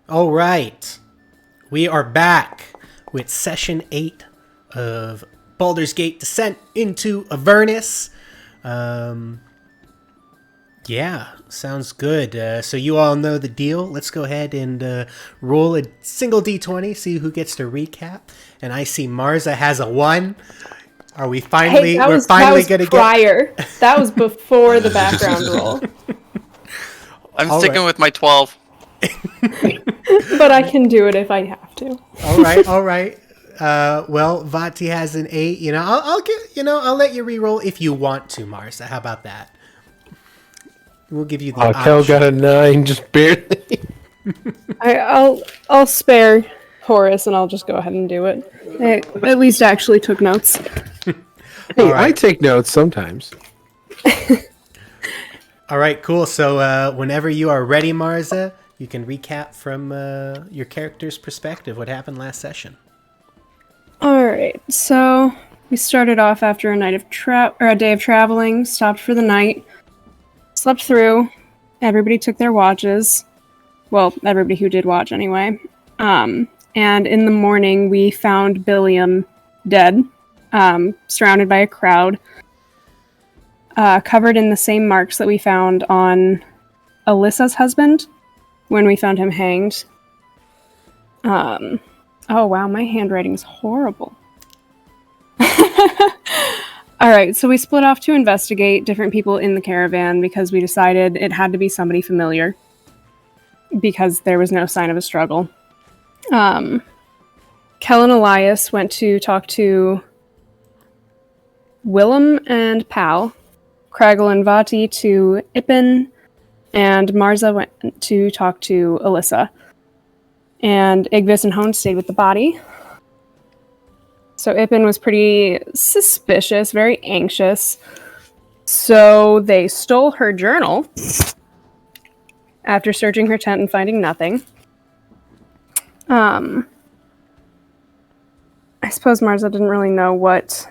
All right. We are back with session 8 of Baldur's Gate Descent into Avernus. Um, yeah, sounds good. So you all know the deal. Let's go ahead and roll a single d20, see who gets to recap. And I see Marza has a 1. Are we Hey, finally? that We're was that finally was gonna prior. That was before the background roll. I'm All sticking right. with my 12. But I can do it if I have to. All right, all right. Well, Vati has an 8. I'll get. I'll let you re-roll if you want to, Marza. How about that? We'll give you the Kel option. got a 9, just barely. I'll spare Horace and I'll just go ahead and do it. I at least actually took notes. Hey, All right. I take notes sometimes. All right, cool. So whenever you are ready, Marza, you can recap from your character's perspective what happened last session. All right, so we started off after a day of traveling. Stopped for the night, slept through. Everybody took their watches. Well, everybody who did watch anyway. And in the morning, we found Billiam dead, surrounded by a crowd, covered in the same marks that we found on Alyssa's husband when we found him hanged. Oh wow, my handwriting's horrible. All right, so we split off to investigate different people in the caravan because we decided it had to be somebody familiar because there was no sign of a struggle. Kel and Elias went to talk to Willem and Pal, Craggle and Vati to Ippen, and Marza went to talk to Alyssa. And Igvis and Hone stayed with the body. So Ippen was pretty suspicious, very anxious. So they stole her journal after searching her tent and finding nothing. I suppose Marza didn't really know what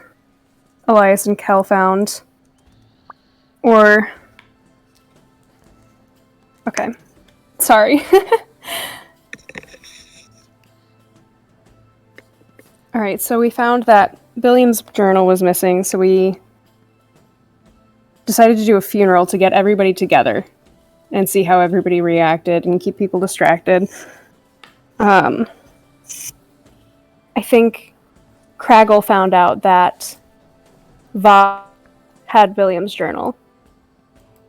Elias and Kel found. Or... Okay. Sorry. Alright, so we found that Billiam's journal was missing, so we decided to do a funeral to get everybody together and see how everybody reacted and keep people distracted. I think Craggle found out that Va had Billiam's journal.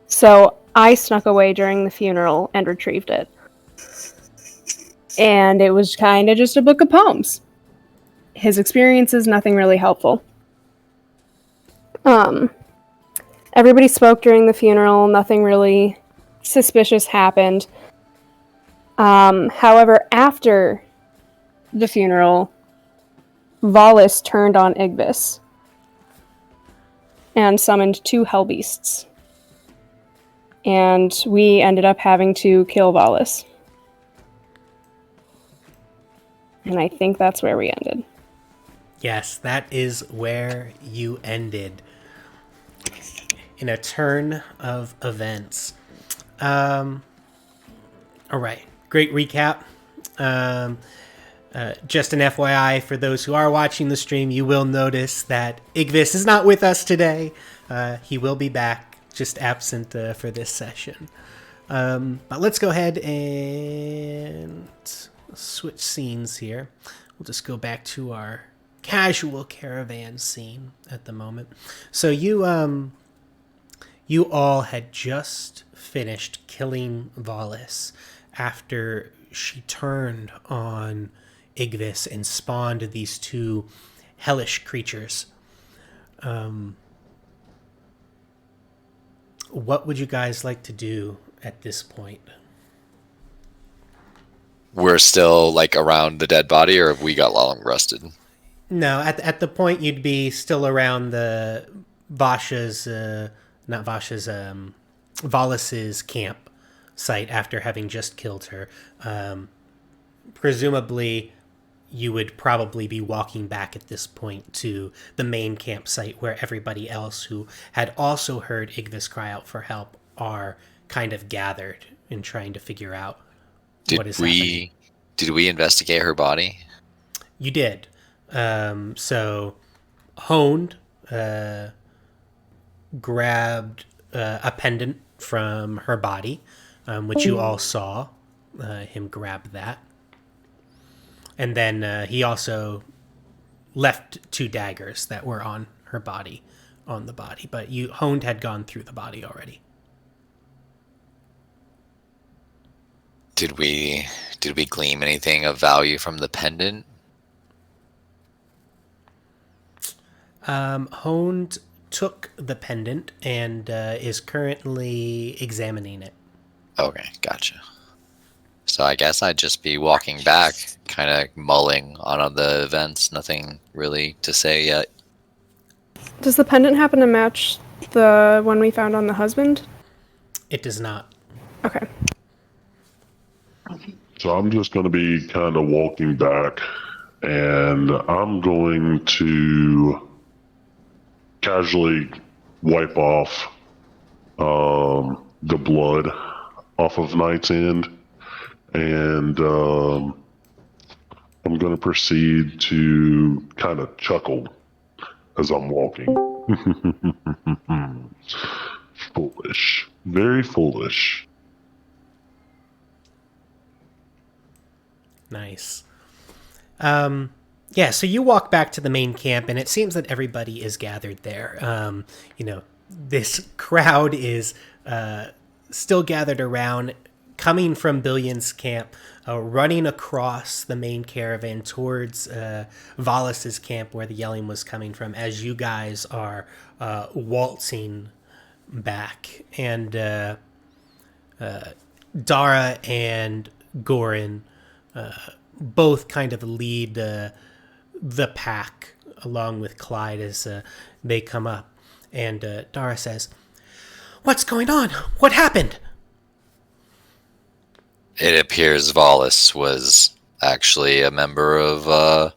So I snuck away during the funeral and retrieved it. And it was kind of just a book of poems. His experiences, nothing really helpful. Everybody spoke during the funeral. Nothing really suspicious happened. However, after the funeral, Valis turned on Igvis and summoned 2 hellbeasts. And we ended up having to kill Valis. And I think that's where we ended. Yes, that is where you ended. In a turn of events. All right, great recap. Just an FYI for those who are watching the stream, you will notice that Igvis is not with us today. He will be back, just absent for this session. But let's go ahead and switch scenes here. We'll just go back to our casual caravan scene at the moment. So you all had just finished killing Valis after she turned on Igvis and spawned these 2 hellish creatures. What would you guys like to do at this point? We're still around the dead body, or have we got long rested? No, at the point you'd be still around the Valis's camp site after having just killed her. Presumably, you would probably be walking back at this point to the main campsite where everybody else who had also heard Igvis cry out for help are kind of gathered and trying to figure out Did what is happening. we investigate her body? You did. So, Honed grabbed a pendant from her body, which you all saw him grab that. And then he also left 2 daggers that were on her body, on the body. But Honed had gone through the body already. Did we glean anything of value from the pendant? Honed took the pendant and is currently examining it. Okay, gotcha. So I guess I'd just be walking back, kind of mulling on the events. Nothing really to say yet. Does the pendant happen to match the one we found on the husband? It does not. Okay. So I'm just going to be kind of walking back, and I'm going to casually wipe off the blood off of Night's End, and I'm going to proceed to kind of chuckle as I'm walking. Foolish. Very foolish. Nice. Yeah, so you walk back to the main camp, and it seems that everybody is gathered there. This crowd is still gathered around, coming from Billion's camp, running across the main caravan towards Valas's camp, where the yelling was coming from, as you guys are waltzing back. And Dara and Gorin both kind of lead the pack along with Clyde as they come up. And Dara says, "What's going on? What happened?" It appears Valas was actually a member of, the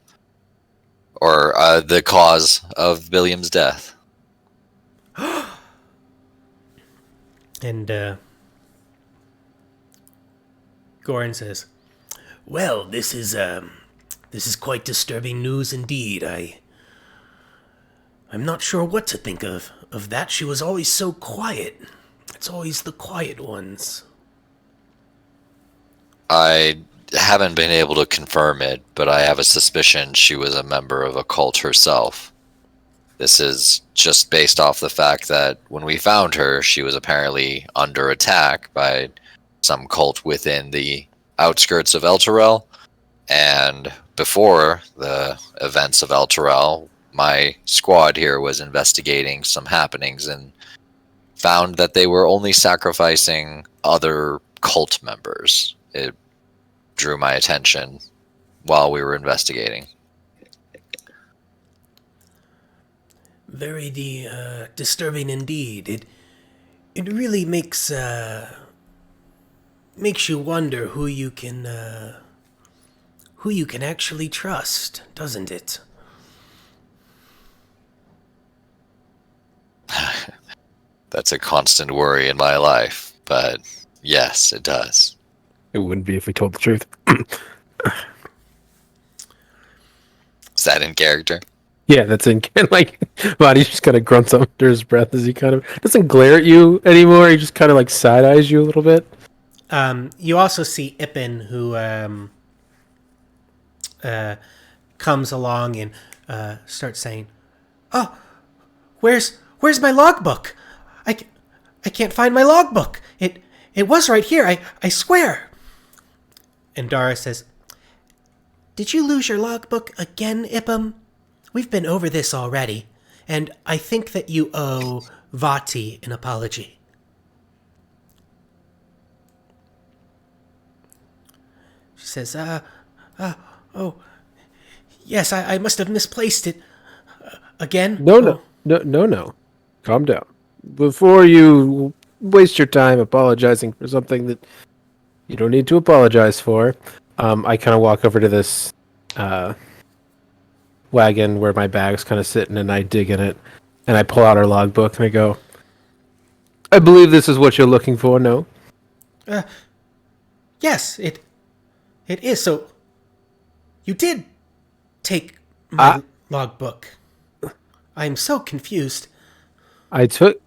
cause of William's death. And Gorin says, "Well, this is quite disturbing news indeed. I'm not sure what to think of that. She was always so quiet. It's always the quiet ones." I haven't been able to confirm it, but I have a suspicion she was a member of a cult herself. This is just based off the fact that when we found her, she was apparently under attack by some cult within the outskirts of Elturel. And before the events of Elturel, my squad here was investigating some happenings and found that they were only sacrificing other cult members. It drew my attention while we were investigating. Very disturbing indeed. It really makes you wonder who you can actually trust, doesn't it? That's a constant worry in my life, but yes, it does. It wouldn't be if we told the truth. Is that in character? Yeah, that's in. Like, Bonnie just kind of grunts under his breath as he kind of doesn't glare at you anymore. He just kind of like side eyes you a little bit. You also see Ippen, who comes along and starts saying, "Oh, where's my logbook? I can't find my logbook. It was right here. I swear." And Dara says, "Did you lose your logbook again, Ippum? We've been over this already, and I think that you owe Vati an apology." She says, "Oh, yes, I must have misplaced it again." No. Calm down. Before you waste your time apologizing for something that you don't need to apologize for, I kind of walk over to this wagon where my bag's kind of sitting, and I dig in it, and I pull out our logbook, and I go, "I believe this is what you're looking for, no?" Yes, it It is. So you did take my logbook. I'm so confused. I took...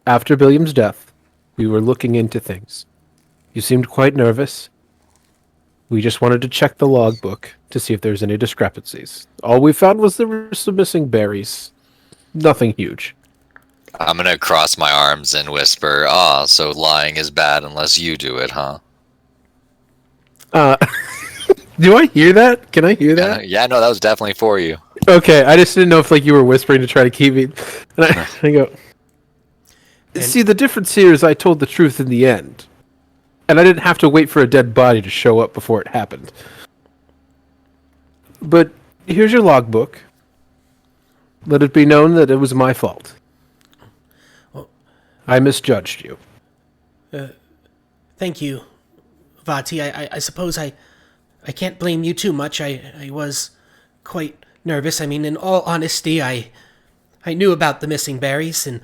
After William's death, we were looking into things. You seemed quite nervous. We just wanted to check the logbook to see if there's any discrepancies. All we found was there were some missing berries. Nothing huge. I'm gonna cross my arms and whisper, so lying is bad unless you do it, huh? Do I hear that? Can I hear that? Yeah, no, that was definitely for you. Okay, I just didn't know if you were whispering to try to keep me. And I go. See, the difference here is I told the truth in the end, and I didn't have to wait for a dead body to show up before it happened. But here's your logbook. Let it be known that it was my fault. I misjudged you. Thank you, Vati. I suppose I can't blame you too much. I was quite nervous. I mean, in all honesty, I knew about the missing berries, and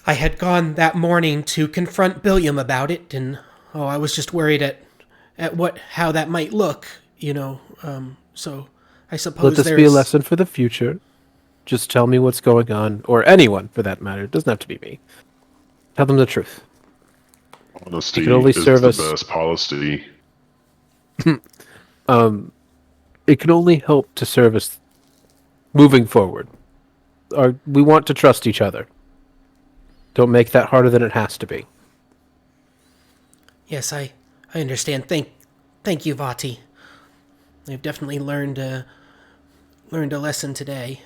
I had gone that morning to confront Billiam about it, and I was just worried at how that might look, so I suppose Let this be a lesson for the future. Just tell me what's going on, or anyone for that matter. It doesn't have to be me. Tell them the truth. Honesty It can only is serve the us- best policy. It can only help to serve us moving forward. We want to trust each other. Don't make that harder than it has to be. Yes, I understand. Thank you, Vati. I've definitely learned a lesson today.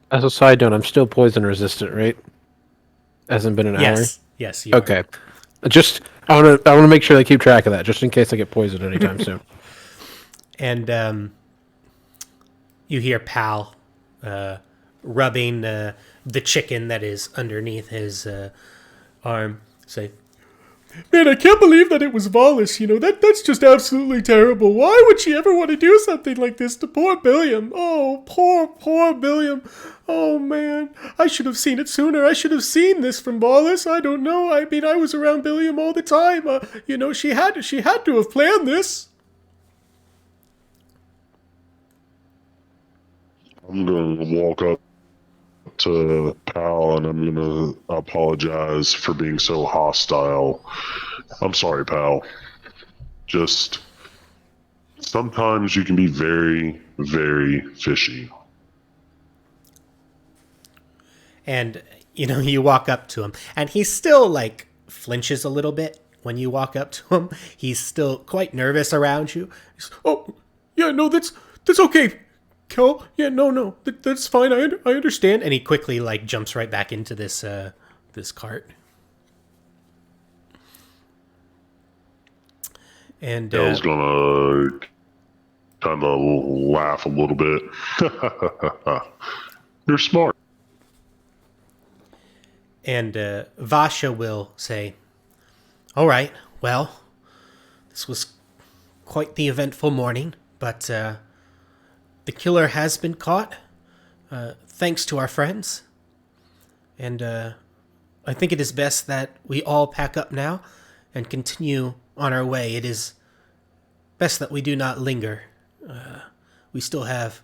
As a side note, I'm still poison resistant, right? Hasn't been an hour. Yes, you are. Okay. I want to make sure I keep track of that, just in case I get poisoned anytime soon. And you hear Pal rubbing the chicken that is underneath his arm. Say, "Man, I can't believe that it was Volus. That's just absolutely terrible. Why would she ever want to do something like this to poor Billiam? Oh, poor Billiam. Oh, man. I should have seen it sooner. I should have seen this from Volus. I don't know. I mean, I was around Billiam all the time. She had to have planned this." I'm going to walk up to Pal and I'm going to apologize for being so hostile. I'm sorry, Pal. Just sometimes you can be very, very fishy. And, you walk up to him, and he still, flinches a little bit when you walk up to him. He's still quite nervous around you. He's, "Oh, yeah, no, that's okay, Kel. Yeah, no, that's fine. I understand." And he quickly, jumps right back into this cart. And Kel's gonna kind of laugh a little bit. You're smart. And Vasha will say, "All right, well, this was quite the eventful morning, but the killer has been caught, thanks to our friends. And I think it is best that we all pack up now and continue on our way. It is best that we do not linger. We still have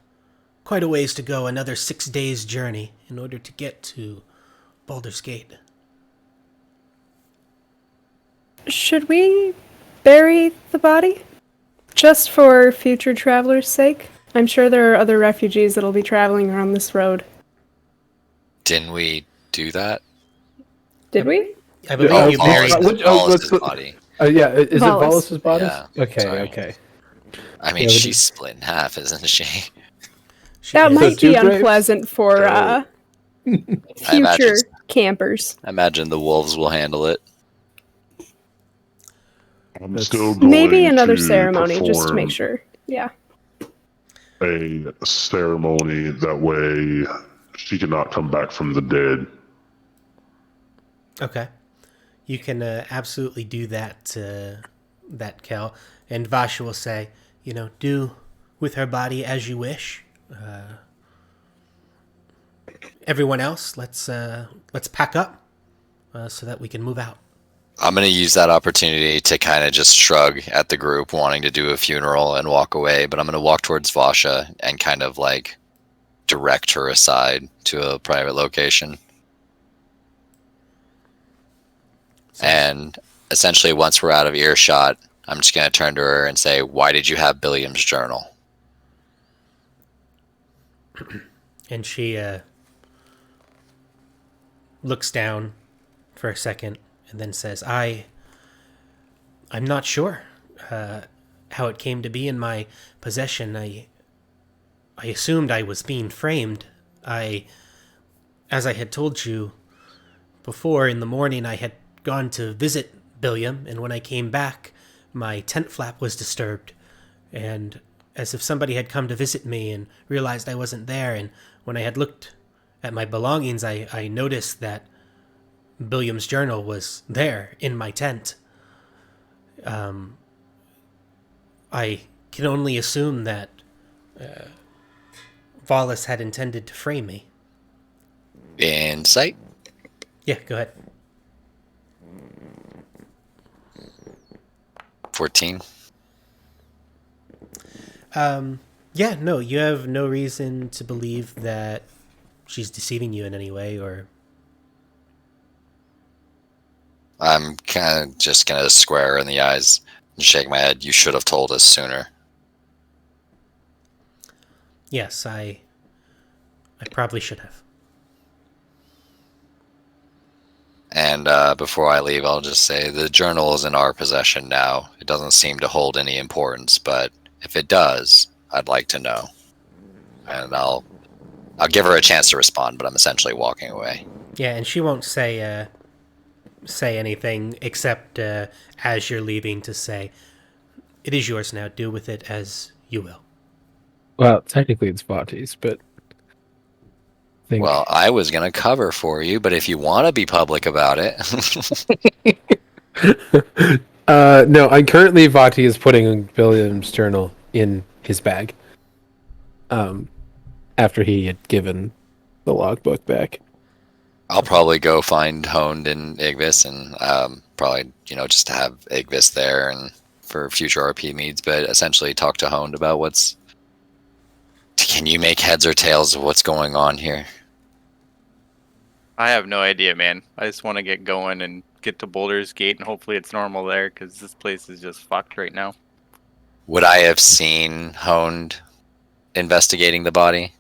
quite a ways to go, another 6 days' journey in order to get to Baldur's Gate." Should we bury the body? Just for future travelers' sake? I'm sure there are other refugees that'll be traveling around this road. Didn't we do that? Did we? I believe you buried Volus' body. Yeah, is Volus. it Volus's body? Yeah, Okay, sorry. okay. I mean, Yeah, but she's split in half, isn't she? That is. might two be graves? unpleasant for I future imagine, campers. I imagine the wolves will handle it. I'm still going Maybe another to ceremony just to perform make sure. Yeah. a ceremony. That way she cannot come back from the dead. Okay. You can absolutely do that, Kel. And Vasha will say, do with her body as you wish. Everyone else, let's pack up so that we can move out. I'm going to use that opportunity to kind of just shrug at the group wanting to do a funeral and walk away, but I'm going to walk towards Vasha and kind of like direct her aside to a private location. And essentially, once we're out of earshot, I'm just going to turn to her and say, "Why did you have Billiam's journal?" And she looks down for a second and then says, I'm not sure how it came to be in my possession. I assumed I was being framed. As I had told you before, in the morning I had gone to visit Billiam, and when I came back, my tent flap was disturbed, and as if somebody had come to visit me and realized I wasn't there, and when I had looked at my belongings, I noticed that Billiam's journal was there in my tent. I can only assume that Valis had intended to frame me. Insight? Yeah, go ahead. 14. Yeah, no, you have no reason to believe that she's deceiving you in any way, or... I'm kind of just going to square her in the eyes and shake my head. You should have told us sooner. Yes, I probably should have. And before I leave, I'll just say the journal is in our possession now. It doesn't seem to hold any importance, but if it does, I'd like to know. And I'll give her a chance to respond, but I'm essentially walking away. Yeah, and she won't say anything except as you're leaving to say, "It is yours now. Do with it as you will." Well, technically it's Vati's, but... Well, I was going to cover for you, but if you want to be public about it... No, currently Vati is putting William's journal in his bag. After he had given the logbook back. I'll probably go find Honed and Igvis, and probably, just to have Igvis there and for future RP needs, but essentially talk to Honed about what's... Can you make heads or tails of what's going on here? I have no idea, man. I just want to get going and get to Baldur's Gate, and hopefully it's normal there, because this place is just fucked right now. Would I have seen Honed investigating the body?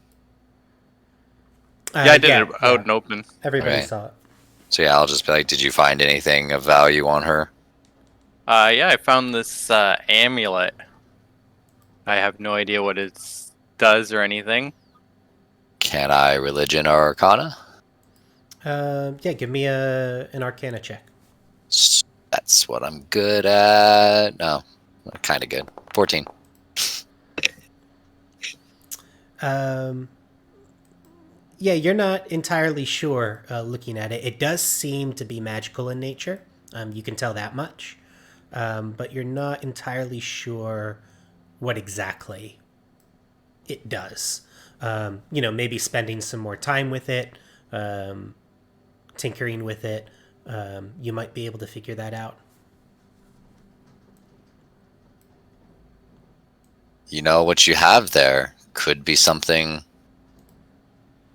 Yeah, I did it out and open. Everybody Right. saw it. So yeah, I'll just be like, did you find anything of value on her? Yeah, I found this amulet. I have no idea what it does or anything. Can I religion or arcana? Yeah, give me an Arcana check. That's what I'm good at. No, kind of good. 14. Yeah, you're not entirely sure looking at it. It does seem to be magical in nature. You can tell that much. But you're not entirely sure what exactly it does. Maybe spending some more time with it, tinkering with it, you might be able to figure that out. What you have there could be something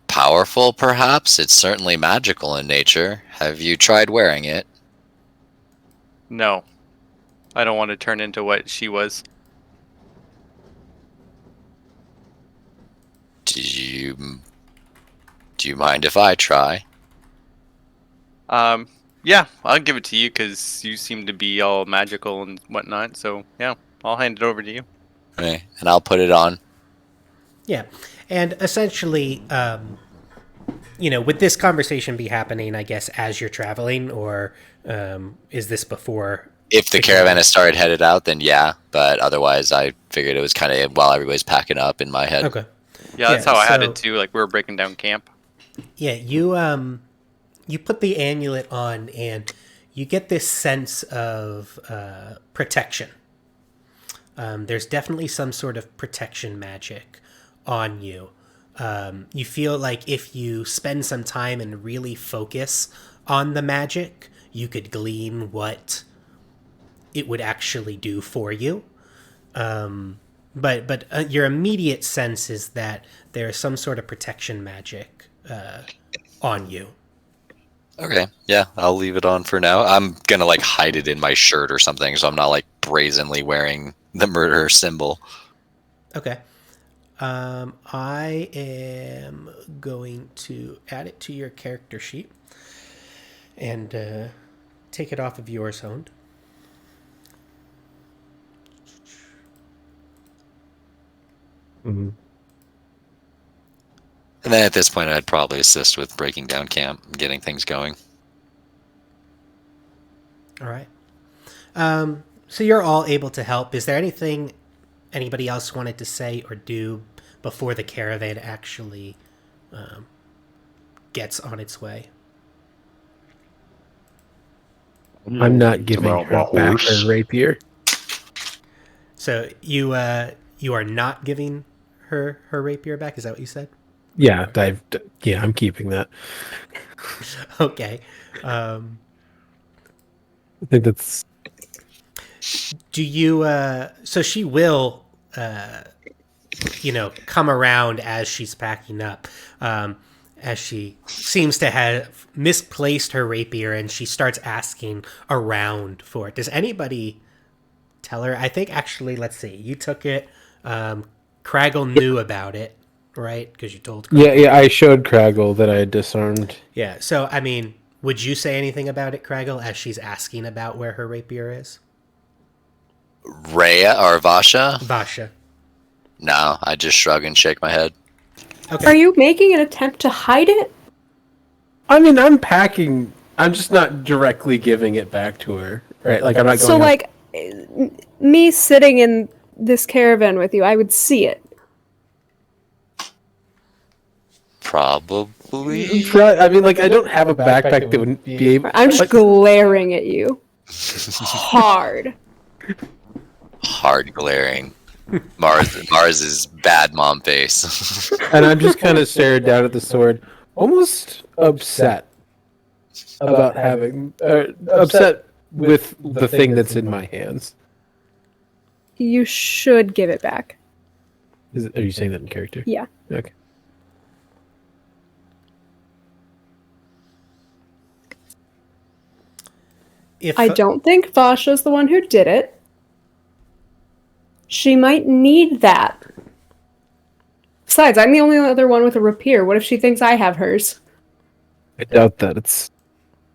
powerful, perhaps. It's certainly magical in nature. Have you tried wearing it? No. I don't want to turn into what she was. Do you mind if I try? Yeah, I'll give it to you, because you seem to be all magical and whatnot, so yeah, I'll hand it over to you. Okay, and I'll put it on. Yeah, and essentially, would this conversation be happening, I guess, as you're traveling, or is this before? If the caravan has started headed out, then yeah, but otherwise I figured it was kind of while everybody's packing up in my head. Okay. Yeah, that's how I had it too, like we were breaking down camp. Yeah, you put the amulet on, and you get this sense of protection. There's definitely some sort of protection magic on you. You feel like if you spend some time and really focus on the magic, you could glean what it would actually do for you. But your immediate sense is that there is some sort of protection magic on you. Okay, yeah, I'll leave it on for now. I'm gonna like hide it in my shirt or something, so I'm not like brazenly wearing the murderer symbol. Okay. I am going to add it to your character sheet and take it off of yours, Honed. Mhm. And then at this point, I'd probably assist with breaking down camp and getting things going. All right. So you're all able to help. Is there anything anybody else wanted to say or do before the caravan actually gets on its way? I'm not giving Mount her my back horse. her rapier. So you are not giving her rapier back? Is that what you said? Yeah, I'm keeping that. Okay. I think that's Do you so she will come around as she's packing up, as she seems to have misplaced her rapier, and she starts asking around for it. Does anybody tell her? I think actually, let's see, you took it. Craggle knew about it, right? Because you told Craggle. yeah. I showed Craggle that I had disarmed. Yeah, so I mean, would you say anything about it, Craggle, as she's asking about where her rapier is? Rhea or Vasha? Vasha. No, I just shrug and shake my head. Okay. Are you making an attempt to hide it? I mean, I'm packing. I'm just not directly giving it back to her, right? Like I'm not going. So, like, me sitting in this caravan with you, I would see it. Probably. I mean, like I don't have a backpack that wouldn't be able. I'm just like, glaring at you. Hard. Hard glaring. Mars's bad mom face. and I'm just kind of staring down at the sword, almost upset about having, upset with the thing that's in my hands. You should give it back. Are you saying that in character? Yeah. Okay. If I don't think Vasha's the one who did it. She might need that. Besides, I'm the only other one with a rapier. What if she thinks I have hers? I doubt that. It's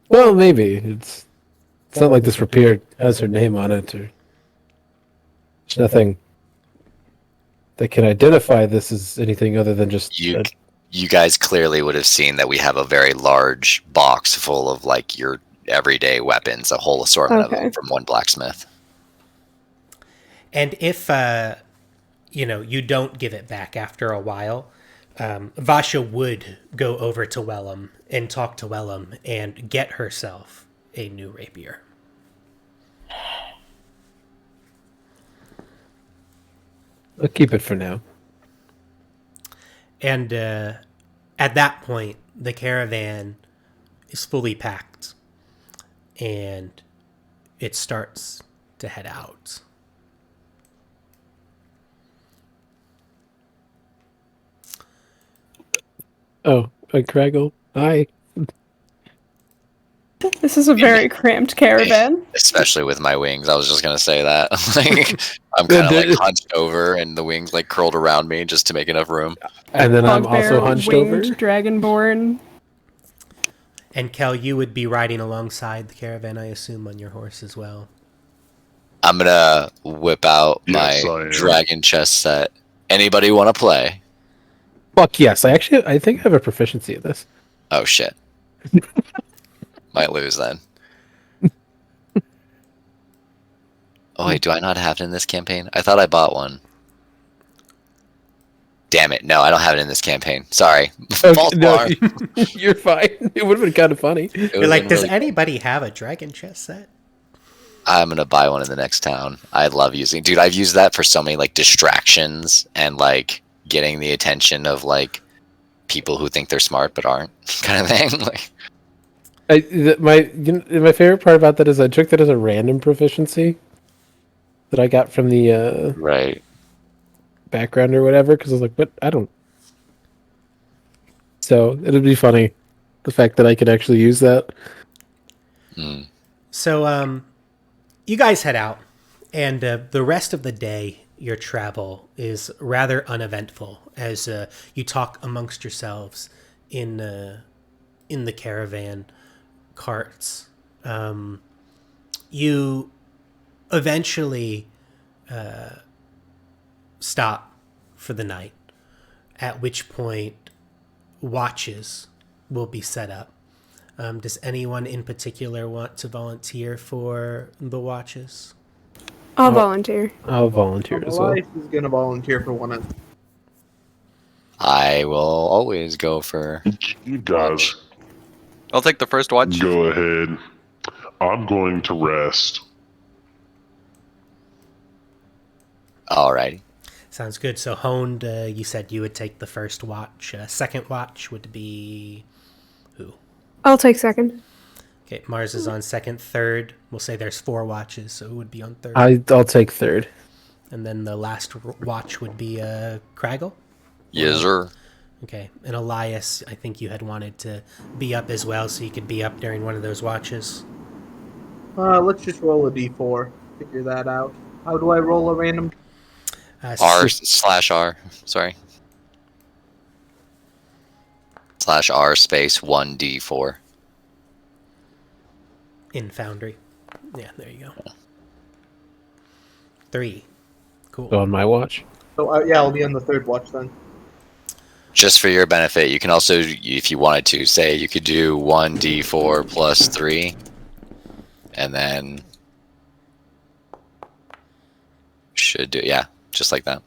well, maybe it's not like this rapier has her name on it, or there's nothing that can identify this as anything other than just You guys clearly would have seen that we have a very large box full of like your everyday weapons, a whole assortment of them from one blacksmith. And if you don't give it back after a while, Vasha would go over to Wellum and talk to Wellum and get herself a new rapier. I'll keep it for now. And at that point, the caravan is fully packed, and it starts to head out. Oh, Craggle, hi. This is a very cramped caravan. Especially with my wings. I was just going to say that. Like, I'm kind of like hunched over and the wings like curled around me just to make enough room. And then I'm Bugbear, also hunched winged over. Dragonborn. And Kel, you would be riding alongside the caravan, I assume, on your horse as well. I'm going to whip out Yes, I my am. dragon chess set. Anybody want to play? Fuck yes, I think I have a proficiency at this. Oh, shit. Might lose then. Oh, wait, do I not have it in this campaign? I thought I bought one. Damn it. No, I don't have it in this campaign. Sorry. False alarm. You're fine. It would have been kind of funny. You're like, does anybody have a dragon chess set? I'm going to buy one in the next town. I love using... Dude, I've used that for so many, like, distractions and, like, getting the attention of, like, people who think they're smart but aren't kind of thing. Like, My favorite part about that is I took that as a random proficiency that I got from the Right. background or whatever, because I was like, but I don't. So it'd be funny, the fact that I could actually use that. Mm. So, you guys head out, and the rest of the day, your travel is rather uneventful as you talk amongst yourselves in the caravan carts. You eventually stop for the night, at which point watches will be set up. Does anyone in particular want to volunteer for the watches? I'll volunteer. I'll volunteer as well. Elias is gonna volunteer for one of. I will always go for. You guys Watch. I'll take the first watch. go ahead. I'm going to rest. Alrighty. Sounds good. So, Honed, you said you would take the first watch. Second watch would be who? I'll take second. Okay, Mars is on second. Third, we'll say there's 4 watches, so who would be on third? I'll take third. And then the last watch would be Craggle. Yes, sir. Okay, and Elias, I think you had wanted to be up as well, so you could be up during one of those watches. Let's just roll a d4. Figure that out. How do I roll a random? R/R. Sorry. /R space 1d4. In Foundry. Yeah, there you go. 3. Cool. Go on my watch. So yeah, I'll be on the third watch then. Just for your benefit, you can also, if you wanted to, say you could do 1d4 plus 3, and then should do, yeah, just like that.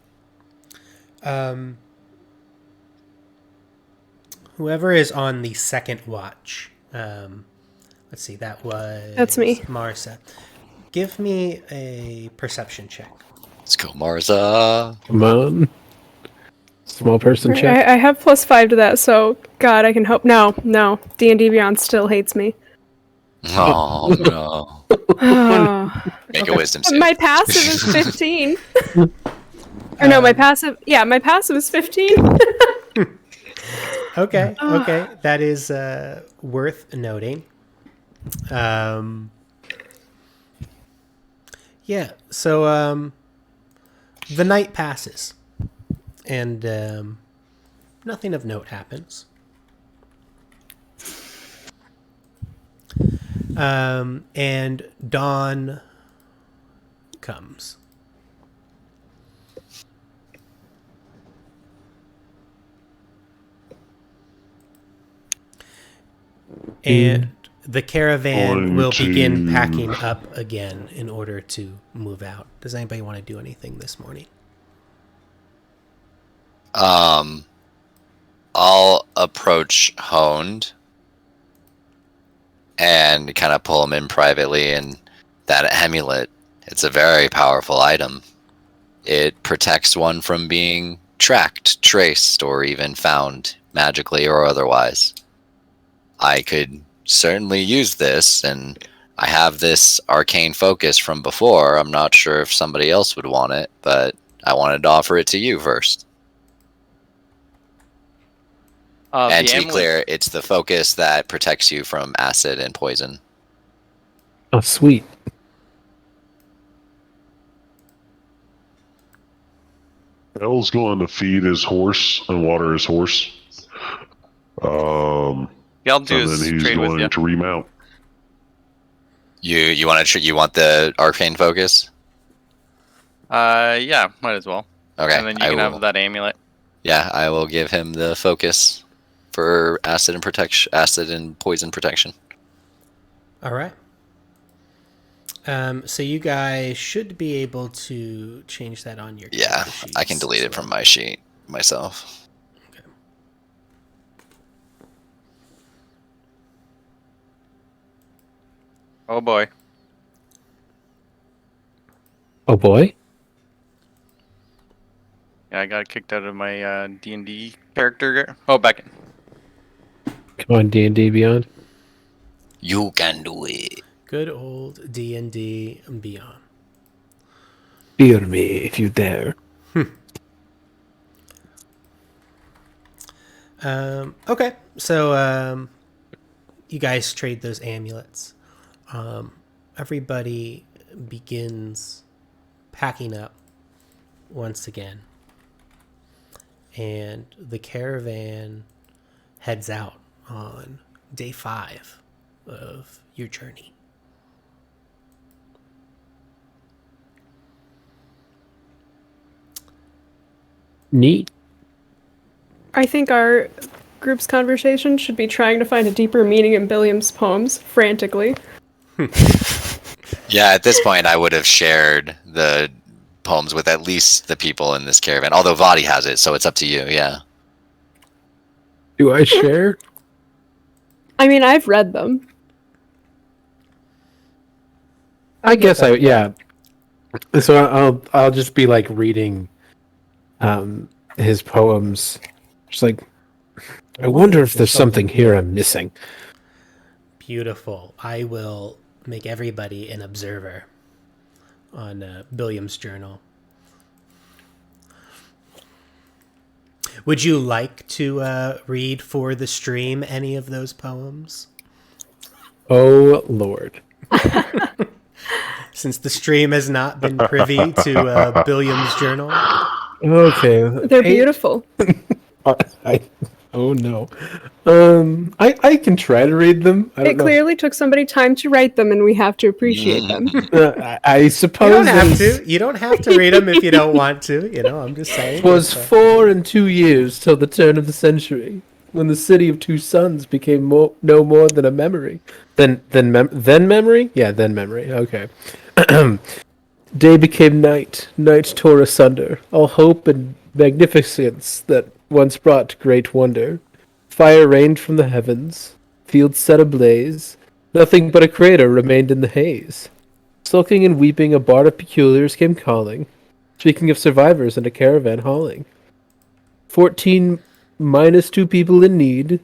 Whoever is on the second watch, let's see, That's me. Marissa. Give me a perception check. Let's go, Marza. Come on. Small person check. I have +5 to that, so God, I can hope. No, D&D Beyond still hates me. Oh, no. Oh. Make a wisdom save. My passive is 15. Or no, my passive is 15. Okay, that is worth noting. Yeah, so the night passes, and nothing of note happens. And dawn comes. And the caravan will begin packing up again in order to move out. Does anybody want to do anything this morning? I'll approach Honed and kind of pull him in privately, and that amulet, it's a very powerful item. It protects one from being tracked, traced, or even found magically or otherwise. I could certainly use this, and I have this arcane focus from before. I'm not sure if somebody else would want it, but I wanted to offer it to you first. And to be clear, it's the focus that protects you from acid and poison. Oh, sweet. El's going to feed his horse and water his horse. Yeah, I'll do And is then he's trade with going you. to remount. You want the arcane focus? Yeah, might as well. Okay. And then you can have that amulet. Yeah, I will give him the focus for acid and poison protection. All right. So you guys should be able to change that on your Yeah, character sheets I can delete as it from well. my sheet myself. Okay. Oh boy. Oh boy. Yeah, I got kicked out of my D&D character. Oh, back in. Come on, D&D Beyond. You can do it. Good old D&D and Beyond. Fear me if you dare. Okay, so you guys trade those amulets. Everybody begins packing up once again, and the caravan heads out on day 5 of your journey. Neat. I think our group's conversation should be trying to find a deeper meaning in Billiam's poems frantically. Yeah, at this point, I would have shared the poems with at least the people in this caravan. Although Vadi has it, so it's up to you. Yeah. Do I share? I mean, I've read them. I guess yeah. So I'll just be like reading his poems. Just like, I wonder if there's something here I'm missing. Beautiful. I will make everybody an observer on Billiam's journal. Would you like to read for the stream any of those poems? Oh Lord. Since the stream has not been privy to Billiam's journal. Okay. They're beautiful. Oh no. I can try to read them. I don't It know. clearly took somebody time to write them, and we have to appreciate them. I suppose You don't have to. You don't have to read them if you don't want to. You know, I'm just saying. It was 4 and 2 years till the turn of the century, when the city of two suns became no more than a memory. Then memory? Yeah, then memory. Okay. Day became night. Night tore asunder. All hope and magnificence that once brought great wonder. Fire rained from the heavens. Fields set ablaze. Nothing but a crater remained in the haze. Sulking and weeping, a bard of peculiars came calling, speaking of survivors and a caravan hauling. 14 minus 2 people in need,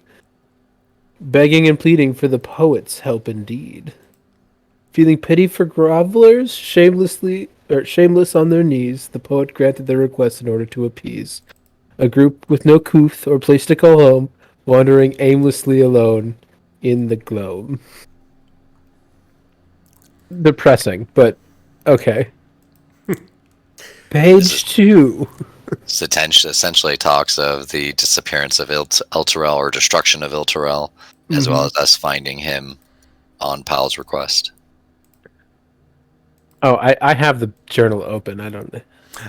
begging and pleading for the poet's help indeed. Feeling pity for grovelers, shameless on their knees, the poet granted their request in order to appease a group with no couth or place to call home, wandering aimlessly alone in the globe. Depressing, but okay. Page 2. This essentially talks of the disappearance of Elturel or destruction of Elturel, as well as us finding him on Pal's request. Oh, I have the journal open. I don't.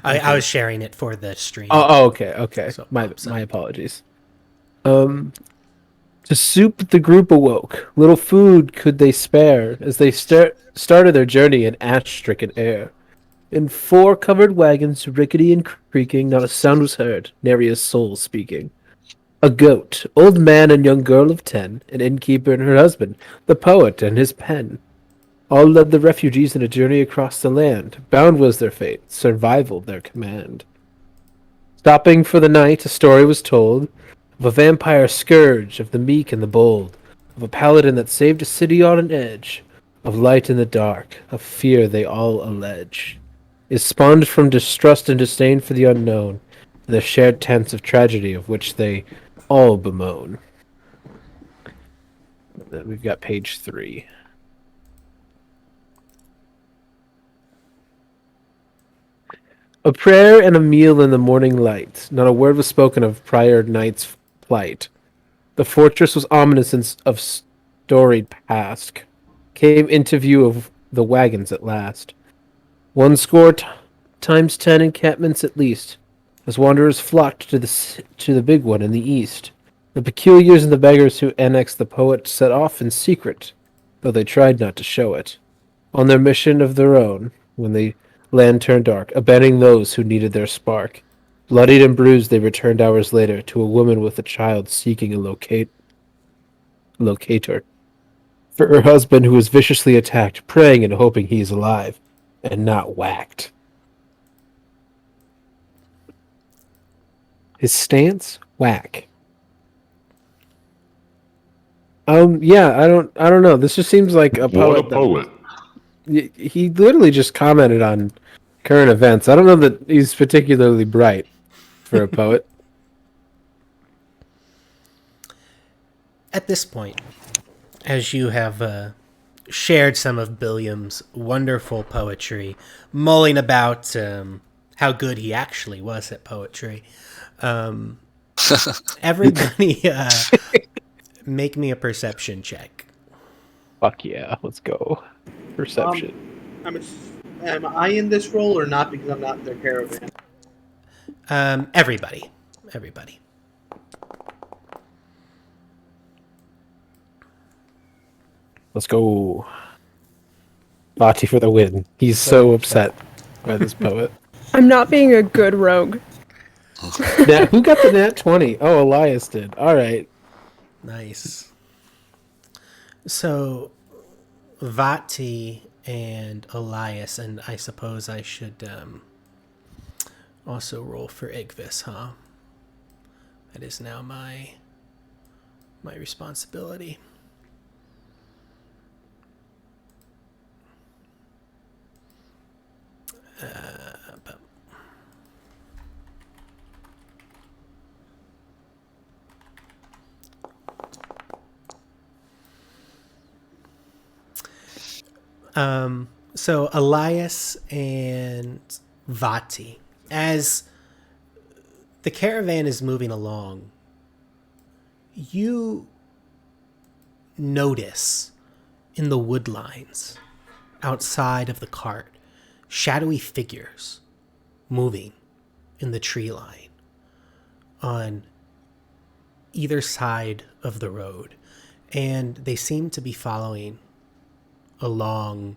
I was sharing it for the stream. Oh, okay. So, My apologies. To soup the group awoke. Little food could they spare as they started their journey in ash-stricken air. In 4 covered wagons, rickety and creaking, not a sound was heard, nary a soul speaking. A goat, old man and young girl of 10, an innkeeper and her husband, the poet and his pen. All led the refugees in a journey across the land. Bound was their fate, survival their command. Stopping for the night, a story was told of a vampire scourge, of the meek and the bold, of a paladin that saved a city on an edge, of light in the dark, of fear they all allege. Is spawned from distrust and disdain for the unknown, and the shared tense of tragedy of which they all bemoan. Then we've got page 3. A prayer and a meal in the morning light. Not a word was spoken of prior night's plight. The fortress was ominous of storied past. Came into view of the wagons at last. 1 times 10 encampments at least, as wanderers flocked to the big one in the east. The peculiars and the beggars who annexed the poet set off in secret, though they tried not to show it, on their mission of their own, when the land turned dark, abandoning those who needed their spark. Bloodied and bruised, they returned hours later to a woman with a child seeking a locator. For her husband, who was viciously attacked, praying and hoping he is alive and not whacked. His stance? Whack. Yeah, I don't know. This just seems like a What poet. a poet. He literally just commented on current events. I don't know that he's particularly bright for a poet. At this point, as you have shared some of Billiam's wonderful poetry, mulling about how good he actually was at poetry, everybody make me a perception check. Fuck yeah, let's go. Perception. Am I in this role or not? Because I'm not in their caravan. Everybody. Let's go. Vati for the win. He's so upset by this poet. I'm not being a good rogue. Who got the nat 20? Oh, Elias did. All right. Nice. So, Vati and Elias, and I suppose I should also roll for Igvis, huh? That is now my responsibility. But so Elias and Vati, as the caravan is moving along, you notice in the woodlines outside of the cart shadowy figures moving in the tree line on either side of the road, and they seem to be following along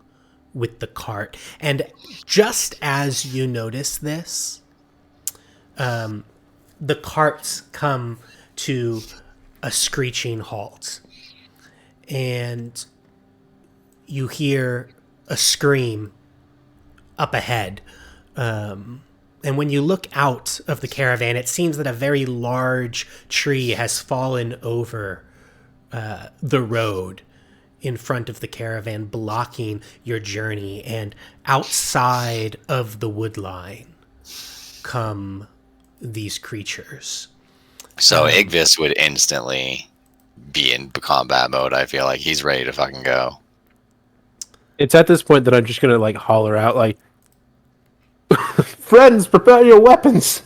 with the cart. And just as you notice this, the carts come to a screeching halt, and you hear a scream up ahead. And when you look out of the caravan, it seems that a very large tree has fallen over the road in front of the caravan, blocking your journey. And outside of the wood line come these creatures. So Igvis would instantly be in combat mode. I feel like he's ready to fucking go. It's at this point that I'm just gonna like holler out like, "Friends, prepare your weapons."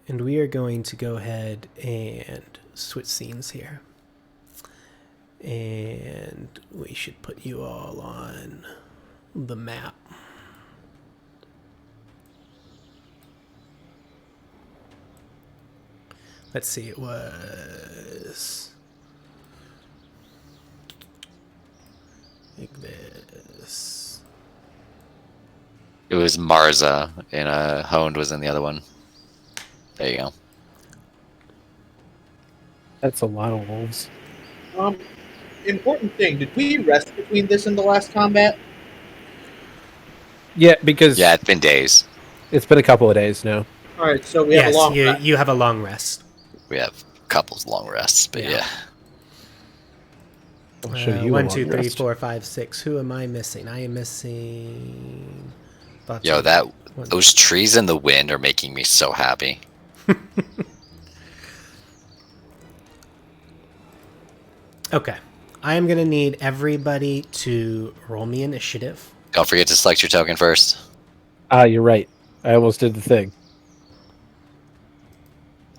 And we are going to go ahead and switch scenes here. And we should put you all on the map. Let's see, it was like this. It was Marza, and Honed was in the other one. There you go. That's a lot of wolves. Important thing. Did we rest between this and the last combat? Yeah, because Yeah, it's been days. it's been a couple of days now. All right, so we have a long rest. You have a long rest. We have couples long rests, but yeah. I'll show you a 1, long 2, 3, rest. 4, 5, 6. Who am I missing? I am missing. Yo, those trees in the wind are making me so happy. Okay. I am going to need everybody to roll me initiative. Don't forget to select your token first. Ah, you're right. I almost did the thing.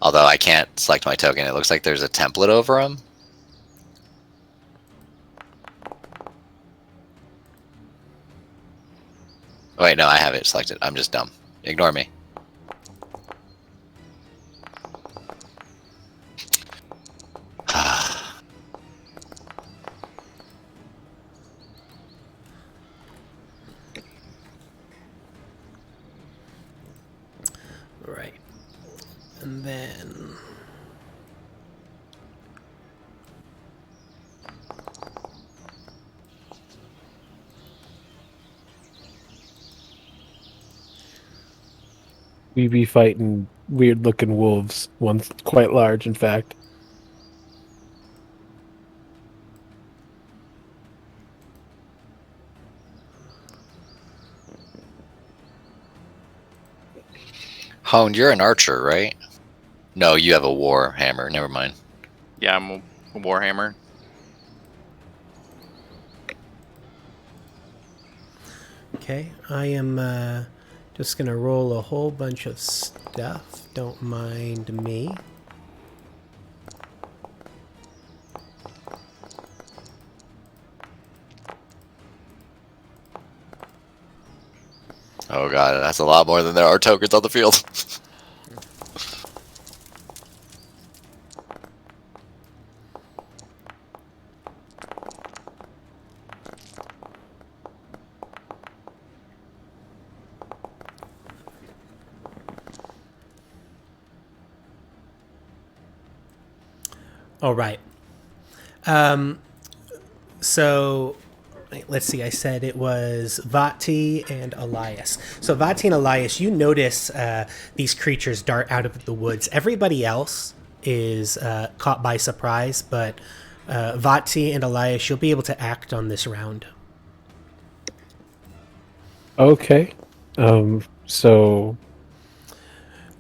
Although I can't select my token. It looks like there's a template over them. Oh, wait, no, I have it selected. I'm just dumb. Ignore me. Right. And then... we be fighting weird-looking wolves. One's quite large, in fact. Hone, you're an archer, right? No, you have a war hammer. Never mind. Yeah, I'm a Warhammer. Okay, I am just gonna roll a whole bunch of stuff. Don't mind me. Oh god, that's a lot more than there are tokens on the field. All right. So let's see. I said it was Vati and Elias. So Vati and Elias, you notice these creatures dart out of the woods. Everybody else is caught by surprise, but Vati and Elias, you'll be able to act on this round. Okay. So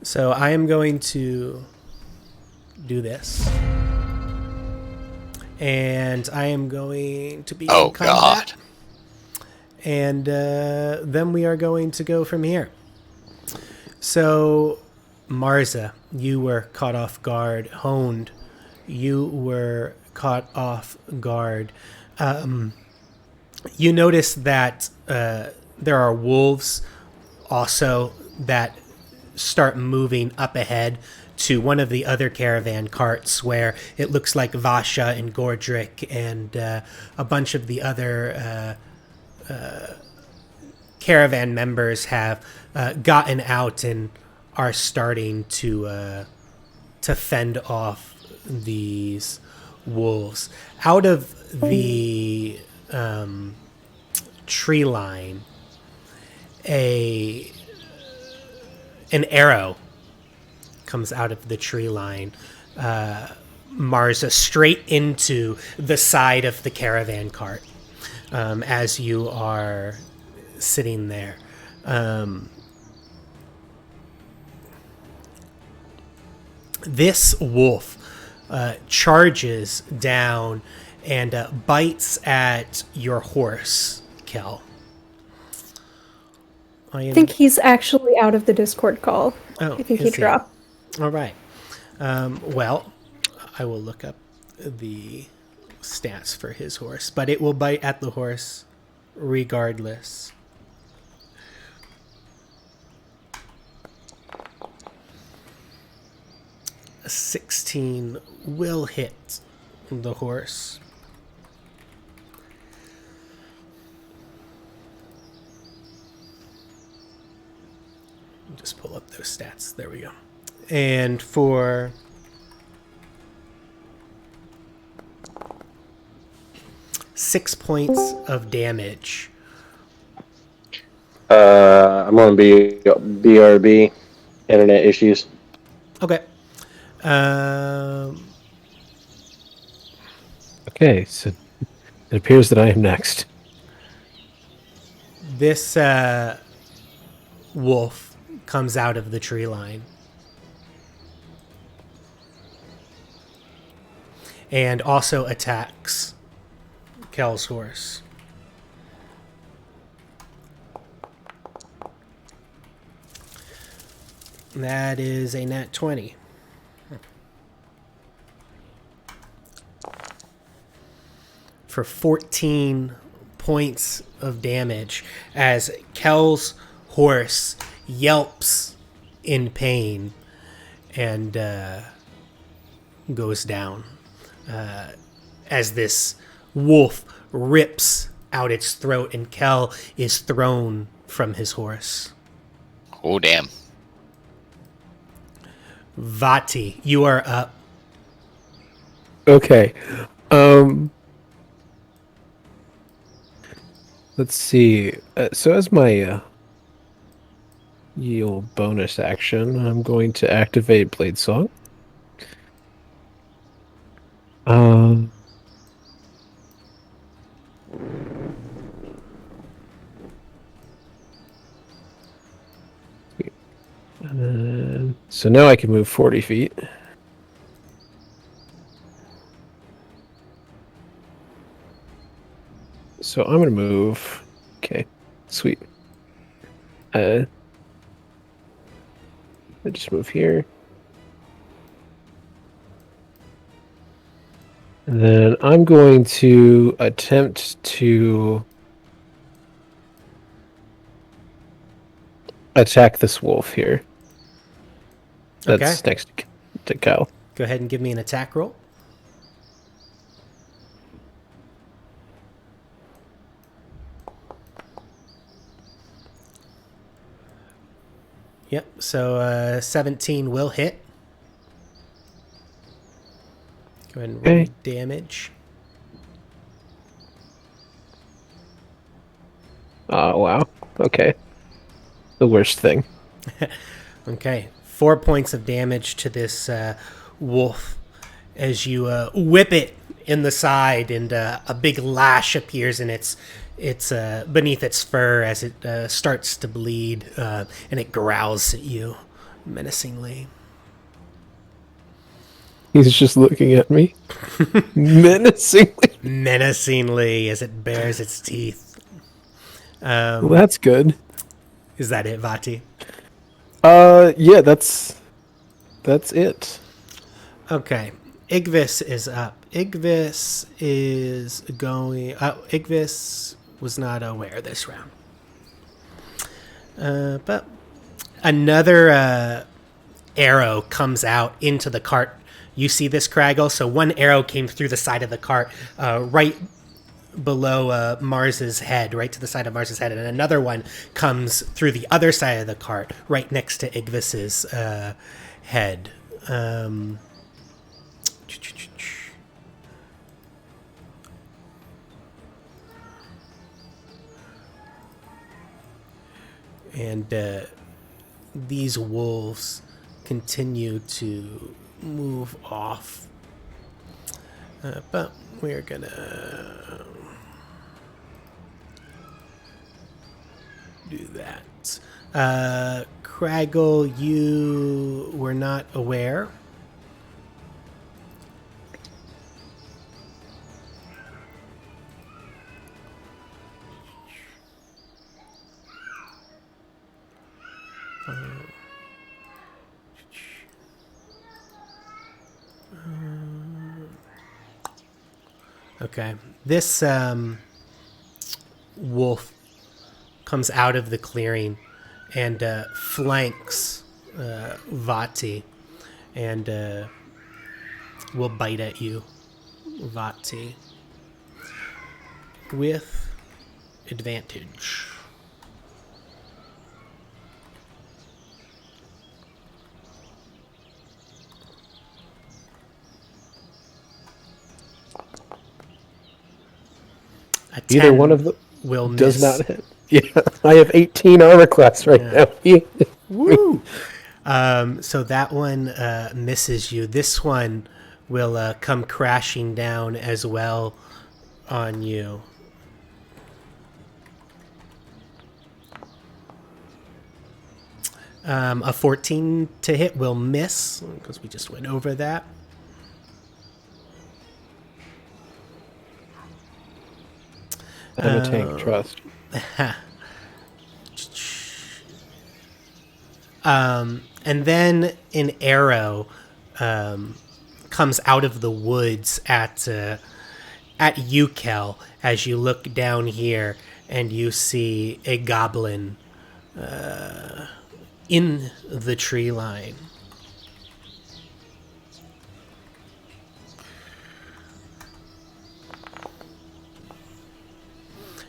So I am going to do this. And I am going to be Oh in combat. god. And then we are going to go from here. So, Marza, you were caught off guard. Honed, you were caught off guard. You notice that there are wolves also that start moving up ahead to one of the other caravan carts where it looks like Vasha and Gordrick and a bunch of the other caravan members have gotten out and are starting to fend off these wolves. Out of the tree line, an arrow comes out of the tree line, Marza, straight into the side of the caravan cart as you are sitting there. This wolf charges down and bites at your horse, Kel. I think he's actually out of the Discord call. Oh, I think he is he? dropped. All right. Well, I will look up the stats for his horse, but it will bite at the horse regardless. A 16 will hit the horse. Just pull up those stats. There we go. And for 6 points of damage. I'm gonna be BRB, internet issues. Okay. okay, so it appears that I am next. This wolf comes out of the tree line. And also attacks Kel's horse. That is a nat 20. For 14 points of damage as Kel's horse yelps in pain and goes down as this wolf rips out its throat and Kel is thrown from his horse. Oh damn. Vati, you are up. Okay. Let's see. So as my Yield bonus action. I'm going to activate Blade Song. So now I can move 40 feet. So I'm going to move. Okay, sweet. I just move here. And then I'm going to attempt to attack this wolf here. That's Okay. next to Kyle. Go ahead and give me an attack roll. Yep, so 17 will hit. Go ahead and roll Okay. damage. Oh, wow. Okay. The worst thing. Okay, 4 points of damage to this wolf as you whip it in the side, and a big lash appears in its beneath its fur as it starts to bleed, and it growls at you menacingly. He's just looking at me menacingly. Menacingly as it bares its teeth. Well, that's good. Is that it, Vati? Yeah, that's it. Okay. Igvis is up. Igvis is going... Igvis was not aware this round. But another arrow comes out into the cart. You see this, Craggle? So one arrow came through the side of the cart, right below Mars's head, right to the side of Mars's head, and another one comes through the other side of the cart, right next to Igvis's head. And these wolves continue to move off. But we're gonna do that. Craggle, you were not aware. Okay. This wolf comes out of the clearing and flanks Vati and will bite at you, Vati, with advantage. A 10 Either one of them will does miss. not hit. Yeah, I have 18 armor class right now. Woo! So that one misses you. This one will come crashing down as well on you. A 14 to hit will miss because we just went over that. I'm a tank, trust. And then an arrow comes out of the woods at Ukel as you look down here and you see a goblin in the tree line.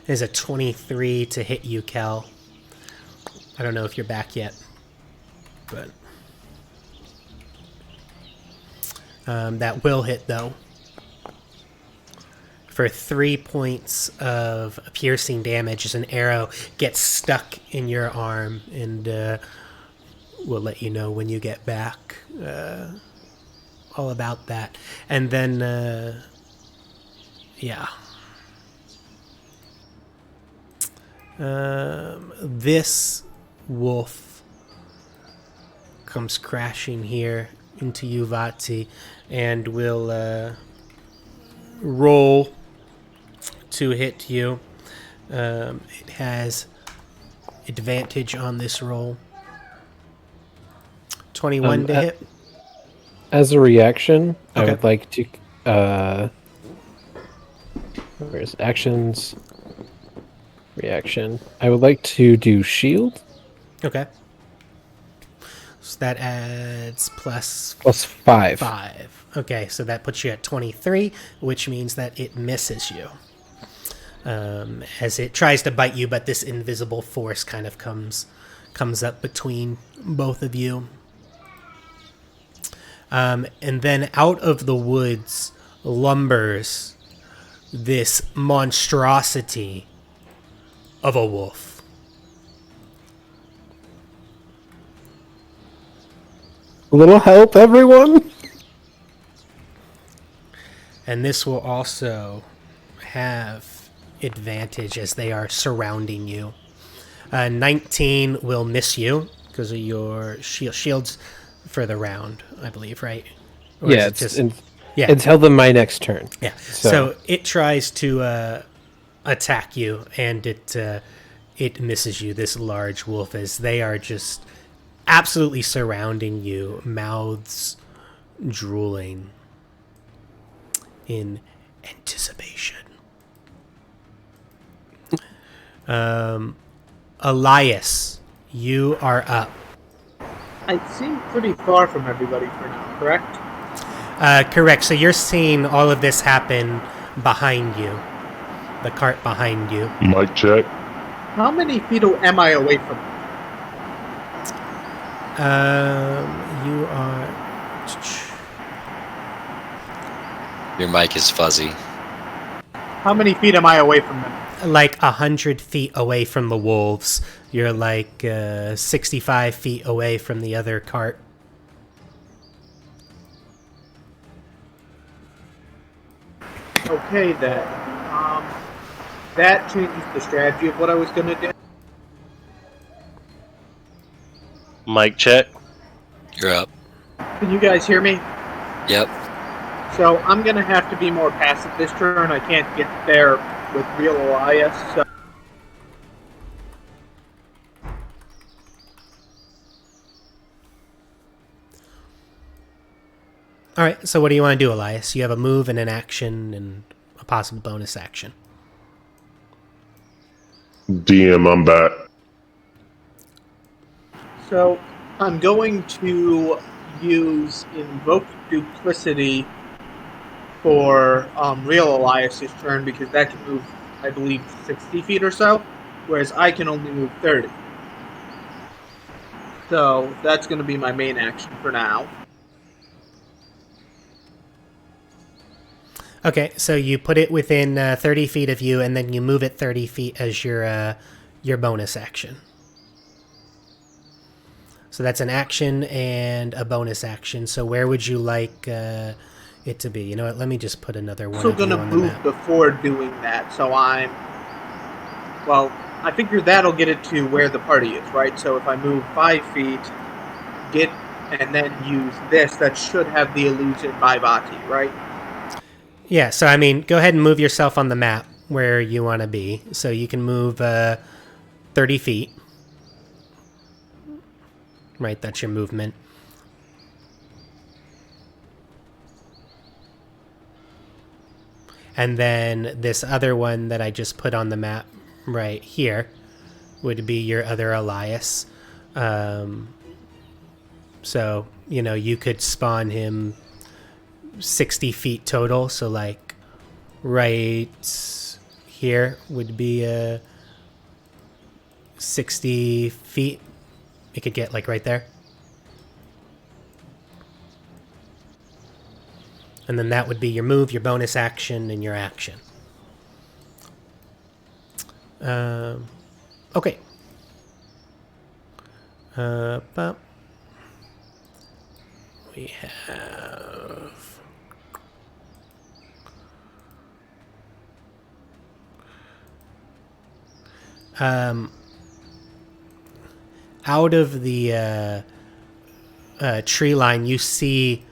There's a 23 to hit Ukel. I don't know if you're back yet, but that will hit though. For 3 points of piercing damage as an arrow gets stuck in your arm and we'll let you know when you get back all about that. And then, yeah. This wolf comes crashing here into Uvati and will roll to hit you. It has advantage on this roll. 21 to hit. As a reaction, I Okay. would like to. Where's actions? Reaction. I would like to do shield Okay. So that adds plus plus 5. 5. Okay, so that puts you at 23, which means that it misses you. As it tries to bite you, but this invisible force kind of comes up between both of you. And then out of the woods lumbers this monstrosity of a wolf. A little help, everyone! And this will also have advantage as they are surrounding you. 19 will miss you because of your shields for the round, I believe, right? Or Yeah, is it's yeah, until my next turn. yeah. So it tries to attack you, and it misses you. This large wolf, as they are just absolutely surrounding you, mouths drooling in anticipation. Elias, you are up. I seem pretty far from everybody for now, correct? Correct. So you're seeing all of this happen behind you. The cart behind you. Mic check. How many feet am I away from them? You are... Your mic is fuzzy. How many feet am I away from them? like 100 feet away from the wolves. You're like 65 feet away from the other cart. Okay, then. That changes the strategy of what I was going to do. Mic check. You're up. Can you guys hear me? Yep. So I'm going to have to be more passive this turn. I can't get there with real Elias. So All right, so what do you want to do, Elias? You have a move and an action and a possible bonus action. DM, I'm back. So I'm going to use Invoke Duplicity for real Elias's turn because that can move, I believe, 60 feet or so, whereas I can only move 30. So that's going to be my main action for now. Okay, so you put it within 30 feet of you, and then you move it 30 feet as your bonus action. So that's an action and a bonus action. So where would you like it to be? You know what? Let me just put another one. I'm also going to move before doing that. So I figure that'll get it to where the party is, right? So if I move 5 feet, and then use this, that should have the illusion by Vati, right? Yeah, so I mean, go ahead and move yourself on the map where you want to be. So you can move 30 feet. Right, that's your movement. And then this other one that I just put on the map right here would be your other Elias. So, you know, you could spawn him 60 feet total. So, like, right here would be 60 feet. It could get, like, right there. And then that would be your move, your bonus action, and your action. Okay. we have... out of the tree line, you see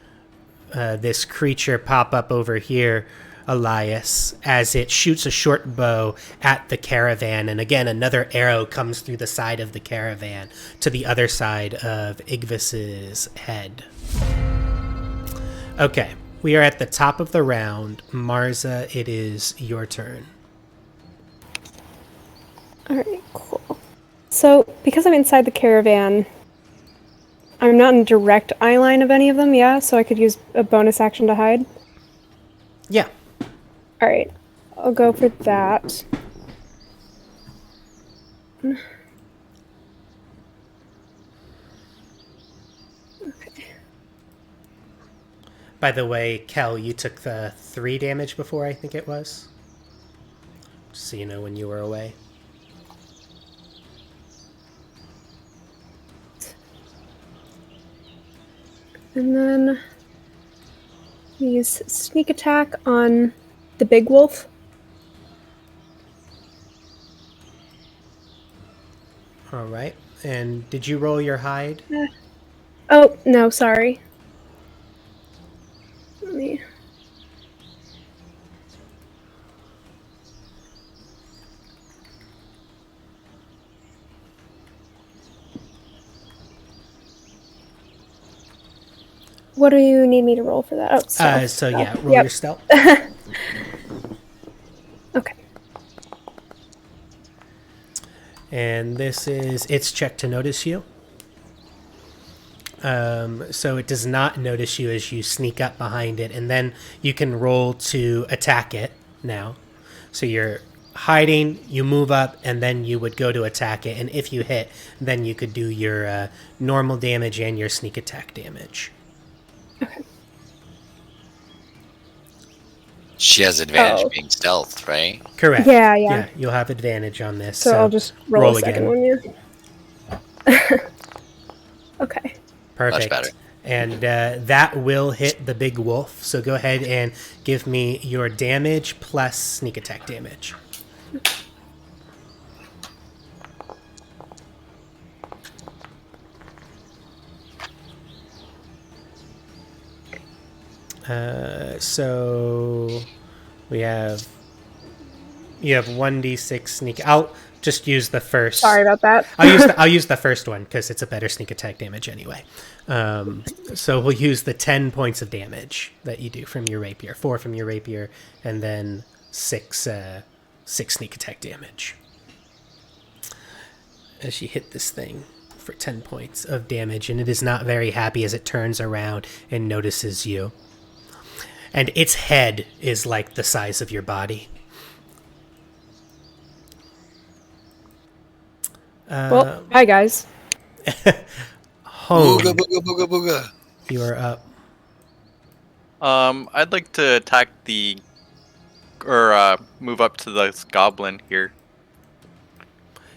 this creature pop up over here, Elias, as it shoots a short bow at the caravan. And again, another arrow comes through the side of the caravan to the other side of Igvis's head. Okay, we are at the top of the round. Marza, it is your turn. Alright, cool. So, because I'm inside the caravan, I'm not in direct eye line of any of them, yeah? So I could use a bonus action to hide? Yeah. Alright, I'll go for that. Okay. By the way, Kel, you took the 3 damage before, I think it was. Just so you know when you were away. And then use sneak attack on the big wolf. All right. And did you roll your hide? Oh, no, sorry. Let me... What do you need me to roll for that? Oh, stealth. So yeah, roll Yep. your stealth. Okay. And this is its check to notice you. So it does not notice you as you sneak up behind it, and then you can roll to attack it now. So you're hiding, you move up, and then you would go to attack it. And if you hit, then you could do your normal damage and your sneak attack damage. Okay. She has advantage being stealth, right? Correct. Yeah, yeah. You'll have advantage on this. So I'll just roll a second again. one, yeah. Okay. Perfect. Much better. And that will hit the big wolf. So go ahead and give me your damage plus sneak attack damage. So you have 1d6 sneak. I'll just use the first. Sorry about that. I'll use the first one because it's a better sneak attack damage anyway. So we'll use the 10 points of damage that you do from your rapier, 4 from your rapier, and then 6 sneak attack damage as you hit this thing for 10 points of damage, and it is not very happy as it turns around and notices you. And its head is like the size of your body. Well, hi guys. Home, Booga, booga, booga, booga. you are up. I'd like to attack move up to this goblin here.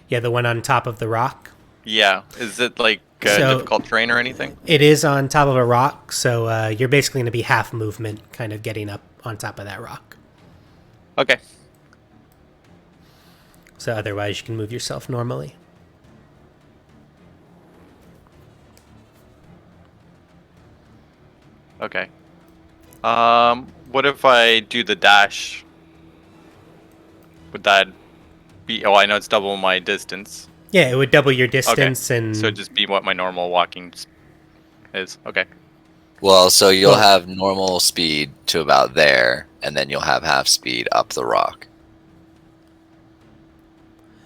Yeah, the one on top of the rock. Yeah, is it like So- difficult terrain or anything? It is on top of a rock, so you're basically going to be half movement, kind of getting up on top of that rock. Okay. So otherwise, you can move yourself normally. Okay. What if I do the dash? Would that be? Oh, I know it's double my distance. Yeah, it would double your distance, and So it'd just be what my normal walking is. Okay. Well, so you'll Well- have normal speed to about there, and then you'll have half speed up the rock.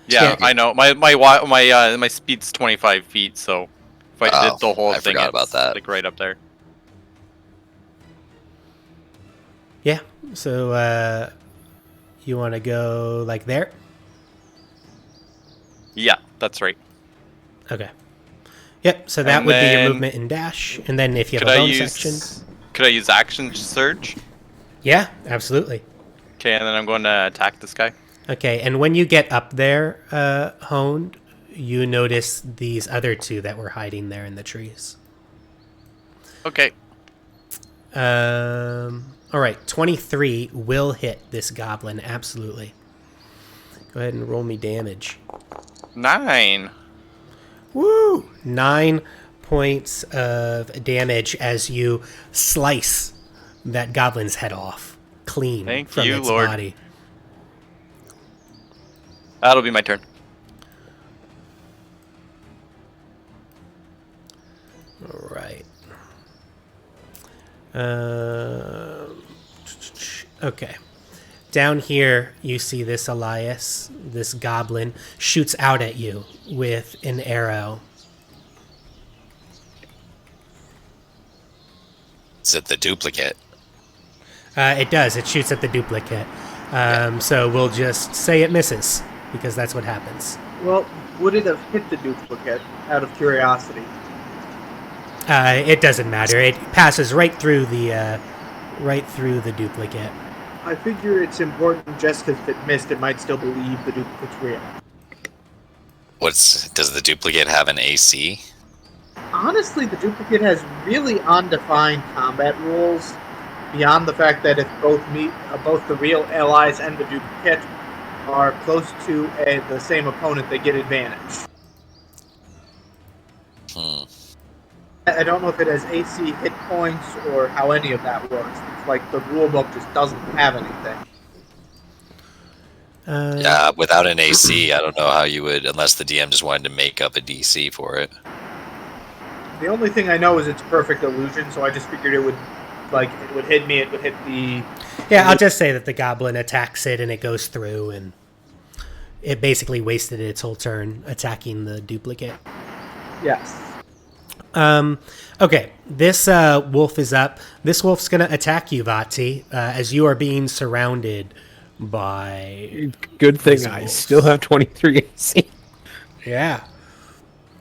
Yeah, Yeah. I know. My speed's 25 feet, so if I did Oh, the whole I thing, forgot it's about that. like right up there. yeah. So you want to go like there? Yeah, that's right. Okay. Yep. So that And would be your then- movement and dash, and then if you have Could a I bonus use? action, Could I use action surge? yeah, absolutely. Okay, and then I'm going to attack this guy. Okay, and when you get up there, Honed, you notice these other two that were hiding there in the trees. Okay. All right, 23 will hit this goblin, absolutely. Go ahead and roll me damage. 9. Woo! 9 points of damage as you slice that goblin's head off clean Thank from you, its Lord. body. That'll be my turn. All right. Okay. Down here, you see this Elias, this goblin, shoots out at you with an arrow. Is it the duplicate? It does. It shoots at the duplicate. So we'll just say it misses, because that's what happens. Well, would it have hit the duplicate, out of curiosity? It doesn't matter. It passes right through the duplicate. I figure it's important just because if it missed, it might still believe the duplicate's real. Does the duplicate have an AC? Honestly, the duplicate has really undefined combat rules, beyond the fact that if both the real allies and the duplicate are close to the same opponent, they get advantage. I don't know if it has AC hit points or how any of that works. It's like the rulebook just doesn't have anything. Yeah, without an AC, I don't know how you would, unless the DM just wanted to make up a DC for it. The only thing I know is it's perfect illusion, so I just figured it would hit me, it would hit the... Yeah, I'll just say that the goblin attacks it and it goes through, and it basically wasted its whole turn attacking the duplicate. Yes. Okay, this wolf is up. This wolf's going to attack you, Vati, as you are being surrounded by... Good thing these I wolves. still have 23 AC. Yeah.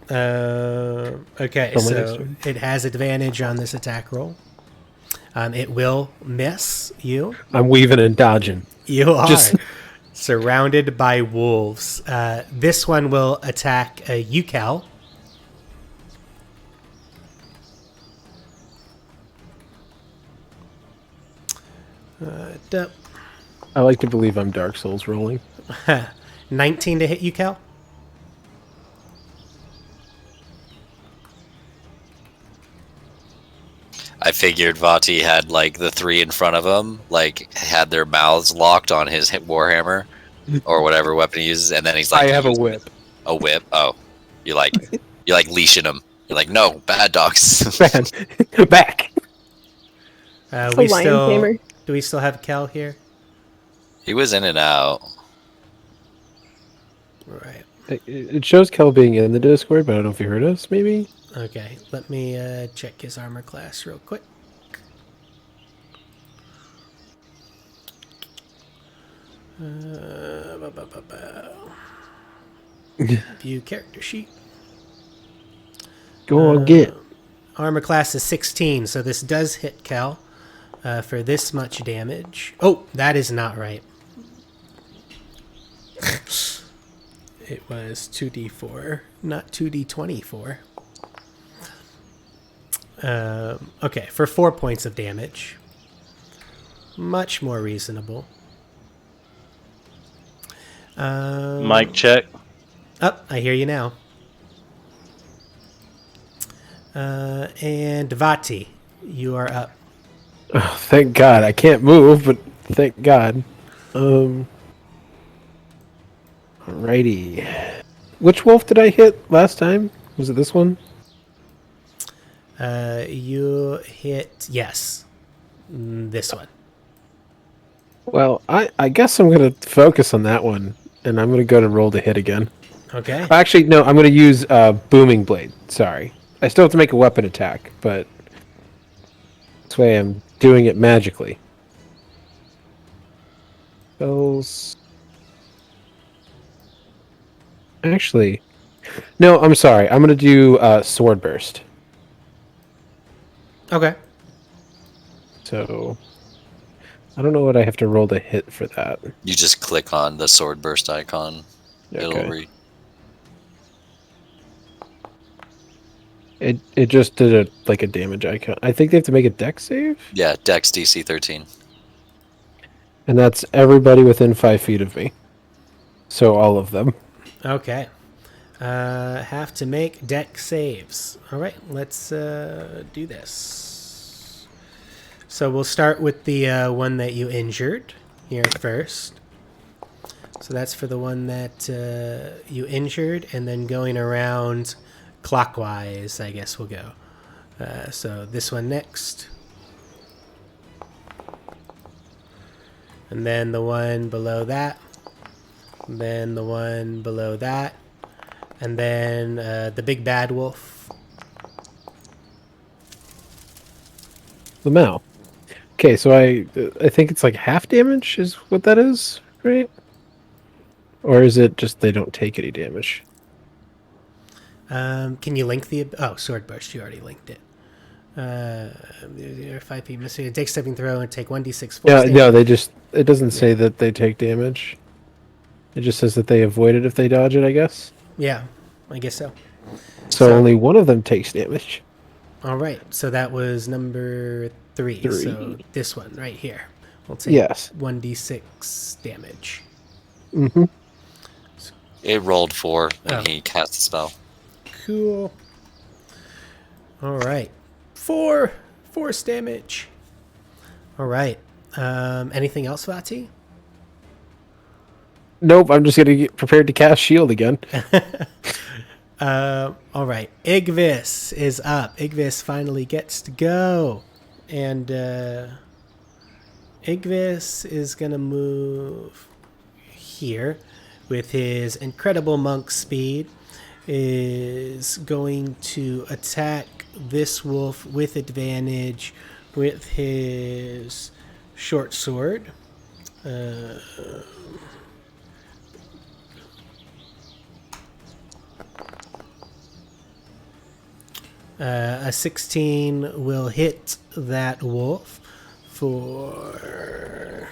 Okay, From my next so turn. it has advantage on this attack roll. It will miss you. I'm weaving and dodging. You are Just- surrounded by wolves. This one will attack Yukel. I like to believe I'm Dark Souls rolling. 19 to hit Yukel. I figured Vati had like the three in front of him, like had their mouths locked on his warhammer or whatever weapon he uses, and then he's like, I have a whip. A whip? Oh, you like leashing him. You're like, no, bad dogs. Man, back. We lion still tamer. do we still have Kel here? He was in and out. Right. It shows Kel being in the Discord, but I don't know if you heard us, maybe? Okay, let me check his armor class real quick. View character sheet. Go on, get. Armor class is 16, so this does hit Kel for this much damage. Oh, that is not right. It was 2d4, not 2d24. Okay, for 4 points of damage. Much more reasonable. Mic check. Oh, I hear you now. And Vati, you are up. Oh, thank God. I can't move, but thank God. Alrighty. Which wolf did I hit last time? Was it this one? You hit, yes, this one. Well, I guess I'm going to focus on that one, and I'm going to go to roll to hit again. Okay. Actually, no, I'm going to use Booming Blade. Sorry. I still have to make a weapon attack, but this way I'm doing it magically. Spells. Actually, no, I'm sorry. I'm going to do Sword Burst. Okay. So, I don't know what I have to roll to hit for that. You just click on the sword burst icon. It'll Okay. read. It just did a damage icon. I think they have to make a dex save, Yeah, Dex DC 13. and that's everybody within 5 feet of me. So all of them. Okay. Have to make deck saves. All right, let's do this. So we'll start with the one that you injured here first. So that's for the one that you injured, and then going around clockwise, I guess we'll go. So this one next. And then the one below that. And then the one below that. And then the big bad wolf. The Mao. Okay, so I think it's like half damage is what that is, right? Or is it just they don't take any damage? Can you link the... Oh, sword burst. You already linked it. 5 feet missing. Take stepping throw and take 1d6 force damage. No, it doesn't say that they take damage. It just says that they avoid it if they dodge it, I guess. Yeah, I guess so. So only one of them takes damage. All right, so that was number 3. So this one right here will take 1d6 damage. Mm-hmm. It rolled 4 when he cast the spell. Cool. All right. 4 force damage. All right. Anything else, Vati? Nope, I'm just gonna get prepared to cast shield again. All right. Igvis is up. Igvis finally gets to go. And Igvis is going to move here with his incredible monk speed. Is going to attack this wolf with advantage with his short sword. A 16 will hit that wolf for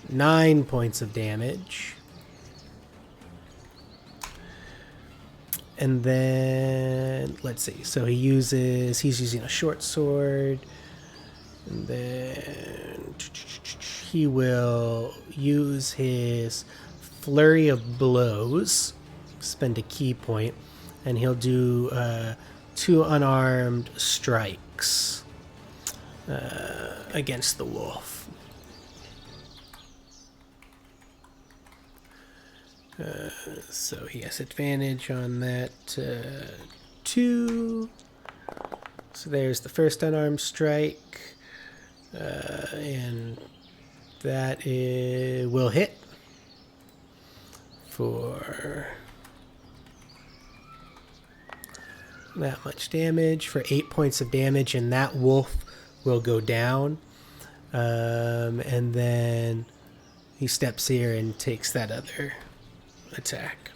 9 points of damage. And then, let's see. So he's using a short sword. And then he will use his flurry of blows, spend a key point, and he'll do 2 unarmed strikes against the wolf. So he has advantage on that 2. So there's the first unarmed strike, and that will hit for that much damage, for 8 points of damage, and that wolf will go down. And then he steps here and takes that other attack.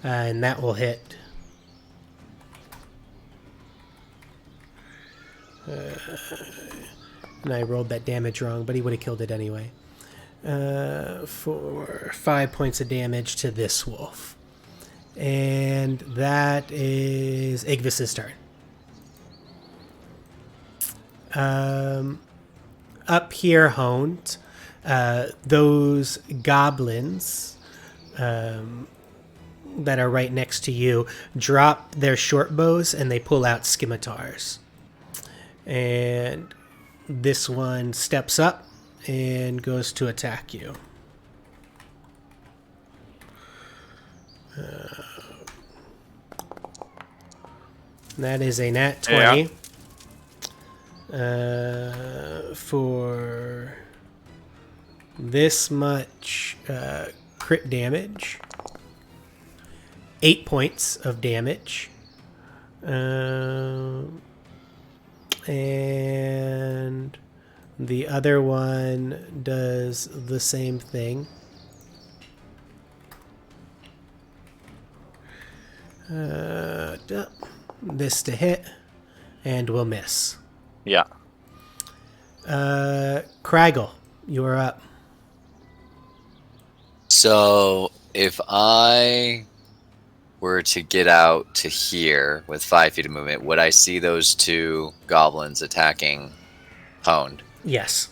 And that will hit. And I rolled that damage wrong, but he would have killed it anyway. For 5 points of damage to this wolf. And that is Igvis's turn. Up here, Honed, those goblins that are right next to you drop their short bows and they pull out scimitars. And this one steps up and goes to attack you. That is a nat 20. For this much crit damage. 8 points of damage. And the other one does the same thing. This to hit and will miss. Yeah. Craggle, you are up. So if I were to get out to here with 5 feet of movement, would I see those two goblins attacking Pwned? Yes.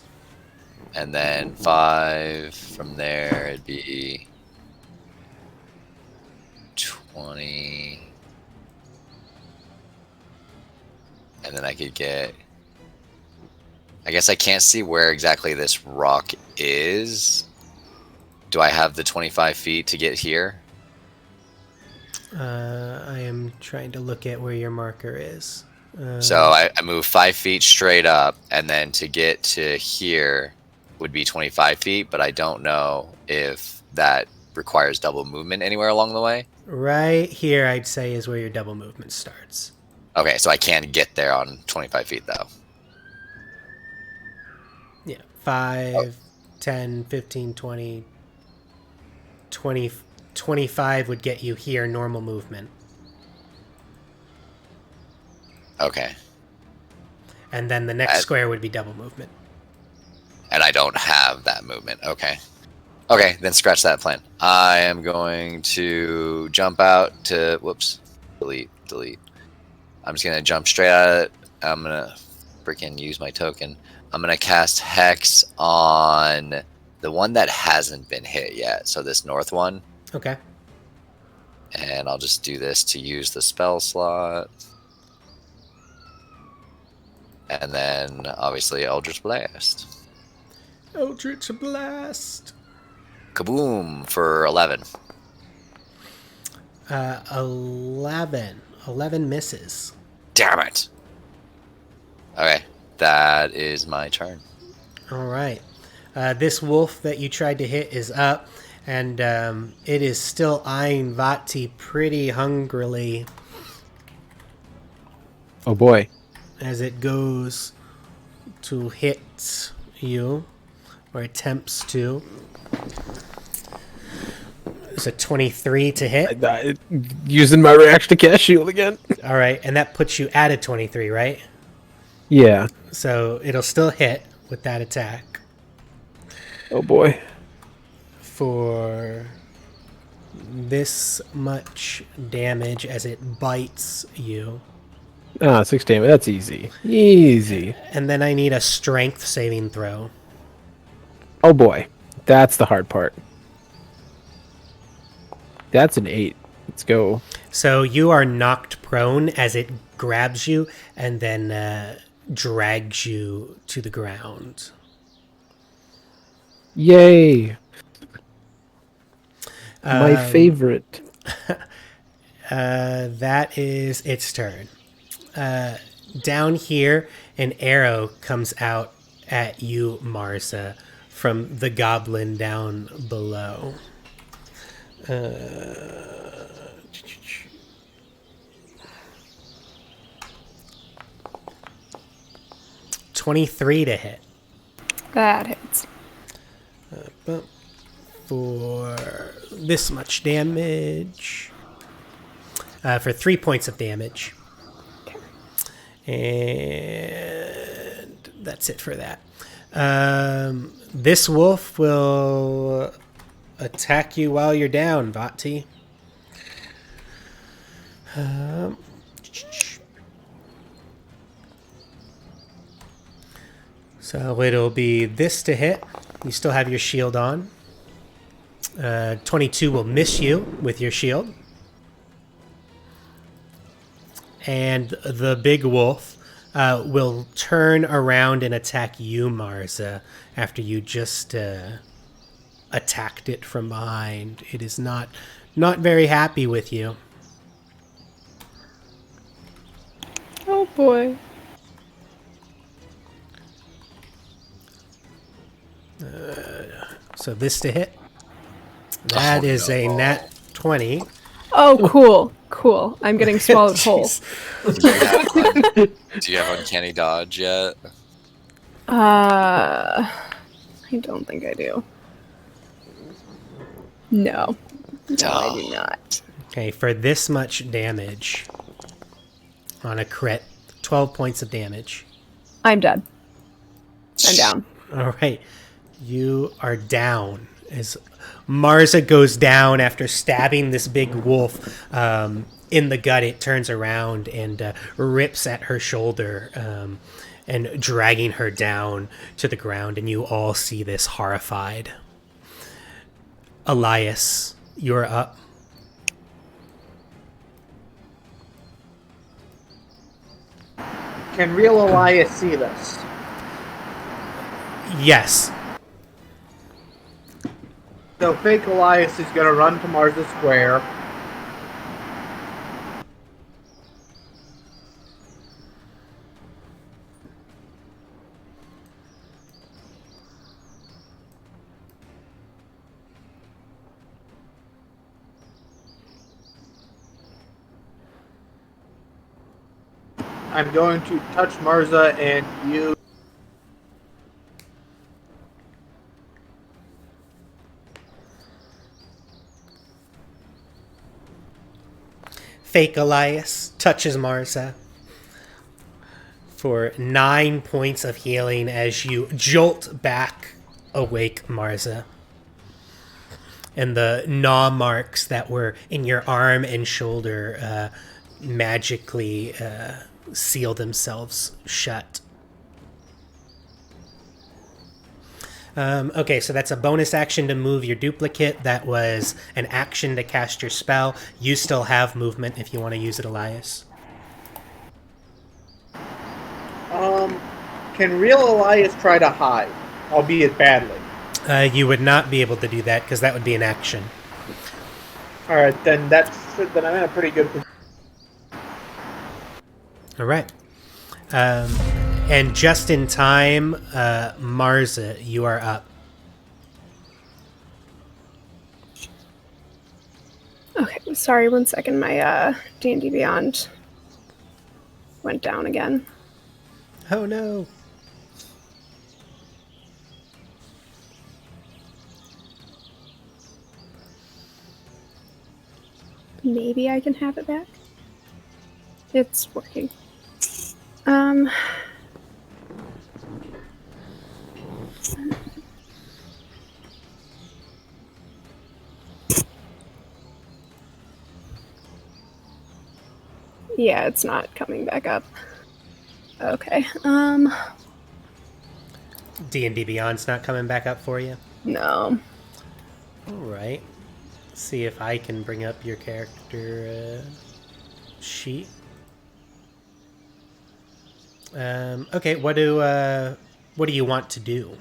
And then 5 from there, it'd be 20. And then I could get... I guess I can't see where exactly this rock is. Do I have the 25 feet to get here? I am trying to look at where your marker is. So I move 5 feet straight up, and then to get to here would be 25 feet, but I don't know if that requires double movement anywhere along the way. Right here, I'd say, is where your double movement starts. Okay, so I can get there on 25 feet, though. Yeah, 5, 10, 15, 20, 20, 25 would get you here, normal movement. Okay. And then the next square would be double movement. And I don't have that movement. Okay. Okay, then scratch that plan. I am going to jump out to... Whoops. Delete. I'm just going to jump straight out of it. I'm going to freaking use my token. I'm going to cast Hex on the one that hasn't been hit yet. So this north one. Okay. And I'll just do this to use the spell slot. And then, obviously, Eldritch Blast. Eldritch Blast. Kaboom for 11. 11. 11 misses. Damn it. Okay, that is my turn. All right. This wolf that you tried to hit is up, and it is still eyeing Vati pretty hungrily. Oh boy. As it goes to hit you, or attempts to. It's a 23 to hit. Using my reaction to cast shield again. All right, and that puts you at a 23, right? Yeah. So it'll still hit with that attack. Oh boy. For this much damage as it bites you. 6 damage. That's easy. Easy. And then I need a strength saving throw. Oh boy. That's the hard part. That's an 8. Let's go. So you are knocked prone as it grabs you and then drags you to the ground. Yay. My favorite. That is its turn. Down here, an arrow comes out at you, Marza, from the goblin down below. 23 to hit. That hits. For this much damage. For 3 points of damage. And that's it for that. This wolf will attack you while you're down, Vati. So it'll be this to hit. You still have your shield on. 22 will miss you with your shield. And the big wolf will turn around and attack you, Marza, after you just attacked it from behind. It is not very happy with you. Oh boy. So this to hit. That is a nat 20. Oh, cool. Cool. I'm getting swallowed whole. Do you have Uncanny Dodge yet? I don't think I do. No. No, I do not. Okay, for this much damage on a crit, 12 points of damage. I'm dead. I'm down. All right. You are down as Marza goes down after stabbing this big wolf in the gut. It turns around and rips at her shoulder and dragging her down to the ground. And you all see this horrified. Elias, you're up. Can real Elias see this? Yes. So fake Elias is going to run to Martha Square. I'm going to touch Marza and use Fake Elias touches Marza for 9 points of healing as you jolt back awake Marza. And the gnaw marks that were in your arm and shoulder magically seal themselves shut. Okay, so that's a bonus action to move your duplicate. That was an action to cast your spell. You still have movement if you want to use it, Elias. Can real Elias try to hide, albeit badly? You would not be able to do that because that would be an action. All right, then then I'm in a pretty good position. All right. And just in time, Marza, you are up. Okay, sorry, 1 second. My D&D Beyond went down again. Oh no. Maybe I can have it back. It's working. Yeah, it's not coming back up. Okay. D&D Beyond's not coming back up for you? No. All right. See if I can bring up your character sheet. Okay, what do you want to do?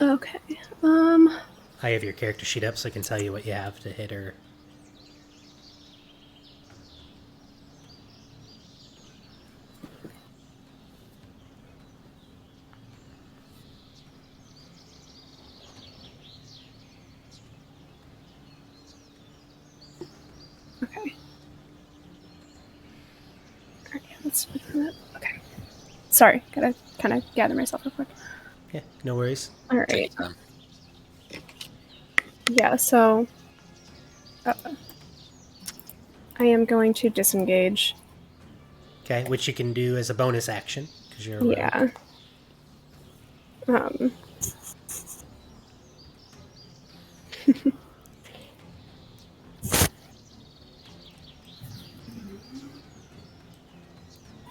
Okay. I have your character sheet up so I can tell you what you have to hit her. Okay. Alright, let's look that up. Okay. Sorry, gotta kind of gather myself real quick. Yeah, no worries. Alright. Yeah, so I am going to disengage. Okay, which you can do as a bonus action because you're a rogue. Yeah.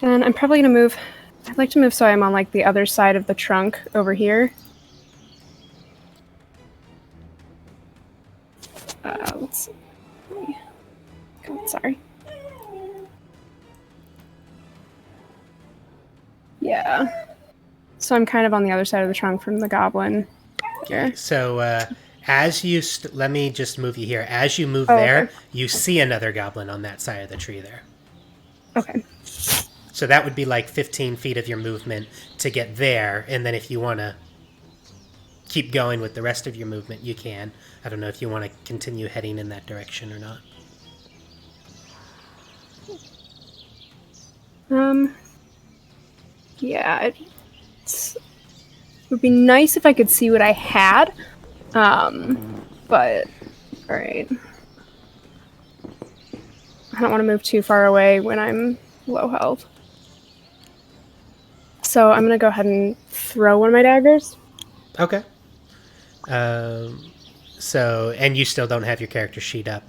And I'm probably gonna move. I'd like to move so I'm on like the other side of the trunk over here. Let's see. Oh, sorry. Yeah. So I'm kind of on the other side of the trunk from the goblin. Okay, so as you let me just move you here. As you move Oh, there, okay. you see another goblin on that side of the tree there. Okay. So that would be like 15 feet of your movement to get there, and then if you want to keep going with the rest of your movement, you can. I don't know if you want to continue heading in that direction or not. Yeah, it would be nice if I could see what I had. But alright. I don't want to move too far away when I'm low health. So I'm gonna go ahead and throw one of my daggers. Okay. So, and you still don't have your character sheet up.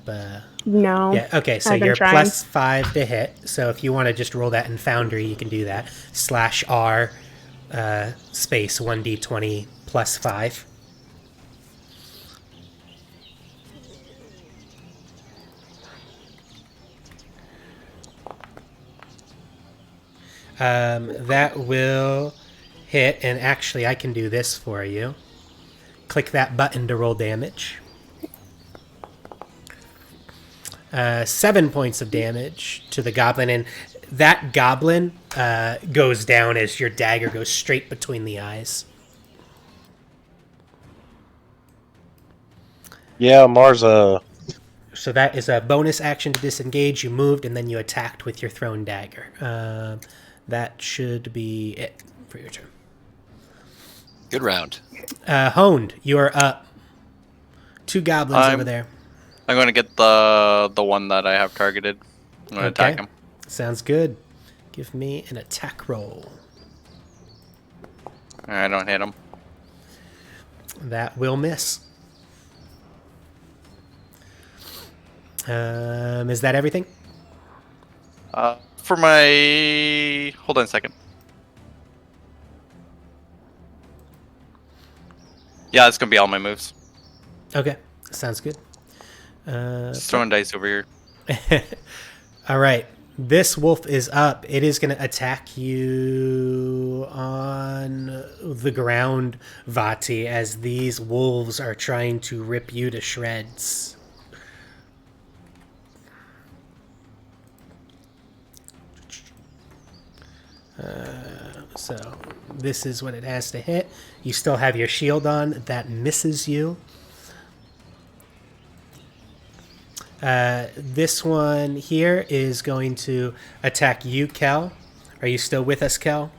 No. Yeah, okay, so I've been you're trying. plus 5 to hit. So if you want to just roll that in Foundry, you can do that. /R space 1d20 plus 5. That will hit, and actually I can do this for you. Click that button to roll damage. 7 points of damage to the goblin, and that goblin goes down as your dagger goes straight between the eyes. Yeah, Marza. So that is a bonus action to disengage. You moved, and then you attacked with your thrown dagger. That should be it for your turn. Good round. Honed, you are up. 2 goblins over there. I'm going to get the one that I have targeted. I'm going to attack him. Sounds good. Give me an attack roll. I don't hit him. That will miss. Is that everything? For my... Hold on a second. Yeah, that's going to be all my moves. Okay, sounds good. Just throwing dice over here. All right, this wolf is up. It is going to attack you on the ground, Vati, as these wolves are trying to rip you to shreds. So this is what it has to hit. You still have your shield on. That misses you. This one here is going to attack you, Kel. Are you still with us, Kel?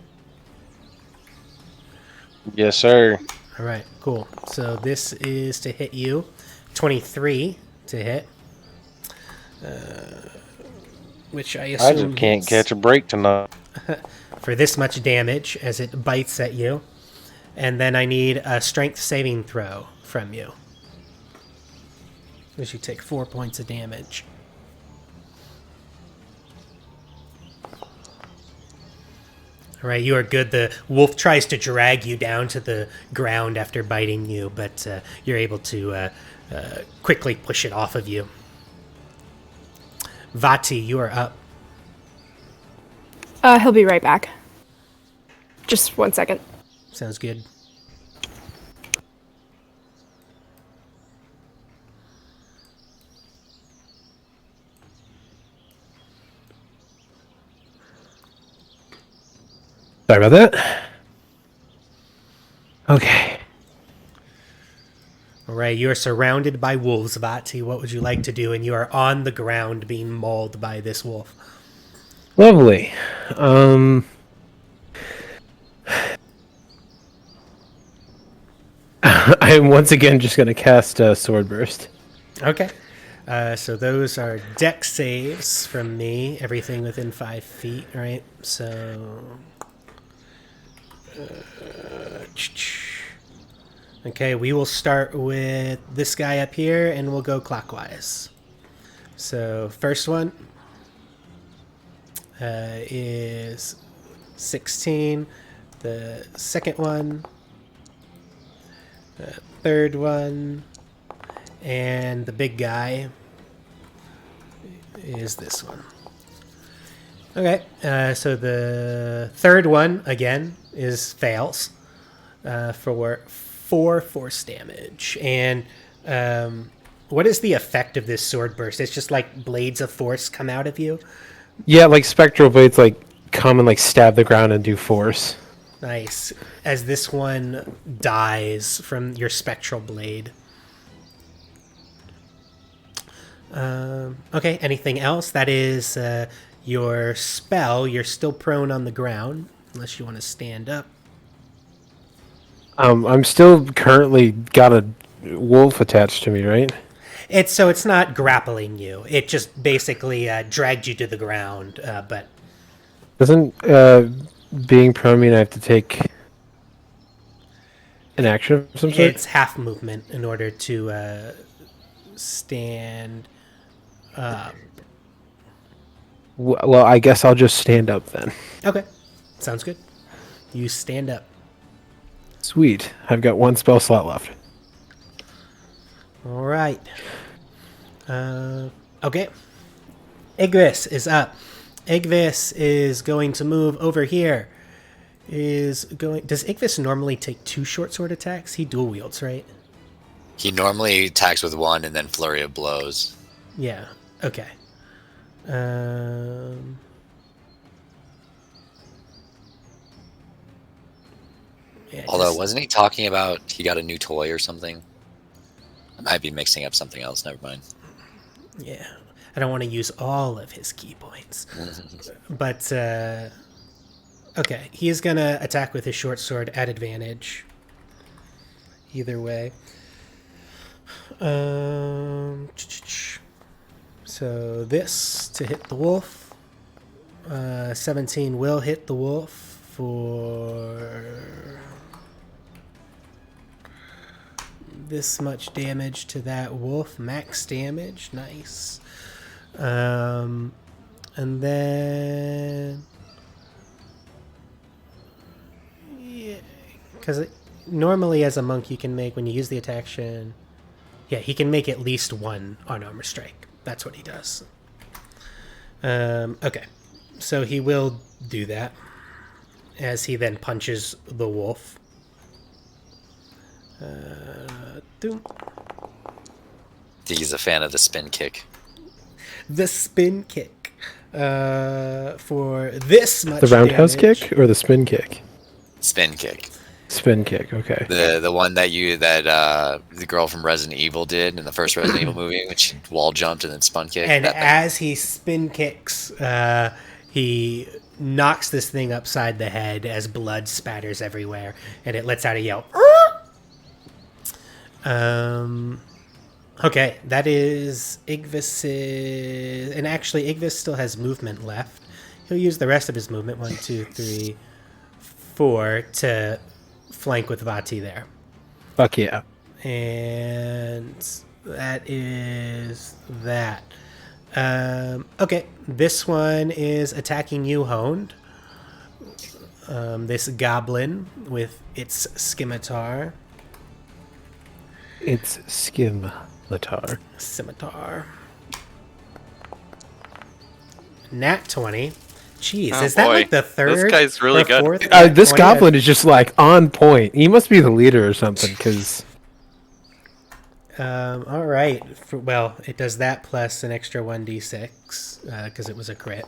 Yes, sir. All right, cool. So this is to hit you. 23 to hit. Which I assume I just can't hits catch a break tonight. for this much damage as it bites at you. And then I need a strength saving throw from you. As you take 4 points of damage. All right, you are good. The wolf tries to drag you down to the ground after biting you, but you're able to quickly push it off of you. Vati, you are up. He'll be right back. Just 1 second. Sounds good. Sorry about that. Okay. All right, you are surrounded by wolves, Vati. What would you like to do? And you are on the ground being mauled by this wolf. Lovely. I am once again just going to cast Sword Burst. Okay. So those are deck saves from me. Everything within 5 feet, right? So... okay, we will start with this guy up here, and we'll go clockwise. So first one is 16. The second one, the third one, and the big guy is this one. Okay, so the third one, again, is fails for 4 force damage. And what is the effect of this sword burst? It's just like blades of force come out of you? Yeah, like spectral blades like come and like stab the ground and do force. Nice. As this one dies from your spectral blade. Okay, anything else? That is your spell. You're still prone on the ground, unless you want to stand up. I'm still currently got a wolf attached to me, right? It's not grappling you. It just basically dragged you to the ground. But Doesn't being prone mean I have to take an action of some sort? It's half movement in order to stand up. Well, I guess I'll just stand up then. Okay, sounds good. You stand up. Sweet. I've got one spell slot left. All right. Okay. Igvis is up. Igvis is going to move over here. Does Igvis normally take 2 short sword attacks? He dual wields, right? He normally attacks with 1 and then flurry of blows. Yeah. Okay. Yeah, Although, wasn't he talking about he got a new toy or something? I might be mixing up something else. Never mind. yeah, I don't want to use all of his key points, but okay, he is gonna attack with his short sword at advantage. Either way. So this to hit the wolf. 17 will hit the wolf for this much damage to that wolf. Max damage. Nice. And then... yeah, because normally as a monk you can make, when you use the attack action... yeah, he can make at least 1 on armor strike. That's what he does. Okay. So he will do that as he then punches the wolf. Doom. He's a fan of the spin kick. The spin kick. For this much The roundhouse damage. kick or the spin kick? Spin kick. Spin kick, okay. The one that the girl from Resident Evil did in the first Resident Evil movie, when she wall jumped and then spun kicked. And that thing. as he spin kicks, he knocks this thing upside the head as blood spatters everywhere, and it lets out a yell. Okay, that is Igvis's... and actually, Igvis still has movement left. He'll use the rest of his movement, 1, 2, 3, 4, to flank with Vati there. Fuck yeah. And that is that. Okay, this one is attacking you, Honed. This goblin with its scimitar. It's Skimlatar. Scimitar. Nat 20. Jeez, Oh, is that boy. like the third? This guy's really or good. fourth nat This 20? goblin is just like on point. He must be the leader or something, because All right. Well, it does that plus an extra 1d6 because it was a crit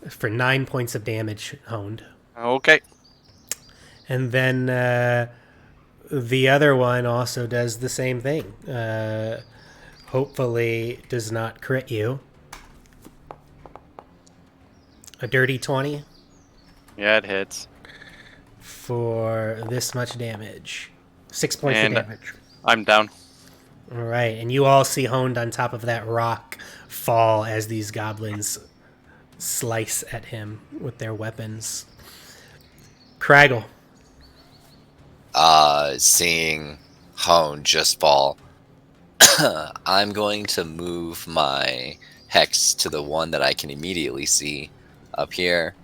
for 9 points of damage, Honed. Okay. And then the other one also does the same thing. Hopefully does not crit you. A dirty 20 Yeah, it hits. for this much damage. 6 points And of damage. I'm down. All right, and you all see Honed on top of that rock fall as these goblins slice at him with their weapons. Craggle. Seeing Hone just fall, I'm going to move my hex to the one that I can immediately see up here.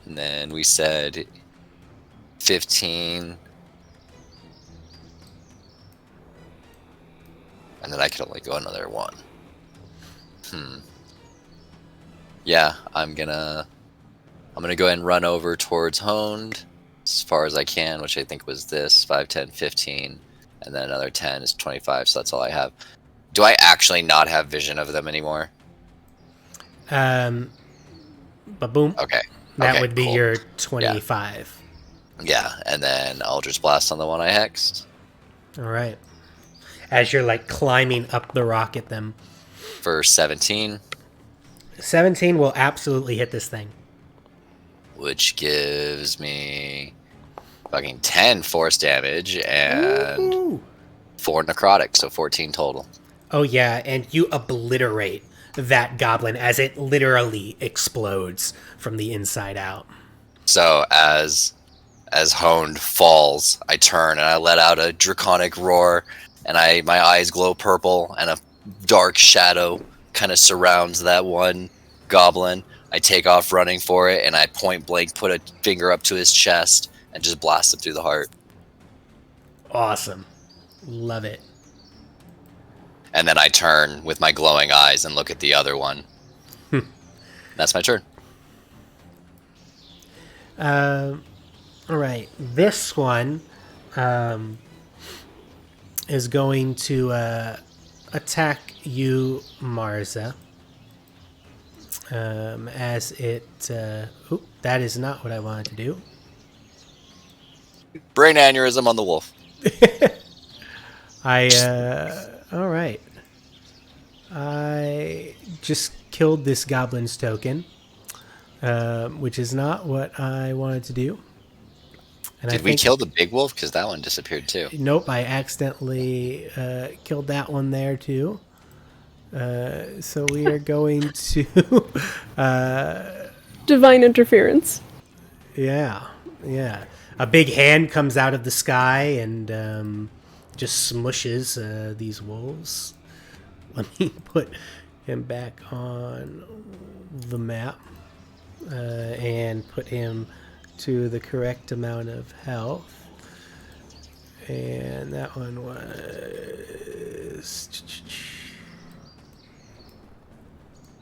And then we said 15. And then I can only go another 1. Yeah, I'm gonna go ahead and run over towards Honed as far as I can, which I think was this 5, 10, 15, and then another 10 is 25. So that's all I have. Do I actually not have vision of them anymore? Ba-boom. Okay. That Okay, would be cool. your 25. Yeah, and then Eldritch Blast on the one I hexed All right. As you're like climbing up the rock at them. for 17, 17 will absolutely hit this thing. which gives me fucking 10 force damage and Ooh. 4 necrotic, so 14 total. Oh yeah, and you obliterate that goblin as it literally explodes from the inside out. So as Honed falls, I turn and I let out a draconic roar, and my eyes glow purple, and a dark shadow kind of surrounds that one goblin. I take off running for it, and I point blank put a finger up to his chest and just blast him through the heart. Awesome. Love it. And then I turn with my glowing eyes and look at the other one. That's my turn. All right. This one is going to attack you, Marza. As it... that is not what I wanted to do. Brain aneurysm on the wolf. All right. I just killed this goblin's token, which is not what I wanted to do. And Did we kill the big wolf? Because that one disappeared too. Nope, I accidentally killed that one there too. So we are going to... Divine interference. Yeah. A big hand comes out of the sky and just smushes these wolves. Let me put him back on the map and put him to the correct amount of health. And that one was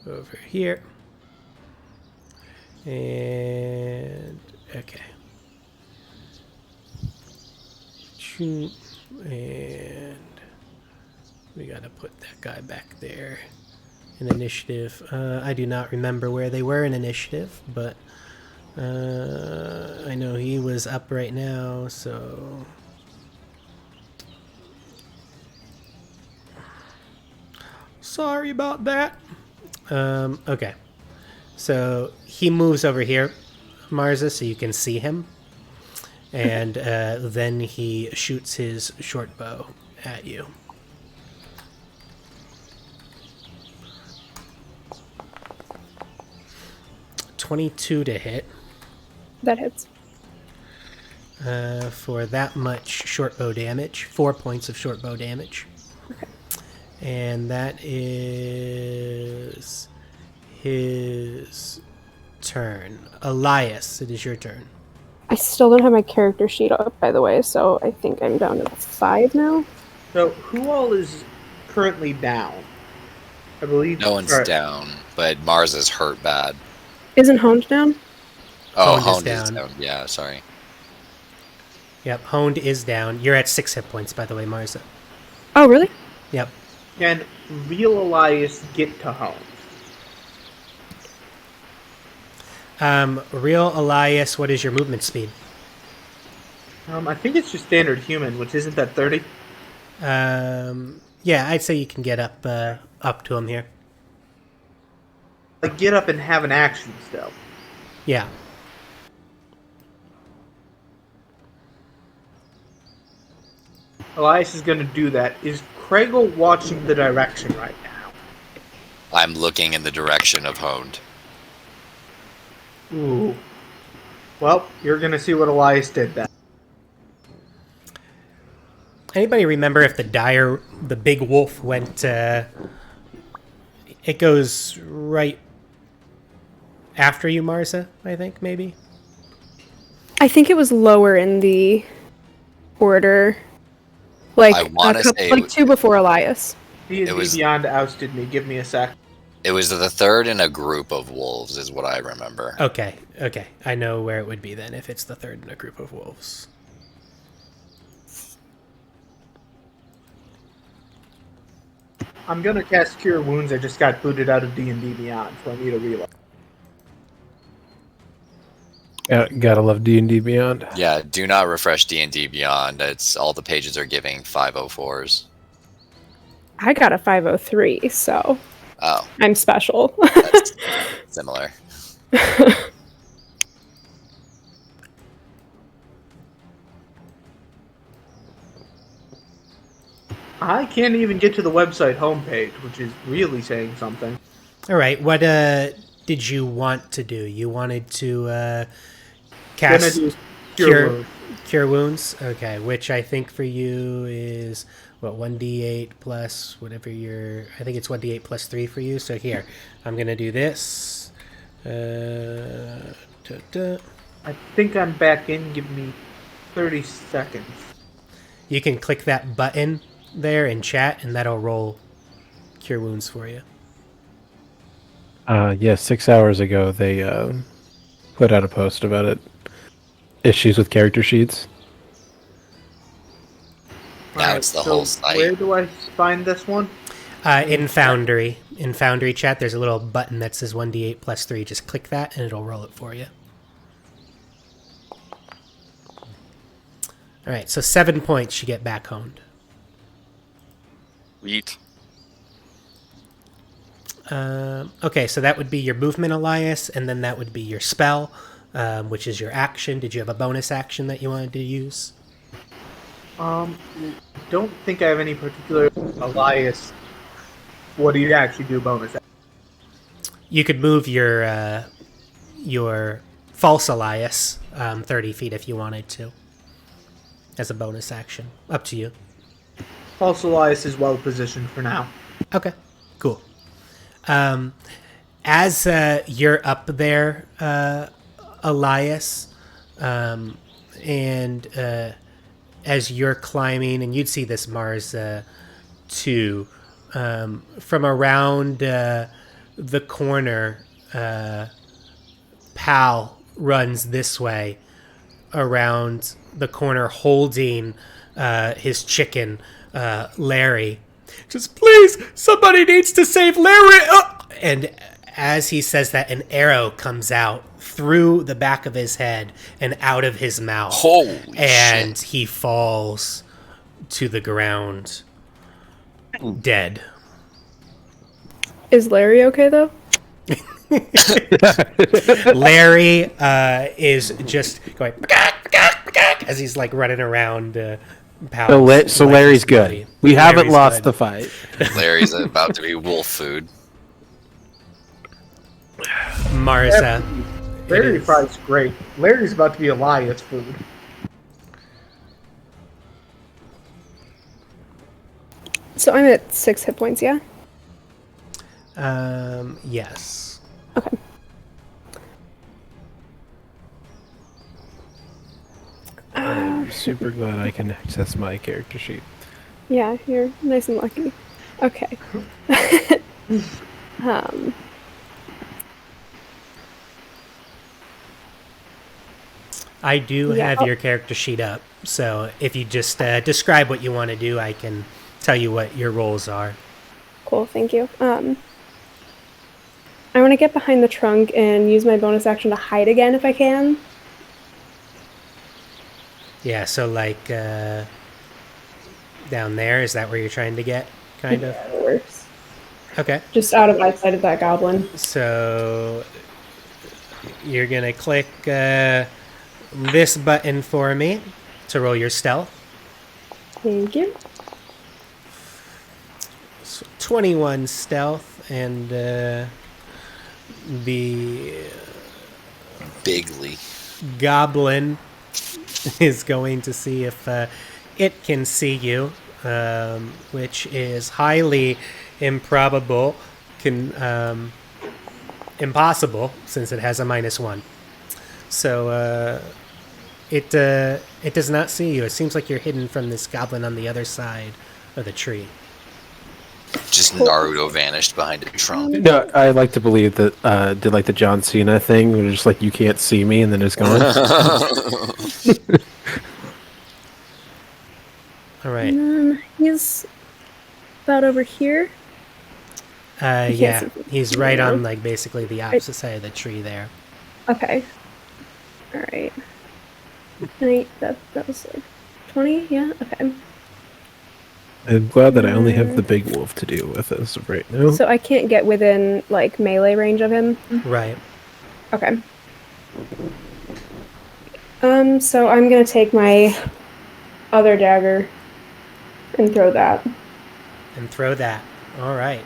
over here. And okay. And we gotta put that guy back there in initiative. I do not remember where they were in initiative, but I know he was up right now, so... Sorry about that. Okay. So he moves over here, Marza, so you can see him. And then he shoots his short bow at you. .22 to hit. That hits. For that much short bow damage. 4 points of short bow damage. Okay. And that is his turn. Elias, it is your turn. I still don't have my character sheet up, by the way, so I think I'm down to 5 now. So, who all is currently down? I believe... No one's down, but Mars is hurt bad. Isn't Honed down? Oh, Honed Honed is is down. down. Yeah, sorry. Yep, Honed is down. You're at 6 hit points, by the way, Marza. Oh, really? Yep. Can real Elias get to home? Real Elias, what is your movement speed? I think it's just standard human, which isn't that 30. Yeah, I'd say you can get up to him here. Like, get up and have an action still. Yeah. Elias is going to do that. Is Craigle watching the direction right now? I'm looking in the direction of Honed. Ooh. Well, you're going to see what Elias did then. Anybody remember if the big wolf went, it goes right after you, Marza, I think, maybe? I think it was lower in the order. Like, I wanna say like 2 before Elias. D&D Beyond ousted me. Give me a sec. It was the third in a group of wolves, is what I remember. Okay. I know where it would be then, if it's the third in a group of wolves. I'm going to cast Cure Wounds. I just got booted out of D&D Beyond, so I need a reload. Gotta love D&D Beyond. Yeah, do not refresh D&D Beyond. It's all the pages are giving 504s. I got a 503, so Oh, I'm special. that's similar. I can't even get to the website homepage, which is really saying something. All right. What did you want to do? You wanted to Gonna cast do cure wounds. cure wounds. Okay, which I think for you is what 1d8 plus whatever your. I think it's 1d8 plus 3 for you. So here, I'm gonna do this. I think I'm back in. Give me 30 seconds. You can click that button there in chat, and that'll roll cure wounds for you. Yeah, 6 hours ago they put out a post about it. Issues with character sheets. Now Alright, it's the so whole site. where do I find this one? In Foundry. In Foundry chat, there's a little button that says 1d8 plus 3. Just click that, and it'll roll it for you. All right, so 7 points you get back honed. Yeet. Okay, so that would be your movement, Elias, and then that would be your spell, which is your action. Did you have a bonus action that you wanted to use? Don't think I have any particular Elias. What do you actually do bonus? You could move your false Elias 30 feet if you wanted to, as a bonus action. Up to you. False Elias is well positioned for now. Okay, cool. As you're up there, Elias, and as you're climbing, and you'd see this, Mars, too, from around the corner, Pal runs this way around the corner holding his chicken, Larry. Just, please, somebody needs to save Larry! And as he says that, an arrow comes out through the back of his head and out of his mouth. Holy and shit. he falls to the ground, dead. Is Larry okay though? Larry is just going as he's like running around. So Larry's good. We haven't lost the fight. Larry's about to be wolf food. Marza. Larry Fry's great. Larry's about to be Elias food. So I'm at 6 hit points, yeah? Yes. Okay. I'm super glad I can access my character sheet. Yeah, you're nice and lucky. Okay. I do Yeah. have your character sheet up, so if you just describe what you want to do, I can tell you what your roles are. Cool, thank you. I want to get behind the trunk and use my bonus action to hide again if I can. Yeah, so like down there, is that where you're trying to get, kind of? Yeah, that works. Okay, Just out of eyesight of that goblin. so you're going to click this button for me to roll your stealth. Thank you. So 21 stealth, and the Bigly. goblin is going to see if it can see you, which is highly improbable, impossible, since it has a -1. So it does not see you. It seems like you're hidden from this goblin on the other side of the tree. Just Naruto vanished behind a trunk. No, I like to believe that did like the John Cena thing, where it's just like you can't see me, and then it's gone. All right. He's about over here. Yeah, see from he's right here. on like basically the opposite side of the tree there. Okay. Alright. That was like 20? Yeah? Okay. I'm glad that I only have the big wolf to deal with as of right now. So I can't get within, like, melee range of him? Right. Okay. So I'm gonna take my other dagger and throw that. And throw that. All right.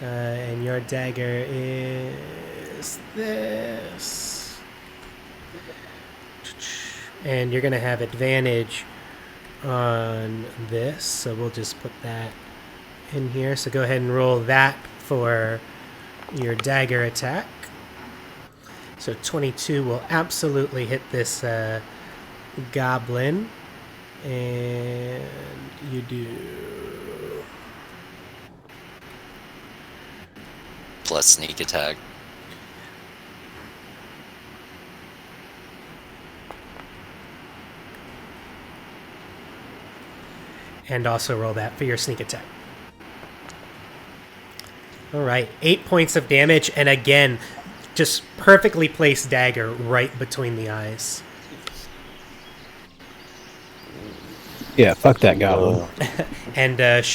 And your dagger is this. And you're going to have advantage on this, so we'll just put that in here. So go ahead and roll that for your dagger attack. So 22 will absolutely hit this goblin. And you do Plus sneak attack. and also roll that for your sneak attack. All right, 8 points of damage, and again, just perfectly placed dagger right between the eyes. Yeah, fuck that goblin. And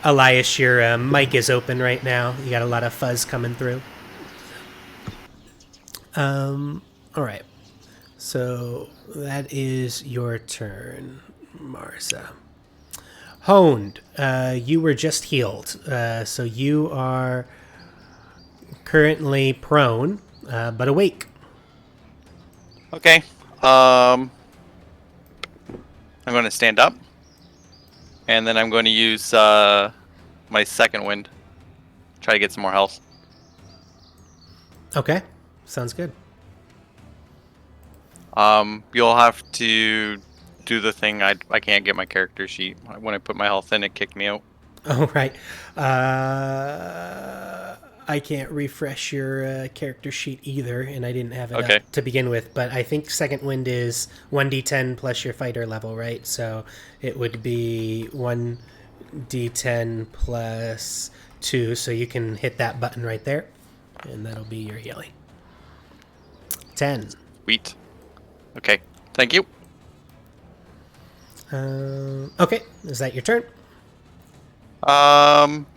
Elias, your mic is open right now. You got a lot of fuzz coming through. All right, so that is your turn, Marza. Honed, you were just healed, so you are currently prone, but awake. Okay. I'm going to stand up, and then I'm going to use my second wind. Try to get some more health. Okay, sounds good. You'll have to do the thing. I can't get my character sheet. When I put my health in, it kicked me out. All right. I can't refresh your character sheet either, and I didn't have it Okay. up to begin with. But I think second wind is 1d10 plus your fighter level, right? So it would be 1d10 plus 2. So you can hit that button right there, and that'll be your healing. 10. Sweet. Okay. Thank you. Okay, is that your turn? Um,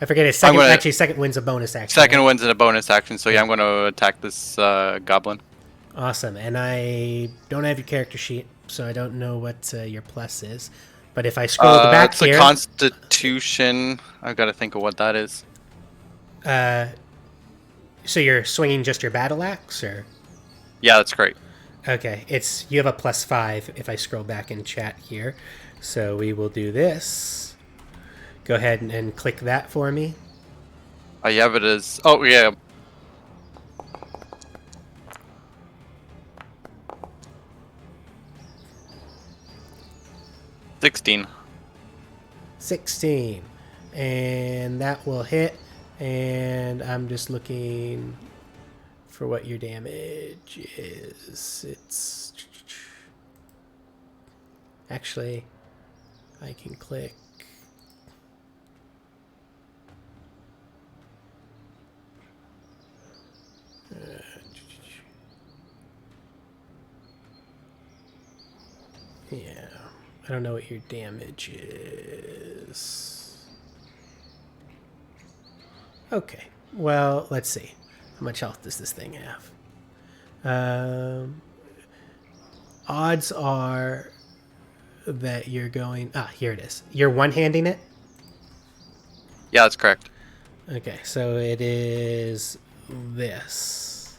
I forget it. Second wind's a bonus action. Second right? wind's in a bonus action, so yeah, I'm going to attack this goblin. Awesome. And I don't have your character sheet, so I don't know what your plus is. But if I scroll back it's here, a Constitution. I've got to think of what that is. so you're swinging just your battle axe, or Yeah, that's great. okay, you have a +5 if I scroll back in chat here. So we will do this. Go ahead and click that for me. I have it as. Oh yeah. $16. 16, and that will hit. And I'm just looking for what your damage is. It's actually, I can click. Yeah, I don't know what your damage is. Okay, well, let's see. How much health does this thing have? Odds are that you're going... Ah, here it is. You're one-handing it? Yeah, that's correct. Okay, so it is this.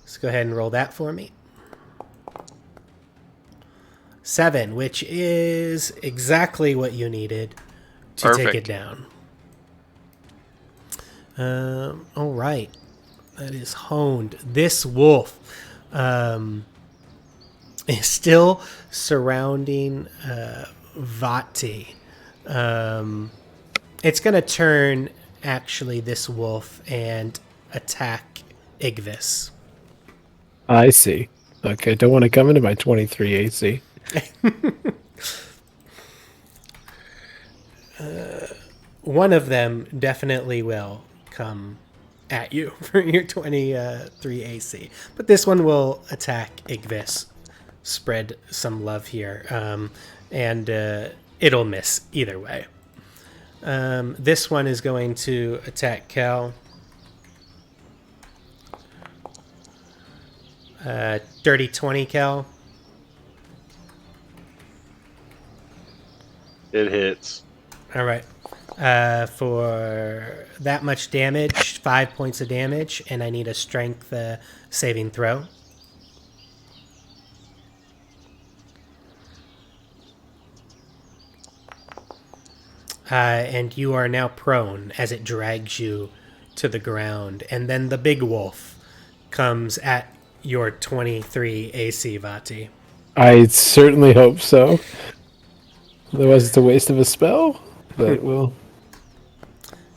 Let's go ahead and roll that for me. 7, which is exactly what you needed to take it Perfect. down. All right. That is honed. This wolf is still surrounding Vati. It's going to turn, actually, this wolf and attack Igvis. I see. Okay, don't want to come into my 23 AC. One of them definitely will come at you for your 23 AC. But this one will attack Igvis. Spread some love here. And it'll miss either way. This one is going to attack Kel. Dirty 20, Kel. It hits. All right. For that much damage, 5 points of damage, and I need a strength saving throw. And you are now prone as it drags you to the ground. And then the big wolf comes at your 23 AC, Vati. I certainly hope so. Otherwise, it's a waste of a spell. But we'll.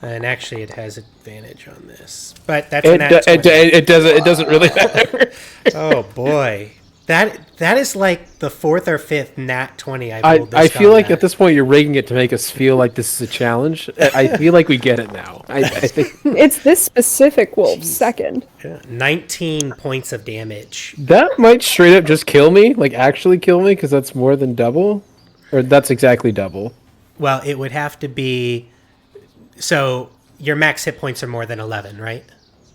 And actually, it has advantage on this. But that's an It doesn't really matter. Oh, boy. That is like the fourth or fifth nat 20 I pulled this I feel like combat. at this point you're rigging it to make us feel like this is a challenge. I feel like we get it now. I think It's this specific wolf's second. 19 points of damage. that might straight up just kill me, like actually kill me, because that's more than double, or that's exactly double. Well, it would have to be... So, your max hit points are more than 11, right?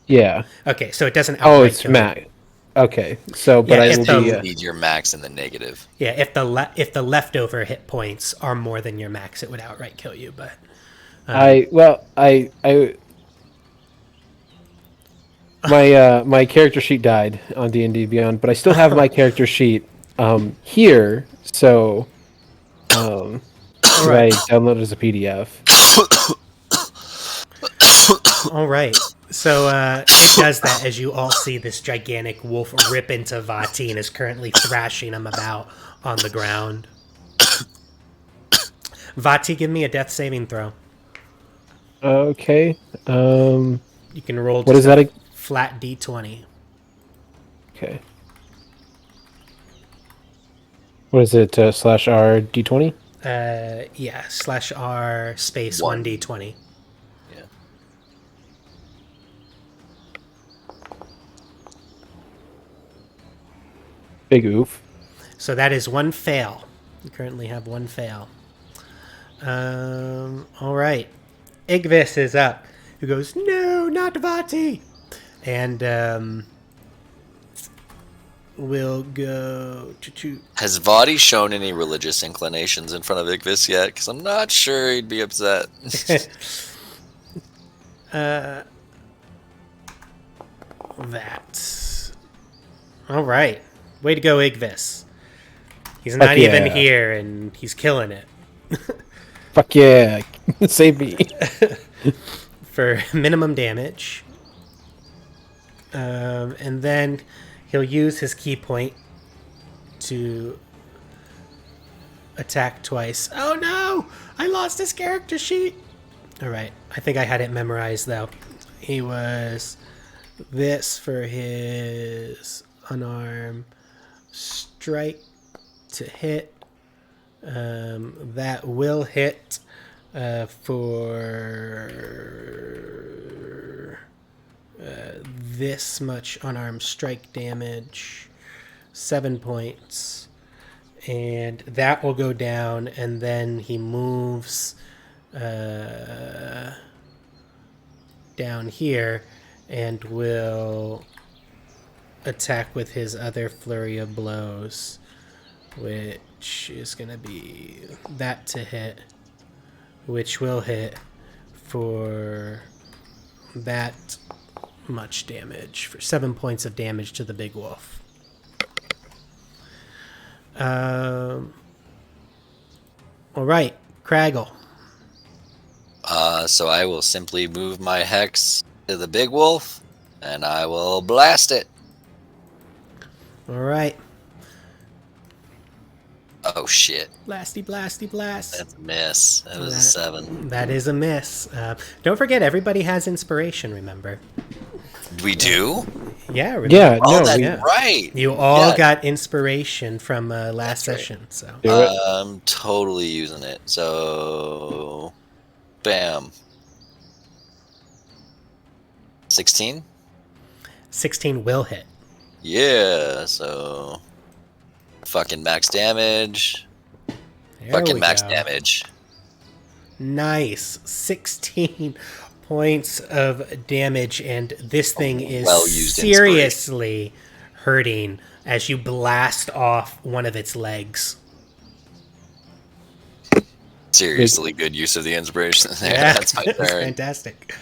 Yeah. Okay, so it doesn't Oh, outright it's kill you. max. Okay, so but Yeah, I if will the- be. You need your max in the negative. Yeah, if the leftover hit points are more than your max, it would outright kill you, but... I my character sheet died on D&D Beyond, but I still have my character sheet here. So I downloaded as a PDF. All right. So it does that as you all see this gigantic wolf rip into Vati and is currently thrashing him about on the ground. Vati, give me a death saving throw. Okay. You can roll What is that? flat d20. Okay. What is it? /R D20? Yeah, /R space One. 1d20. Yeah. Big oof. So that is one fail. You currently have one fail. All right. Igvis is up. Who goes, no, not Vati. And we'll go to... Has Vadi shown any religious inclinations in front of Igvis yet? Because I'm not sure he'd be upset. That. All right. Way to go, Igvis. He's not Fuck even yeah. here, and he's killing it. Fuck yeah. Save me. For minimum damage. And then he'll use his key point to attack twice. Oh no! I lost his character sheet! Alright, I think I had it memorized though. He was this for his unarmed strike to hit. That will hit for this much unarmed strike damage, 7 points, and that will go down, and then he moves down here and will attack with his other flurry of blows, which is going to be that to hit, which will hit for that much damage, for 7 points of damage to the big wolf. All right, Craggle. So I will simply move my hex to the big wolf, and I will blast it. All right. Oh shit! Blasty, blasty, blast. That's a miss. That was a 7. That is a miss. Don't forget, everybody has inspiration, remember? We do? Yeah, remember? Yeah, Oh, no, that's yeah. right. You all Yeah. got inspiration from last right. session, so... do it. I'm totally using it. So, bam. 16? 16 will hit. Yeah, so fucking max damage. There Fucking we max go. damage. Nice. 16 points of damage, and this thing is Well-used seriously hurting as you blast off one of its legs. Seriously, good use of the inspiration there. Yeah, That's my that's turn. fantastic.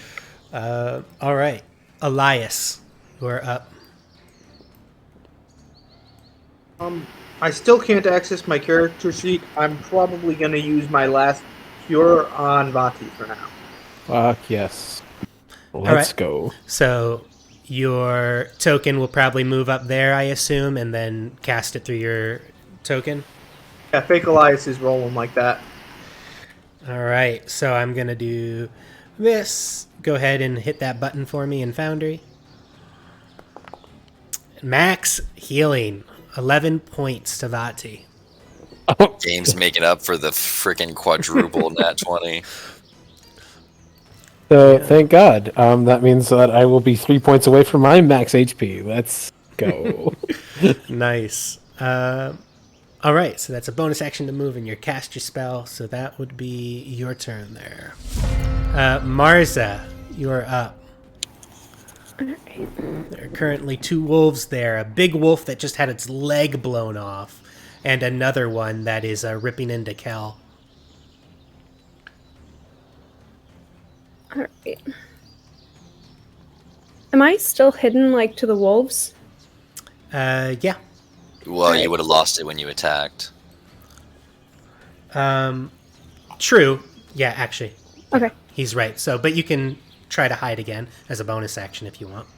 All right, Elias, you're up. I still can't access my character sheet. I'm probably going to use my last cure on Vati for now. Fuck yes. All Let's right. go. So your token will probably move up there, I assume, and then cast it through your token. Yeah, Fake Elias is rolling like that. All right, so I'm going to do this. Go ahead and hit that button for me in Foundry. Max healing, 11 points to Vati. Game's making up for the freaking quadruple nat 20. So thank God. That means that I will be 3 points away from my max HP. Let's go. Nice. All right, so that's a bonus action to move and you cast your spell, so that would be your turn there. Marza, you're up. There are currently 2 wolves there, a big wolf that just had its leg blown off, and another one that is ripping into Kel. Alright. Am I still hidden, like, to the wolves? Yeah. Well, you would have lost it when you attacked. True. Yeah, actually. Okay. He's right. So, but you can try to hide again as a bonus action if you want.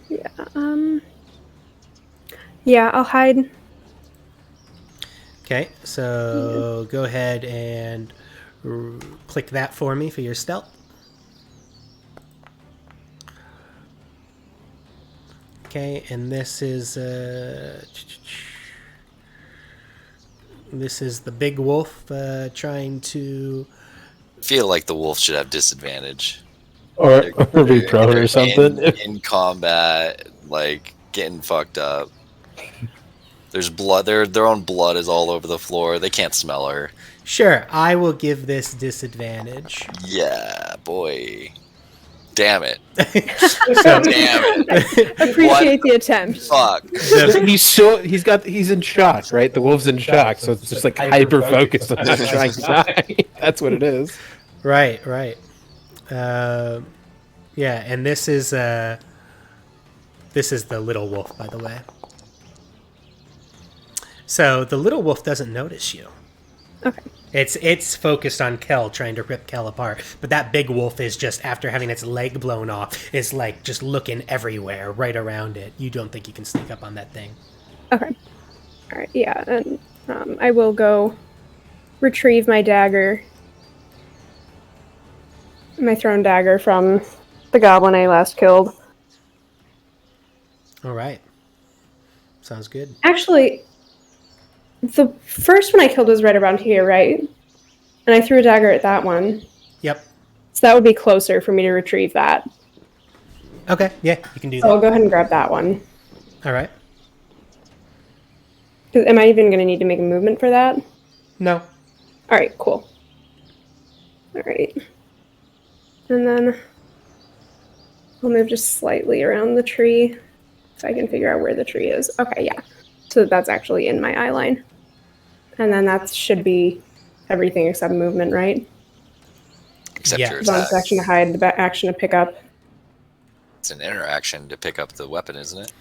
Yeah, yeah, I'll hide. Okay, so go ahead and click that for me for your stealth. Okay, and this is the big wolf trying to. Feel like the wolf should have disadvantage. or be prone or something. In combat, like getting fucked up. There's blood. Their own blood is all over the floor. They can't smell her. Sure, I will give this disadvantage. Yeah, boy. Damn it. So, Damn it. Appreciate the attempt. Fuck. He's in shock, right? The wolf's in shock, so it's just like hyper focused on not trying to die. That's what it is. right. Yeah, and this is the little wolf, by the way. So the little wolf doesn't notice you. Okay. It's focused on Kel, trying to rip Kel apart. But that big wolf is just, after having its leg blown off, is like just looking everywhere, right around it. You don't think you can sneak up on that thing. Okay. Alright, yeah, and I will go retrieve my dagger. My thrown dagger from the goblin I last killed. All right. Sounds good. Actually, the first one I killed was right around here, right? And I threw a dagger at that one. Yep. So that would be closer for me to retrieve that. Okay, yeah, you can do So I'll that. go ahead and grab that one. All right. Am I even going to need to make a movement for that? No. Alright, cool. Alright. And then I'll move just slightly around the tree so I can figure out where the tree is. Okay, yeah. So that's actually in my eye line. And then that should be everything except movement, right? Except Yeah. your attack. Bonus action to hide, the back action to pick up. It's an interaction to pick up the weapon, isn't it?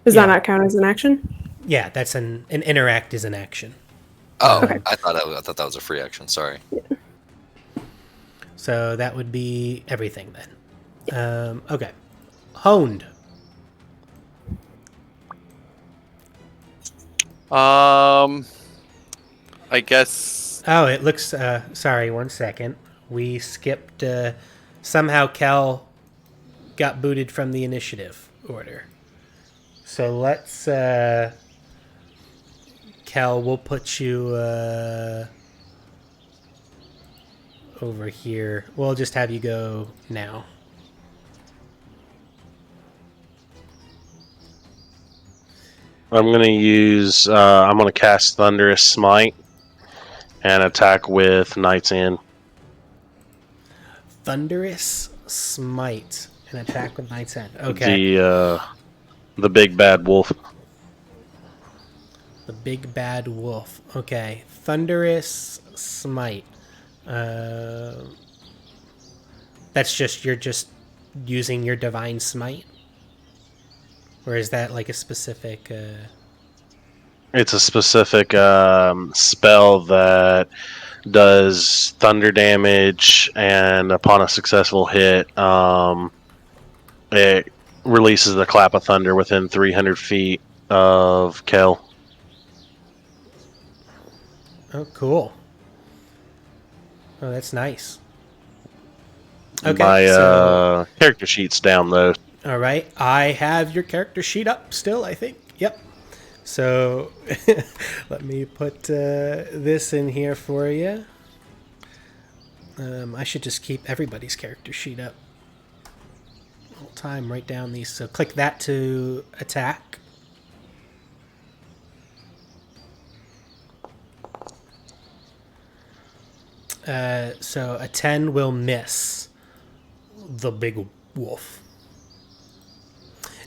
Does Yeah. that not count as an action? Yeah, that's an interact is an action. Oh, Okay. I thought that was a free action. Sorry. So that would be everything then. Okay. Honed. I guess. Oh, it looks. Sorry, 1 second. We skipped. Somehow Kel got booted from the initiative order. So let's. Kel, we'll put you over here. We'll just have you go now. I'm gonna use. I'm gonna cast Thunderous Smite and attack with Knight's End. Thunderous Smite. An attack with Knight's End. Okay. The big bad wolf. The big bad wolf. Okay. Thunderous smite. That's just, you're just using your divine smite? Or is that like a specific... It's a specific spell that does thunder damage, and upon a successful hit, it releases the clap of thunder within 300 feet of Kel. Oh, cool. Oh, that's nice. Okay, My so... character sheet's down though. All right, I have your character sheet up still, I think. Yep. So let me put this in here for you. I should just keep everybody's character sheet up all time. Write down these. So click that to attack. So a 10 will miss the big wolf.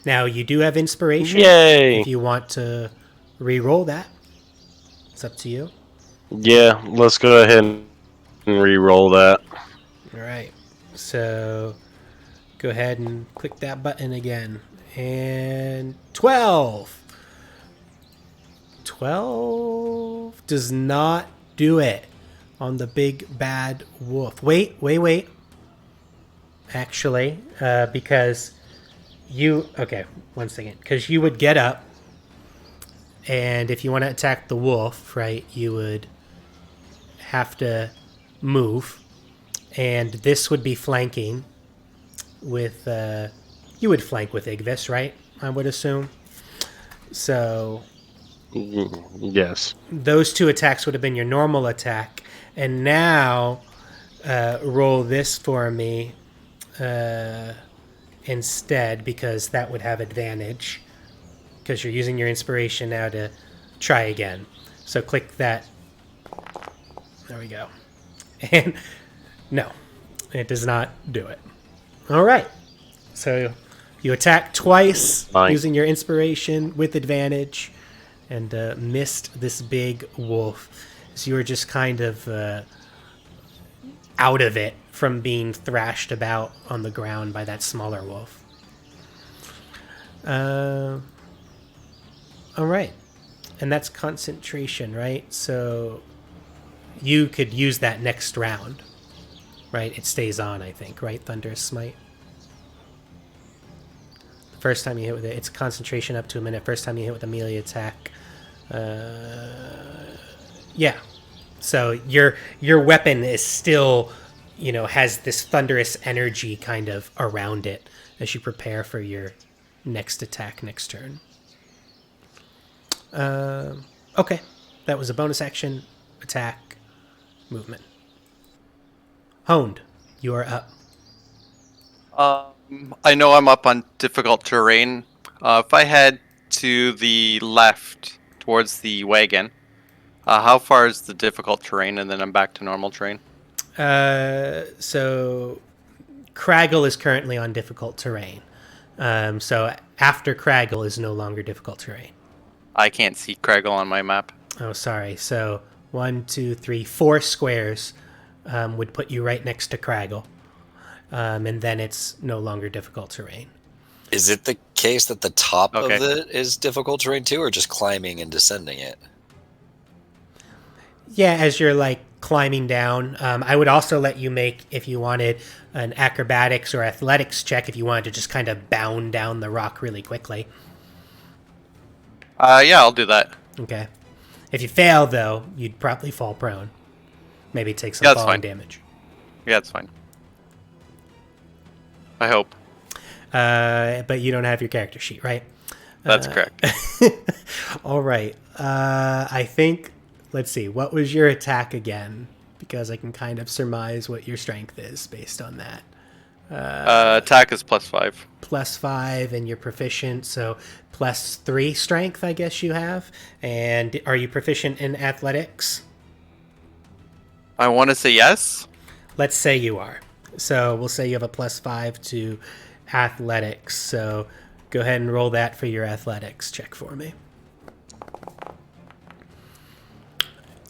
Now, you do have inspiration. Yay! If you want to re-roll that, it's up to you. Yeah, let's go ahead and re-roll that. All right. So go ahead and click that button again. And 12. 12 does not do it on the big bad wolf. Wait. Actually, because you... Okay, one second. Because you would get up, and if you want to attack the wolf, right, you would have to move. And this would be flanking with... you would flank with Igvis, right? I would assume. So... Yes. Those two attacks would have been your normal attack. And now, roll this for me instead, because that would have advantage. Because you're using your inspiration now to try again. So click that. There we go. And no, it does not do it. All right. So you attack twice using your inspiration with advantage. And missed this big wolf. So you were just kind of out of it from being thrashed about on the ground by that smaller wolf. All right. And that's concentration, right? So you could use that next round, right? It stays on, I think, right? Thunderous Smite. First time you hit with it, it's concentration up to a minute. First time you hit with a melee attack. Yeah. So your weapon is still, has this thunderous energy kind of around it as you prepare for your next attack next turn. Okay. That was a bonus action, attack, movement. Honed, you are up. I know I'm up on difficult terrain. If I head to the left towards the wagon, how far is the difficult terrain, and then I'm back to normal terrain? So Craggle is currently on difficult terrain. So after Craggle is no longer difficult terrain. I can't see Craggle on my map. Oh, sorry. So 1, 2, 3, 4 squares would put you right next to Craggle. And then it's no longer difficult terrain. Is it the case that the top Okay. of it is difficult terrain too, or just climbing and descending it? Yeah, as you're climbing down. I would also let you make, if you wanted, an acrobatics or athletics check if you wanted to just kind of bound down the rock really quickly. Yeah, I'll do that. Okay. If you fail, though, you'd probably fall prone. Maybe take some Yeah, that's falling fine. damage. Yeah, it's fine. I hope. But you don't have your character sheet, right? That's correct. All right. I think, let's see, what was your attack again? Because I can kind of surmise what your strength is based on that. Attack is +5. +5, and you're proficient, so +3 strength, I guess you have. And are you proficient in athletics? I want to say yes. Let's say you are. So we'll say you have a +5 to athletics. So go ahead and roll that for your athletics check for me.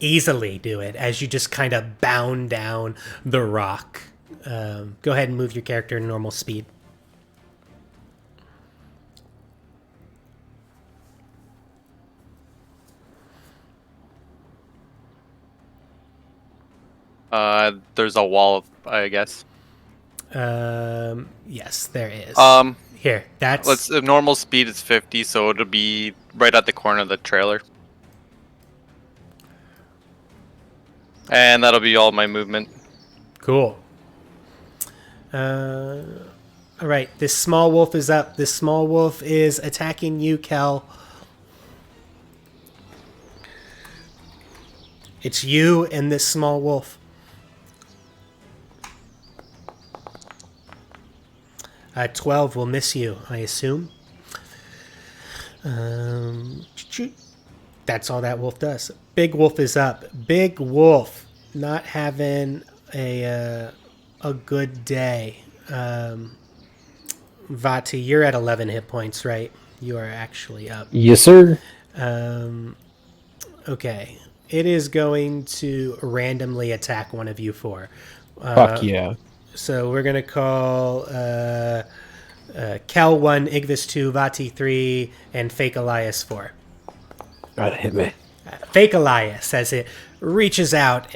easily do it as you just kind of bound down the rock. Go ahead and move your character to normal speed. There's a wall, I guess. Yes, there is. Here, Let's normal speed is 50, so it'll be right at the corner of the trailer. And that'll be all my movement. Cool. All right, this small wolf is up. This small wolf is attacking you, Kel. It's you and this small wolf. 12 will miss you, I assume. That's all that wolf does. Big wolf is up. Big wolf not having a good day. Vati, you're at 11 hit points, right? You are actually up. Yes, sir. Okay. It is going to randomly attack one of you four. Fuck yeah. So we're going to call Kel 1, Igvis 2, Vati 3, and Fake Elias 4. God, hit me. Fake Elias, as it reaches out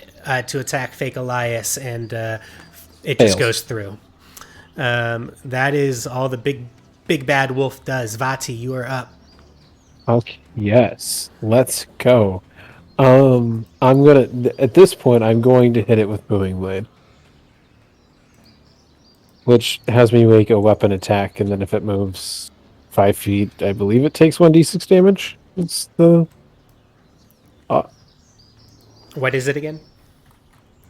to attack Fake Elias, and it just goes through. That is all the big bad wolf does. Vati, you are up. Okay, yes. Let's go. At this point, I'm going to hit it with Booming Blade. Which has me make a weapon attack, and then if it moves 5 feet, I believe it takes 1d6 damage. It's the... What is it again?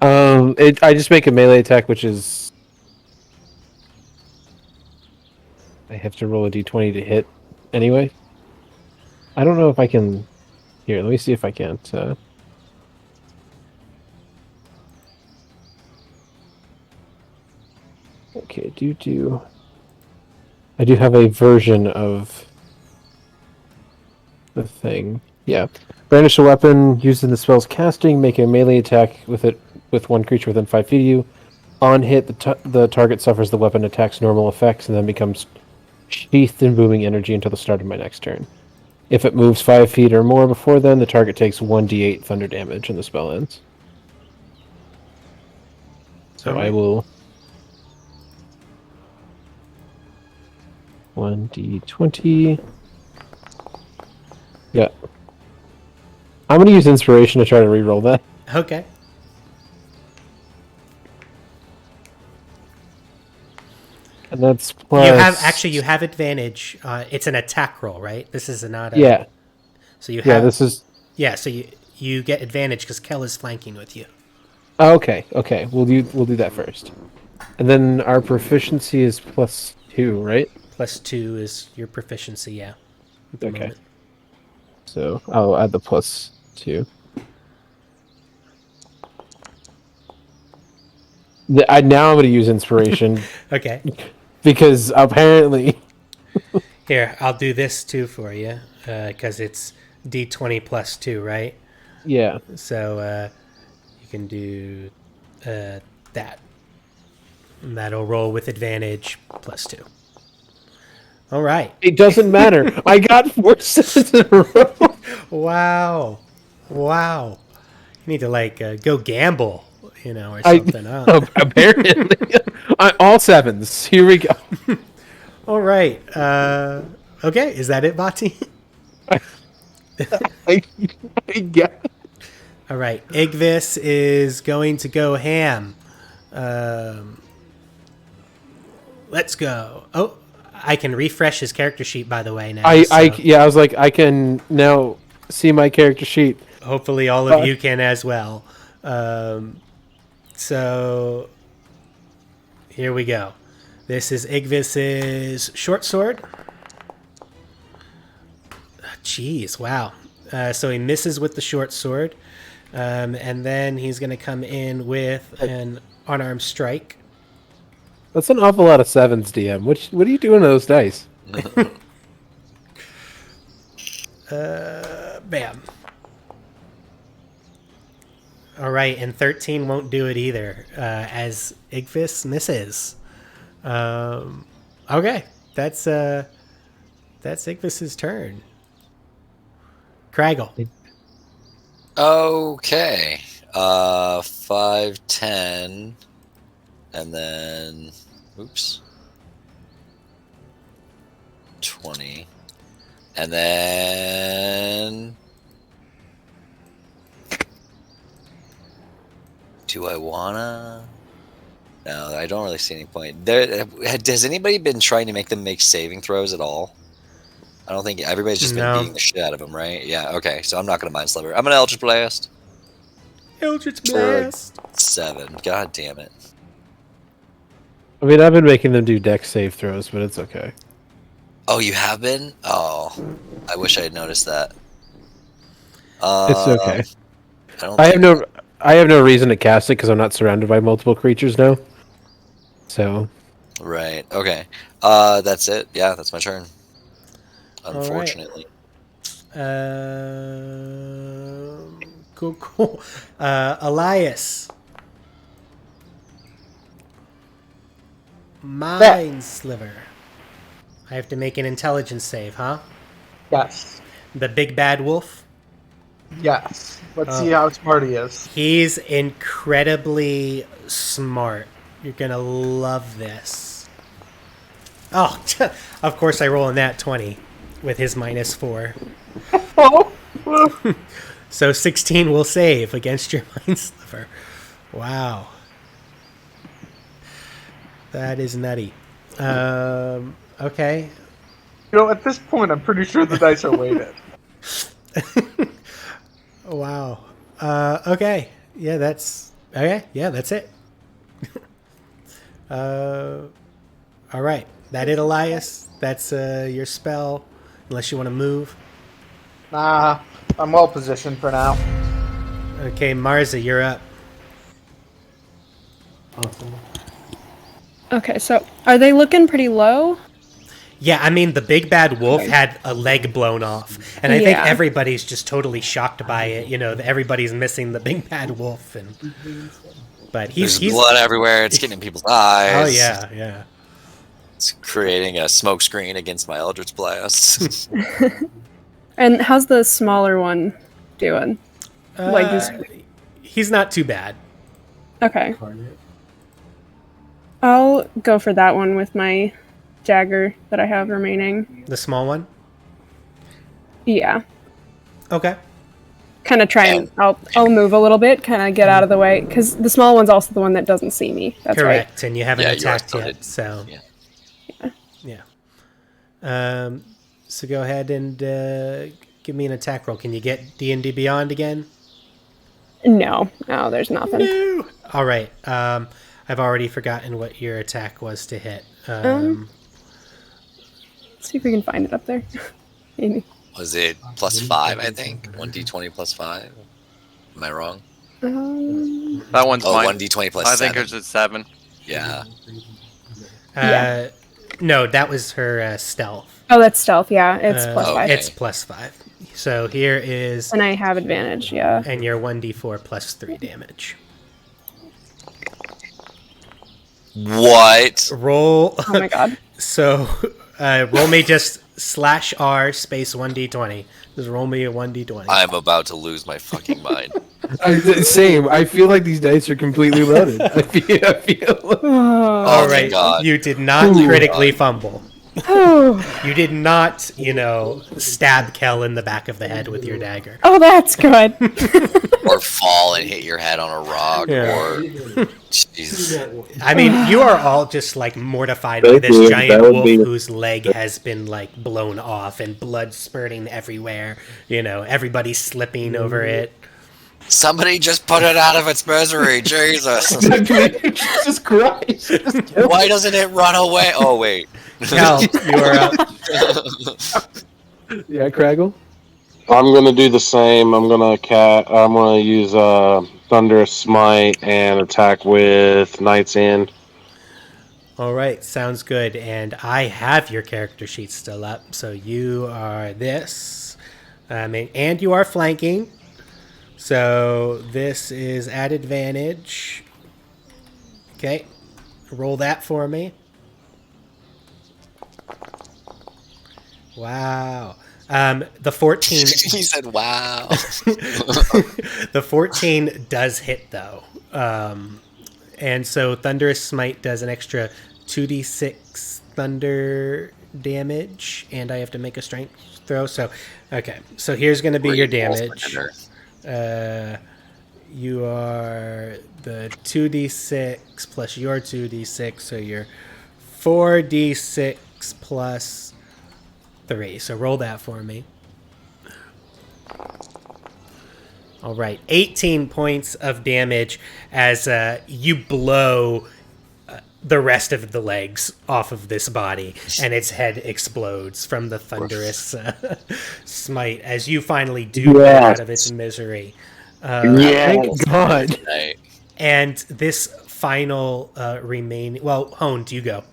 I just make a melee attack, which is... I have to roll a d20 to hit anyway. I don't know if I can... Here, let me see if I can't... Okay, I do have a version of the thing. Yeah. Brandish a weapon used in the spell's casting. Make a melee attack with it with one creature within 5 feet of you. On hit, the target suffers the weapon attack's normal effects and then becomes sheathed in booming energy until the start of my next turn. If it moves 5 feet or more before then, the target takes 1d8 thunder damage and the spell ends. So I will... 1d20. Yeah. I'm going to use inspiration to try to reroll that. Okay. And that's plus... You have advantage. It's an attack roll, right? This is not a... Yeah. So you have... Yeah, this is... Yeah, so you get advantage because Kel is flanking with you. Okay. We'll do that first. And then our proficiency is +2, right? +2 is your proficiency, yeah. Okay. Moment. So I'll add the +2. Now I'm going to use inspiration. Okay. Because apparently... Here, I'll do this too for you, because it's d20 +2, right? Yeah. So you can do that. And that'll roll with advantage +2. All right. It doesn't matter. I got 4 sevens in a row. Wow. You need to go gamble, or something. Apparently. All 7s. Here we go. All right. Okay. Is that it, Vati? I guess. All right. Igvis is going to go ham. Let's go. Oh, I can refresh his character sheet, by the way, now. I was like, I can now see my character sheet. Hopefully all of you can as well. So here we go. This is Igvis's short sword. Jeez, wow. So he misses with the short sword. And then he's going to come in with an unarmed strike. That's an awful lot of 7s, DM. What are you doing to those dice? Bam. All right, and 13 won't do it either, as Igvis misses. Okay, that's Igvis's turn. Craggle. Okay. 5, 10, and then, oops, 20, and then, do I wanna? No, I don't really see any point. Has anybody been trying to make them make saving throws at all? I don't think everybody's just been No. beating the shit out of them, right? Yeah, okay, so I'm not gonna mind Sliver. I'm gonna Eldritch Blast. Eldritch For Blast. 7. God damn it. I mean, I've been making them do dex save throws, but it's okay. Oh, you have been? Oh, I wish I had noticed that. It's okay. I I have no reason to cast it because I'm not surrounded by multiple creatures now. So Right. Okay. That's it. Yeah, that's my turn. right. Unfortunately. Cool. Elias. Mind Sliver. I have to make an intelligence save, huh? Yes. The big bad wolf. Yes. Let's see how smart he is. He's incredibly smart. You're gonna love this. Oh, of course I roll in that 20 with his -4. So 16 will save against your Mind Sliver. Wow. That is nutty. Okay. You know, at this point, I'm pretty sure the dice are weighted. Wow. Okay. Yeah, that's okay. Yeah, that's it. All right. That it, Elias. That's your spell. Unless you want to move. Nah, I'm well positioned for now. Okay, Marza, you're up. Okay, so are they looking pretty low? Yeah, I mean the big bad wolf had a leg blown off, and I think Yeah. everybody's just totally shocked by it. You know, everybody's missing the big bad wolf, but There's he's blood everywhere. It's getting in people's eyes. Oh yeah. It's creating a smoke screen against my Eldritch Blast. And how's the smaller one doing? He's not too bad. Okay. I'll go for that one with my dagger that I have remaining. The small one. Yeah. Okay. Kind of try and I'll move a little bit, kind of get out of the way, because the small one's also the one that doesn't see me. That's Correct, and you haven't Yeah, you are attacked yet, started. so Yeah. yeah. So go ahead and give me an attack roll. Can you get D&D Beyond again? right. No, there's nothing. No. All right. I've already forgotten what your attack was to hit. Let's see if we can find it up there. Maybe. Was it +5, I think? 1d20 +5? Am I wrong? That one's Oh, mine. 1d20 +7. I think it's at 7. Yeah. Yeah. No, that was her stealth. Oh, that's stealth. Yeah, it's +5. okay. It's +5. So here is, And I have advantage. Yeah. and your 1d4 +3 damage. What? Roll. Oh my god. So roll me just /R space 1d20. Just roll me a 1d20. I'm about to lose my fucking mind. same. I feel like these dice are completely loaded. I feel. Oh, All my right, God. you did not critically fumble. Oh, You did not, stab Kel in the back of the head with your dagger. oh, that's good. Or fall and hit your head on a rock. Yeah. Or. Jeez. I mean, you are all just mortified by Thank this you. giant That would wolf be- whose leg has been blown off and blood spurting everywhere. Everybody's slipping over it. Somebody just put it out of its misery. Jesus. Jesus Christ! Why doesn't it run away? Oh, wait. Kel, you are up. Yeah, Craggle. I'm gonna do the same. I'm gonna use Thunderous Smite and attack with Knight's End. All right, sounds good. And I have your character sheet still up. So you are this. And you are flanking. So this is at advantage. Okay. Roll that for me. Wow. The 14. He said, "Wow." The 14 does hit though. And so Thunderous Smite does an extra 2d6 thunder damage, and I have to make a strength throw. So, okay. So here's going to be your damage. You are the 2d6 plus your 2d6, so you're 4d6 plus 3. So roll that for me. All right, 18 points of damage as you blow the rest of the legs off of this body, and its head explodes from the thunderous smite as you finally do get out of its misery. Thank God. And this final remaining... Well, Hone, do you go?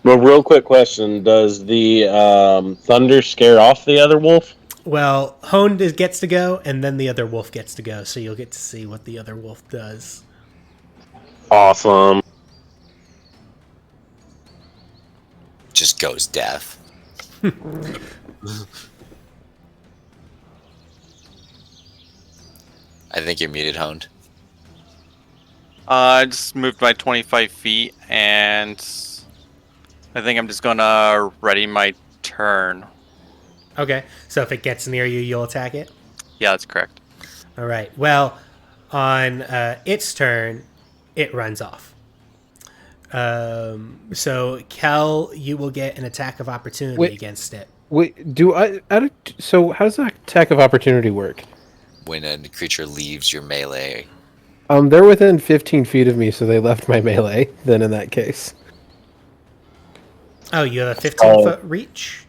Well, real quick question: does the thunder scare off the other wolf? Well, Hone gets to go, and then the other wolf gets to go, so you'll get to see what the other wolf does. Awesome. Just goes deaf. I think you're muted, Honed. I just moved my 25 feet, and I think I'm just gonna ready my turn. Okay, so if it gets near you, you'll attack it? Yeah, that's correct. All right. Well, on its turn, it runs off. So, Kel, you will get an attack of opportunity against it. Wait, so how does that attack of opportunity work? When a creature leaves your melee. They're within 15 feet of me, so they left my melee, then in that case. Oh, you have a 15-foot reach?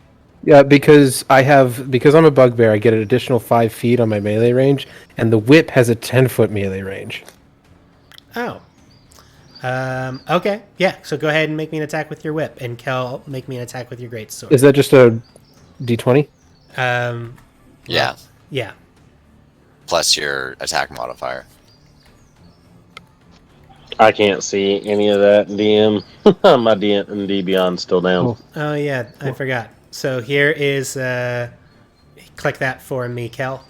Yeah, because I'm a bugbear, I get an additional 5 feet on my melee range, and the whip has a 10-foot melee range. Oh. Okay. Yeah, so go ahead and make me an attack with your whip, and Kel, make me an attack with your greatsword. Is that just a d20? Yeah. Yeah. Plus your attack modifier. I can't see any of that, DM. My D&D Beyond's still down. Oh, yeah, I forgot. So here is, click that for me, Kel.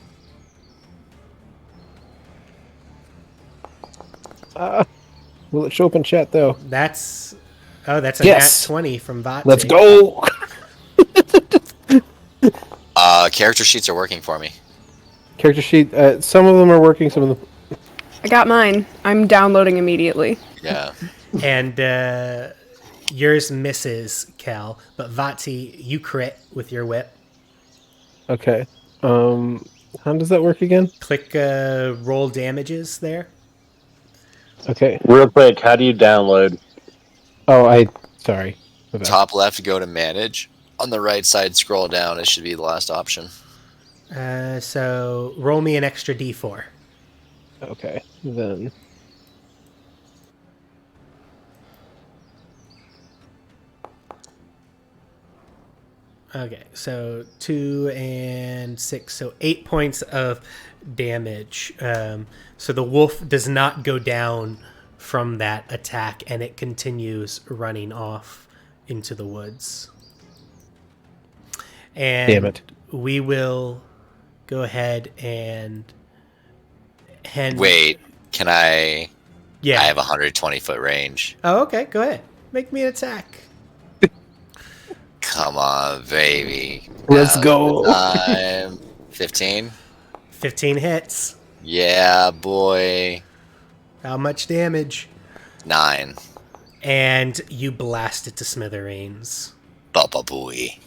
Will it show up in chat, though? That's a Yes! nat 20 from Vati. Let's go! Character sheets are working for me. Character sheet, some of them are working, some of them... I got mine. I'm downloading immediately. Yeah. And yours misses, Kel, but Vati, you crit with your whip. Okay. How does that work again? Click roll damages there. Okay. Real quick, how do you download? Oh, sorry. My bad. Top left, go to manage. On the right side, scroll down. It should be the last option. So roll me an extra d4. Okay, then... Okay, so 2 and 6, so 8 points of damage. So the wolf does not go down from that attack, and it continues running off into the woods. And Damn it. we will go ahead and... Wait, can I... Yeah. I have 120-foot range. Oh, okay, go ahead. Make me an attack. Come on, baby. Let's Now's go. the time. 15? 15 hits. Yeah, boy. How much damage? 9. And you blast it to smithereens. Baba booey.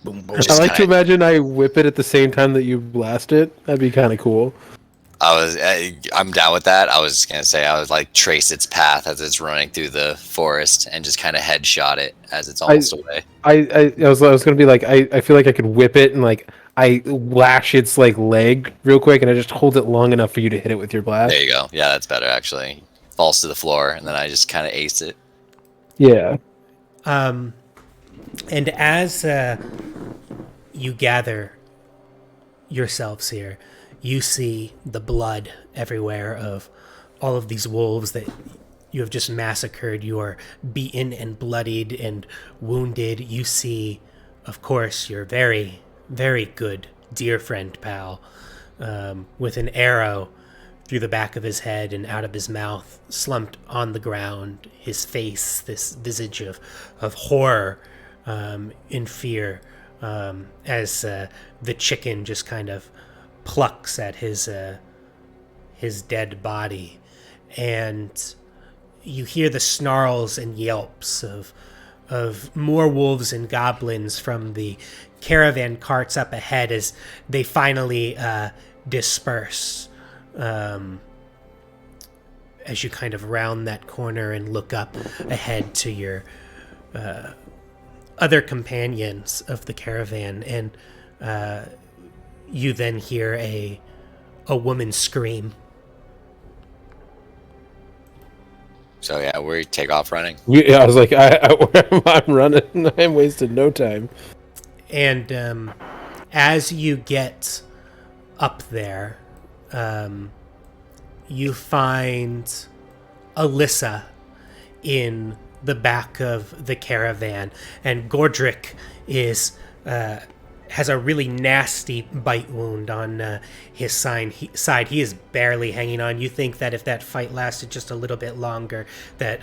Boom, boom. Just I like to kinda- imagine I whip it at the same time that you blast it. That'd be kind of cool. I'm down with that. I was gonna say I would like trace its path as it's running through the forest and just kind of headshot it as it's almost away. I was gonna be like, I feel like I could whip it and like I lash its like leg real quick and I just hold it long enough for you to hit it with your blast. There you go. Yeah, that's better actually. Falls to the floor and then I just kind of ace it. Yeah. And as you gather yourselves here, you see the blood everywhere of all of these wolves that you have just massacred. You are beaten and bloodied and wounded. You see, of course, your very, very good dear friend, Pal, with an arrow through the back of his head and out of his mouth, slumped on the ground, his face, this visage of horror, in fear, as the chicken just kind of plucks at his dead body. And you hear the snarls and yelps of more wolves and goblins from the caravan carts up ahead as they finally disperse. As you kind of round that corner and look up ahead to your other companions of the caravan, and you then hear a woman scream. So yeah, we take off running. Yeah, I was like, I'm running. I'm wasting no time. And as you get up there, you find Alyssa in the back of the caravan, and Gordrick has a really nasty bite wound on his side. He is barely hanging on. You think that if that fight lasted just a little bit longer, that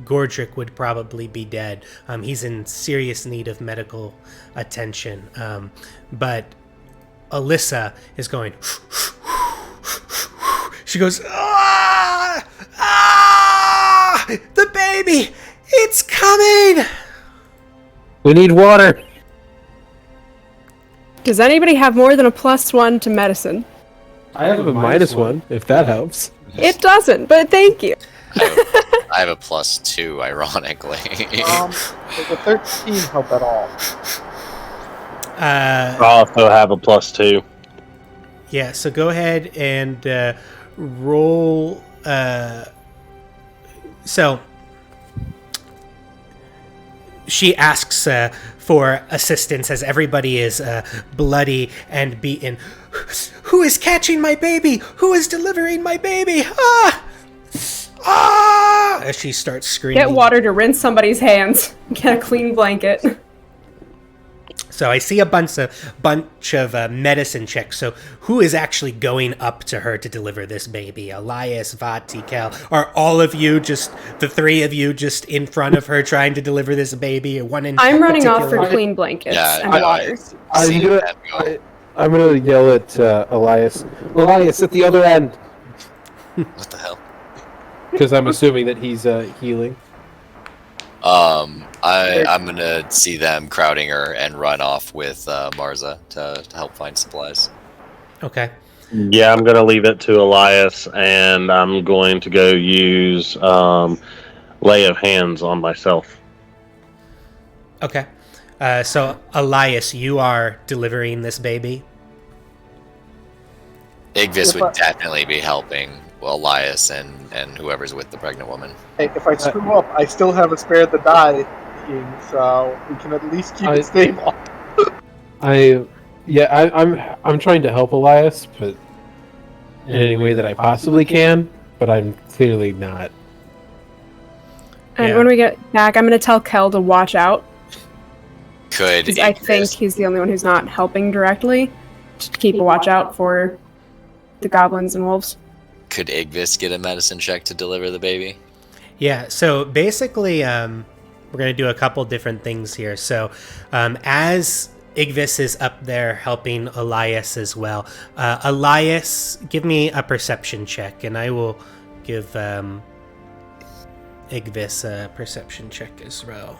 Gordrick would probably be dead. He's in serious need of medical attention. But Alyssa is going... She goes, "Ah! Ah! The baby! It's coming!" We need water. Does anybody have more than a +1 to medicine? I have a -1, if that helps. It doesn't, but thank you. I have a +2, ironically. Does a 13 help at all? I also have a +2. Yeah, so go ahead and roll. So she asks for assistance as everybody is bloody and beaten. Who is catching my baby? Who is delivering my baby? Ah! Ah! As she starts screaming. Get water to rinse somebody's hands. Get a clean blanket. So I see a bunch of medicine checks. So who is actually going up to her to deliver this baby? Elias, Vati, Cal. Are all of you just, the three of you, just in front of her trying to deliver this baby? Or one in I'm running off particular? for clean blankets and waters. I'm gonna yell at Elias. Elias, at the other end. What the hell? Because I'm assuming that he's healing. I'm gonna see them crowding her and run off with Marza to help find supplies. Okay. Yeah, I'm gonna leave it to Elias, and I'm going to go use lay of hands on myself. Okay. So Elias, you are delivering this baby? Igvis would definitely be helping Elias and whoever's with the pregnant woman. Hey, if I screw up, I still have a spare the die, so we can at least keep it stable. I'm trying to help Elias, but in any way that I possibly can. But I'm clearly not. And when we get back, I'm going to tell Kel to watch out. Could I think he's the only one who's not helping directly. Just to keep a watch out for the goblins and wolves. Could Igvis get a medicine check to deliver the baby? Yeah, so basically, we're going to do a couple different things here. So as Igvis is up there helping Elias as well, Elias, give me a perception check, and I will give Igvis a perception check as well.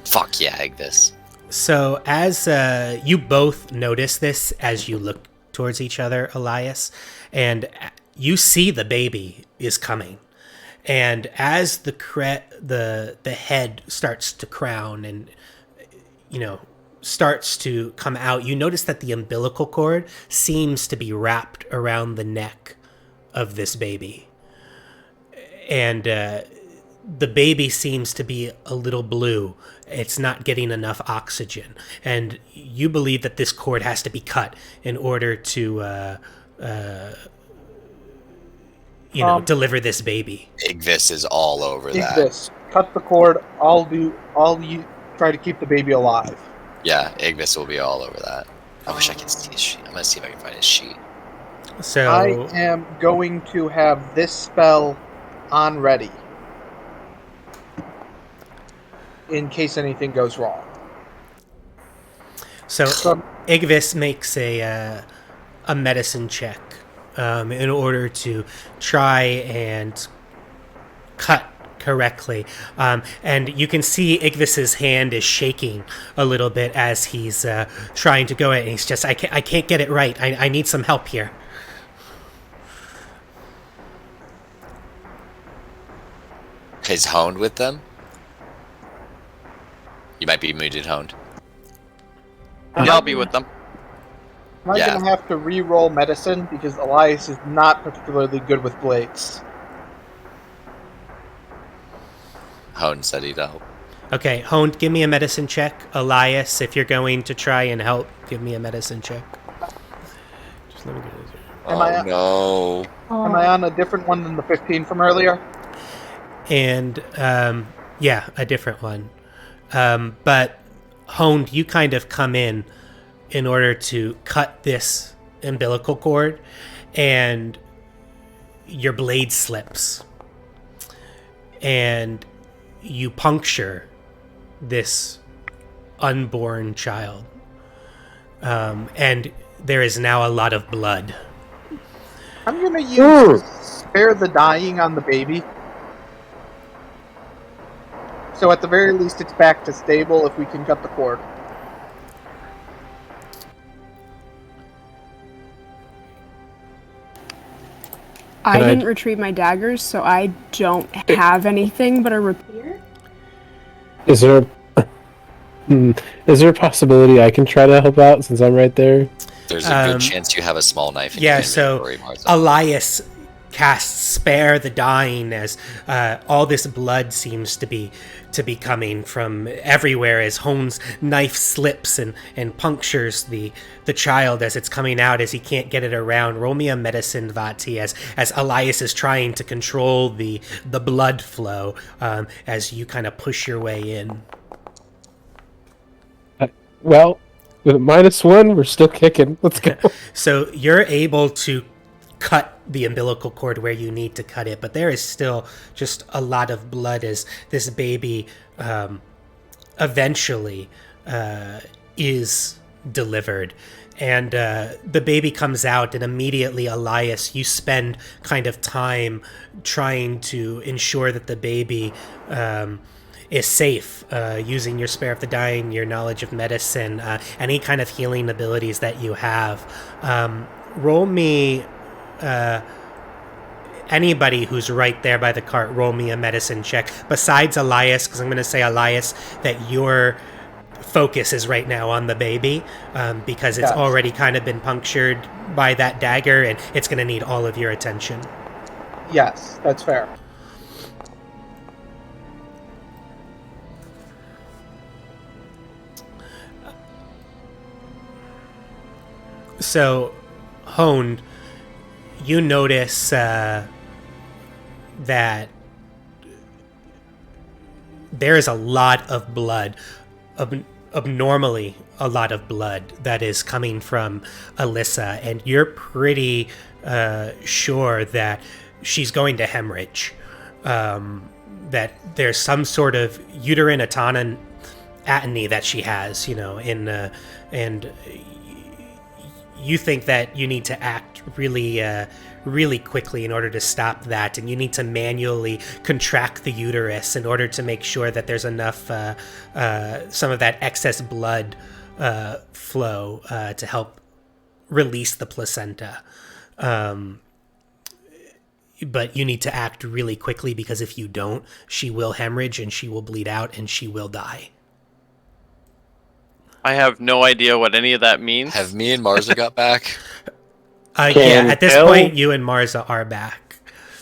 Fuck yeah, Igvis. So as you both notice this as you look towards each other, Elias, and you see the baby is coming. And as the head starts to crown and, starts to come out, you notice that the umbilical cord seems to be wrapped around the neck of this baby. And the baby seems to be a little blue. It's not getting enough oxygen, and you believe that this cord has to be cut in order to, deliver this baby. Igvis is all over Take that. this. Cut the cord. I'll you try to keep the baby alive. Yeah, Ignis will be all over that. I wish I could see his sheet. I'm gonna see if I can find his sheet. So I am going to have this spell on ready in case anything goes wrong. So Igvis makes a medicine check in order to try and cut correctly. And you can see Igvis's hand is shaking a little bit as he's trying to go at it. And he's just, I can't get it right. I need some help here. Is Honed with them? You might be muted, Honed. Yeah, I'll be with them. Am I Yeah. going to have to re-roll medicine because Elias is not particularly good with blades? Honed said he'd help. Okay, Honed, give me a medicine check. Elias, if you're going to try and help, give me a medicine check. Just let me get this. No. Am I on a different one than the 15 from earlier? And yeah, a different one. But Honed, you kind of come in order to cut this umbilical cord, and your blade slips, and you puncture this unborn child, and there is now a lot of blood. I'm going to use Spare the Dying on the baby. So at the very least, it's back to stable if we can cut the cord. I didn't retrieve my daggers, so I don't have anything but a rapier. Is there a possibility I can try to help out since I'm right there? There's a good chance you have a small knife in your inventory, Marza. Elias casts Spare the Dying as all this blood seems to be coming from everywhere as Hone's knife slips and punctures the child as it's coming out, as he can't get it around. Roll me a medicine, Vati, as Elias is trying to control the blood flow as you kind of push your way in. Well, with a -1, we're still kicking. Let's go. So you're able to cut the umbilical cord where you need to cut it, but there is still just a lot of blood as this baby eventually is delivered. And the baby comes out, and immediately, Elias, you spend kind of time trying to ensure that the baby is safe, using your Spare of the Dying, your knowledge of medicine, any kind of healing abilities that you have. Roll me... anybody who's right there by the cart, roll me a medicine check. Besides Elias, because I'm going to say, Elias, that your focus is right now on the baby, because it's already kind of been punctured by that dagger, and it's going to need all of your attention. Yes, that's fair. So, Honed, you notice that there is a lot of blood, abnormally a lot of blood that is coming from Alyssa, and you're pretty sure that she's going to hemorrhage, that there's some sort of uterine atony that she has, and you think that you need to act really quickly in order to stop that, and you need to manually contract the uterus in order to make sure that there's enough some of that excess blood flow to help release the placenta. But you need to act really quickly, because if you don't, she will hemorrhage and she will bleed out and she will die. I have no idea what any of that means. Have me and Marza got back? Yeah, at this point, you and Marza are back.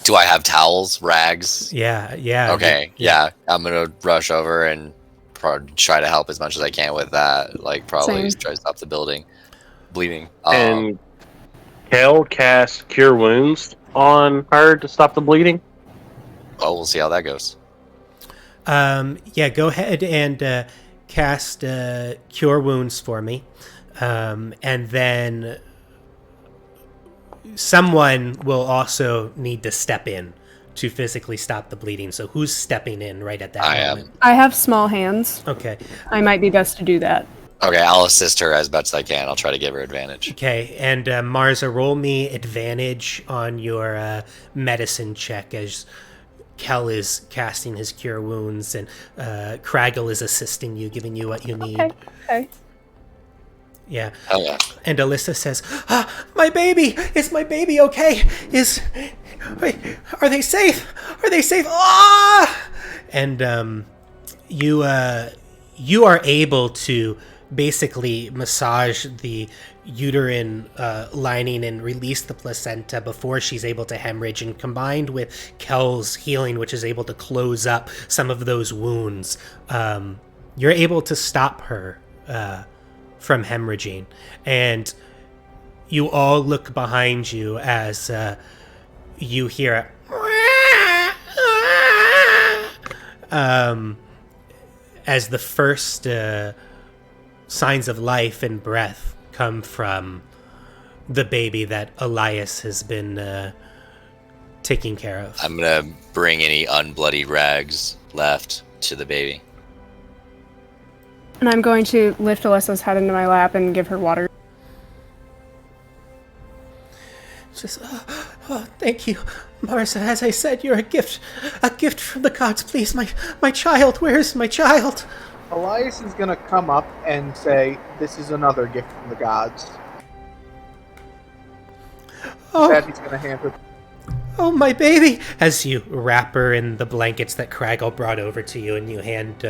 Do I have towels, rags? Yeah. Okay, yeah. I'm gonna rush over and try to help as much as I can with that. Like, probably Same. try to stop the bleeding. And Kel cast Cure Wounds on her to stop the bleeding. Well, we'll see how that goes. Yeah, go ahead and cast Cure Wounds for me. And then someone will also need to step in to physically stop the bleeding. So who's stepping in right at that I moment? am. I have small hands. Okay. I might be best to do that. Okay, I'll assist her as best I can. I'll try to give her advantage. Okay, and Marza, roll me advantage on your medicine check as Kel is casting his Cure Wounds, and Craggle is assisting you, giving you what you need. Okay. Yeah. Hell yeah. And Alyssa says, my baby! Is my baby okay? Wait, are they safe? Are they safe? Ah! And you are able to basically massage the uterine lining and release the placenta before she's able to hemorrhage, and combined with Kel's healing, which is able to close up some of those wounds, you're able to stop her from hemorrhaging. And you all look behind you as you hear as the first signs of life and breath come from the baby that Elias has been taking care of. I'm gonna bring any unbloodied rags left to the baby. And I'm going to lift Alyssa's head into my lap and give her water. Just, thank you, Marissa. As I said, you're a gift from the gods. Please, my child. Where's my child? Elias is gonna come up and say, "This is another gift from the gods." That he's gonna hand her. Oh, my baby! As you wrap her in the blankets that Craggle brought over to you, and you hand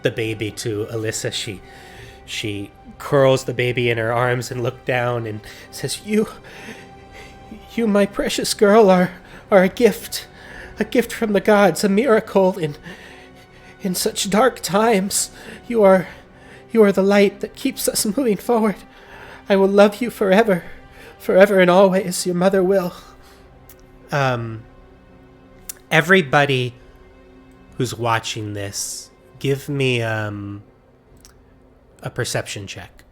the baby to Alyssa, she curls the baby in her arms and looks down and says, "You, my precious girl, are a gift from the gods, a miracle in such dark times. You are the light that keeps us moving forward. I will love you forever and always. Your mother will." Everybody who's watching this, give me a perception check.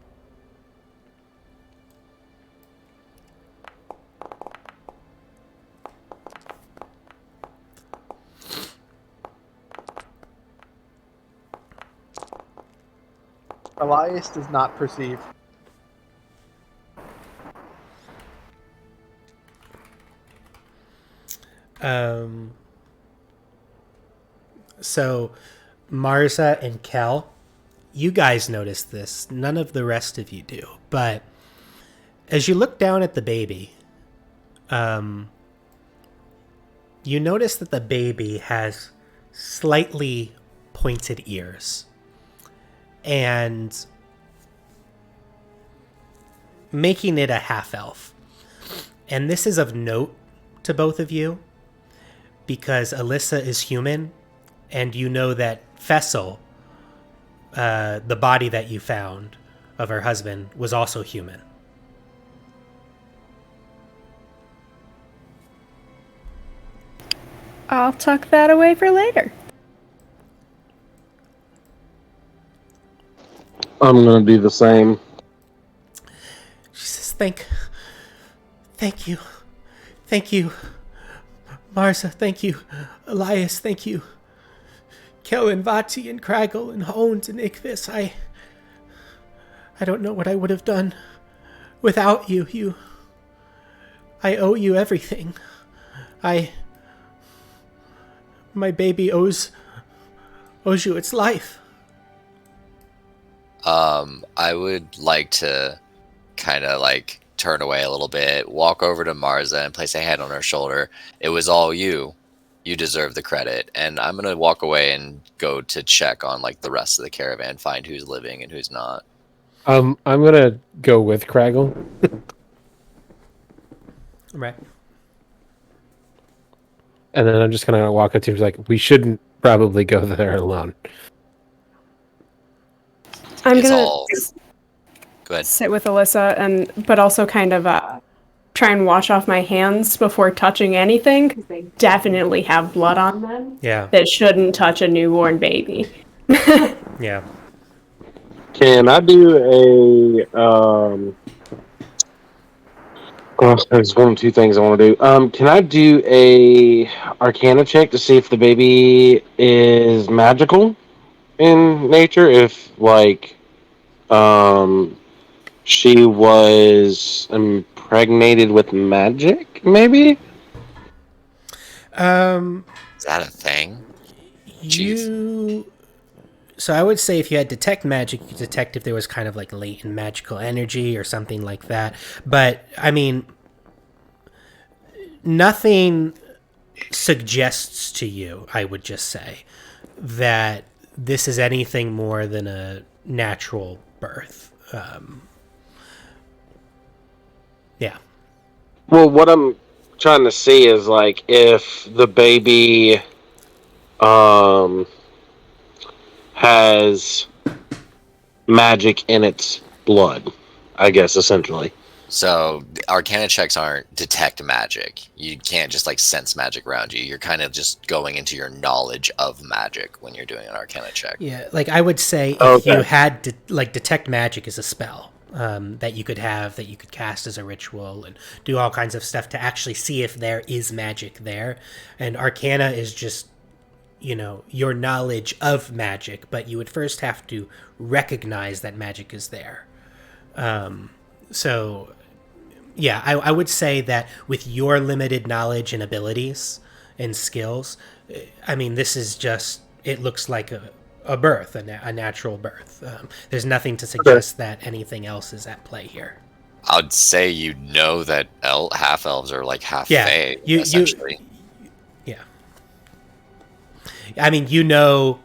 Elias does not perceive. So Marza and Kel, you guys notice this. None of the rest of you do. But as you look down at the baby, you notice that the baby has slightly pointed ears. And making it a half-elf. And this is of note to both of you, because Alyssa is human, and you know that Fessel, the body that you found of her husband, was also human. I'll tuck that away for later. I'm gonna do the same. She says, thank you. Thank you. Marza, thank you. Elias, thank you. Kel and Vati and Craggle and Hones and Ikvis, I don't know what I would have done without you. I owe you everything. My baby owes you its life. I would like to kind of like turn away a little bit, walk over to Marza and place a hand on her shoulder. It was all you. You deserve the credit. And I'm going to walk away and go to check on like the rest of the caravan, find who's living and who's not. I'm gonna go with Craggle. Right. And then I'm just gonna walk up to him, like, we shouldn't probably go there alone. I'm It's gonna all. Go ahead. sit with Alyssa, but also kind of try and wash off my hands before touching anything, because they definitely have blood on them Yeah. that shouldn't touch a newborn baby. Yeah. Can I do a well, there's one of two things I want to do. Can I do a Arcana check to see if the baby is magical in nature? If she was impregnated with magic, maybe? Is that a thing? Jeez. So I would say if you had detect magic, you could detect if there was kind of like latent magical energy or something like that. But I mean, nothing suggests to you, I would just say, that this is anything more than a natural birth. Yeah. Well, what I'm trying to see is like if the baby has magic in its blood, I guess, essentially. So Arcana checks aren't detect magic. You can't just like sense magic around you. You're kind of just going into your knowledge of magic when you're doing an Arcana check. Yeah, like I would say if Okay. you had detect magic is a spell that you could have, that you could cast as a ritual and do all kinds of stuff to actually see if there is magic there. And Arcana is just, your knowledge of magic, but you would first have to recognize that magic is there. So, yeah, I would say that with your limited knowledge and abilities and skills, I mean, this is just, it looks like a birth, a natural birth. There's nothing to suggest that anything else is at play here. I'd say that half elves are like half Yeah, fae, you- essentially. Yeah. I mean, you know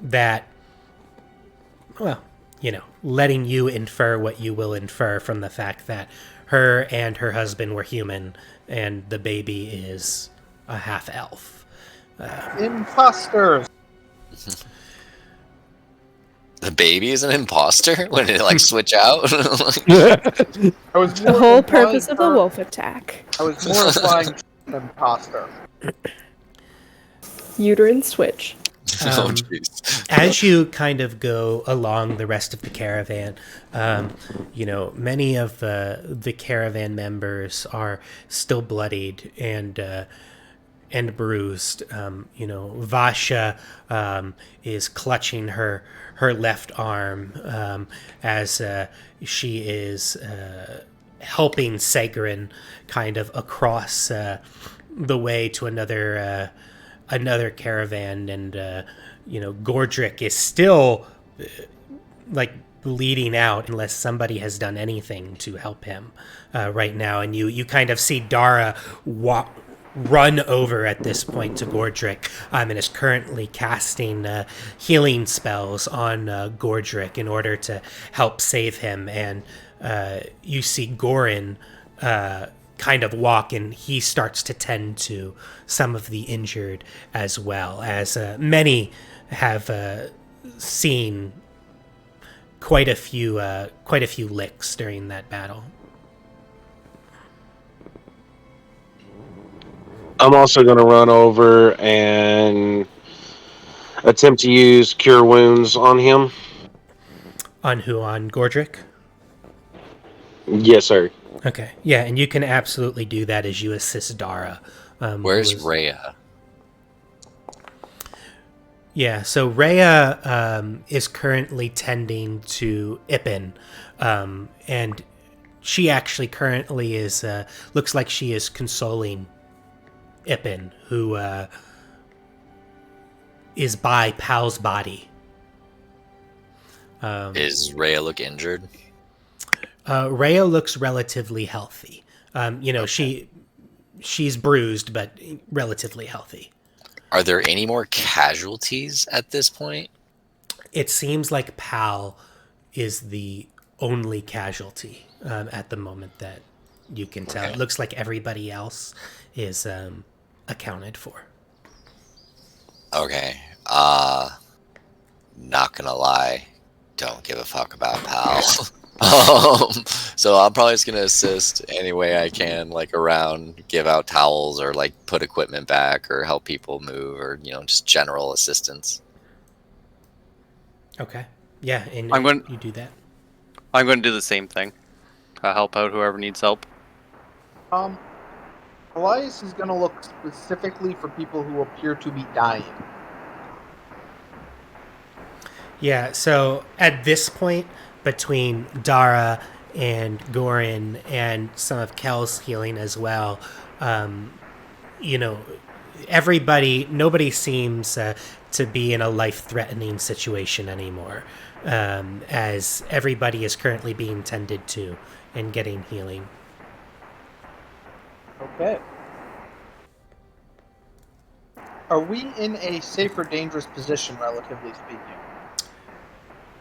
that, well, letting you infer what you will infer from the fact that her and her husband were human and the baby is a half elf. Imposters. The baby is an imposter when it like switch out. I was The more whole implying purpose of a her- wolf attack. I was more implying imposter. Uterine switch. Oh, jeez. As you kind of go along the rest of the caravan, many of the caravan members are still bloodied and bruised. Vasha is clutching her left arm as she is helping Segrin kind of across the way to another caravan, and Gordrick is still like bleeding out unless somebody has done anything to help him right now. And you kind of see Dara run over at this point to Gordrick and is currently casting healing spells on Gordrick in order to help save him. And you see Gorin kind of walk, and he starts to tend to some of the injured as well, as many have seen quite a few licks during that battle. I'm also going to run over and attempt to use Cure Wounds on him. On who? On Gordrick? Yes, sir. Okay. Yeah, and you can absolutely do that as you assist Dara. Where's Rhea? Yeah, so Rhea is currently tending to Ippin, and she actually currently is, looks like she is consoling Ippin, who is by Pal's body. Is Rhea look injured? Rhea looks relatively healthy. She's bruised, but relatively healthy. Are there any more casualties at this point? It seems like Pal is the only casualty at the moment that you can tell. Okay. It looks like everybody else is accounted for. Okay. Not gonna lie, don't give a fuck about pal. So I'm probably just gonna assist any way I can, like around, give out towels or like put equipment back or help people move or just general assistance. Okay. Yeah, and I'm going. you do that. I'm going to do the same thing. Help out whoever needs help. Elias is going to look specifically for people who appear to be dying. Yeah, so at this point, between Dara and Gorin and some of Kel's healing as well, nobody seems to be in a life-threatening situation anymore, as everybody is currently being tended to and getting healing. Okay. Are we in a safe or dangerous position, relatively speaking?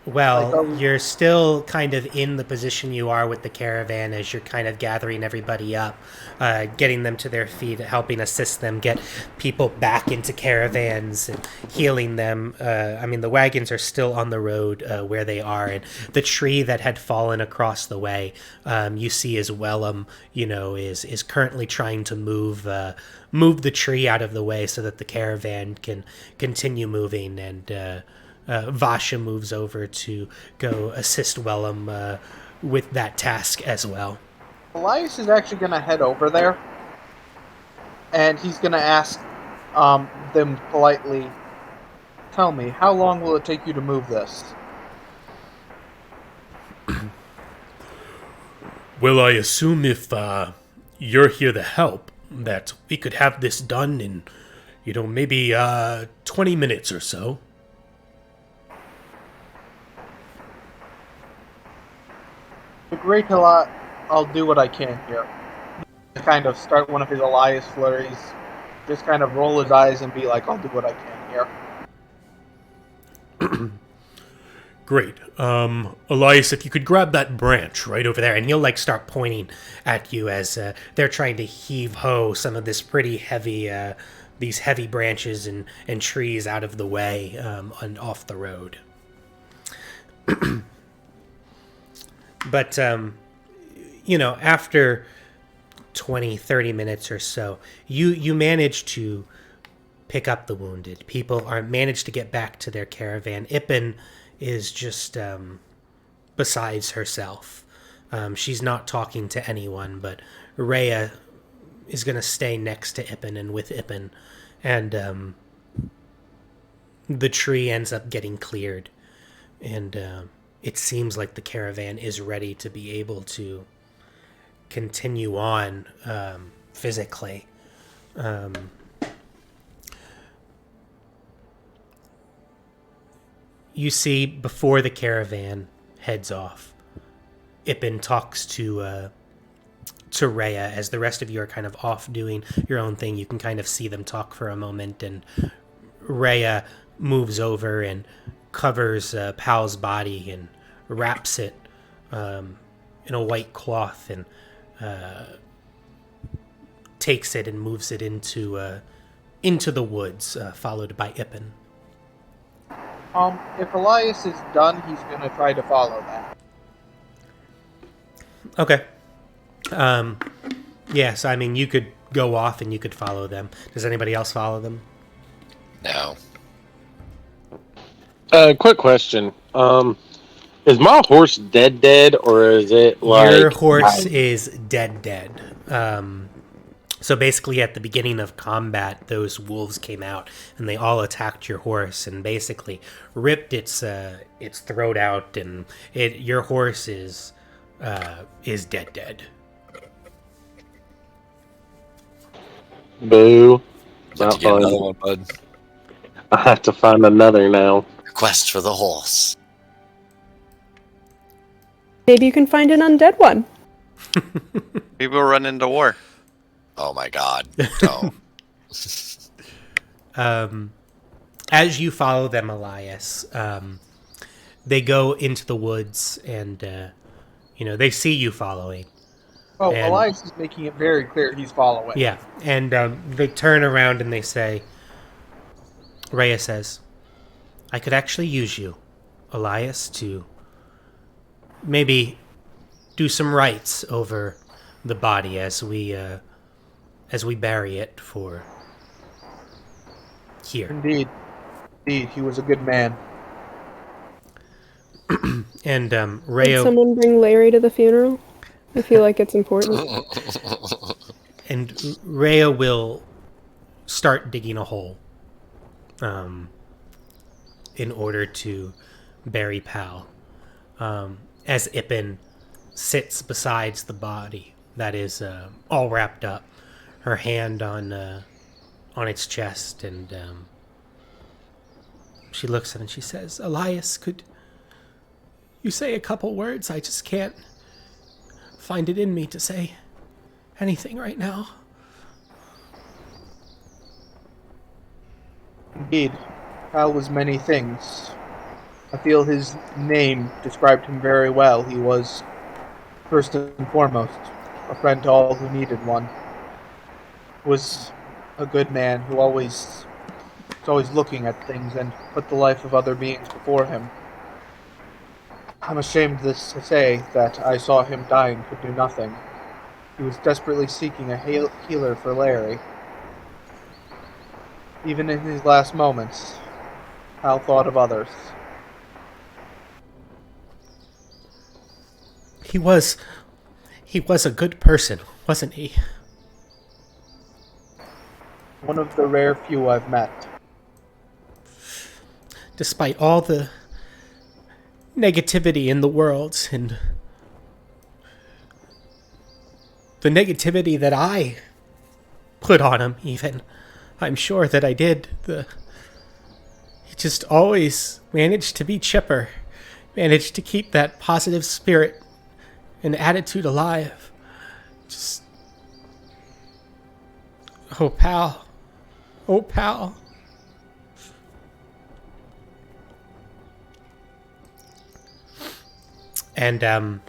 Well, you're still kind of in the position you are with the caravan as you're kind of gathering everybody up, getting them to their feet, helping assist them get people back into caravans and healing them. The wagons are still on the road where they are, and the tree that had fallen across the way, you see as Wellum, is currently trying to move the tree out of the way so that the caravan can continue moving, and Vasha moves over to go assist Wellum with that task as well. Elias is actually going to head over there, and he's going to ask them politely, tell me, how long will it take you to move this? Well, I assume if you're here to help, that we could have this done in, maybe 20 minutes or so. Great a lot. I'll do what I can here. Kind of start one of his Elias flurries. Just kind of roll his eyes and be like, I'll do what I can here. Great. Elias, if you could grab that branch right over there, And he'll start pointing at you as they're trying to heave-ho some of this pretty heavy, these heavy branches and trees out of the way and off the road. But, after 20, 30 minutes or so, you manage to pick up the wounded. People managed to get back to their caravan. Ippen is just besides herself. She's not talking to anyone, but Rhea is going to stay next to Ippen and with Ippen. And the tree ends up getting cleared. And it seems like the caravan is ready to be able to continue on physically. You see, before the caravan heads off, Ippen talks to Rhea as the rest of you are kind of off doing your own thing. You can kind of see them talk for a moment, and Rhea moves over and covers Pal's body and wraps it in a white cloth and takes it and moves it into the woods, followed by Ippen. If Elias is done, he's going to try to follow that. Okay. Yes, you could go off and you could follow them. Does anybody else follow them? No. Quick question. Is my horse dead, or is it like... Your horse is dead. So basically at the beginning of combat, those wolves came out and they all attacked your horse and basically ripped its throat out, and your horse is dead. Boo. Let's get another one, bud. I have to find another now. Quest for the horse. Maybe you can find an undead one. People run into war. Oh my god. Don't. As you follow them, Elias, they go into the woods and, they see you following. Oh, And- Elias is making it very clear he's following. Yeah, and they turn around and they say, Rhea says, I could actually use you, Elias, to maybe do some rites over the body as we bury it for here. Indeed. Indeed, he was a good man. And Did Rhea someone bring Larry to the funeral? I feel like it's important. will start digging a hole in order to bury Pal. As Ippen sits beside the body that is all wrapped up, her hand on its chest, and she looks at it and she says, Elias, could you say a couple words? I just can't find it in me to say anything right now. Indeed, Hal was many things. I feel his name described him very well. He was, first and foremost, a friend to all who needed one. Was a good man who was always looking at things and put the life of other beings before him. I'm ashamed to say that I saw him die and could do nothing. He was desperately seeking a healer for Larry. Even in his last moments, Hal thought of others. He was a good person, wasn't he? One of the rare few I've met. Despite all the negativity in the world and the negativity that I put on him, even, I'm sure that I did. He just always managed to be chipper, managed to keep that positive spirit and attitude alive. Just, oh pal, oh pal. And It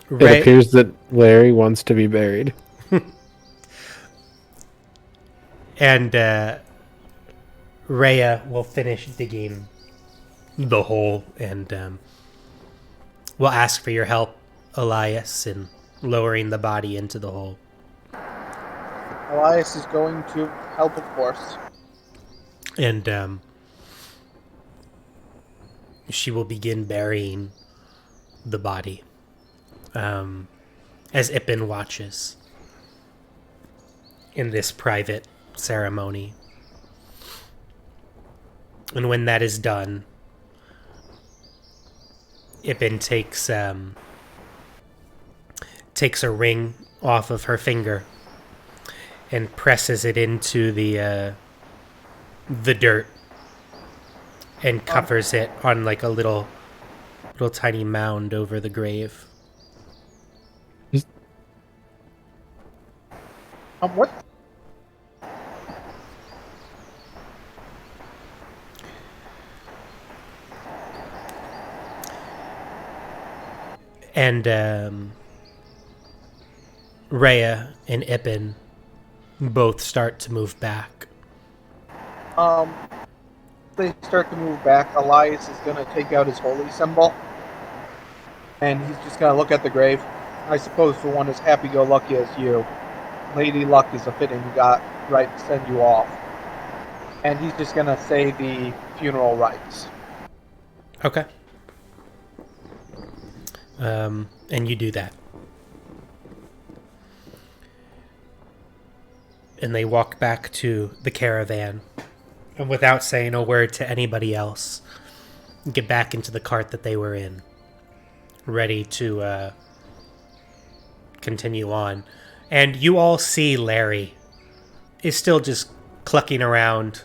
Ray, appears that Larry wants to be buried. and Rhea will finish digging the hole, and we'll ask for your help, Elias, in lowering the body into the hole. Elias is going to help, of course. And she will begin burying the body as Ippen watches in this private ceremony. And when that is done, Ippen takes a ring off of her finger and presses it into the dirt and covers it on like a little tiny mound over the grave. What? And Rhea and Ippen both start to move back. They start to move back. Elias is going to take out his holy symbol. And he's just going to look at the grave. I suppose for one as happy-go-lucky as you, Lady Luck is a fitting right to send you off. And he's just going to say the funeral rites. Okay. And you do that. And they walk back to the caravan. And without saying a word to anybody else, get back into the cart that they were in. Ready to continue on. And you all see Larry is still just clucking around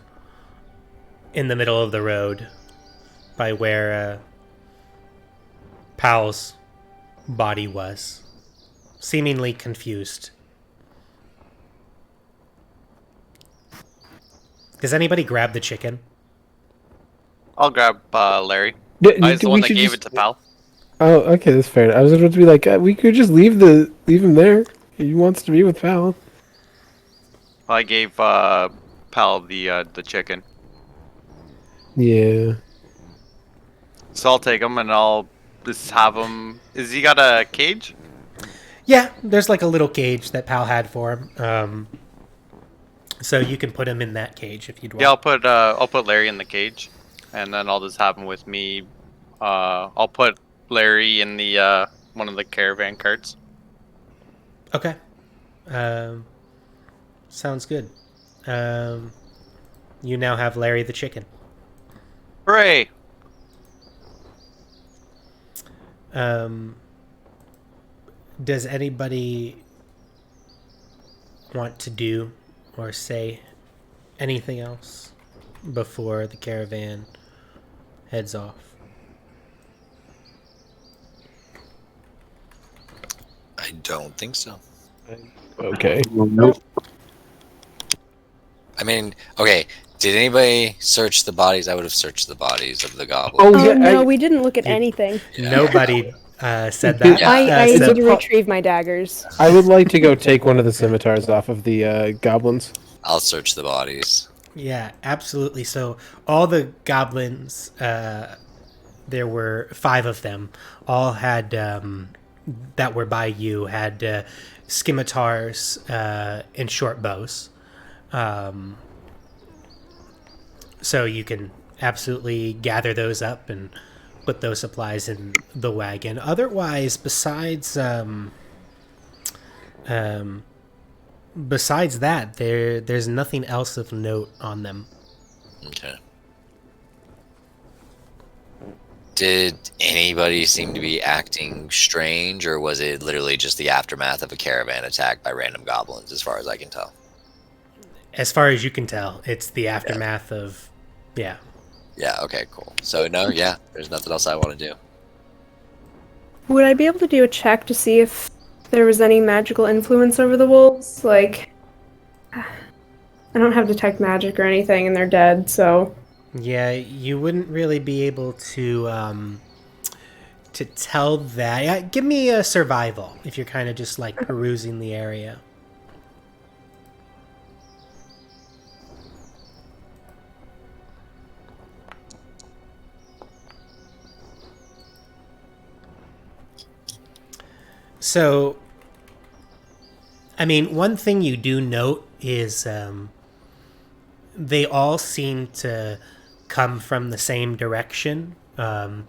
in the middle of the road by where Pal's body was, seemingly confused. Does anybody grab the chicken? I'll grab Larry. D- I was the we one that should gave just- it to Pal. Oh, okay, that's fair. I was about to be like, we could just leave him there. He wants to be with Pal. I gave Pal the chicken, Yeah. so I'll take him and I'll just have him. Is he got a cage? Yeah, there's like a little cage that Pal had for him. So you can put him in that cage if you'd want. Yeah, I'll put Larry in the cage, and then I'll just have him with me. I'll put Larry in the one of the caravan carts. Okay. Sounds good. You now have Larry the chicken. Hooray! Does anybody want to do or say anything else before the caravan heads off? I don't think so. Okay. Nope. I mean, okay. Did anybody search the bodies? I would have searched the bodies of the goblins. Oh, Oh yeah. no, we didn't look at anything. Nobody said that. Yeah. I so- need to retrieve my daggers. I would like to go take one of the scimitars off of the goblins. I'll search the bodies. Yeah, absolutely. So all the goblins, there were 5 of them, all had, that were by you, had scimitars and short bows. So you can absolutely gather those up and put those supplies in the wagon. Otherwise, besides that, there's nothing else of note on them. Okay. Did anybody seem to be acting strange, or was it literally just the aftermath of a caravan attack by random goblins, as far as I can tell? As far as you can tell, it's the aftermath of, yeah. Yeah, okay, cool. So, no, yeah, there's nothing else I want to do. Would I be able to do a check to see if there was any magical influence over the wolves? Like, I don't have detect magic or anything, and they're dead, so. Yeah, you wouldn't really be able to tell that. Yeah, give me a survival if you're kind of just like perusing the area. So, I mean, one thing you do note is they all seem to come from the same direction, and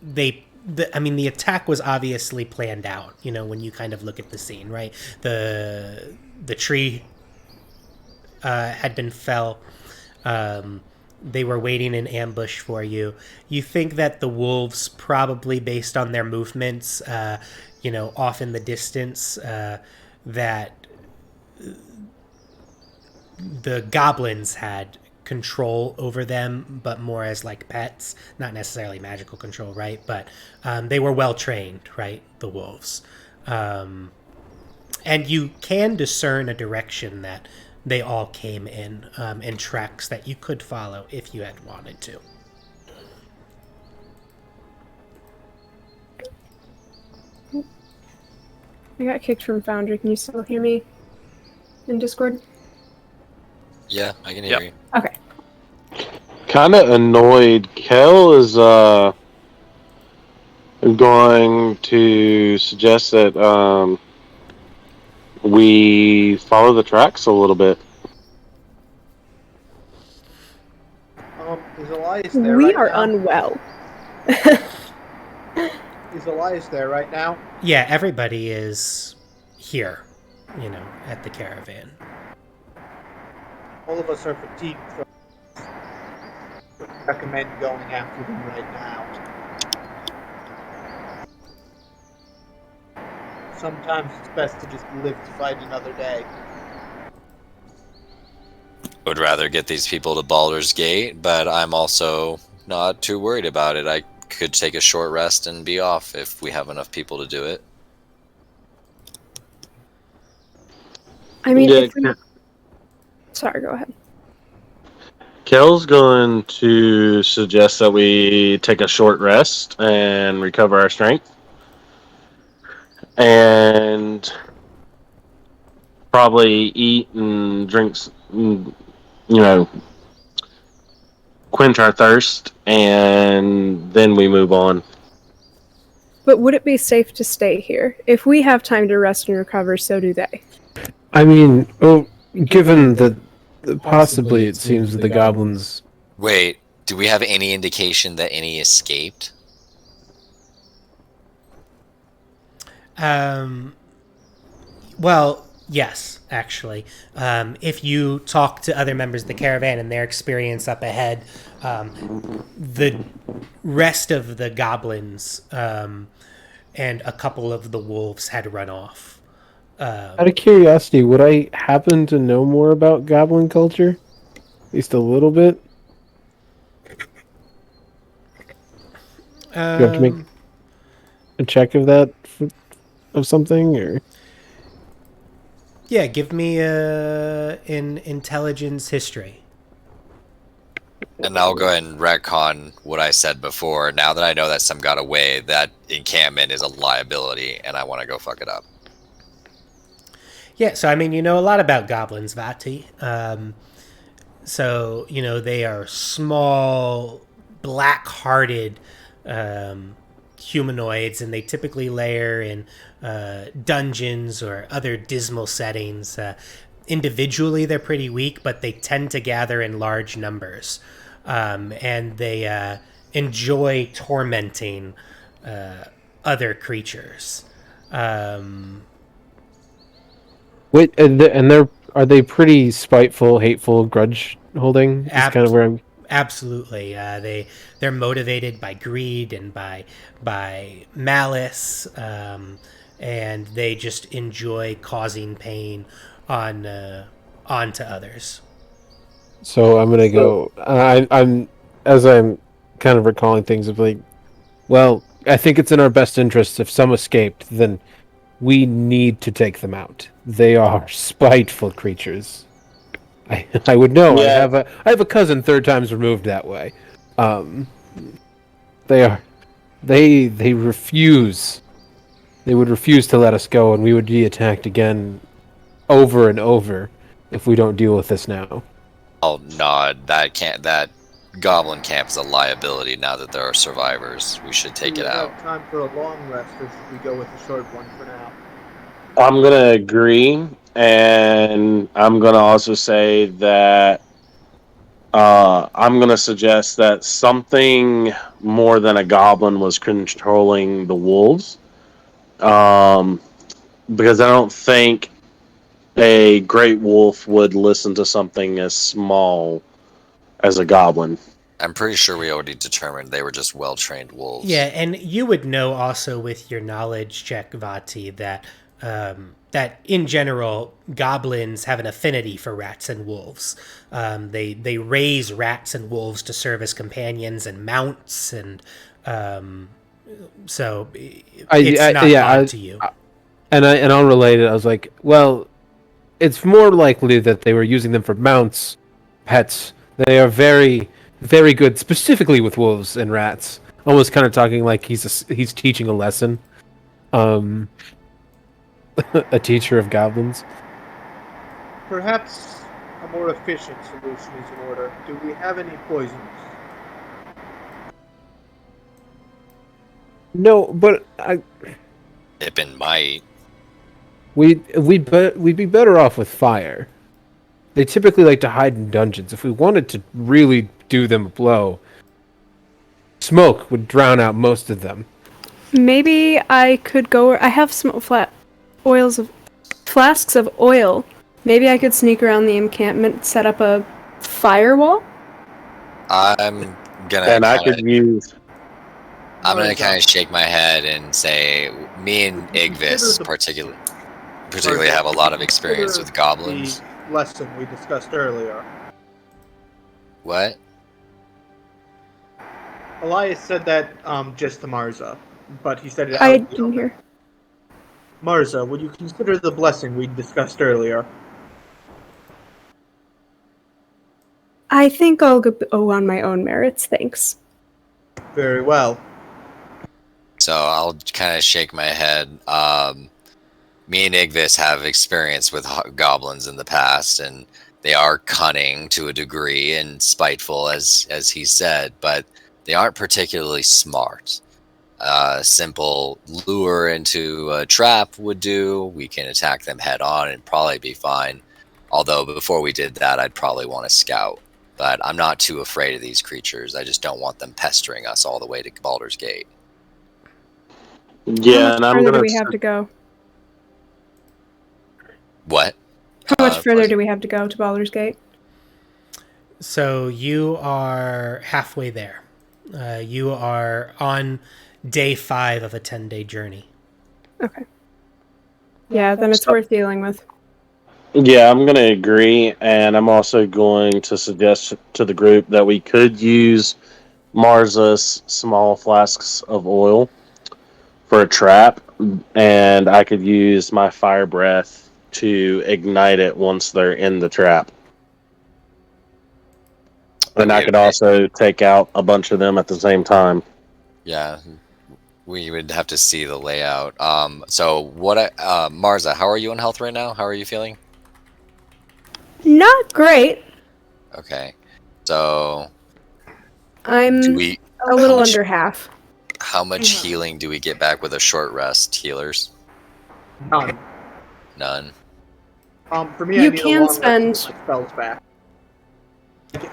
the attack was obviously planned out. You know, when you kind of look at the scene, right? The tree had been fell. They were waiting in ambush for you. You think that the wolves, probably based on their movements, off in the distance, that the goblins had control over them, but more as like pets, not necessarily magical control, right? But they were well trained, right? The wolves. And you can discern a direction that they all came in, and tracks that you could follow if you had wanted to. I got kicked from Foundry. Can you still hear me in Discord? Yeah, I can hear you. Okay. Kind of annoyed. Kel is going to suggest that we follow the tracks a little bit. Is Elias there We right are now? unwell. Is Elias there right now? Yeah, everybody is here, at the caravan. All of us are fatigued, so I recommend going after them right now. Sometimes it's best to just live to fight another day. I would rather get these people to Baldur's Gate, but I'm also not too worried about it. I could take a short rest and be off if we have enough people to do it. I mean, Yeah, if we... Sorry, go ahead. Kel's going to suggest that we take a short rest and recover our strength. And probably eat and drink, quench our thirst, and then we move on. But would it be safe to stay here? If we have time to rest and recover, so do they. I mean, given that possibly it seems that the goblins. Wait, do we have any indication that any escaped? Well, yes, actually. If you talk to other members of the caravan and their experience up ahead, the rest of the goblins and a couple of the wolves had run off. Out of curiosity, would I happen to know more about goblin culture? At least a little bit? Do you have to make a check of that, of something, or? Yeah, give me an intelligence history. And I'll go ahead and retcon what I said before. Now that I know that some got away, that encampment is a liability, and I want to go fuck it up. Yeah, so I mean, you know a lot about goblins, Vati. So, you know, they are small, black-hearted humanoids, and they typically lair in dungeons or other dismal settings. Individually, they're pretty weak, but they tend to gather in large numbers. And they enjoy tormenting other creatures. Wait, are they pretty spiteful, hateful, grudge holding? Is kind of where I'm. Absolutely, they're motivated by greed and by malice, and they just enjoy causing pain onto others. So I'm gonna go. I'm as I'm kind of recalling things of like, well, I think it's in our best interest if some escaped, then we need to take them out. They are spiteful creatures. I would know. Yeah. I have a cousin third times removed that way. They refuse. They would refuse to let us go, and we would be attacked again, over and over, if we don't deal with this now. I'll nod. That goblin camp is a liability now that there are survivors. We should take Do it we out. have time for a long rest, or should we go with a short one for now? I'm going to agree, and I'm going to also say that I'm going to suggest that something more than a goblin was controlling the wolves. Because I don't think a great wolf would listen to something as small as a goblin. I'm pretty sure we already determined they were just well-trained wolves. Yeah, and you would know also with your knowledge check, Vati, that that in general goblins have an affinity for rats and wolves. They raise rats and wolves to serve as companions and mounts, and so it's not odd to you. And I'll relate it. I was like, well, it's more likely that they were using them for mounts, pets. They are very, very good, specifically with wolves and rats. Almost kind of talking like he's teaching a lesson. A teacher of goblins. Perhaps a more efficient solution is in order. Do we have any poisons? No, but Pippin might. we'd be better off with fire. They typically like to hide in dungeons. If we wanted to really do them a blow, smoke would drown out most of them. Maybe I could go. I have some flasks of oil. Maybe I could sneak around the encampment, set up a firewall. I'm gonna. And I could use. I'm gonna kind of shake my head and say, me and Igvis particularly have a lot of experience with goblins. The lesson we discussed earlier. What? Elias said that just to Marza, but he said it I out. didn't hear. Marza, would you consider the blessing we discussed earlier? I think I'll go on my own merits, thanks. Very well. So I'll kind of shake my head. Me and Igvis have experience with goblins in the past, and they are cunning to a degree and spiteful, as he said, but they aren't particularly smart. Simple lure into a trap would do. We can attack them head on and probably be fine. Although before we did that, I'd probably want to scout. But I'm not too afraid of these creatures. I just don't want them pestering us all the way to Baldur's Gate. Yeah, and How I'm much further do gonna. we have to go? What? How much further do we have to go to Baldur's Gate? So you are halfway there. You are on day 5 of a 10-day journey. Okay. Yeah, then it's worth dealing with. Yeah, I'm going to agree, and I'm also going to suggest to the group that we could use Marza's small flasks of oil for a trap, and I could use my fire breath to ignite it once they're in the trap. And I could also take out a bunch of them at the same time. Yeah, we would have to see the layout. So what? Marza, how are you in health right now? How are you feeling? Not great. Okay, so I'm do we? a little under half. How much healing do we get back with a short rest, healers? None. None. For me, You I need can a long spend- rest to get my spells back.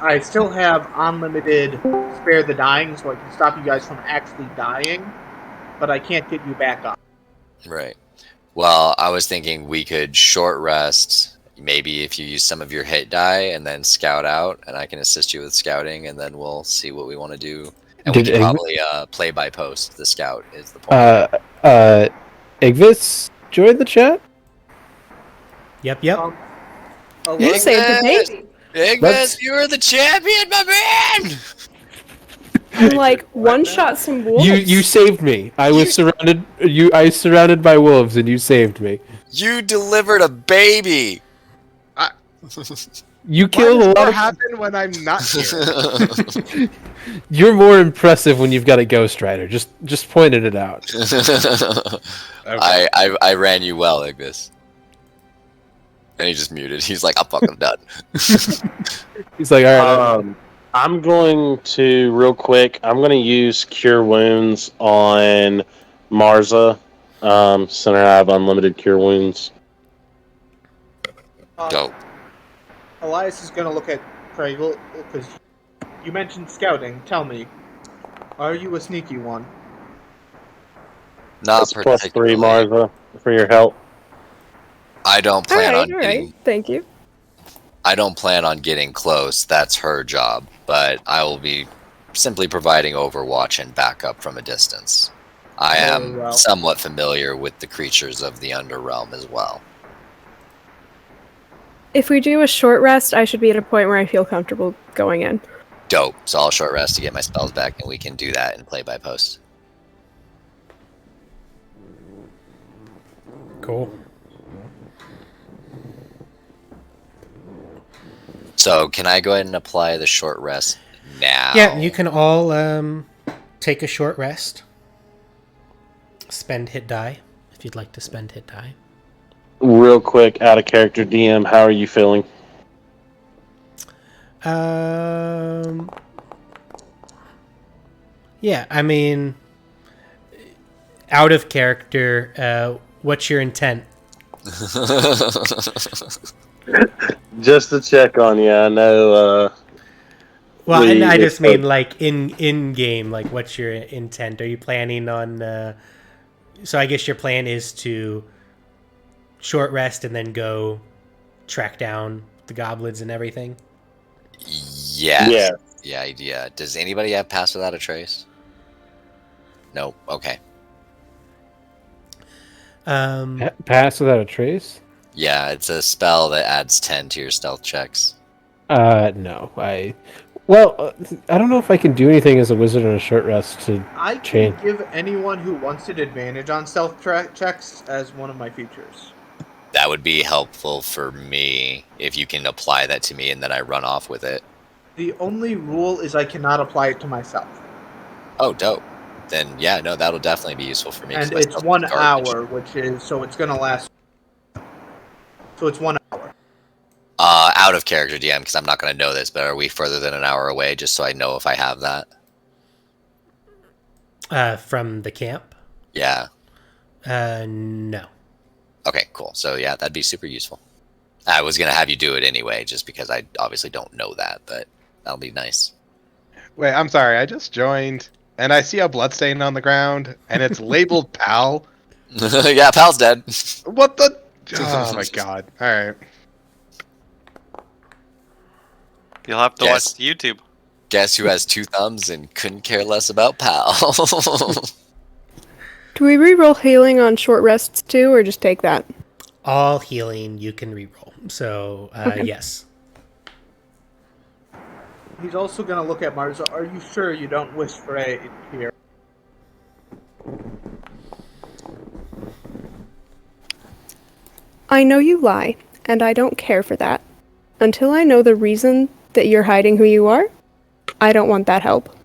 I still have unlimited spare the dying, so I can stop you guys from actually dying, but I can't get you back up. Right. Well, I was thinking we could short rest. Maybe if you use some of your hit die and then scout out, and I can assist you with scouting, and then we'll see what we want to do. And we can probably play by post. The scout is the point. Igvis joined the chat? Yep. You saved the date. Igvis, you're the champion, my man! I'm like one-shot some wolves. You saved me. I was surrounded. I surrounded by wolves, and you saved me. You delivered a baby. You killed a lot What of. happened when I'm not here? You're more impressive when you've got a Ghost Rider. Just pointed it out. Okay. I ran you well, Ignis. And he just muted. He's like, I'm fucking done. He's like, all right. I'm going to, real quick, I'm going to use Cure Wounds on Marza. Since I have unlimited Cure Wounds. Go. Elias is going to look at Craigle, because you mentioned scouting. Tell me, are you a sneaky one? Not That's plus 3, particularly. Marza, for your help. I don't plan on all getting. right. Thank you. I don't plan on getting close. That's her job. But I will be simply providing overwatch and backup from a distance. I am well. somewhat familiar with the creatures of the Underrealm as well. If we do a short rest, I should be at a point where I feel comfortable going in. Dope. So I'll short rest to get my spells back, and we can do that and play by post. Cool. So can I go ahead and apply the short rest now? Yeah, you can all take a short rest. Spend hit die if you'd like to spend hit die. Real quick, out of character DM, how are you feeling? Yeah, I mean, out of character, what's your intent? Just to check on you, I know. Well, and I just mean like in game, like what's your intent? Are you planning on? So I guess your plan is to short rest and then go track down the goblins and everything. Yes. Yeah. Does anybody have Pass Without a Trace? No. Okay. Pass without a trace? Yeah, it's a spell that adds 10 to your stealth checks. No. Well, I don't know if I can do anything as a wizard on a short rest to I change. can give anyone who wants it advantage on stealth checks as one of my features. That would be helpful for me if you can apply that to me and then I run off with it. The only rule is I cannot apply it to myself. Oh, dope. Then yeah, no, that'll definitely be useful for me. 'cause And my it's spells are 1 garbage. hour, which is so it's gonna last. So it's 1 hour. Out of character DM because I'm not going to know this, but are we further than an hour away? Just so I know if I have that. From the camp? Yeah. No. Okay, cool. So yeah, that'd be super useful. I was going to have you do it anyway, just because I obviously don't know that, but that'll be nice. Wait, I'm sorry. I just joined, and I see a bloodstain on the ground, and it's labeled "pal." Yeah, Pal's dead. What the? Oh my god! All right. You'll have to Yes. watch YouTube. Guess who has 2 thumbs and couldn't care less about Pal? Do we reroll healing on short rests too, or just take that? All healing you can reroll. So, yes. He's also gonna look at Marza. Are you sure you don't wish for aid here? I know you lie, and I don't care for that. Until I know the reason that you're hiding who you are, I don't want that help.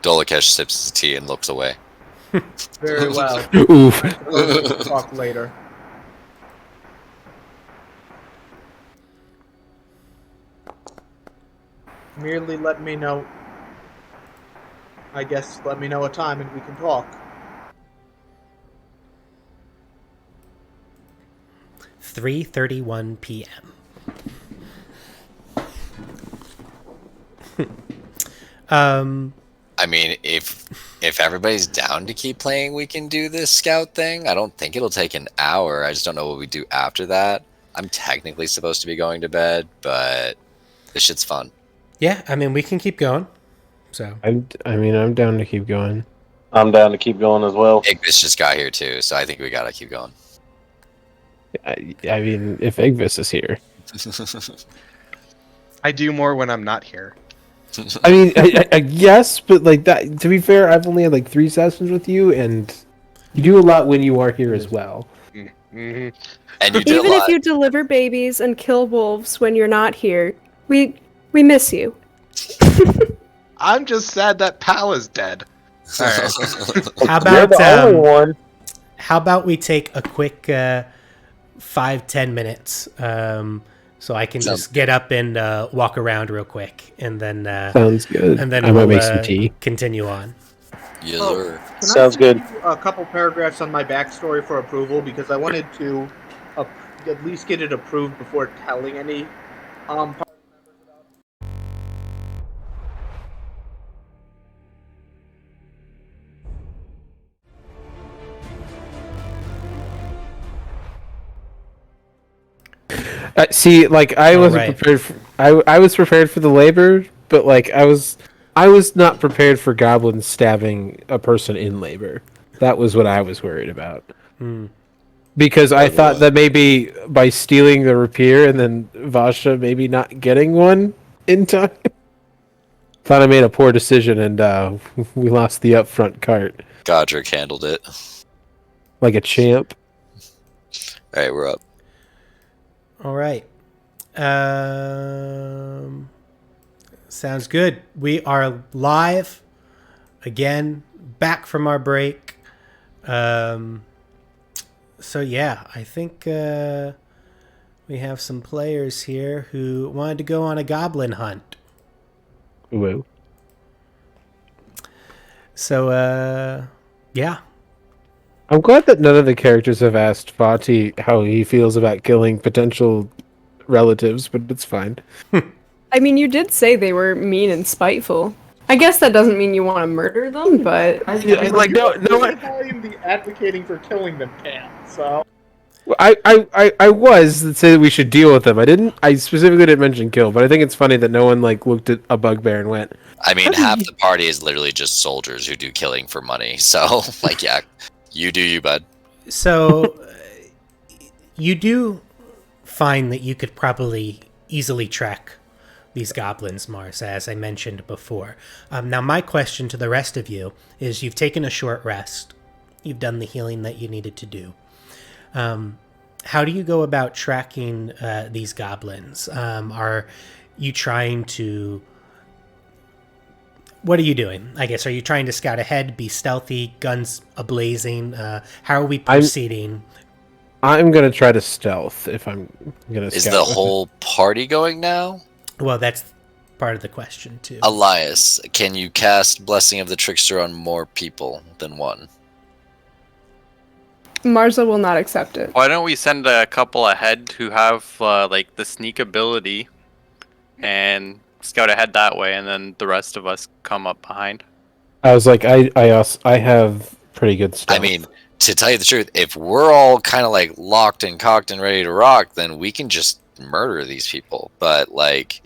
Dolakesh sips his tea and looks away. Very well. Oof. We'll talk later. Merely let me know. I guess let me know a time and we can talk. 3:31 p.m. I mean, if everybody's down to keep playing, we can do this scout thing. I don't think it'll take an hour. I just don't know what we do after that. I'm technically supposed to be going to bed, but this shit's fun. Yeah, I mean, we can keep going. So, I'm down to keep going. I'm down to keep going as well. Ignis just got here too, so I think we gotta keep going. I mean, if Igvis is here. I do more when I'm not here. I mean, I yes, but like that. To be fair, I've only had like 3 sessions with you, and you do a lot when you are here as well. Mm-hmm. And you did Even a lot. if you deliver babies and kill wolves when you're not here, we miss you. I'm just sad that Pal is dead. All right. how You're about the only one. how about we take a quick 5-10 minutes, so I can just get up and walk around real quick, and then Sounds good. and then I might we'll make some tea. continue on. Yes, Oh, sir. Can Sounds I good. send you a couple paragraphs on my backstory for approval because I wanted to at least get it approved before telling any party members about it. See, like I wasn't right. prepared. I was prepared for the labor, but like I was not prepared for goblins stabbing a person in labor. That was what I was worried about. Because I thought that maybe by stealing the rapier and then Vasha maybe not getting one in time. Thought I made a poor decision and we lost the upfront cart Godric handled it. like a champ. All right, we're up. All right. Sounds good. We are live again, back from our break. So yeah, I think we have some players here who wanted to go on a goblin hunt. Woo. So yeah. I'm glad that none of the characters have asked Fati how he feels about killing potential relatives, but it's fine. I mean, you did say they were mean and spiteful. I guess that doesn't mean you want to murder them, but Like no, I am the advocating for killing them, Pam. So I was that say that we should deal with them. I specifically didn't mention kill, but I think it's funny that no one like looked at a bugbear and went. I mean, half the party is literally just soldiers who do killing for money. So, like, yeah, you do you, bud. So you do find that you could probably easily track these goblins, Mars, as I mentioned before. Now, my question to the rest of you is: you've taken a short rest, you've done the healing that you needed to do. How do you go about tracking these goblins? you trying to... What are you doing? I guess, are you trying to scout ahead, be stealthy, guns ablazing? How are we proceeding? I'm going to try to stealth if I'm going to Is scout. the with whole party going now? Well, that's part of the question, too. Elias, can you cast Blessing of the Trickster on more people than one? Marza will not accept it. Why don't we send a couple ahead who have like the sneak ability and scout ahead that way, and then the rest of us come up behind? I was like, I have pretty good stealth. I mean, to tell you the truth, if we're all kind of like locked and cocked and ready to rock, then we can just murder these people. But like,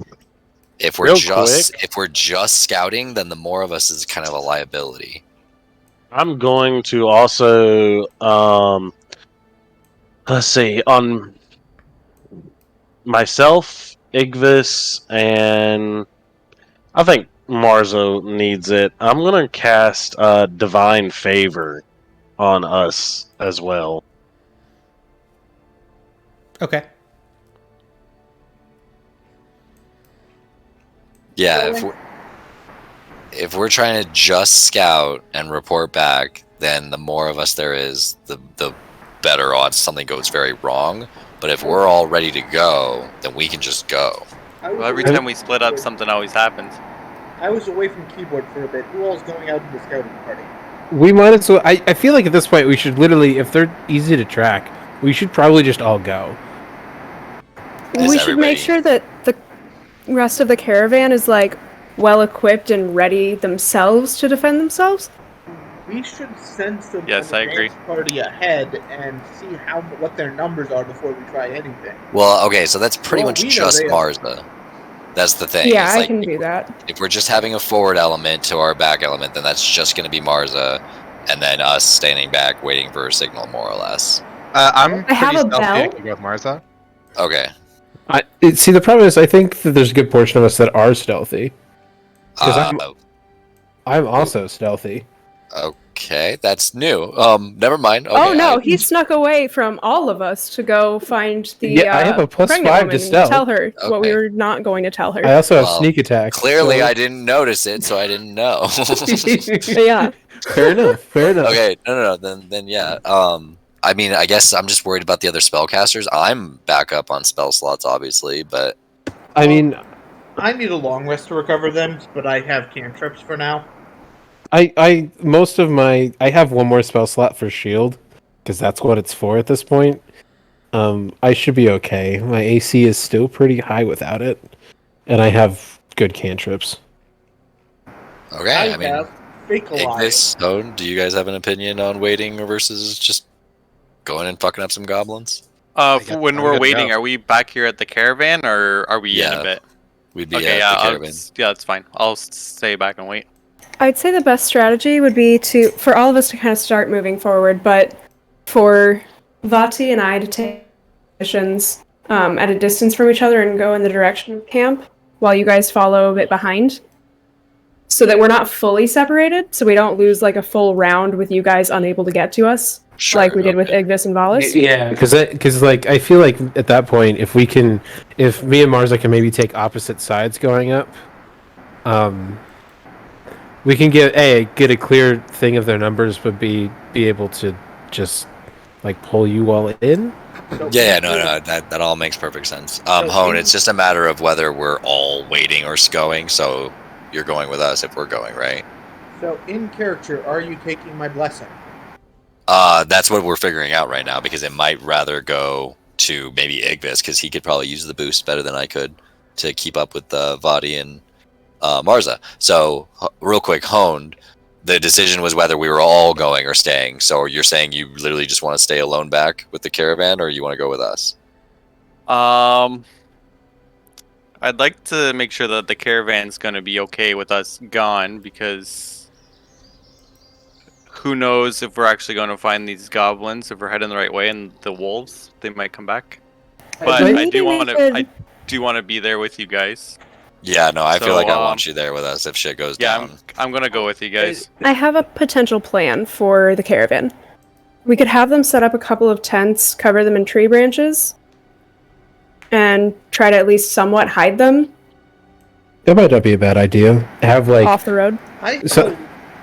if we're just scouting, then the more of us is kind of a liability. I'm going to also, let's see, on myself, Igvis, and I think Marzo needs it. I'm going to cast Divine Favor on us as well. Okay. Yeah, if we're trying to just scout and report back, then the more of us there is, the better odds something goes very wrong. But if we're all ready to go, then we can just go. Well, every time we split up, something always happens. I was away from keyboard for a bit. Who all's going out in the scouting party? We might as well. I feel like at this point we should literally, if they're easy to track, we should probably just all go. We should make sure that the rest of the caravan is like well equipped and ready themselves to defend themselves. We should send some Yes, I agree. party ahead and see what their numbers are before we try anything. Well, okay, so that's pretty Well, much we know just they are. Marza. That's the thing. Yeah, It's I like, can do that. if we're just having a forward element to our back element, then that's just going to be Marza, and then us standing back waiting for a signal, more or less. I'm I have pretty a stealthy. I bell. can go with Marza. Okay. See, the problem is I think that there's a good portion of us that are stealthy. 'Cause I'm also stealthy. Okay, that's new. Never mind. Okay, Oh no, he snuck away from all of us to go find the Yeah, I have a plus pregnant 5 woman to and stealth. tell her what we Okay. were not going to tell her. I also have Well, sneak attack. Clearly, so- I didn't notice it, so I didn't know. Yeah. Fair enough. Fair enough. Okay, no. Then yeah. I mean, I guess I'm just worried about the other spellcasters. I'm back up on spell slots, obviously, but I mean, I need a long rest to recover them, but I have cantrips for now. I have one more spell slot for shield because that's what it's for at this point. I should be okay. My AC is still pretty high without it, and I have good cantrips. okay. I mean, have fake alive. Ignis, Stone, do you guys have an opinion on waiting versus just going and fucking up some goblins? guess When I'm we're good to waiting, go. are we back here at the caravan, or are we in Yeah. a bit? We'd be Okay, at yeah, the caravan. yeah, that's fine. I'll stay back and wait. I'd say the best strategy would be for all of us to kind of start moving forward, but for Vati and I to take positions at a distance from each other and go in the direction of camp while you guys follow a bit behind, so that we're not fully separated, so we don't lose like a full round with you guys unable to get to us, Sure, like we did with okay. Igvis and Valis. Yeah, because like I feel like at that point, if me and Marza can maybe take opposite sides going up, we can get a clear thing of their numbers, but be able to just like pull you all in. Yeah, no, that all makes perfect sense. Hone, it's just a matter of whether we're all waiting or going. So you're going with us if we're going, right? So, in character, are you taking my blessing? That's what we're figuring out right now because it might rather go to maybe Igvis because he could probably use the boost better than I could to keep up with Vadi and Marza. So real quick, Honed, the decision was whether we were all going or staying. So you're saying you literally just want to stay alone back with the caravan, or you want to go with us? I'd like to make sure that the caravan's going to be okay with us gone, because who knows if we're actually going to find these goblins, if we're heading the right way, and the wolves, they might come back. But I Maybe do we want to could- I do want to be there with you guys. Yeah, no, I feel So, like I want you there with us if shit goes Yeah, down. I'm going to go with you guys. I have a potential plan for the caravan. We could have them set up a couple of tents, cover them in tree branches, and try to at least somewhat hide them That might not be a bad idea. Have like Off the road. So-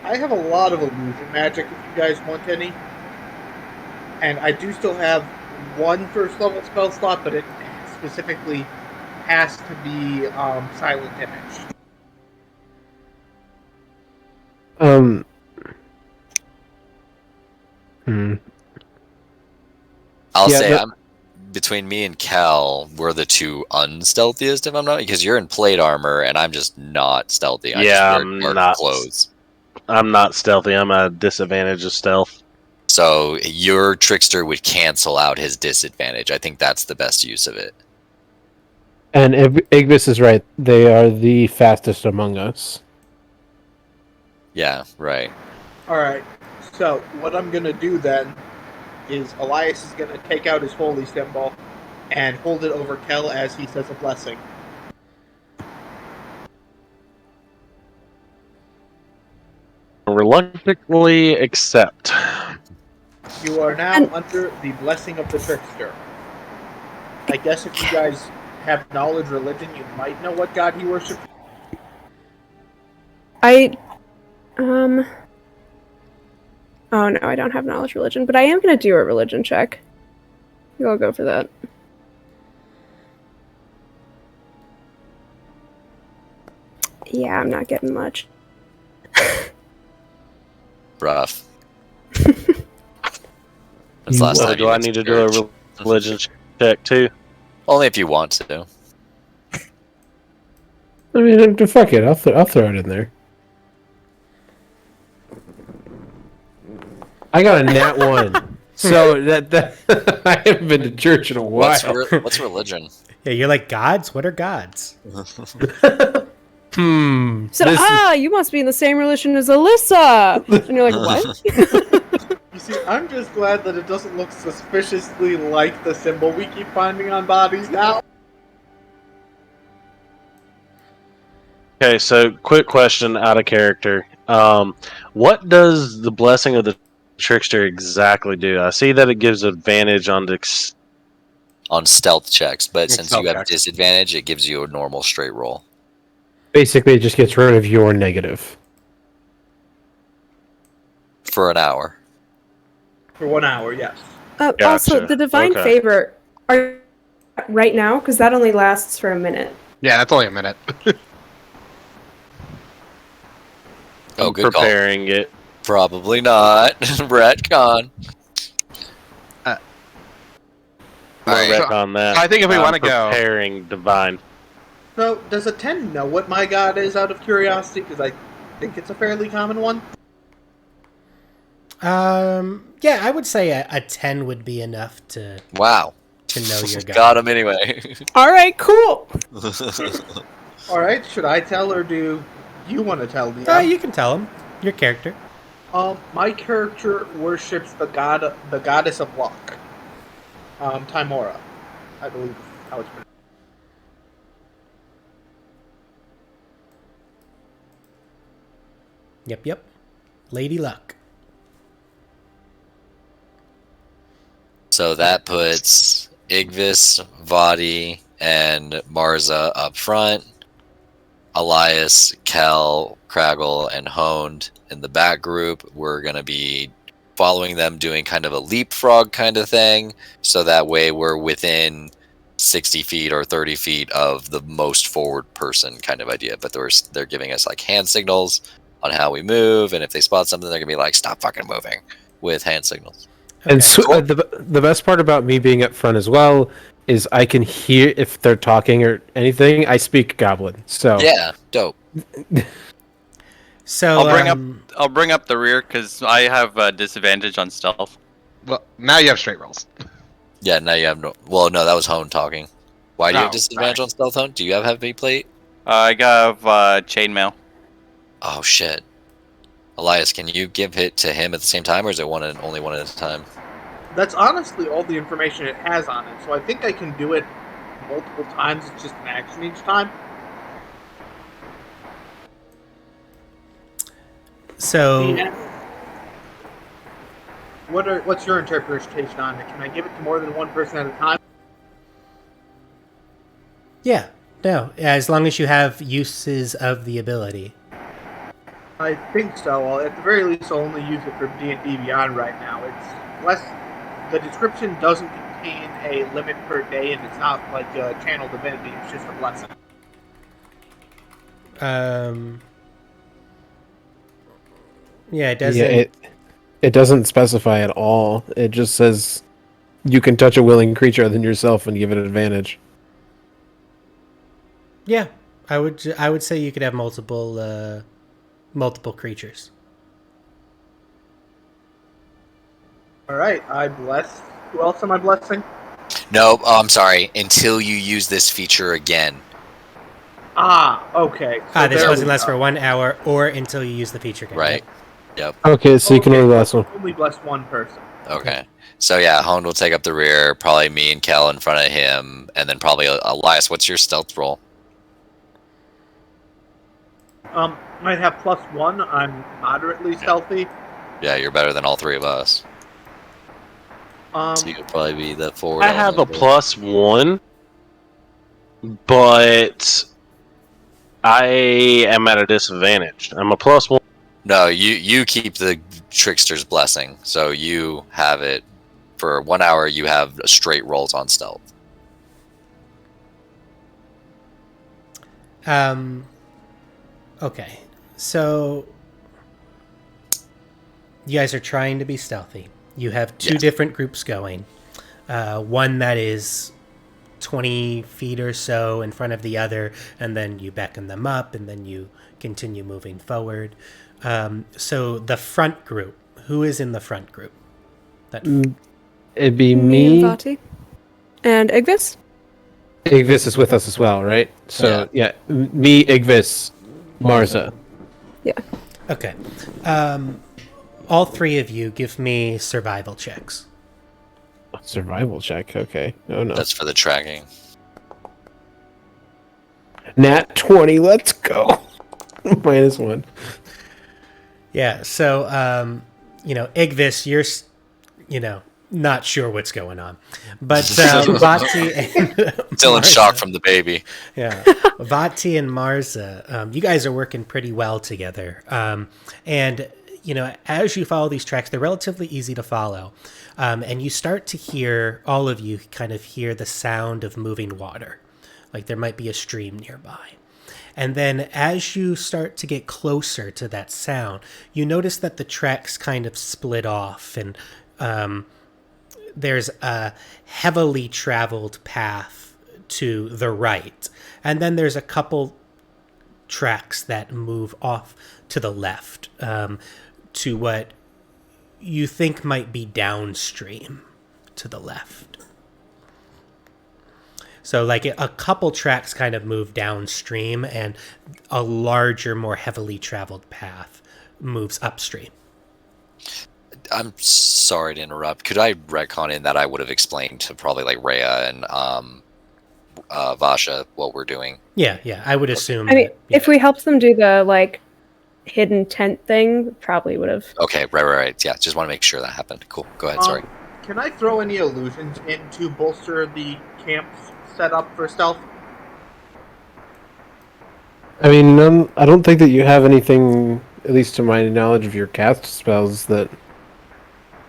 I have a lot of illusion magic if you guys want any. And I do still have one first level spell slot, but it specifically has to be silent image. I'll Yeah, say that- I'm between me and Cal, we're the two unstealthiest if I'm not, because you're in plate armor and I'm just not stealthy. I just Yeah, wear I'm dark not. clothes. I'm not stealthy. I'm at a disadvantage of stealth. So your trickster would cancel out his disadvantage. I think that's the best use of it. And Igvis is right. They are the fastest among us. Yeah, right. Alright, so what I'm going to do then is Elias is going to take out his holy symbol and hold it over Kel as he says a blessing. Reluctantly accept. You are now under the blessing of the trickster. I guess if you guys have knowledge religion, you might know what god he worships. Oh no, I don't have knowledge religion, but I am gonna do a religion check. I'll go for that. Yeah, I'm not getting much. Rough. That's the last So time do you I went need to to do a church. religion check too? Only if you want to. I mean, fuck it. I'll throw it in there. I got a nat 1. So that I haven't been to church in a while. What's religion? Yeah, you're like, gods? What are gods? So, you must be in the same religion as Alyssa! And you're like, what? You see, I'm just glad that it doesn't look suspiciously like the symbol we keep finding on bodies now. Okay, so quick question out of character. What does the blessing of the trickster exactly do? I see that it gives advantage on On stealth checks, but It's since stealth you have checks. disadvantage, it gives you a normal straight roll. Basically, it just gets rid of your negative. For an hour. For 1 hour, yes. Also, Gotcha. the divine Okay. favor, are right now? Because that only lasts for a minute. Yeah, that's only a minute. Oh, good call. preparing it. Probably not. Retcon. Alright, so- on that. I think if we I'm wanna go- preparing divine. So, does a 10 know what my god is out of curiosity? Because I think it's a fairly common one. Yeah, I would say a 10 would be enough to Wow. know your god. Got him anyway. Alright, cool! Alright, should I tell or do you want to tell me? You can tell him. Your character. My character worships the goddess of luck. Timora, I believe is how it's pronounced. Yep. Lady Luck. So that puts Igvis, Vadi, and Marza up front. Elias, Kel, Craggle, and Honed in the back group. We're going to be following them, doing kind of a leapfrog kind of thing. So that way we're within 60 feet or 30 feet of the most forward person kind of idea. But they're giving us like hand signals on how we move. And if they spot something, they're going to be like, stop fucking moving with hand signals. And Okay. the best part about me being up front as well is I can hear if they're talking or anything. I speak Goblin, so Yeah, dope. So I'll bring up the rear because I have disadvantage on stealth. Well, now you have straight rolls. Yeah, now you have no. Well, no, that was Hone talking. Why do you have Oh, disadvantage on stealth, Hone? Do you have heavy plate? I got chainmail. Oh shit. Elias, can you give it to him at the same time, or is it only one at a time? That's honestly all the information it has on it, so I think I can do it multiple times. It's just an action each time. So What's your interpretation on it? Can I give it to more than one person at a time? yeah, No, as long as you have uses of the ability. I think so. Well, at the very least, I'll only use it for D&D Beyond right now. It's less. The description doesn't contain a limit per day, and it's not like a channel divinity. It's just a blessing. Yeah, it doesn't. Yeah, it doesn't specify at all. It just says you can touch a willing creature other than yourself and give it an advantage. Yeah, I would say you could have multiple creatures. All right, I bless. Who else am I blessing? No, I'm sorry. Until you use this feature again. Okay. So This there wasn't we lasts go. for 1 hour or until you use the feature again. Right. Yep. Okay, so you can Okay, only bless one. Only bless one person. Okay. So yeah, Hone will take up the rear. Probably me and Kel in front of him, and then probably Elias. What's your stealth roll? Might have +1. I'm moderately stealthy. Yeah, you're better than all three of us. So you'll probably be the forward. I have a +1, but I am at a disadvantage. I'm a +1. No, you keep the trickster's blessing, so you have it for 1 hour. You have straight rolls on stealth. Okay, so you guys are trying to be stealthy. You have two different groups going. One that is 20 feet or so in front of the other, and then you beckon them up, and then you continue moving forward. So the front group, who is in the front group? It'd be and me. Vati. And Igvis? Igvis is with us as well, right? So yeah, me, Igvis, Marza. Yeah. Okay. All three of you give me survival checks. Survival check. Okay. Oh no. That's for the tracking. Nat 20. Let's go. -1. Yeah. So, Igvis, you're, not sure what's going on, but Vati and Still in Marza- shock from the baby. Yeah, Vati and Marza, you guys are working pretty well together. And as you follow these tracks, they're relatively easy to follow. And you start to hear, all of you kind of hear the sound of moving water. Like there might be a stream nearby. And then as you start to get closer to that sound, you notice that the tracks kind of split off, and there's a heavily traveled path to the right. And then there's a couple tracks that move off to the left, to what you think might be downstream to the left. So like a couple tracks kind of move downstream, and a larger, more heavily traveled path moves upstream. I'm sorry to interrupt. Could I retcon in that I would have explained to probably like Rhea and Vasha what we're doing? Yeah, I would assume. I mean, if we helped them do the hidden tent thing, probably would have. Okay, right. Yeah, just want to make sure that happened. Cool. Go ahead. Sorry. Can I throw any illusions in to bolster the camp's setup for stealth? I mean, I don't think that you have anything, at least to my knowledge of your cast spells, that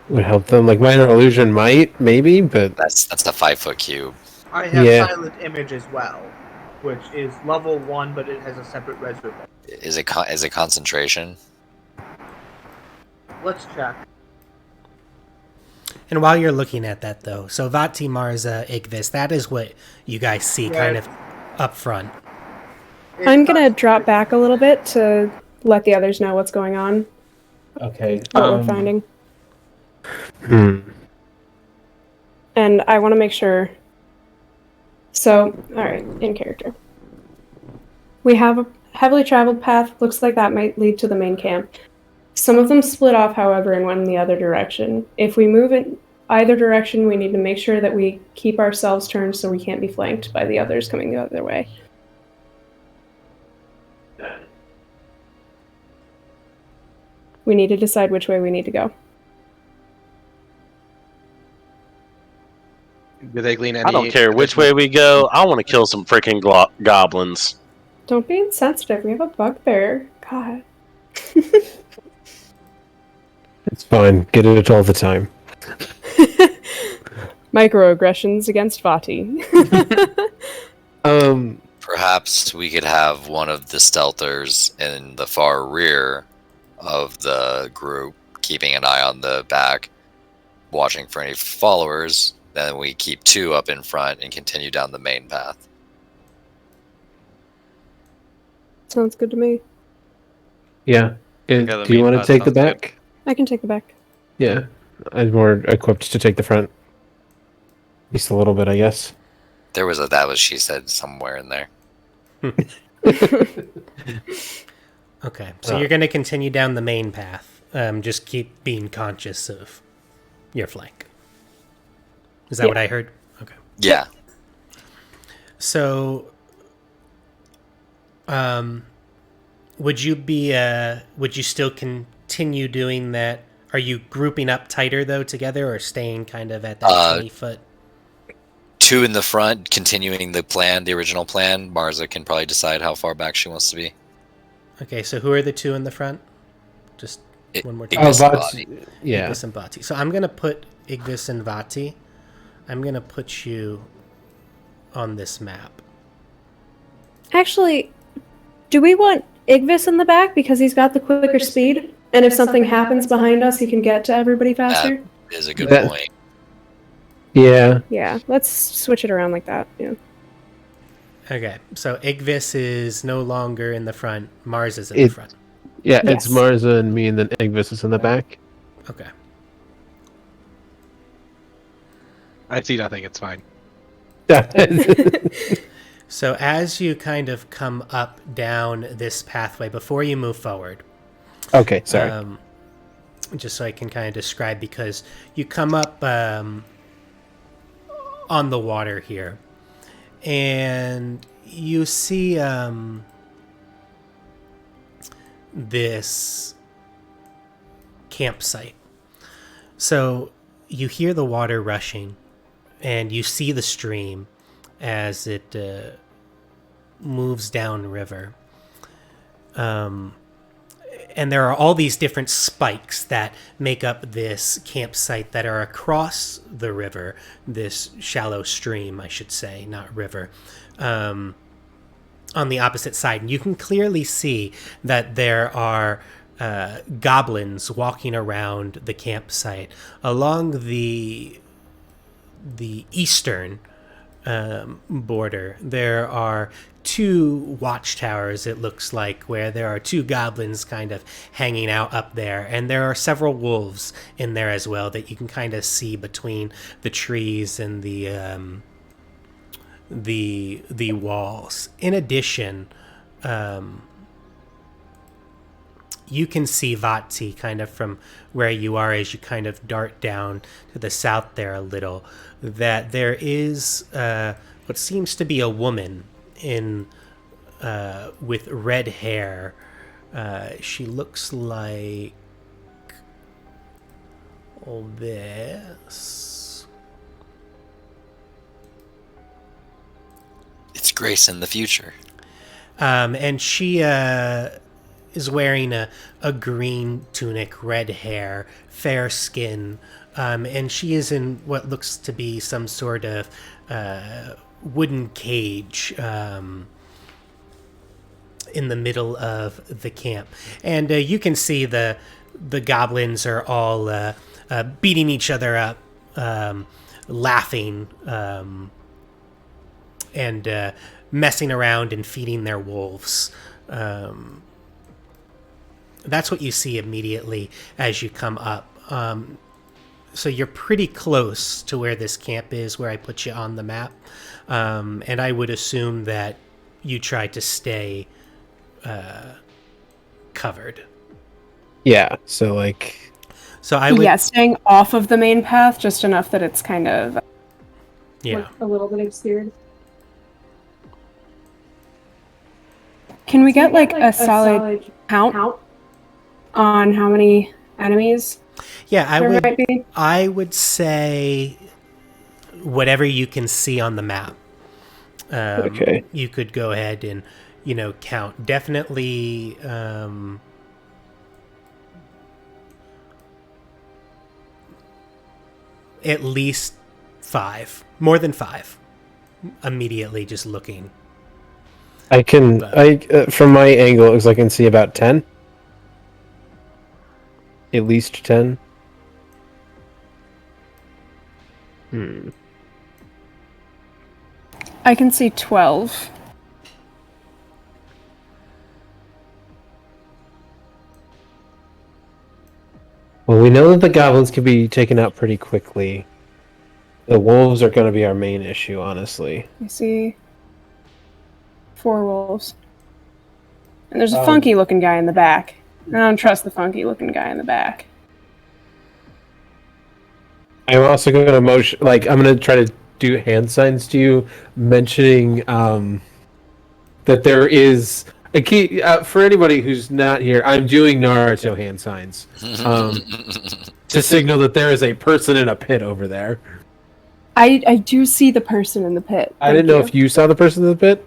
would help them. Like minor illusion might, maybe, but That's the 5-foot cube. I have Yeah. silent image as well, which is level 1, but it has a separate reservoir. Is it concentration? Let's check. And while you're looking at that, though, so Vati, Marza, Igvis, that is what you guys see kind of up front. I'm gonna drop back a little bit to let the others know what's going on, okay. what we're finding. Hmm. And I want to make sure. So, alright, in character. We have a heavily traveled path. Looks like that might lead to the main camp. Some of them split off, however, and went in the other direction. If we move in either direction, we need to make sure that we keep ourselves turned so we can't be flanked by the others coming the other way. We need to decide which way we need to go. Do they glean any? I don't care which way we go. I want to kill some freaking goblins. Don't be insensitive. We have a bugbear. God. It's fine. Get it all the time. Microaggressions against Vati. Perhaps we could have one of the stealthers in the far rear of the group, keeping an eye on the back, watching for any followers. Then we keep 2 up in front and continue down the main path. Sounds good to me. Yeah. the Do you main want to path take the sounds good. back? I can take the back. Yeah. I'm more equipped to take the front. At least a little bit, I guess. There was a that was she said somewhere in there. Okay, so you're going to continue down the main path. Just keep being conscious of your flank. Is that what I heard? Okay. Yeah. So, would you still continue doing that? Are you grouping up tighter though together, or staying kind of at that 20 foot? 2 in the front, continuing the original plan. Marza can probably decide how far back she wants to be. Okay, so who are the 2 in the front? Just one more time. Ignis and Vati. Yeah. Ignis and Vati. So I'm gonna put Ignis and Vati. I'm gonna put you on this map. Actually, do we want Igvis in the back because he's got the quicker speed? And if something happens behind us, he can get to everybody faster? That is a good That- point. Yeah. Yeah, let's switch it around like that. Yeah. Okay, so Igvis is no longer in the front. Mars is in the front. Yeah, Yes. it's Marza and me, and then Igvis is in the back. Okay. I see nothing. It's fine. So as you kind of come up down this pathway, before you move forward, Okay, sorry. just so I can kind of describe, because you come up on the water here, and you see this campsite. So you hear the water rushing, and you see the stream as it moves downriver. And there are all these different spikes that make up this campsite that are across the river, this shallow stream, I should say, not river, on the opposite side. And you can clearly see that there are goblins walking around the campsite along the eastern border. There are 2 watchtowers, it looks like, where there are 2 goblins kind of hanging out up there, and there are several wolves in there as well that you can kind of see between the trees and the walls. In addition, you can see Vati kind of from where you are as you kind of dart down to the south there a little, that there is what seems to be a woman in with red hair. She looks like all this. It's Grace in the future. And she is wearing a green tunic, red hair, fair skin, and she is in what looks to be some sort of wooden cage in the middle of the camp. And you can see the goblins are all beating each other up, laughing, and messing around and feeding their wolves. That's what you see immediately as you come up. So you're pretty close to where this camp is, where I put you on the map. And I would assume that you try to stay covered. Yeah, so like... So I would... Yeah, staying off of the main path, just enough that it's kind of... Yeah. A little bit obscured. Can we get like a solid count on how many enemies Yeah, there might be? I would say whatever you can see on the map. Okay. You could go ahead and, count. Definitely, at least 5. More than 5. Immediately just looking. I can, from my angle, it looks like I can see about 10. At least 10. I can see 12. Well, we know that the goblins can be taken out pretty quickly. The wolves are going to be our main issue, honestly. I see 4 wolves. And there's a funky looking guy in the back. I don't trust the funky looking guy in the back. I'm also going to motion, I'm going to try to do hand signs to you, mentioning that there is a key for anybody who's not here. I'm doing Naruto hand signs to signal that there is a person in a pit over there. I do see the person in the pit. I didn't know if you saw the person in the pit.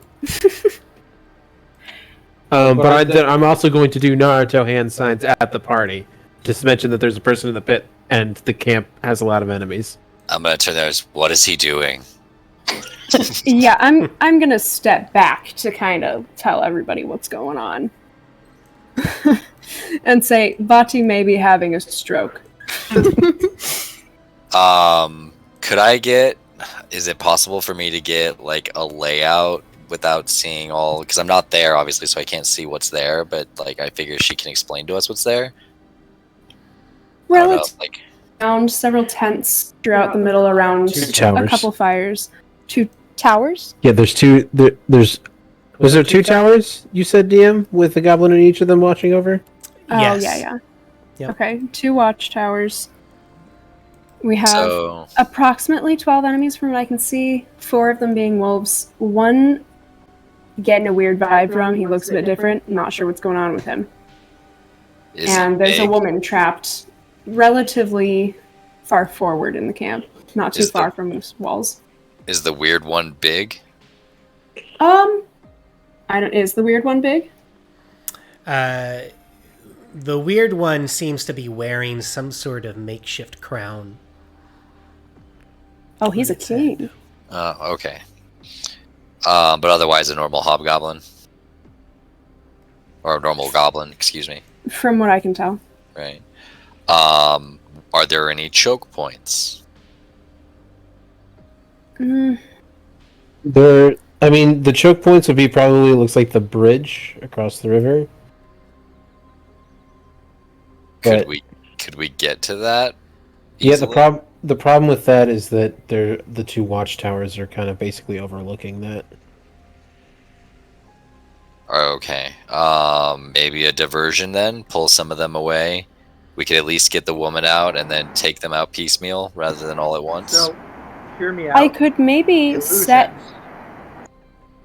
But I'm also going to do Naruto hand signs at the party. Just mention that there's a person in the pit and the camp has a lot of enemies. I'm gonna turn there. What is he doing? Yeah, I'm gonna step back to kind of tell everybody what's going on. And say, Vati may be having a stroke. Could I get... Is it possible for me to get, a layout without seeing all... Because I'm not there, obviously, so I can't see what's there, but, I figure she can explain to us what's there? Well, it's found several tents throughout the middle around 2 towers. A couple fires. 2 towers? Yeah, there's 2... Was there 2 towers, you said, DM, with a goblin in each of them watching over? Oh, Yes. yeah. Yep. Okay, 2 watchtowers. We have So... approximately 12 enemies from what I can see, 4 of them being wolves. 1 getting a weird vibe from, he looks a bit different, not sure what's going on with him. And there's a woman trapped relatively far forward in the camp, not too far from the walls. Is the weird one big? Is the weird one big? The weird one seems to be wearing some sort of makeshift crown. Oh, he's a king. Okay. But otherwise a normal hobgoblin? Or a normal goblin, excuse me. From what I can tell. Right. Are there any choke points? The choke points would be probably, looks like the bridge across the river. Could we get to that easily? Yeah, the problem with that is that the 2 watchtowers are kind of basically overlooking that. Okay. Maybe a diversion then? Pull some of them away? We could at least get the woman out and then take them out piecemeal rather than all at once? So, hear me out. I could maybe Illusions. set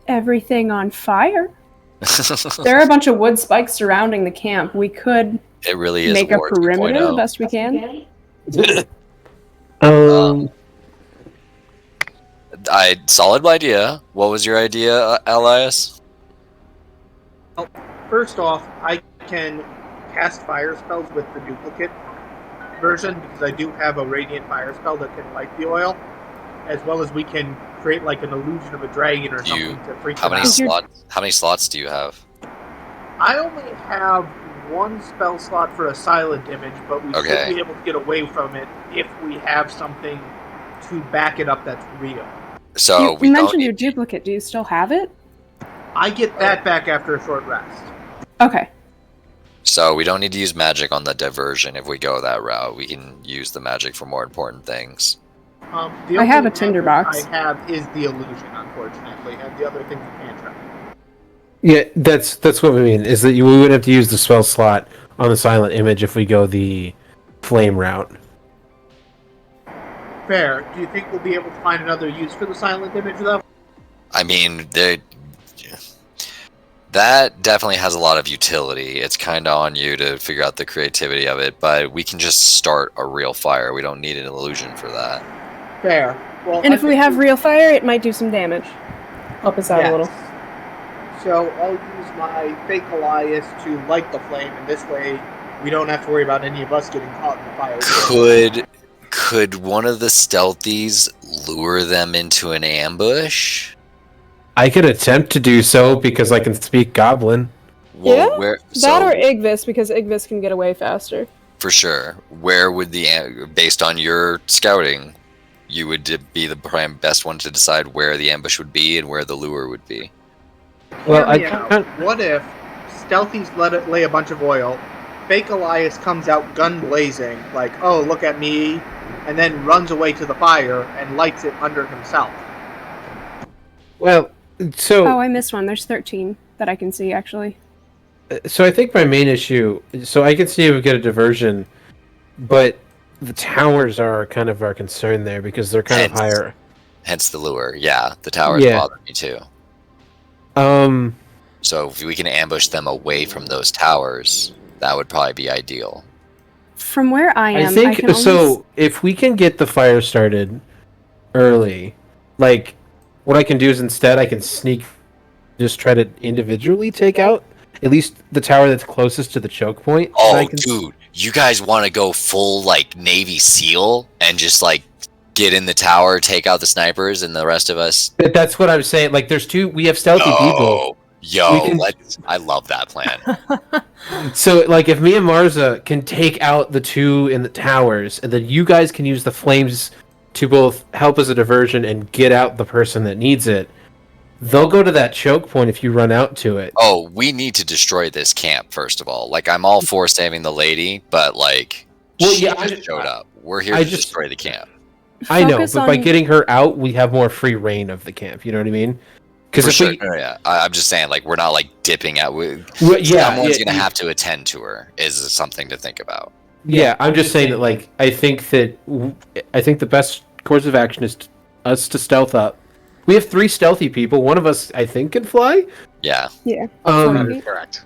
everything on fire. There are a bunch of wood spikes surrounding the camp. We could it really is make a War perimeter 2.0. the best we can. Solid idea. What was your idea, Elias? Well, first off, I can cast fire spells with the duplicate version because I do have a radiant fire spell that can light the oil, as well as we can create an illusion of a dragon or something to freak them out. How many slots do you have? I only have 1 spell slot for a silent image, but we should be able to get away from it if we have something to back it up that's real. So you mentioned your duplicate. Do you still have it? I get that back after a short rest. Okay. So we don't need to use magic on the diversion if we go that route. We can use the magic for more important things. I have a tinderbox. I have is the illusion, unfortunately, and the other things you can't try. Yeah, that's what we mean, is that we would have to use the spell slot on the silent image if we go the flame route. Fair. Do you think we'll be able to find another use for the silent image, though? I mean, that definitely has a lot of utility. It's kind of on you to figure out the creativity of it, but we can just start a real fire. We don't need an illusion for that. Fair. Well, And if we have real fire, it might do some damage. Help us out a little. So I'll use my fake Elias to light the flame, and this way we don't have to worry about any of us getting caught in the fire. Could one of the stealthies lure them into an ambush? I could attempt to do so because I can speak Goblin. Well, Yeah? That or Igvis, because Igvis can get away faster. For sure. Where would based on your scouting, you would be the prime best one to decide where the ambush would be and where the lure would be? Well, What if stealthies lay a bunch of oil, fake Elias comes out gun blazing, like, oh, look at me, and then runs away to the fire and lights it under himself? Well, so... Oh, I missed one. There's 13 that I can see, actually. So I think my main issue... So I can see if we get a diversion, but the towers are kind of our concern there because they're kind of higher. Hence the lure. Yeah, the towers bother me too. So if we can ambush them away from those towers, that would probably be ideal. From where I am, I think so. If we can get the fire started early, like what I can do is instead I can just try to individually take out at least the tower that's closest to the choke point. Oh, dude, you guys want to go full like Navy SEAL and just like get in the tower, take out the snipers, and the rest of us? That's what I'm saying. Like, we have stealthy people. I love that plan. So, like, if me and Marza can take out the two in the towers, and then you guys can use the flames to both help as a diversion and get out the person that needs it, they'll go to that choke point if you run out to it. Oh, we need to destroy this camp, first of all. Like, I'm all for saving the lady, but, like, she just showed up. We're here to destroy the camp. I know, but by getting her out, we have more free reign of the camp. You know what I mean? Because I'm just saying, like, we're not like dipping out. Someone's gonna have to attend to her. Is something to think about. Yeah, I'm just saying that. Like, I think the best course of action is us to stealth up. We have 3 stealthy people. One of us, I think, can fly. Yeah. Yeah. Correct.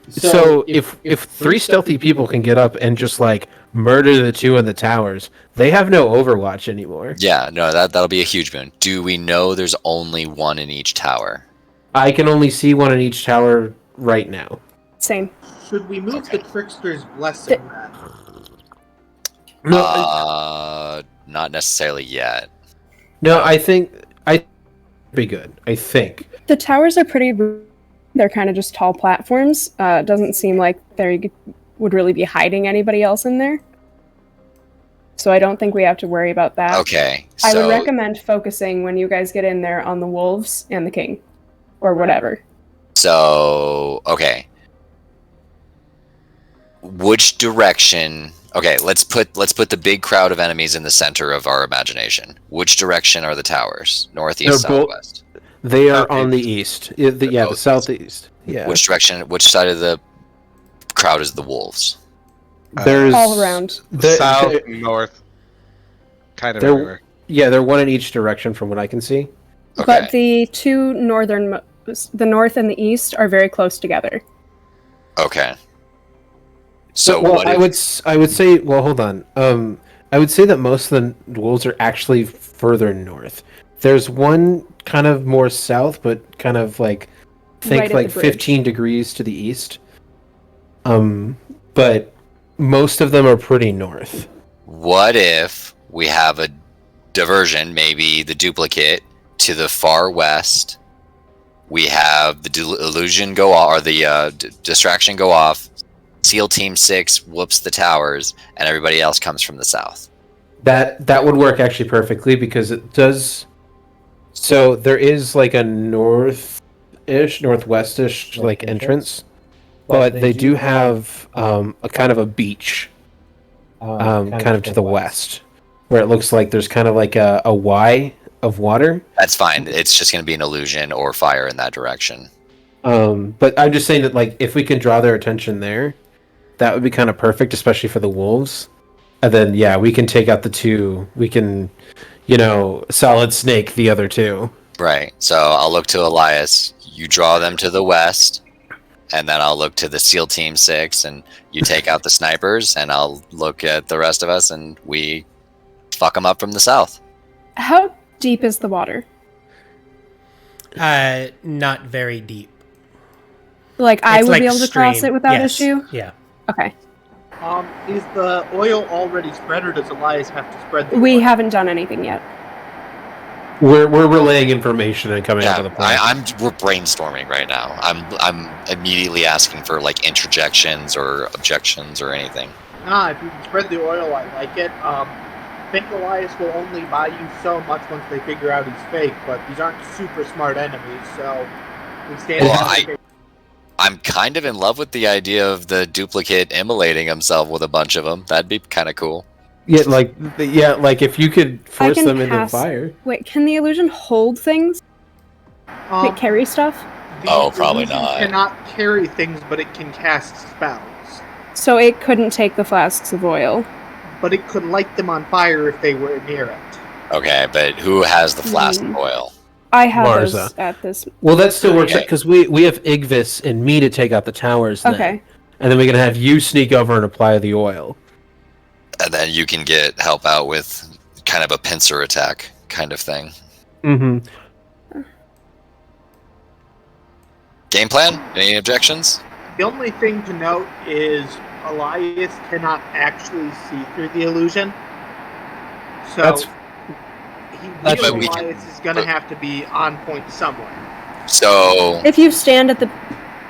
So if 3 stealthy people can get up and just like murder the 2 in the towers, they have no Overwatch anymore. Yeah, no, that'll be a huge boon. Do we know there's only 1 in each tower? I can only see 1 in each tower right now. Same. Should we move the Trickster's Blessing then? Not necessarily yet. No, I think I'd be good. I think. The towers are pretty... They're kind of just tall platforms. It doesn't seem like they would really be hiding anybody else in there. So I don't think we have to worry about that. Okay. I would recommend focusing when you guys get in there on the wolves and the king. Or whatever. So, okay. Which direction... Okay, let's put the big crowd of enemies in the center of our imagination. Which direction are the towers? Northeast, southwest? They are on the east. The southeast. Yeah. Which direction? Which side of the crowd is the wolves? There's all around. South, north, kind of everywhere. Yeah, they're 1 in each direction from what I can see. Okay. But the 2 northern, the north and the east, are very close together. Okay. So I would say. Well, hold on. I would say that most of the wolves are actually further north. There's one kind of more south, but kind of like like 15 degrees to the east. But most of them are pretty north. What if we have a diversion, maybe the duplicate, to the far west? We have the illusion go off, or the distraction go off. SEAL Team 6 whoops the towers, and everybody else comes from the south. That would work actually perfectly because it does. So there is like a northwestish like entrance, but they do have a kind of a beach, kind of to the west, where it looks like there's kind of like a Y of water. That's fine. It's just going to be an illusion or fire in that direction. But I'm just saying that like if we can draw their attention there, that would be kind of perfect, especially for the wolves. And then we can take out the 2. We can, solid snake the other 2. Right. So I'll look to Elias. You draw them to the west, and then I'll look to the SEAL Team 6, and you take out the snipers, and I'll look at the rest of us, and we fuck them up from the south. How deep is the water? Not very deep. Like, I It's would like be able to cross stream. it without Yes. issue? Yeah. Okay. Is the oil already spread, or does Elias have to spread the We oil? haven't done anything yet. We're relaying information and coming up Yeah, with a plan. we're brainstorming right now. I'm immediately asking for like interjections or objections or anything. If you can spread the oil, I like it. I think Elias will only buy you so much once they figure out he's fake, but these aren't super smart enemies, so we stand Well, I'm kind of in love with the idea of the duplicate immolating himself with a bunch of them. That'd be kind of cool. Yeah, like if you could force them into the fire. Wait, can the illusion hold things? Like carry stuff? Oh, probably illusion not. cannot carry things, but it can cast spells. So it couldn't take the flasks of oil. But it could light them on fire if they were near it. Okay, but who has the flask of oil? I have Marza. those at this. Well, that still works Okay. because we have Igvis and me to take out the towers. Then. Okay. And then we can have you sneak over and apply the oil. And then you can get help out with kind of a pincer attack kind of thing. Mm-hmm. Game plan? Any objections? The only thing to note is Elias cannot actually see through the illusion. So That's But we Elias is going to have to be on point somewhere. So If you stand at the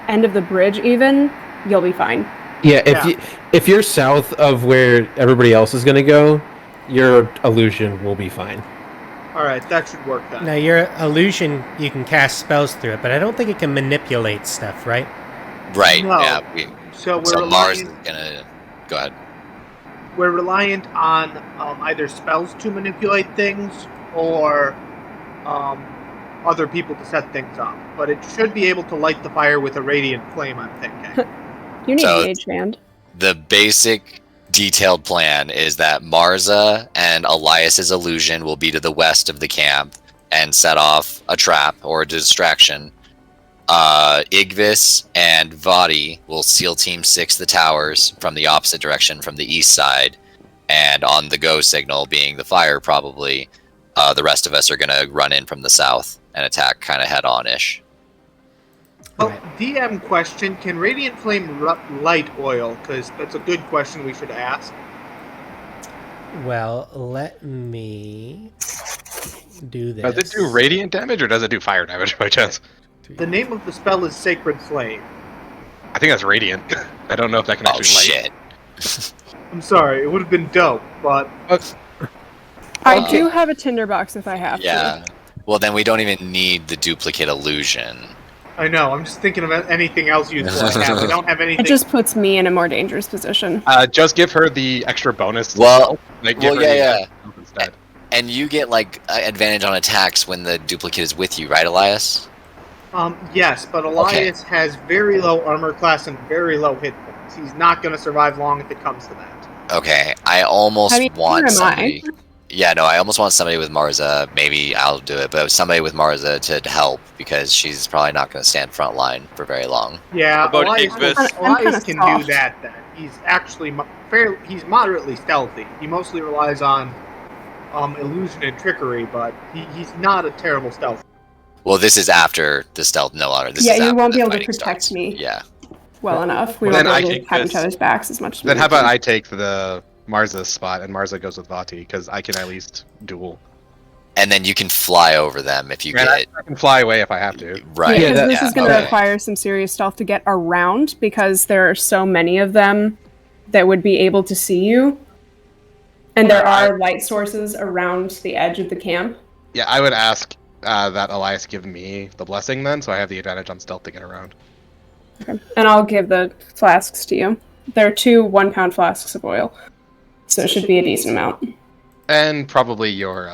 end of the bridge, even, you'll be fine. Yeah, Yeah. if you're south of where everybody else is gonna go, your illusion will be fine. Alright, that should work then. Now, your illusion, you can cast spells through it, but I don't think it can manipulate stuff, right? right, No. yeah. So we're So Mars is reliant, gonna go ahead. we're reliant on either spells to manipulate things or other people to set things up. But it should be able to light the fire with a radiant flame, I'm thinking. You need So- a mage hand. The basic detailed plan is that Marza and Elias's illusion will be to the west of the camp and set off a trap or a distraction. Igvis and Vadi will SEAL Team 6 the towers from the opposite direction from the east side, and on the go signal being the fire probably, the rest of us are going to run in from the south and attack kind of head-on-ish. Oh, DM question, can Radiant Flame light oil? Because that's a good question we should ask. Well, let me do this. Does it do radiant damage or does it do fire damage by chance? The name of the spell is Sacred Flame. I think that's radiant. I don't know if that can Oh actually light. shit. I'm sorry, it would have been dope, but I do have a tinderbox if I have Yeah. Well, then we don't even need the duplicate illusion. I know, I'm just thinking of anything else useful I have. I don't have to. anything. It just puts me in a more dangerous position. Just give her the extra bonus. Well, like, give well, her the yeah. health instead. And you get like advantage on attacks when the duplicate is with you, right, Elias? Yes, but Elias has very low armor class and very low hit points. He's not going to survive long if it comes to that. Okay, I almost I mean, want neither am I. somebody. Yeah, no, I almost want somebody with Marza. Maybe I'll do it, but somebody with Marza to help because she's probably not going to stand front line for very long. Yeah, About Elias, Igvis? I'm kinda Elias can do soft. that then. He's actually he's moderately stealthy. He mostly relies on illusion and trickery, but he's not a terrible stealth. Well, this is after the stealth no longer. This Yeah, is you after won't the be able to fighting protect starts. me. Yeah. Well enough. We Well, won't then be I able to take have this. each other's backs as much as Then we how about can. I take the Marza's spot and Marza goes with Vati because I can at least duel. And then you can fly over them if you And I get can fly away if I have to. right. Because Yeah, this is going to okay. require some serious stealth to get around because there are so many of them that would be able to see you. And there are light sources around the edge of the camp. Yeah, I would ask that Elias give me the blessing then, so I have the advantage on stealth to get around. Okay. And I'll give the flasks to you. There are 2 1-pound flasks of oil. So it should be a decent amount. And probably your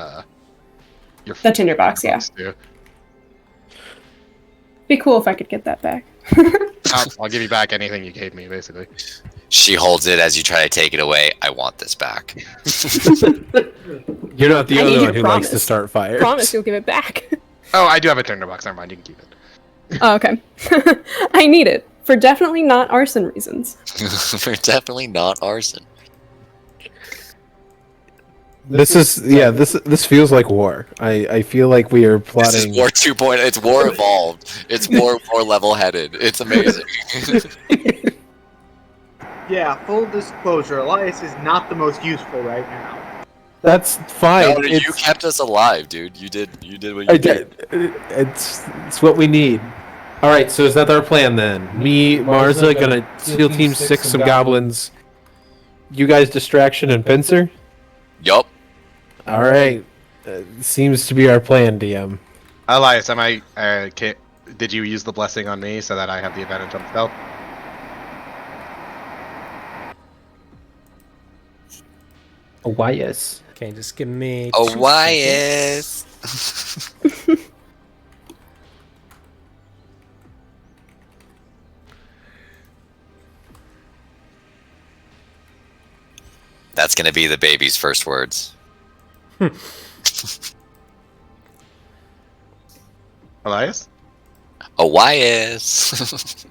The tinderbox, yeah. too. Be cool if I could get that back. I'll give you back anything you gave me, basically. She holds it as you try to take it away. I want this back. You're not the I only need one your who likes to promise. start fires. Promise you'll give it back. Oh, I do have a tinderbox. Never mind, you can keep it. Oh, okay. I need it. For definitely not arson reasons. We're definitely not arson. This feels like war. I feel like we are plotting. This is War 2.0. It's War Evolved. It's more level-headed. It's amazing. Yeah, full disclosure, Elias is not the most useful right now. That's fine. No, you kept us alive, dude. You did what I you did. It's what we need. All right, so is that our plan then? Me, Marza, gonna SEAL Team 6 some goblins. You guys distraction and pincer. Yup. All right, seems to be our plan, DM. Elias, did you use the blessing on me so that I have the advantage on the spell? Oh, why yes? Okay, just give me. Oh, 2 why seconds. is? That's gonna be the baby's first words. Elias? Oh, why is?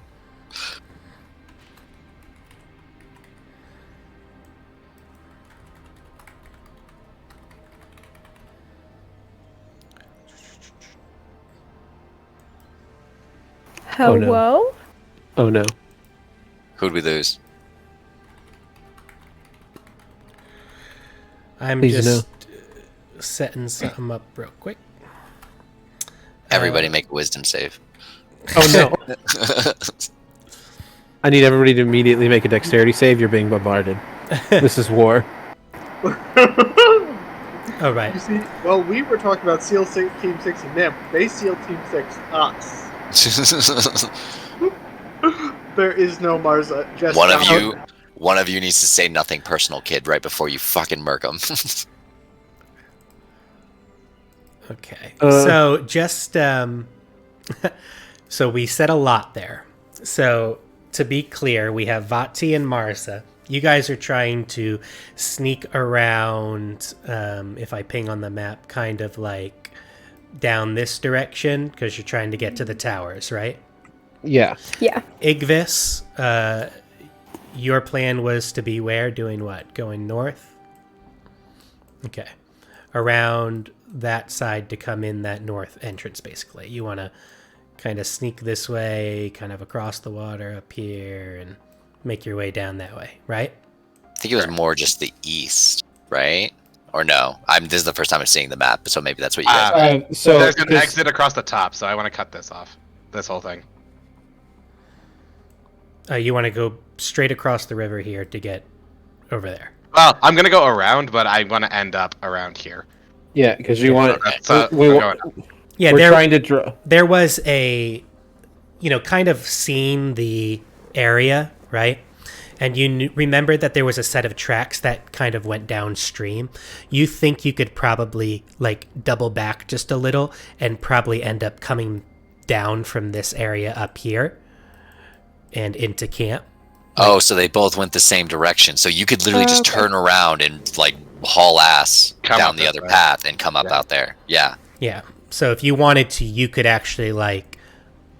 Oh, no. Hello? Oh no. Who'd we lose? I'm Please just setting something up real quick. Everybody make a wisdom save. Oh no. I need everybody to immediately make a dexterity save. You're being bombarded. This is war. All right. You see, well, we were talking about SEAL Team 6 and them. They SEAL Team 6 us. There is no Marza. Just one of you needs to say nothing personal, kid, right before you fucking murk them. Okay. So just so we said a lot there. So to be clear, we have Vati and Marza. You guys are trying to sneak around, if I ping on the map, kind of like down this direction because you're trying to get to the towers, right? Yeah. Yeah. Igvis, your plan was to be where? Doing what? Going north? Okay. Around that side to come in that north entrance, basically. You want to kind of sneak this way, kind of across the water up here, and make your way down that way, right? I think it was more just the east, right? Or no? This is the first time I'm seeing the map, so maybe that's what you guys. So there's an exit across the top, so I want to cut this off. This whole thing. You want to go straight across the river here to get over there. Well, I'm gonna go around, but I want to end up around here. Yeah, because you want. We're trying to draw. There was a, kind of seeing the area, right? And you remembered that there was a set of tracks that kind of went downstream. You think you could probably like double back just a little and probably end up coming down from this area up here and into camp. Oh, so they both went the same direction. So you could literally just turn around and like haul ass down the other path and come up out there. Yeah. Yeah. So if you wanted to, you could actually like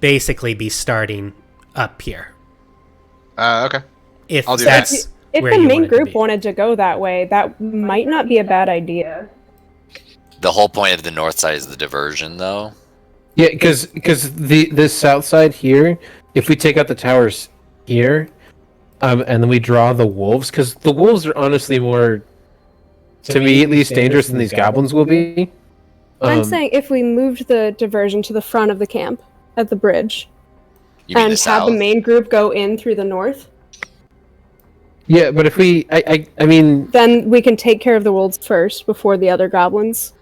basically be starting up here. Okay. If I'll do that's If where the you main wanted to group be. wanted to go that way, that might not be a bad idea. The whole point of the north side is the diversion, though. Yeah, because this south side here, if we take out the towers here, and then we draw the wolves, because the wolves are honestly more, to me at least, dangerous than these goblins will be. I'm saying if we moved the diversion to the front of the camp at the bridge You mean and the have south? the main group go in through the north, Yeah, but if we, I mean, then we can take care of the wolves first before the other goblins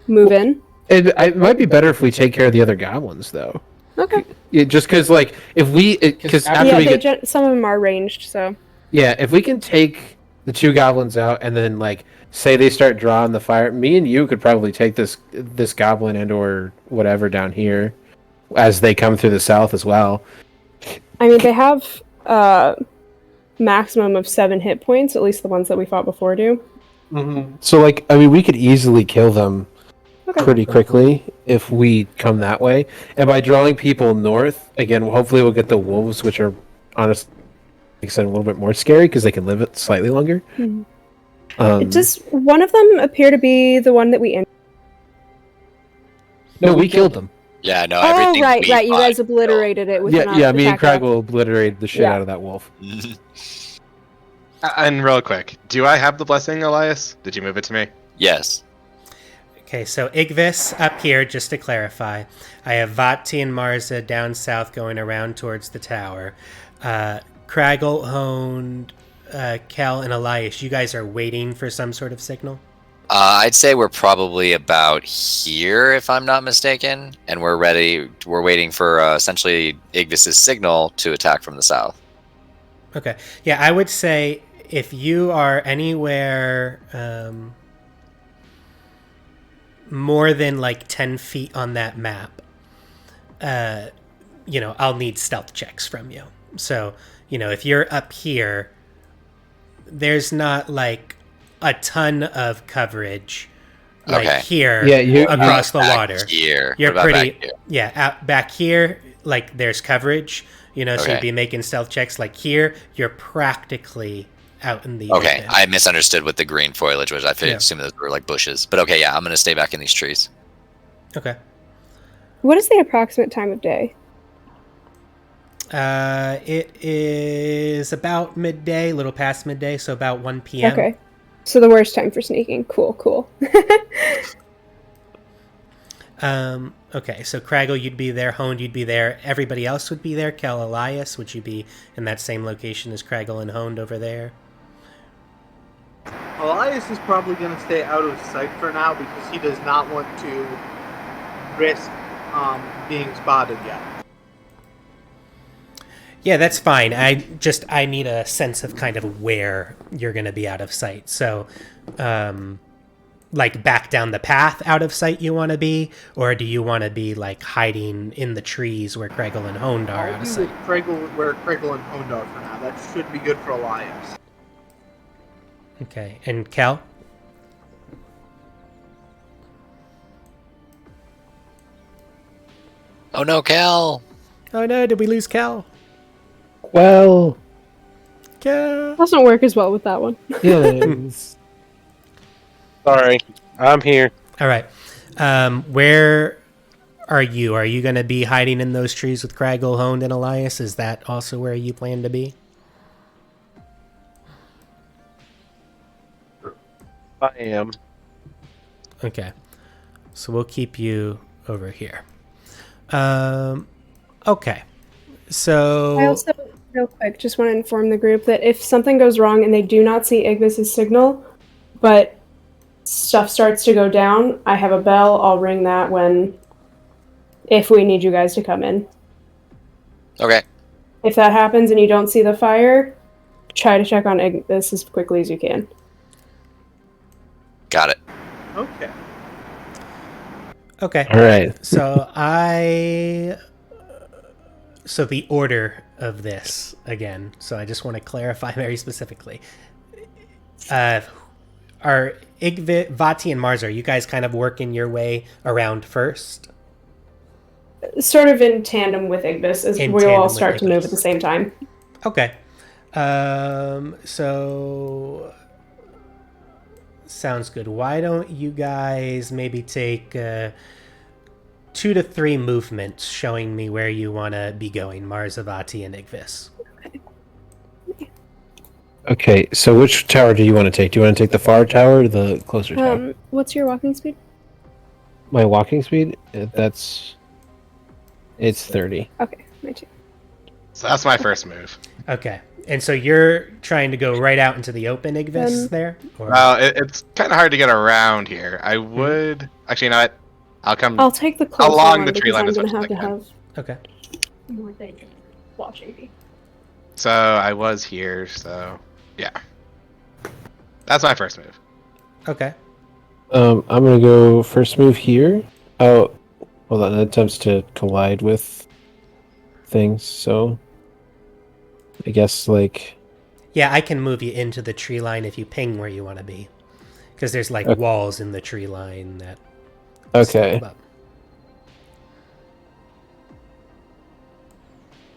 move in. it might be better if we take care of the other goblins, though. Okay. Yeah, just because, like, if we, because after Yeah, we get, some of them are ranged, so. yeah, if we can take the two goblins out and then, like, say they start drawing the fire, me and you could probably take this goblin and or whatever down here as they come through the south as well. I mean, they have maximum of 7 hit points, at least the ones that we fought before do. Mm-hmm. So, like, I mean, we could easily kill them pretty quickly if we come that way. And by drawing people north, again, hopefully we'll get the wolves, which are honestly a little bit more scary because they can live it slightly longer. Mhm. Does one of them appear to be the one that we injured? No, we killed them. Yeah, no, Oh, everything right. we You guys fought, obliterated it with Yeah, an yeah. Me and attack Craig of- will obliterate the shit Yeah. out of that wolf. killed. And real quick, do I have the blessing, Elias? Did you move it to me? Yes. Okay, so Igvis up here, just to clarify. I have Vati and Marza down south going around towards the tower. Craggle, Honed, Kel, and Elias, you guys are waiting for some sort of signal? I'd say we're probably about here, if I'm not mistaken, and we're ready. We're waiting for essentially Igvis's signal to attack from the south. Okay. Yeah, I would say if you are anywhere more than like 10 feet on that map, I'll need stealth checks from you. So, if you're up here, there's not like a ton of coverage like Okay. here Yeah, across the Back water. Here. You're What about pretty, back here? yeah, out back here, like there's coverage, so Okay. you'd be making stealth checks. Like here, you're practically out in the Okay, open. I misunderstood with the green foliage, which I Yeah. assumed those were like bushes. But okay, yeah, I'm gonna stay back in these trees. Okay. What is the approximate time of day? It is about midday, a little past midday, so about 1 p.m. Okay. So the worst time for sneaking. Cool. Okay, so Craggle, you'd be there. Honed, you'd be there. Everybody else would be there. Kel, Elias, would you be in that same location as Craggle and Honed over there? Elias is probably going to stay out of sight for now because he does not want to risk being spotted yet. Yeah, that's fine. I need a sense of kind of where you're going to be out of sight. So, like back down the path out of sight you want to be, or do you want to be like hiding in the trees where Craggle and Honed are out I'll of be sight? where Craigle and Honed are for now. That should be good for Elias. Okay, and Kel? Oh no, Cal! Oh no, did we lose Kel? Well, Kel! Doesn't work as well with that one. yeah. Sorry, I'm here. All right. Where are you? Are you going to be hiding in those trees with Craggle, Honed, and Elias? Is that also where you plan to be? I am. Okay. So we'll keep you over here. Okay. So I also, real quick, just want to inform the group that if something goes wrong and they do not see Igvis's signal, but stuff starts to go down, I have a bell. I'll ring that if we need you guys to come in. Okay. If that happens and you don't see the fire, try to check on Igvis as quickly as you can. Got it. Okay. okay. All right. So the order of this again. So I just want to clarify very specifically. Are Vati and Mars, are you guys kind of working your way around first? Sort of in tandem with Igvis, as In we'll tandem all with start to move Igvis. at the same time. Okay. So sounds good. Why don't you guys maybe take 2 to 3 movements showing me where you want to be going, Marzavati and Igvis. Okay, so which tower do you want to take? Do you want to take the far tower or the closer tower? What's your walking speed? My walking speed? It's 30. Okay, my too. So that's my first move. Okay. And so you're trying to go right out into the open, Igvis, there? Or... Well, it's kind of hard to get around here. I would actually, you know what? I'll come. I'll take the closer Along one the tree because line I'm as gonna much have as I to can. have Okay. more things watching me. So I was here. So yeah, that's my first move. Okay. I'm gonna go first move here. Oh, hold on. That attempts to collide with things, so I guess like. Yeah, I can move you into the tree line if you ping where you want to be. Because there's like Okay. walls in the tree line that. Okay. step up.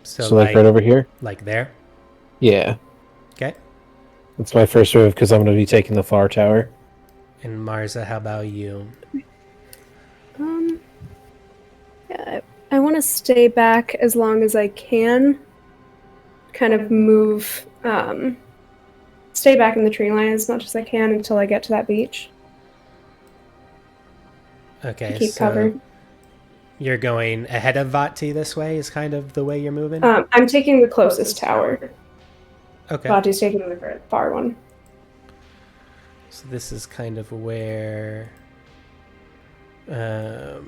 So like right over here. Like there. Yeah. Okay. That's my first move because I'm going to be taking the far tower. And Marza, how about you? Yeah, I want to stay back as long as I can. Kind of move, stay back in the tree line as much as I can until I get to that beach. Okay, Keep so covered. you're going ahead of Vati this way is kind of the way you're moving? I'm taking the closest tower. Okay. Vati's taking the far one. So this is kind of where... so,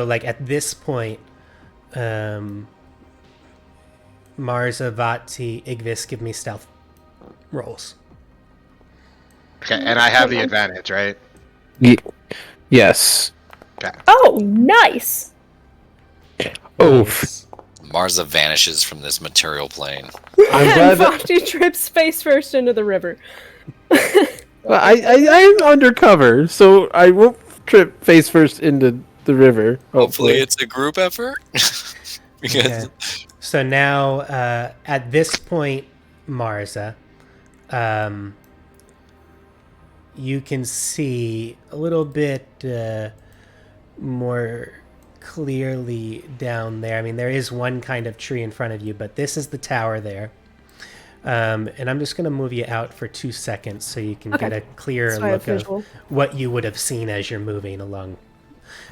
like, at this point, Marza, Vati, Igvis, give me stealth rolls. Okay, and I have the advantage, right? Yes. Okay. Oh, nice! Oof. Marza vanishes from this material plane. I'm glad And that Vati trips face first into the river. well, I'm undercover, so I won't trip face first into the river. Hopefully it's a group effort. Because Okay. So now, at this point, Marza, you can see a little bit more clearly down there. I mean, there is one kind of tree in front of you, but this is the tower there. And I'm just going to move you out for 2 seconds so you can get a clearer So I have look of visual. what you would have seen as you're moving along.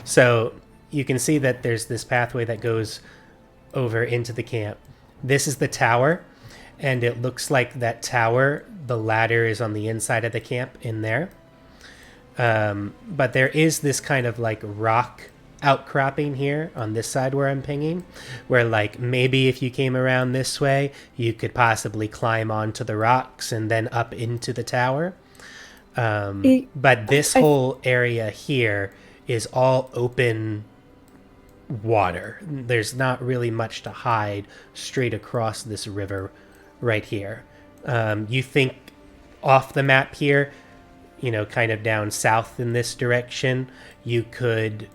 So you can see that there's this pathway that goes over into the camp. This is the tower, and it looks like that tower, the ladder is on the inside of the camp in there. But there is this kind of like rock outcropping here on this side where I'm pinging, where like maybe if you came around this way, you could possibly climb onto the rocks and then up into the tower. But this whole area here is all open water. There's not really much to hide straight across this river right here. You think off the map here, you know, kind of down south in this direction, you could,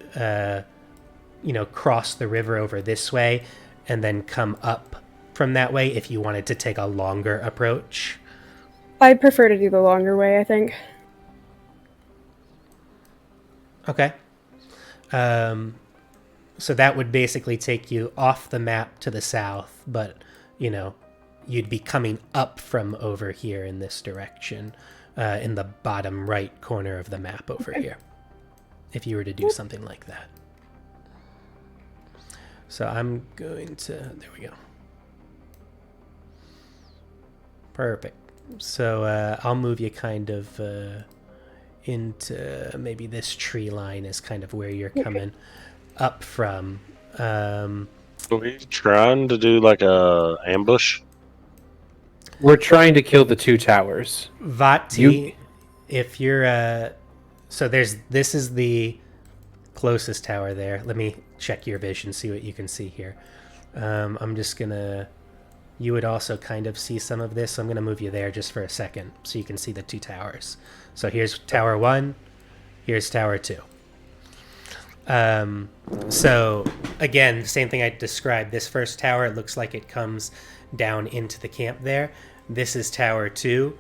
cross the river over this way and then come up from that way if you wanted to take a longer approach. I'd prefer to do the longer way, I think. Okay. So that would basically take you off the map to the south, but, you know, you'd be coming up from over here in this direction, in the bottom right corner of the map over here, if you were to do something like that. So I'm going to... There we go. Perfect. So I'll move you kind of into maybe this tree line is kind of where you're coming up from. Are we trying to do like a ambush? We're trying to kill the two towers. Vati, if you're... so this is the closest tower there. Let me check your vision, see what you can see here. I'm just going to... You would also kind of see some of this, so I'm going to move you there just for a second so you can see the two towers. So here's Tower 1, here's Tower 2. So, again, same thing I described. This first tower, it looks like it comes down into the camp there. This is Tower 2,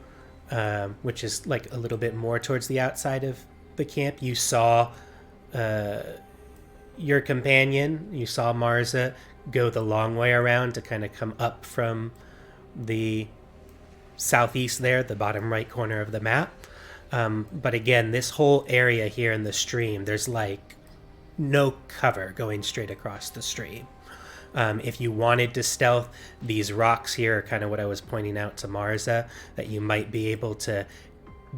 which is like a little bit more towards the outside of the camp. You saw your companion, you saw Marza go the long way around to kind of come up from the southeast there, the bottom right corner of the map. But again, this whole area here in the stream, there's like no cover going straight across the stream. If you wanted to stealth, these rocks here are kind of what I was pointing out to Marza, that you might be able to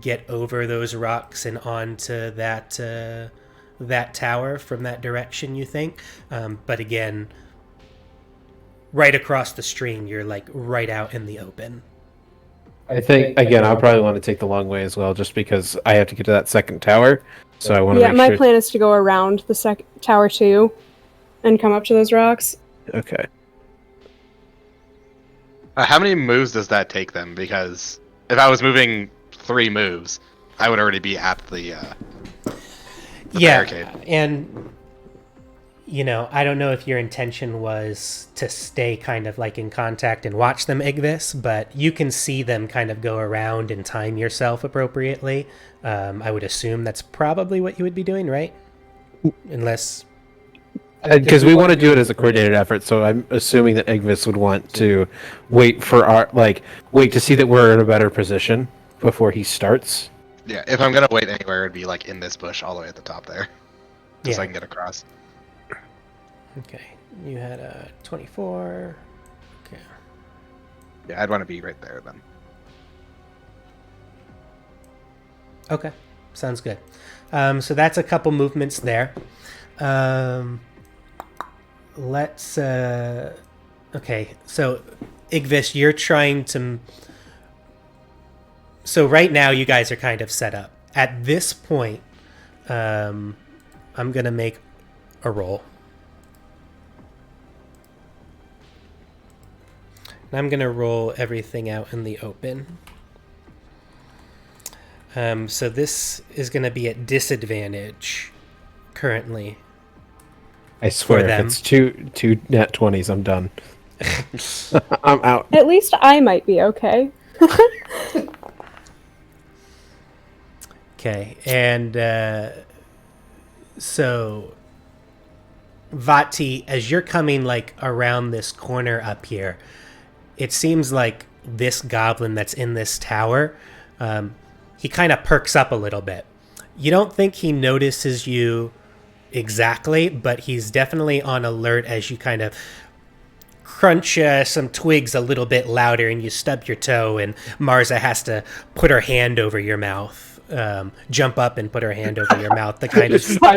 get over those rocks and onto that that tower from that direction, you think. But again, right across the stream, you're like right out in the open. I think, again, I'll probably want to take the long way as well, just because I have to get to that second tower. So I want to make my sure... plan is to go around the Tower 2 and come up to those rocks. Okay. How many moves does that take them? Because if I was moving 3 moves, I would already be at the Yeah, barricade. and I don't know if your intention was to stay kind of like in contact and watch them egg this, but you can see them kind of go around and time yourself appropriately. I would assume that's probably what you would be doing, right? Unless... Because we want to do it as a coordinated effort, so I'm assuming that Egvis would want to wait to see that we're in a better position before he starts. Yeah, if I'm gonna wait anywhere, it'd be like in this bush all the way at the top there. Just so I Yeah. can get across. Okay, you had a 24. Okay. Yeah, I'd want to be right there then. Okay, sounds good. So that's a couple movements there. Let's... Okay, so Igvis, you're trying to... So right now you guys are kind of set up. At this point, I'm going to make a roll. And I'm going to roll everything out in the open. So this is going to be at disadvantage currently. I swear, if them. it's two nat 20s, I'm done. I'm out. At least I might be okay. Okay, and so Vati, as you're coming like around this corner up here, it seems like this goblin that's in this tower, he kind of perks up a little bit. You don't think he notices you exactly, but he's definitely on alert as you kind of crunch some twigs a little bit louder and you stub your toe, and Marza has to put her hand over your mouth. Jump up and put her hand over your mouth. The kind of I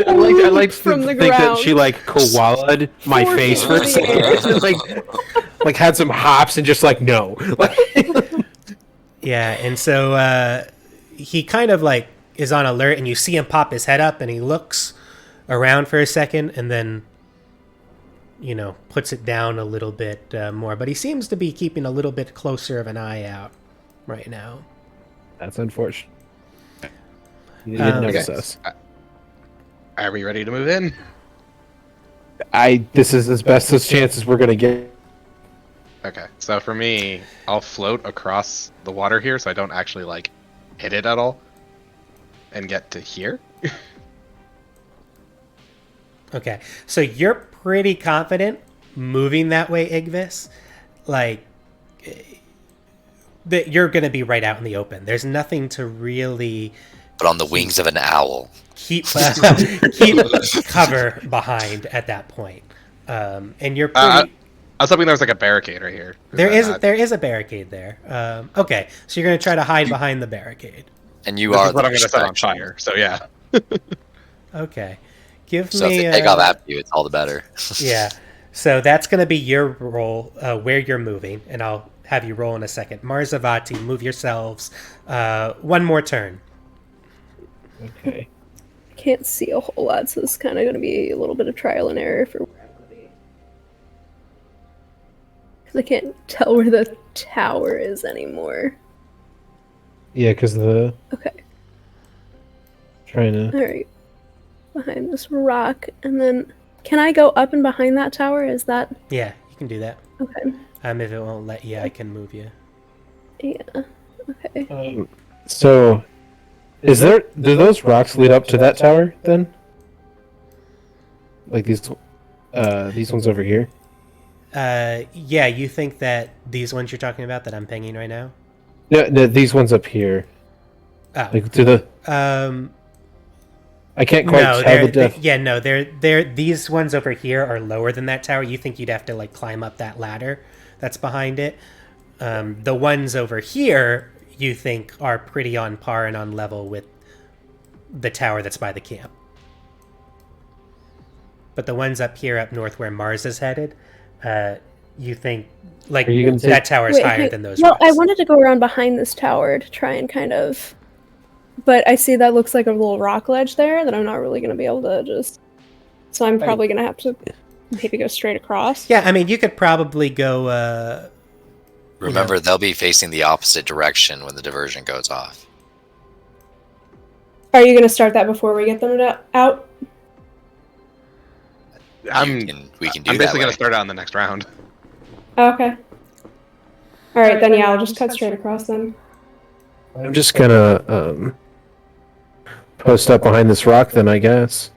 like From to the think that ground. she like koala'd my 4 face feet for in a the second, like had some hops and just like no. Yeah, and so he kind of like is on alert, and you see him pop his head up, and he looks around for a second, and then puts it down a little bit more. But he seems to be keeping a little bit closer of an eye out right now. That's unfortunate. You didn't notice Okay. us. Are we ready to move in? This is as best as chances we're gonna get. Okay, so for me, I'll float across the water here so I don't actually like hit it at all and get to here. Okay, so you're pretty confident moving that way, Igvis, like that you're going to be right out in the open. There's nothing to really But on the wings of an owl. keep cover behind at that point. And you're pretty. I was hoping there was like a barricade right here. There is a barricade there. Okay, so you're going to try to hide behind the barricade. And you This are is what the I'm going to set on distraction. fire. So yeah. Okay, give So me. if they take off after you, it's all the better. Yeah, so that's going to be your roll where you're moving, and I'll have you roll in a second. Marzavati, move yourselves one more turn. Okay. Can't see a whole lot, so this is kind of going to be a little bit of trial and error for where I'm going to be. Because I can't tell where the tower is anymore. Yeah, because the Okay, trying to. alright. Behind this rock, and then... Can I go up and behind that tower? Is that... Yeah, you can do that. Okay. If it won't let you, I can move you. Yeah. Okay. So, do those rocks lead up to that tower then? Like these ones over here? Yeah, you think that these ones you're talking about that I'm pinging right now? No, these ones up here. Oh. Like to the. I can't quite No, tell the depth. they're these ones over here are lower than that tower. You think you'd have to like climb up that ladder that's behind it. The ones over here you think are pretty on par and on level with the tower that's by the camp. But the ones up here up north where Mars is headed, you think like that tower is higher than those Well, rocks. I wanted to go around behind this tower to try and kind of... But I see that looks like a little rock ledge there that I'm not really going to be able to just... So I'm probably going to have to maybe go straight across. Yeah, I mean, you could probably go... Remember, they'll be facing the opposite direction when the diversion goes off. Are you going to start that before we get them out? we can do I'm that. basically way. gonna start out in the next round. Okay. All right, then yeah, I'll just cut straight across then. I'm just gonna post up behind this rock then, I guess.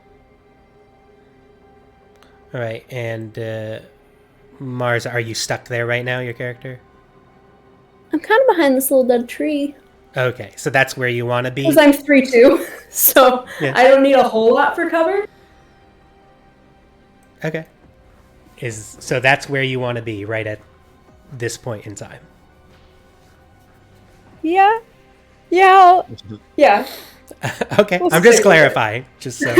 All right, and Mars, are you stuck there right now, your character? I'm kind of behind this little dead tree. Okay, so that's where you want to be? Because I'm 3'2", so Yeah. I don't need a whole lot for cover. Okay. So that's where you want to be, right at this point in time? Yeah. Yeah. Yeah. Okay, We'll I'm just stick with it. clarifying, just so.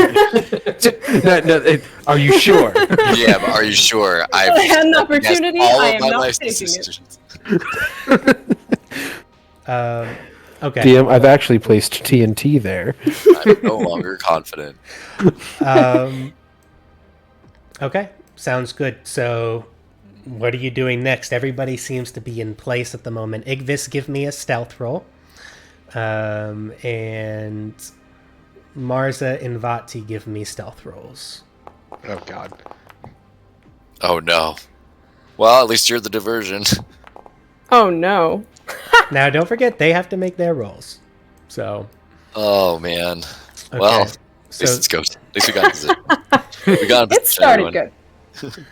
Are you sure? Yeah, but are you sure? I had an opportunity. All I of am my not life taking it. decisions. Okay. DM, I've actually placed TNT there. I'm no longer confident. Okay, sounds good. So, what are you doing next? Everybody seems to be in place at the moment. Igvis, give me a stealth roll. And Marza and Vati give me stealth rolls. Oh god. Oh no. Well, at least you're the diversion. Oh no. Now, don't forget, they have to make their rolls. So, Oh man. okay. Well, at So, least it's ghost. At least we got position. We got in It position, started everyone. good.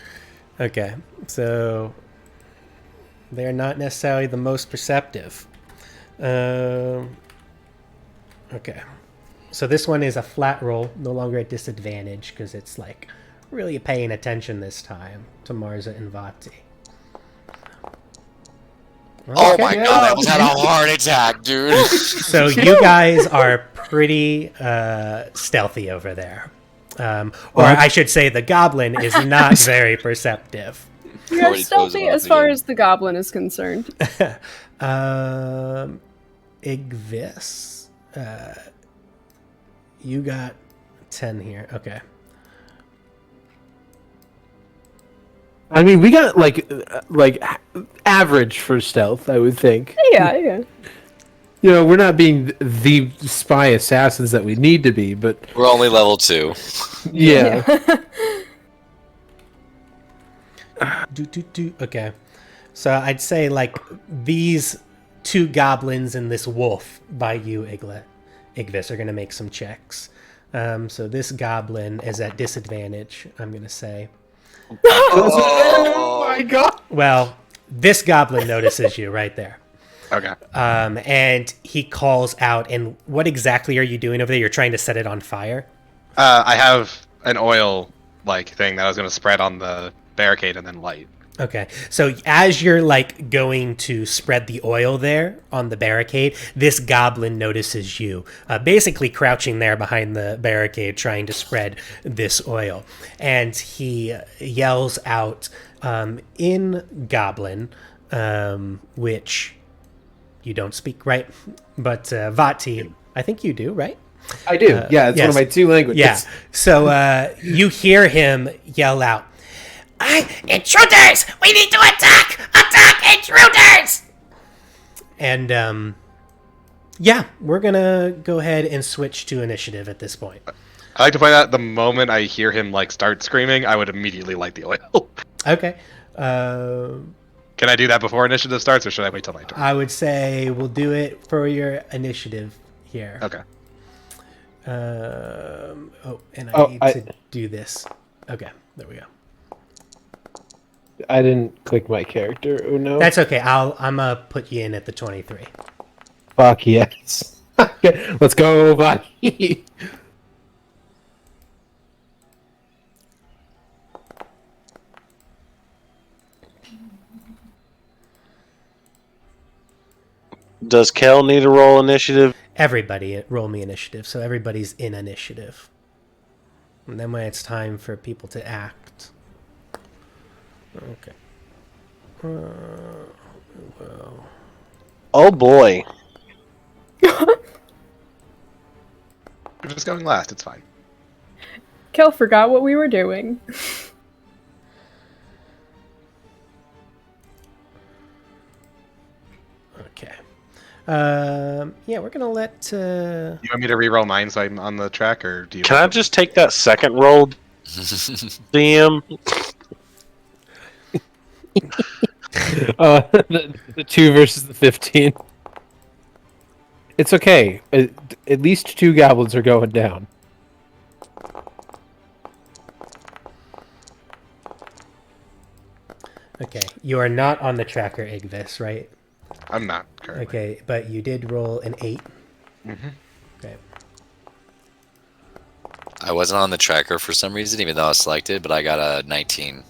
okay. So, they're not necessarily the most perceptive. Okay. So this one is a flat roll, no longer at disadvantage, because it's like really paying attention this time to Marza and Vati. Oh my god, I almost had a heart attack, dude. So you guys are pretty stealthy over there. Or I should say the goblin is not very perceptive. We are Already chose stealthy one as far again. as the goblin is concerned. Igvis, you got 10 here. Okay. I mean, we got like average for stealth, I would think. Yeah, yeah. You know, we're not being the spy assassins that we need to be, but We're only level 2. yeah. Okay. So I'd say like these two goblins and this wolf by you, Igvis, are going to make some checks. So this goblin is at disadvantage, I'm going to say. Oh my god! Well, this goblin notices you right there. Okay. And he calls out, and what exactly are you doing over there? You're trying to set it on fire? I have an oil like thing that I was gonna spread on the barricade and then light. Okay, so as you're like going to spread the oil there on the barricade, this goblin notices you, basically crouching there behind the barricade trying to spread this oil. And he yells out in Goblin, which you don't speak, right? But Vati, I think you do, right? I do. Yeah, it's one of my two languages. Yeah. So you hear him yell out, "Intruders! We need to attack! Attack intruders!" And yeah, we're gonna go ahead and switch to initiative at this point. I like to point out the moment I hear him like start screaming, I would immediately light the oil. Okay. Can I do that before initiative starts, or should I wait till my turn? I would say we'll do it for your initiative here. Okay. And Oh, I need to do this. Okay, there we go. I didn't click my character. Oh no. That's okay. I'm gonna put you in at the 23. Fuck yes. Okay, let's go, buddy. Does Kel need to roll initiative? Everybody roll me initiative, so everybody's in initiative. And then when it's time for people to act. Okay. Well. Oh boy. We're just going last, it's fine. Kel forgot what we were doing. Okay. Yeah, we're gonna let. You want me to re-roll mine so I'm on the track, or do you? Can I just take that second roll Damn. The 2 versus the 15. It's okay. At least 2 goblins are going down. Okay, you are not on the tracker, Igvis, right? I'm not currently. Okay, but you did roll an 8. Mm-hmm. Okay. I wasn't on the tracker for some reason, even though I was selected, but I got a 19.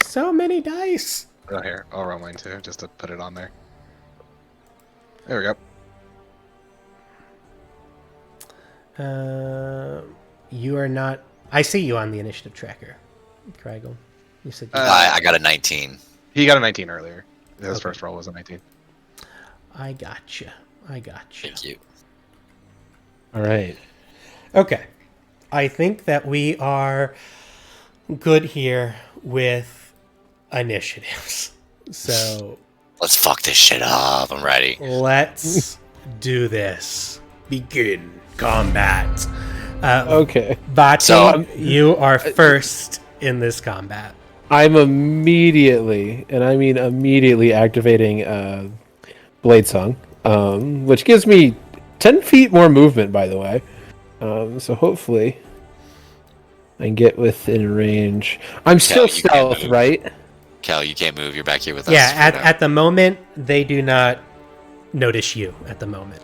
So many dice. Oh, here, I'll roll mine too, just to put it on there. There we go. You are not. I see you on the initiative tracker, Craigle. You said. I got a 19. He got a 19 earlier. His Okay. first roll was a 19. I gotcha. Thank you. All right. Okay. I think that we are good here with initiatives. So Let's fuck this shit up. I'm ready. let's do this. Begin combat. Okay. Vati, So- you are first in this combat. I'm immediately, and I mean immediately, activating Blade Song, which gives me 10 feet more movement, by the way. So hopefully I can get within range. I'm still you can't stealth, move. right? Cal, you can't move. You're back here with us. Yeah, for now. at the moment, they do not notice you at the moment.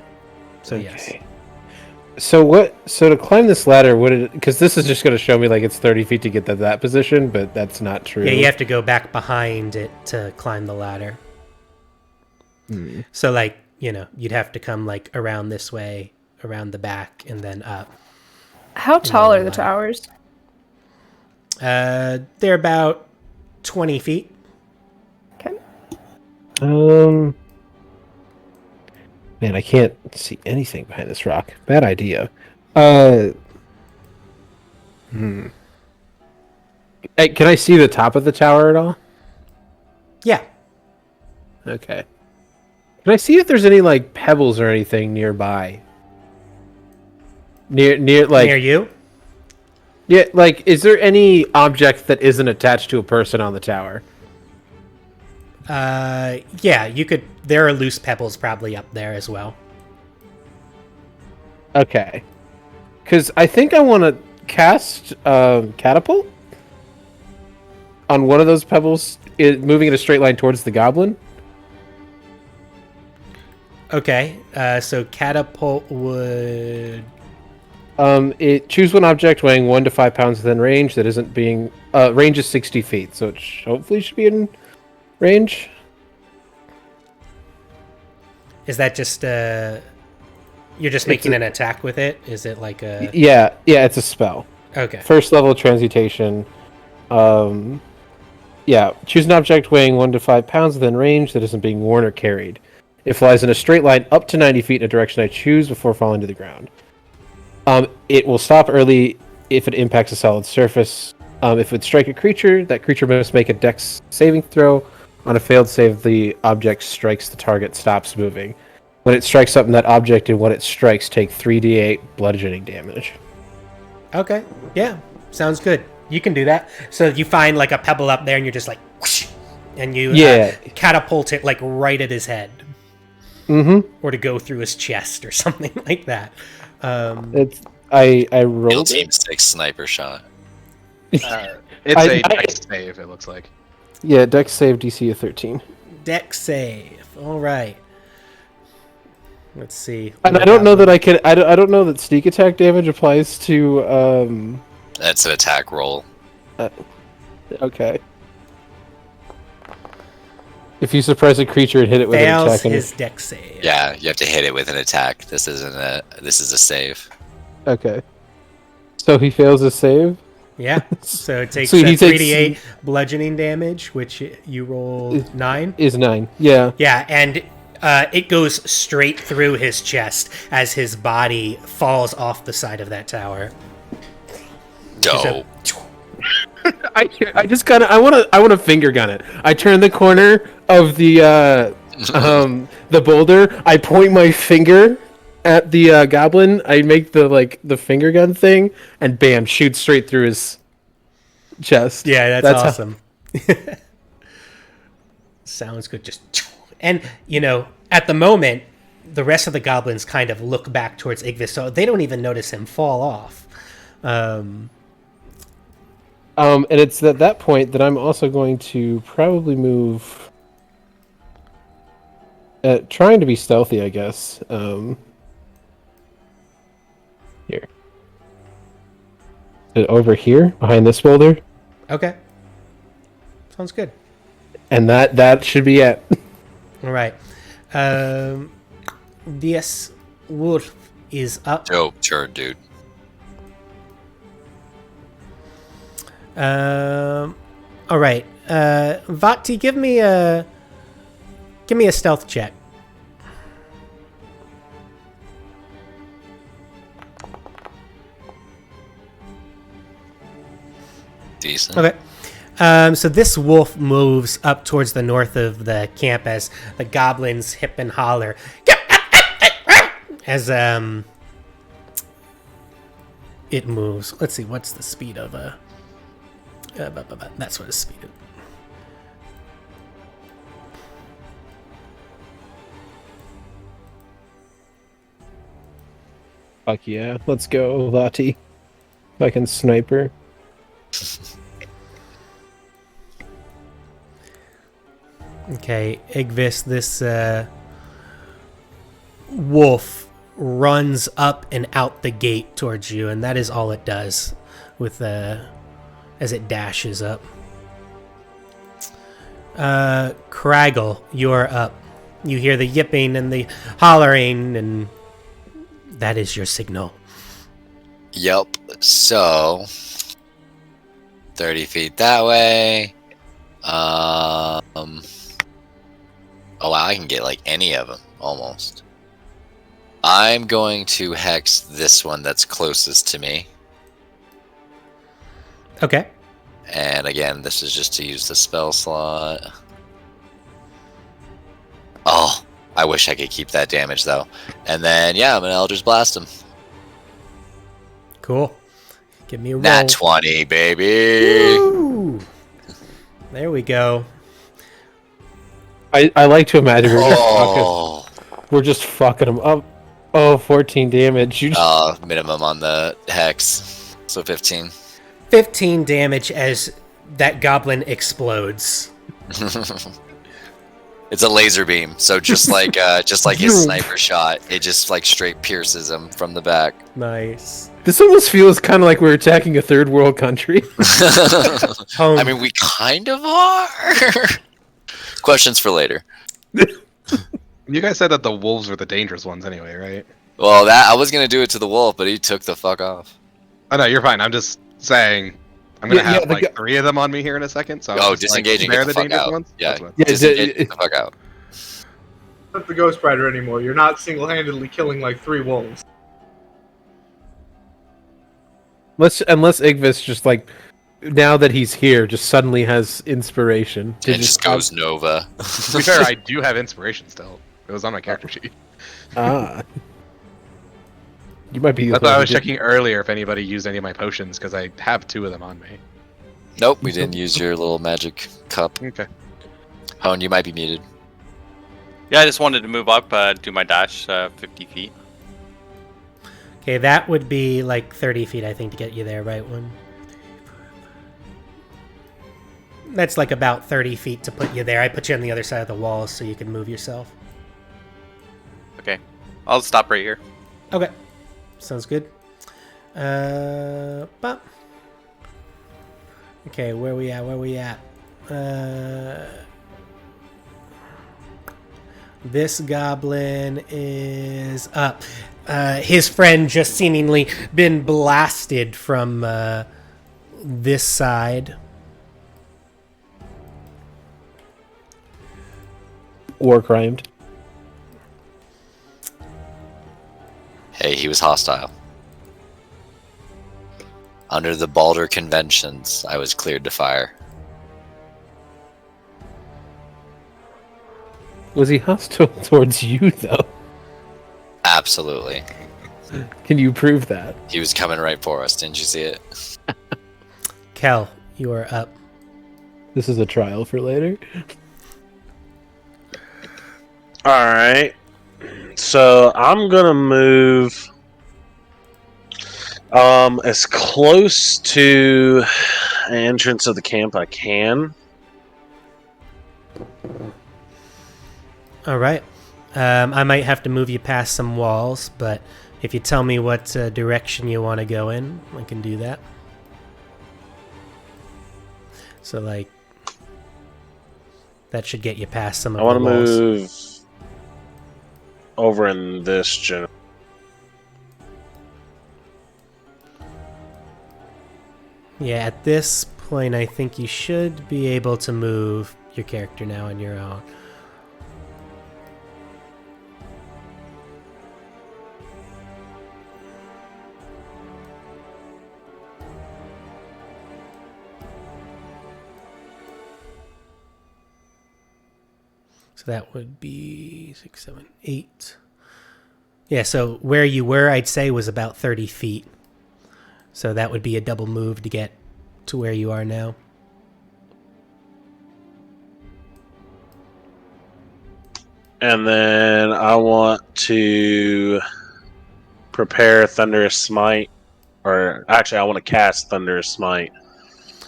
So, yes. Okay. So to climb this ladder, would it? Because this is just going to show me like it's 30 feet to get to that position, but that's not true. Yeah, you have to go back behind it to climb the ladder. So, like, you'd have to come, like, around this way, around the back, and then up. How tall are the towers? They're about 20 feet. Okay. Man, I can't see anything behind this rock. Bad idea. Hey, can I see the top of the tower at all? Yeah. Okay. Can I see if there's any like pebbles or anything nearby? Near like Near you? yeah, like is there any object that isn't attached to a person on the tower? Yeah, you could. There are loose pebbles probably up there as well. Okay. Because I think I want to cast catapult on one of those pebbles, moving in a straight line towards the goblin. Okay, so catapult would. It choose one object weighing 1 to 5 pounds within range that isn't being range is 60 feet, so it hopefully should be in range. Is that just you're just making an attack with it? Is it like a? Yeah, it's a spell. Okay. First level transmutation. Yeah, choose an object weighing 1 to 5 pounds within range that isn't being worn or carried. It flies in a straight line up to 90 feet in a direction I choose before falling to the ground. It will stop early if it impacts a solid surface. If it would strike a creature, that creature must make a dex saving throw. On a failed save, the object strikes the target, stops moving. When it strikes something, that object and what it strikes take 3d8 bludgeoning damage. Okay. Yeah. Sounds good. You can do that. So you find like a pebble up there, and you're just like, whoosh, and you catapult it like right at his head, or to go through his chest or something like that. I rolled Kill it. Team 6 sniper shot. It's a dex save, it looks like. Yeah, dex save DC of 13. Dex save. All right. Let's see. And I don't know that I can. I don't know that sneak attack damage applies to. That's an attack roll. Okay. If you surprise a creature and hit it with an Fails attack, his dex save. Yeah, you have to hit it with an attack. This is a save. okay. So he fails his save. Yeah. So it takes So he takes- 3d8 bludgeoning damage, which you roll 9. Is 9. Yeah. Yeah, and it goes straight through his chest as his body falls off the side of that tower. Dope. I just kind of I want to finger gun it. I turn the corner of the boulder. I point my finger at the goblin, I make the finger gun thing, and bam, shoot straight through his chest. Yeah, that's how- awesome. Sounds good. Just and at the moment, the rest of the goblins kind of look back towards Igvis, so they don't even notice him fall off. And it's at that point that I'm also going to probably move. Trying to be stealthy, I guess. Here. Over here, behind this boulder. Okay, sounds good. And that should be it. All right. This wolf is up. Dope turn, dude. All right. Vati, give me a stealth check. Decent. Okay. So this wolf moves up towards the north of the camp as the goblins hip and holler. As it moves. Let's see, what's the speed of a... that's what the speed of... Fuck yeah, let's go, Vati. Fucking sniper. Okay, Igvis, this wolf runs up and out the gate towards you, and that is all it does with as it dashes up. Craggle, you're up. You hear the yipping and the hollering, and that is your signal. Yep. So 30 feet that way. Oh wow, I can get like any of them almost. I'm going to hex this one that's closest to me. Okay. And again, this is just to use the spell slot. Oh, I wish I could keep that damage though. And then yeah, I'm gonna Eldritch Blast him. Cool. Give me a roll. Nat 20, baby. Woo! There we go. I like to imagine Oh, we're just fucking them up. Oh, 14 damage. You just... minimum on the hex. So 15. 15 damage as that goblin explodes. It's a laser beam, so just like his sniper shot, it just like straight pierces him from the back. Nice. This almost feels kind of like we're attacking a third world country. I mean, we kind of are. Questions for later. You guys said that the wolves were the dangerous ones anyway, right? Well, that I was gonna do it to the wolf, but he took the fuck off. Oh no, you're fine. I'm just saying. I'm gonna have the like 3 of them on me here in a second. So Oh, I'm just, disengaging, Like, get the fuck dangerous out. ones? Yeah, That's what- disengage, get the fuck out. Not the Ghost Rider anymore. You're not single-handedly killing like 3 wolves. Unless Igvis just like, now that he's here, just suddenly has inspiration. To And just goes Nova. To be fair, I do have inspiration still. It was on my character sheet. Ah. You might be. That's why I was checking earlier if anybody used any of my potions because I have 2 of them on me. Nope, we didn't use your little magic cup. Okay. Hone, you might be muted. Yeah, I just wanted to move up, do my dash 50 feet. Okay, that would be like 30 feet, I think, to get you there, right? That's like about 30 feet to put you there. I put you on the other side of the wall so you can move yourself. Okay, I'll stop right here. Okay, sounds good. But okay, where we at? This goblin is up. His friend just seemingly been blasted from this side. War crimed. Hey, he was hostile. Under the Baldur conventions, I was cleared to fire. Was he hostile towards you though? Absolutely. Can you prove that? He was coming right for us. Didn't you see it? Kel, you are up. This is a trial for later. All right. So I'm gonna move as close to the entrance of the camp I can. All right. I might have to move you past some walls, but if you tell me what direction you want to go in, I can do that. So, like, that should get you past some of I want the to walls. move over in this general. Yeah, at this point, I think you should be able to move your character now on your own. So that would be 6, 7, 8. Yeah, so where you were, I'd say, was about 30 feet. So that would be a double move to get to where you are now. And then I want to prepare Thunderous Smite. Or actually, I want to cast Thunderous Smite.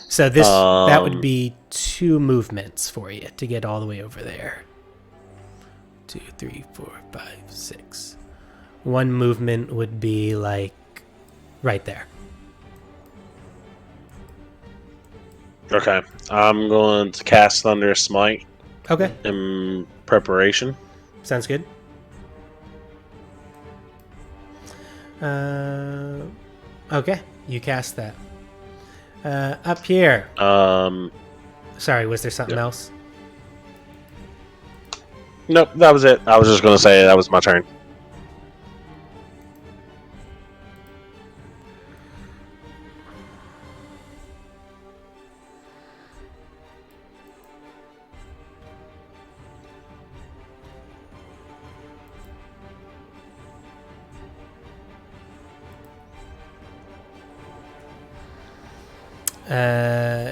So that would be 2 movements for you to get all the way over there. 2, 3, 4, 5, 6. 1 movement would be like right there. Okay. I'm going to cast Thunderous Smite Okay, in preparation. sounds good. Okay, you cast that. Up here. Sorry, was there something else? Nope, that was it. I was just going to say that was my turn.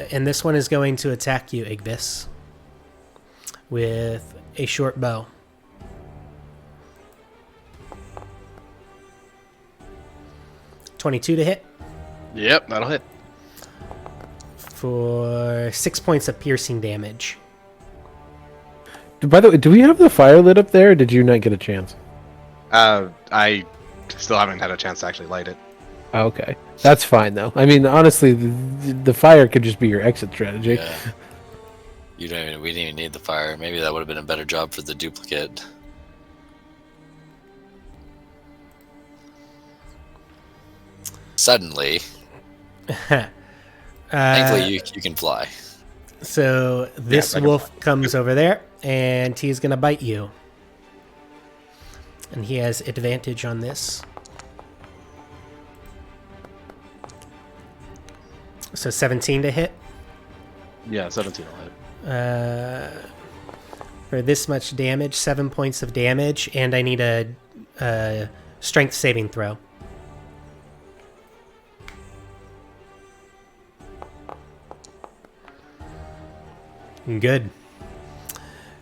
And this one is going to attack you, Igvis, with a short bow. $22 to hit Yep, that'll hit. for 6 points of piercing damage. By the way, do we have the fire lit up there, or did you not get a chance? I still haven't had a chance to actually light it. Okay. That's fine, though. I mean, honestly, the fire could just be your exit strategy. Yeah. We didn't even need the fire. Maybe that would have been a better job for the duplicate. Suddenly, thankfully you can fly. So this wolf comes over there, and he's going to bite you. And he has advantage on this. So 17 to hit. Yeah, 17 will hit. For this much damage, 7 points of damage, and I need a strength saving throw. Good.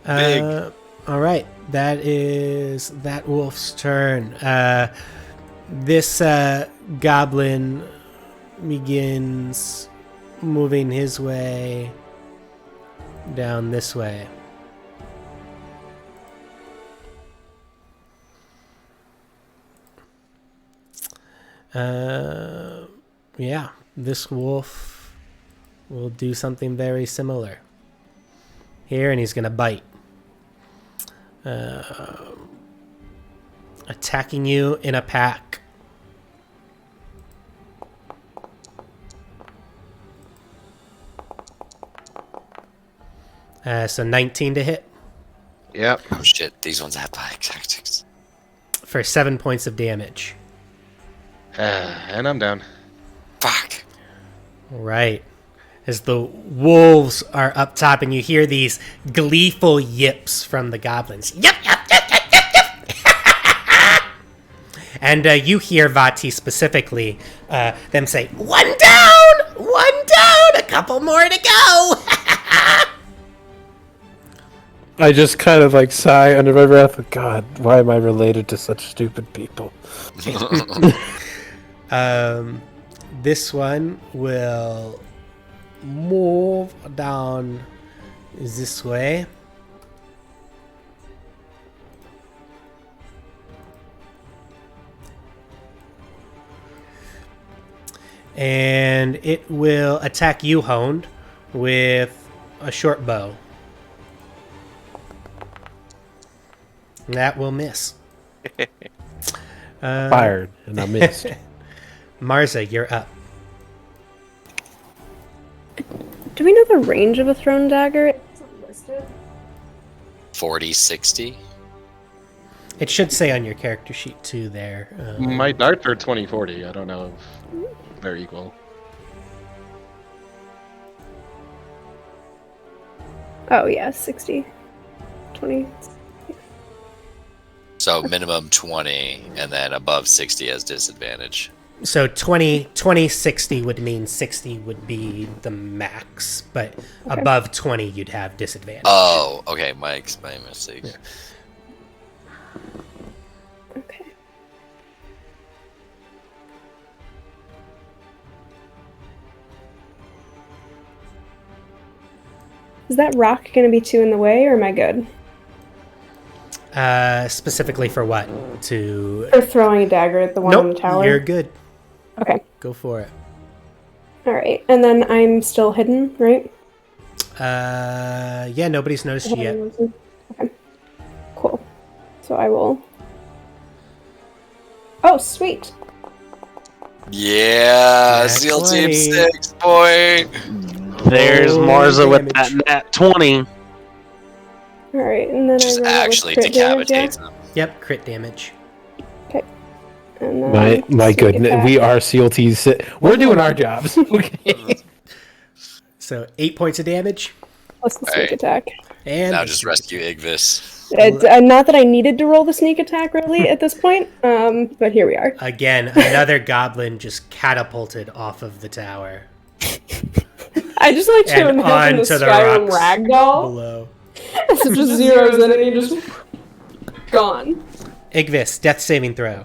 Big. All right, that is that wolf's turn. This goblin begins moving his way down this way. Yeah, this wolf will do something very similar here, and he's gonna bite. Attacking you in a pack. So 19 to hit Yep. Oh shit, these ones have bike tactics. for 7 points of damage. And I'm down. Fuck. Right. As the wolves are up top, and you hear these gleeful yips from the goblins. Yep, yep, yep, yep, yep, yep. And you hear Vati specifically them say, "One down! One down! A couple more to go!" I just kind of like sigh under my breath. God, why am I related to such stupid people? This one will move down this way. And it will attack you, Honed, with a short bow. That will miss. Fired, and I missed. Marza, you're up. Do we know the range of a thrown dagger? 40, 60? It should say on your character sheet too there. My darts are 2040. I don't know if they're equal. Oh yeah, 60. 20. So minimum 20, and then above 60 has disadvantage. So 20, 60 would mean 60 would be the max, but above 20 you'd have disadvantage. Oh, okay, my mistake. Yeah. Okay. Is that rock going to be 2 in the way, or am I good? Specifically for what? For throwing a dagger at the one on the tower? You're good. Okay. Go for it. Alright, and then I'm still hidden, right? Yeah, nobody's noticed you yet. Okay. Cool. So I will... Oh, sweet! Yeah, Nat SEAL 20. Team 6, boy! There's Holy Marza with damage. that nat 20. Alright, and then Just I roll it with actually crit damage, yeah? decapitates him. Yep, crit damage. Okay. And then My sneak goodness, attack. we are CLTs. We're doing our jobs. Okay. So 8 points of damage. Plus the sneak Alright. attack. And Now just rescue Igvis. It's, not that I needed to roll the sneak attack really at this point, but here we are. again, another goblin just catapulted off of the tower. I just like to And imagine the onto the Skyrim rocks ragdoll. below. It's just zeros in it and you just gone. Igvis, death saving throw.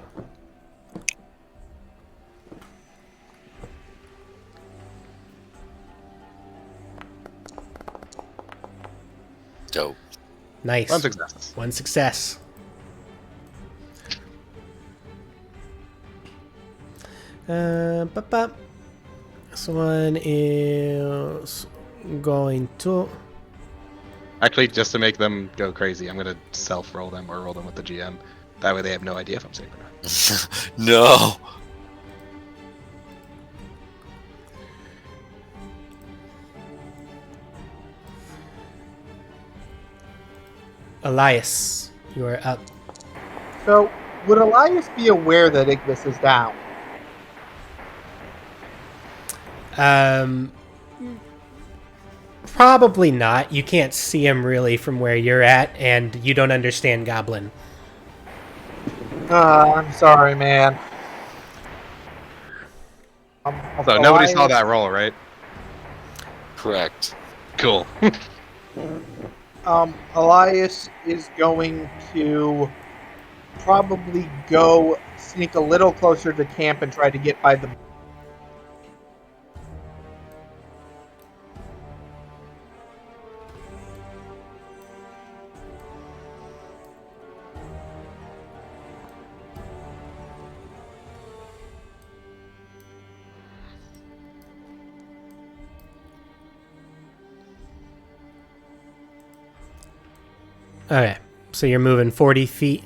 Dope. Nice. One success. One success. This one is going to... Actually, just to make them go crazy, I'm gonna self-roll them or roll them with the GM. That way they have no idea if I'm safe or not. No! Elias, you are up. So, would Elias be aware that Ignis is down? Probably not. You can't see him really from where you're at, and you don't understand Goblin. I'm sorry, man. So nobody saw that roll, right? Correct. Cool. Elias is going to probably go sneak a little closer to camp and try to get by the... Okay, so you're moving 40 feet.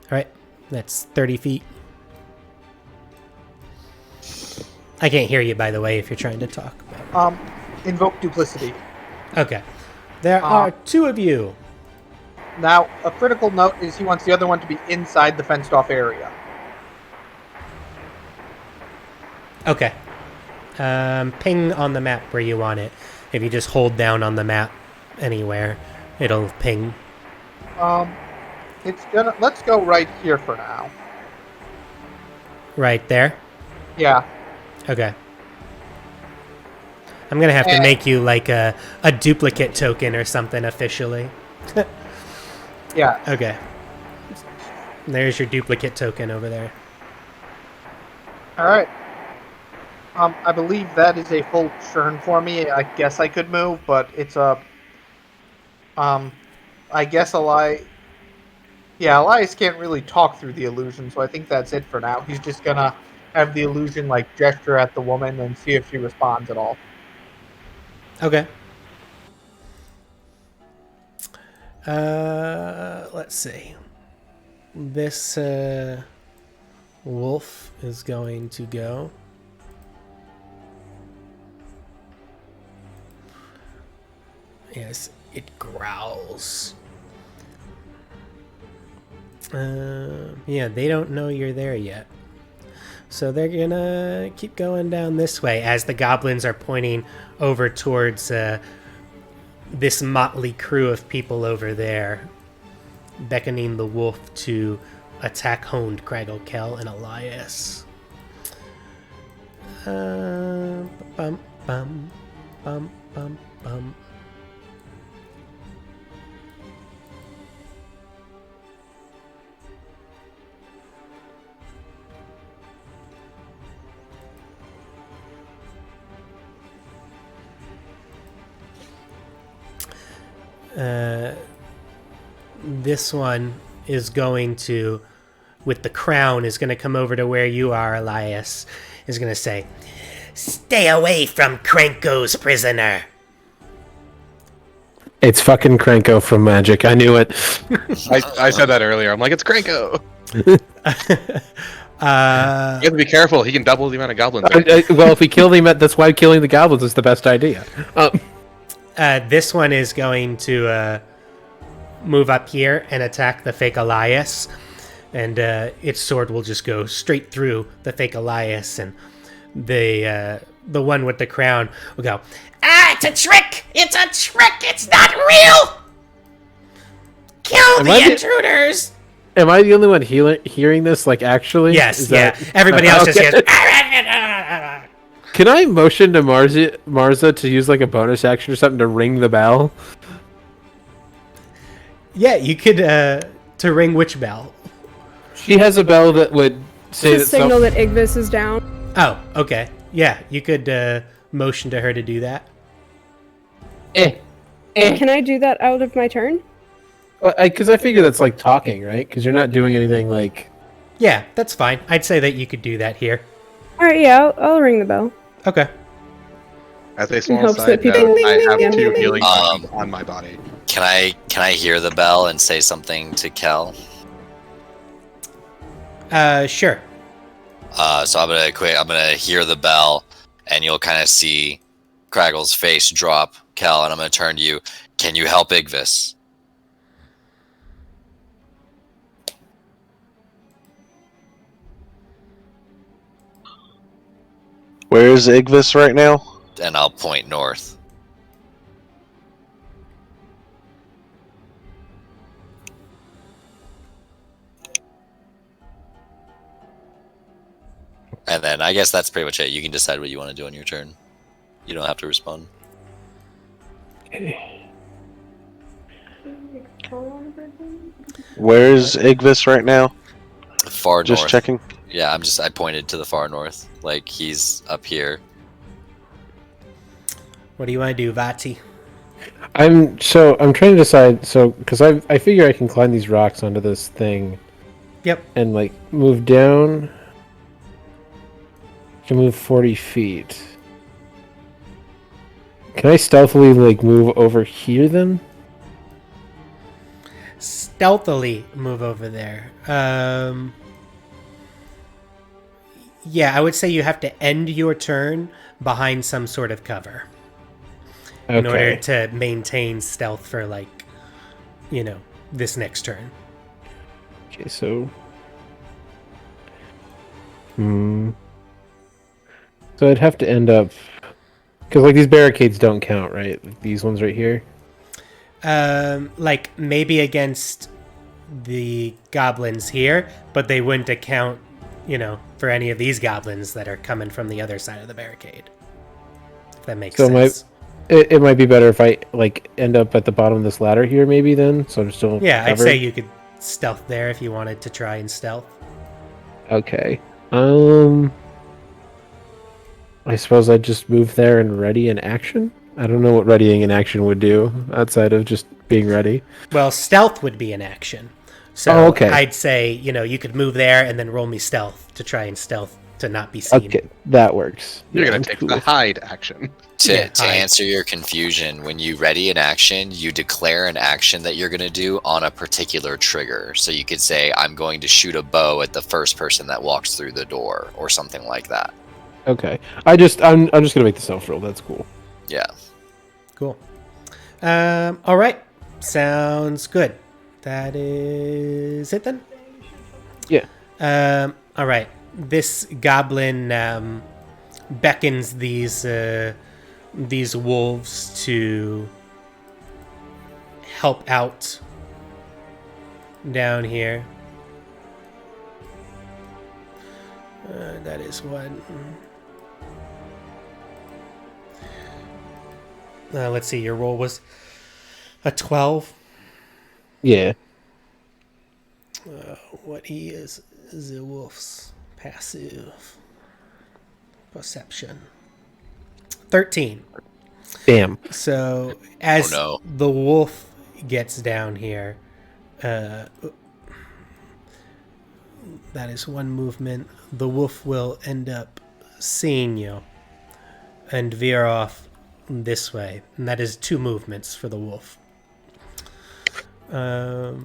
Alright, that's 30 feet. I can't hear you, by the way, if you're trying to talk. Invoke duplicity. Okay. There are two of you. Now, a critical note is he wants the other one to be inside the fenced-off area. Okay. Ping on the map where you want it. If you just hold down on the map. anywhere, it'll ping. Let's go right here for now. Right there? Yeah. Okay. I'm gonna have to make you like a duplicate token or something officially. Yeah. Okay. There's your duplicate token over there. Alright. I believe that is a full turn for me. I guess I could move, but it's a... I guess Elias can't really talk through the illusion, so I think that's it for now. He's just gonna have the illusion, like, gesture at the woman and see if she responds at all. Okay. Let's see. This wolf is going to go. Yes, it growls. Yeah, they don't know you're there yet. So they're gonna keep going down this way as the goblins are pointing over towards this motley crew of people over there, beckoning the wolf to attack Honed, Craggle, Kell, and Elias. Bum, bum, bum, bum, bum. This one is going to, with the crown, is going to come over to where you are, Elias. Is going to say, "Stay away from Krenko's prisoner." It's fucking Krenko from Magic. I knew it. I said that earlier. I'm like, it's Krenko. You have to be careful. He can double the amount of goblins. Well, if we kill him, that's why killing the goblins is the best idea. This one is going to move up here and attack the fake Elias, and its sword will just go straight through the fake Elias, and the one with the crown will go, "Ah, it's a trick! It's a trick! It's not real! Kill the intruders!" Am I the only one hearing this, like, actually? Yes, yeah. Everybody else just hears... Can I motion to Marza to use, like, a bonus action or something to ring the bell? Yeah, you could, to ring which bell? She has a bell that would say to signal that Igvis is down. Oh, okay. Yeah, you could motion to her to do that. Can I do that out of my turn? Because I figure that's like talking, right? Because you're not doing anything like... Yeah, that's fine. I'd say that you could do that here. Alright, yeah, I'll ring the bell. Okay. As a small hopes side that people- note, I have Ding, ding, 2 ding, healing ding. items on my body. Can I hear the bell and say something to Kel? Sure. So I'm gonna hear the bell, and you'll kind of see Craggle's face drop, Kel, and I'm gonna turn to you. Can you help Igvis? Where's Igvis right now? And I'll point north. And then I guess that's pretty much it. You can decide what you want to do on your turn. You don't have to respond. Where's Igvis right now? Far north. Just checking. Yeah, I pointed to the far north. Like, he's up here. What do you want to do, Vati? I'm trying to decide, because I figure I can climb these rocks onto this thing. Yep. And, like, move down. I can move 40 feet. Can I stealthily, like, move over here, then? Stealthily move over there. Yeah, I would say you have to end your turn behind some sort of cover. Okay. In order to maintain stealth for, like, this next turn. Okay, so... So I'd have to end up... Because, like, these barricades don't count, right? Like, these ones right here? Like maybe against the goblins here, but they wouldn't account, for any of these goblins that are coming from the other side of the barricade. If that makes So sense. it might be better if I like end up at the bottom of this ladder here, maybe then, so I'm still Yeah, I'd covered. say you could stealth there if you wanted to try and stealth. Okay. I suppose I'd just move there and ready in action. I don't know what readying in action would do outside of just being ready. Well, stealth would be an action. So Oh, okay. I'd say, you could move there and then roll me stealth to try and stealth to not be seen. Okay, that works. You're Yeah, gonna I'm take cool the with- hide action. To hide. answer your confusion, when you ready an action, you declare an action that you're going to do on a particular trigger. So you could say, I'm going to shoot a bow at the first person that walks through the door, or something like that. Okay. I'm just gonna make the self roll. That's cool. Yeah. Cool. All right. Sounds good. That is it then? Yeah. All right. This goblin beckons these wolves to help out down here. That is one. Let's see. Your roll was a 12. Yeah. What is the wolf's passive perception? 13. Damn. So as Oh, no. the wolf gets down here, that is one movement. The wolf will end up seeing you and veer off this way, and that is 2 movements for the wolf. All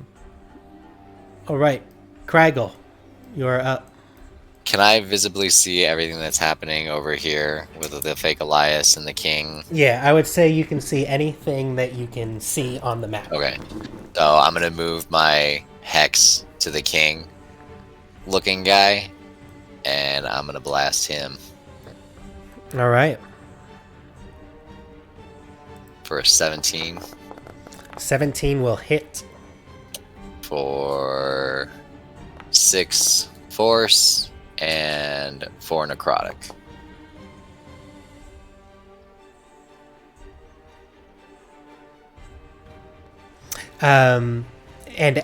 right, Craggle, you're up. Can I visibly see everything that's happening over here with the fake Elias and the king? Yeah, I would say you can see anything that you can see on the map. Okay. So I'm going to move my hex to the king looking guy, and I'm going to blast him All right. for a 17 17 will hit. for 6 force and 4 necrotic. And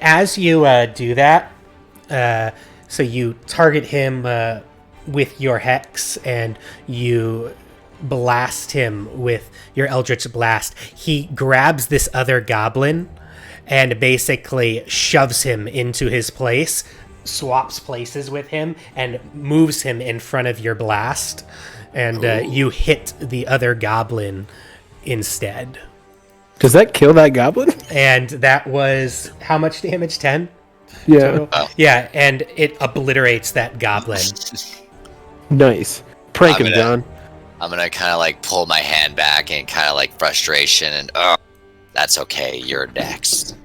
as you do that, so you target him with your hex and you blast him with your Eldritch Blast. He grabs this other goblin and basically shoves him into his place, swaps places with him, and moves him in front of your blast. And you hit the other goblin instead. Does that kill that goblin? And that was how much damage? 10? Yeah. Total? Yeah, and it obliterates that goblin. Nice. Prank him, I'm John. I'm gonna kind of like pull my hand back in kind of like frustration and, that's okay, you're next.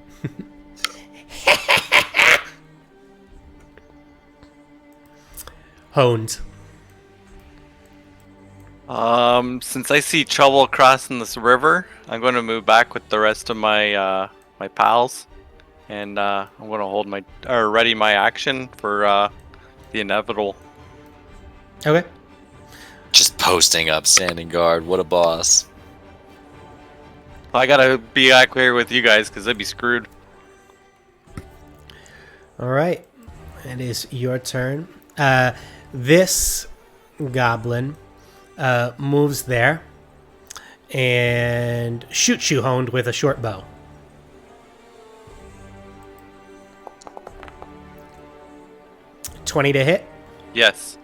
Honed. Since I see trouble crossing this river, I'm going to move back with the rest of my my pals, and I'm going to hold my ready my action for the inevitable. Okay. Just posting up, standing guard. What a boss. I gotta be back here with you guys because I'd be screwed. All right. It is your turn. This goblin moves there and shoots you, Honed, with a short bow. $20 to hit Yes.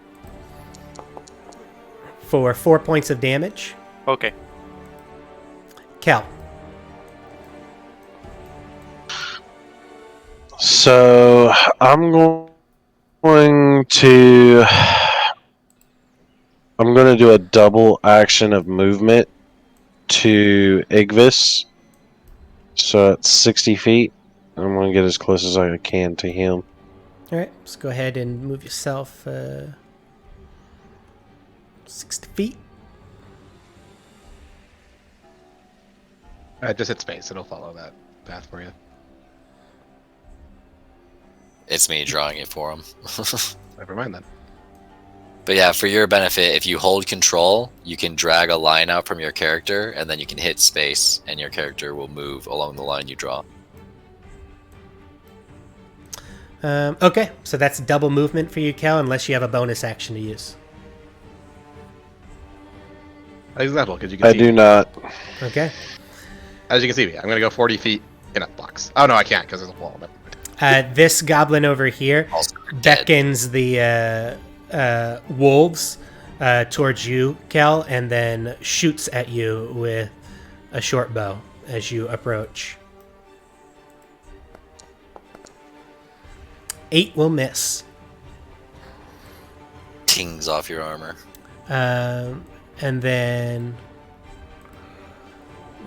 for 4 points of damage. Okay. Kel. So I'm going to do a double action of movement to Igvis. So it's 60 feet. I'm going to get as close as I can to him. All right. Let's go ahead and move yourself 60 feet. Just hit space. It'll follow that path for you. It's me drawing it for him. Never mind then. But yeah, for your benefit, if you hold control, you can drag a line out from your character, and then you can hit space, and your character will move along the line you draw. Okay, so that's double movement for you, Cal, unless you have a bonus action to use. Example, because you can I see do me. not. Okay. As you can see me, I'm going to go 40 feet in a box. Oh, no, I can't because there's a wall. Never mind. This goblin over here Also, you're dead. beckons the wolves towards you, Cal, and then shoots at you with a short bow as you approach. 8 will miss. Tings off your armor. And then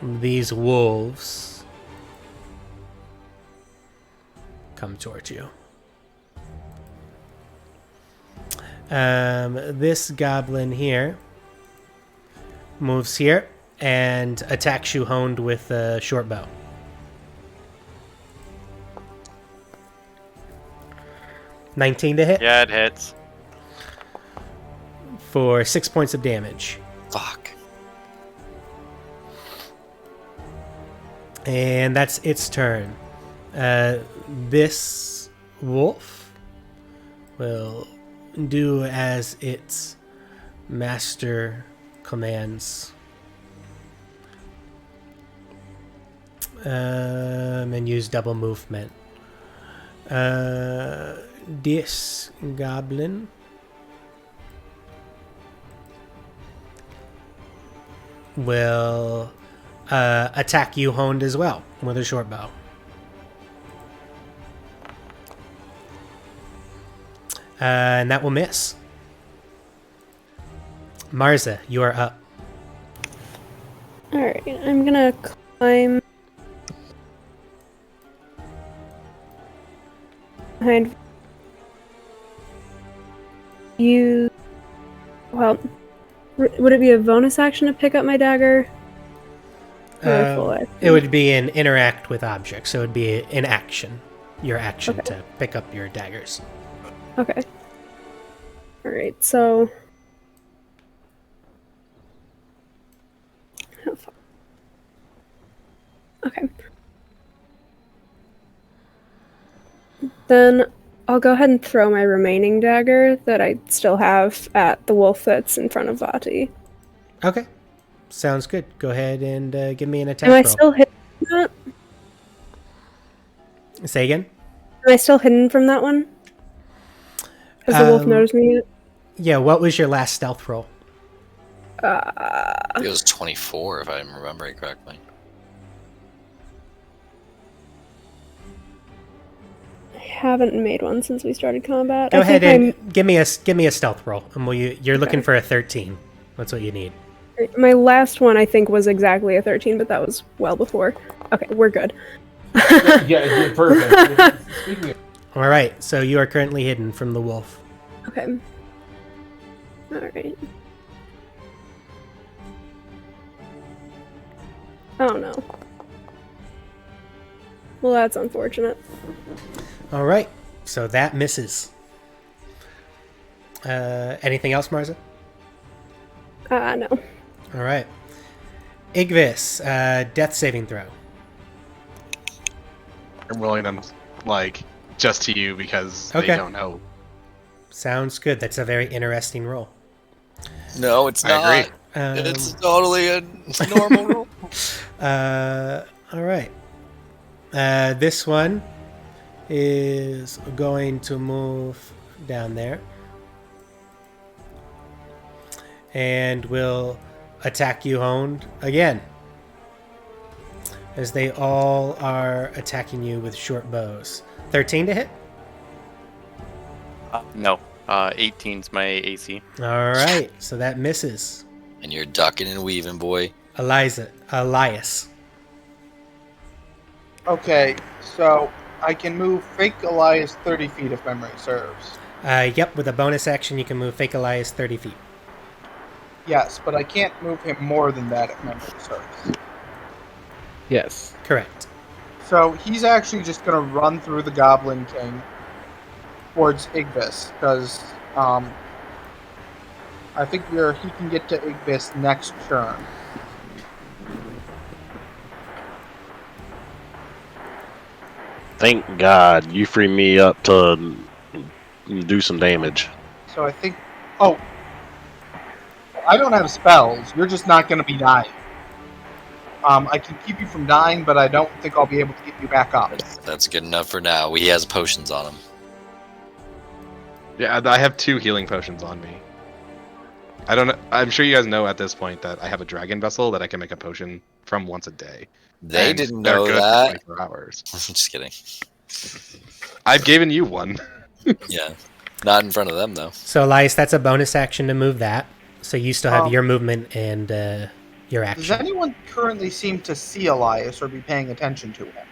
these wolves come towards you. This goblin here moves here and attacks you honed with a short bow. $19 to hit Yeah, it hits. for 6 points of damage. Fuck. And that's its turn. This wolf will do as its master commands. And use double movement. This goblin will attack you honed as well with a short bow. And that will miss. Marza, you are up. Alright, I'm gonna climb behind you. Well, would it be a bonus action to pick up my dagger? Or a full action? It would be an interact with objects, so it would be an action. Your action Okay. to pick up your daggers. Okay. Alright, so. Oh, fuck. Okay. Then I'll go ahead and throw my remaining dagger that I still have at the wolf that's in front of Vati. Okay. Sounds good. Go ahead and give me an attack Am I roll. still hidden from that? Say again? Am I still hidden from that one? Has the wolf noticed me yet? Yeah, what was your last stealth roll? It was 24, if I'm remembering correctly. I haven't made one since we started combat. Go I ahead think and give me a stealth roll. And you're looking for a 13. That's what you need. my last one I think was exactly a 13, but that was well before. Okay, we're good. Yeah, perfect. Speaking of All right, so you are currently hidden from the wolf. Okay. Alright. Oh no. Well, that's unfortunate. All right, so that misses. Anything else, Marza? No. All right. Igvis, death saving throw. I'm rolling them, like, just to you because Okay. they don't know. Sounds good. That's a very interesting roll. No, it's I not. agree. It's totally a normal roll. All right. This one is going to move down there. And will attack you honed again. As they all are attacking you with short bows. 13 to hit? No. 18's my AC. All right, so that misses. And you're ducking and weaving, boy. Elias. Okay, so I can move Fake Elias 30 feet if memory serves. Yep, with a bonus action, you can move Fake Elias 30 feet. Yes, but I can't move him more than that if memory serves. Yes. Correct. So he's actually just going to run through the Goblin King towards Igbis, because I figure he can get to Igbis next turn. Thank God you free me up to do some damage. So I think... Oh, I don't have spells. You're just not going to be dying. I can keep you from dying, but I don't think I'll be able to get you back up. That's good enough for now. He has potions on him. Yeah, I have 2 healing potions on me. I don't know. I'm sure you guys know at this point that I have a dragon vessel that I can make a potion from once a day. They And didn't they're know good that. for 24 hours. Just kidding. I've given you one. Yeah. Not in front of them, though. So, Elias, that's a bonus action to move that. So you still have your movement and your action. Does anyone currently seem to see Elias or be paying attention to him?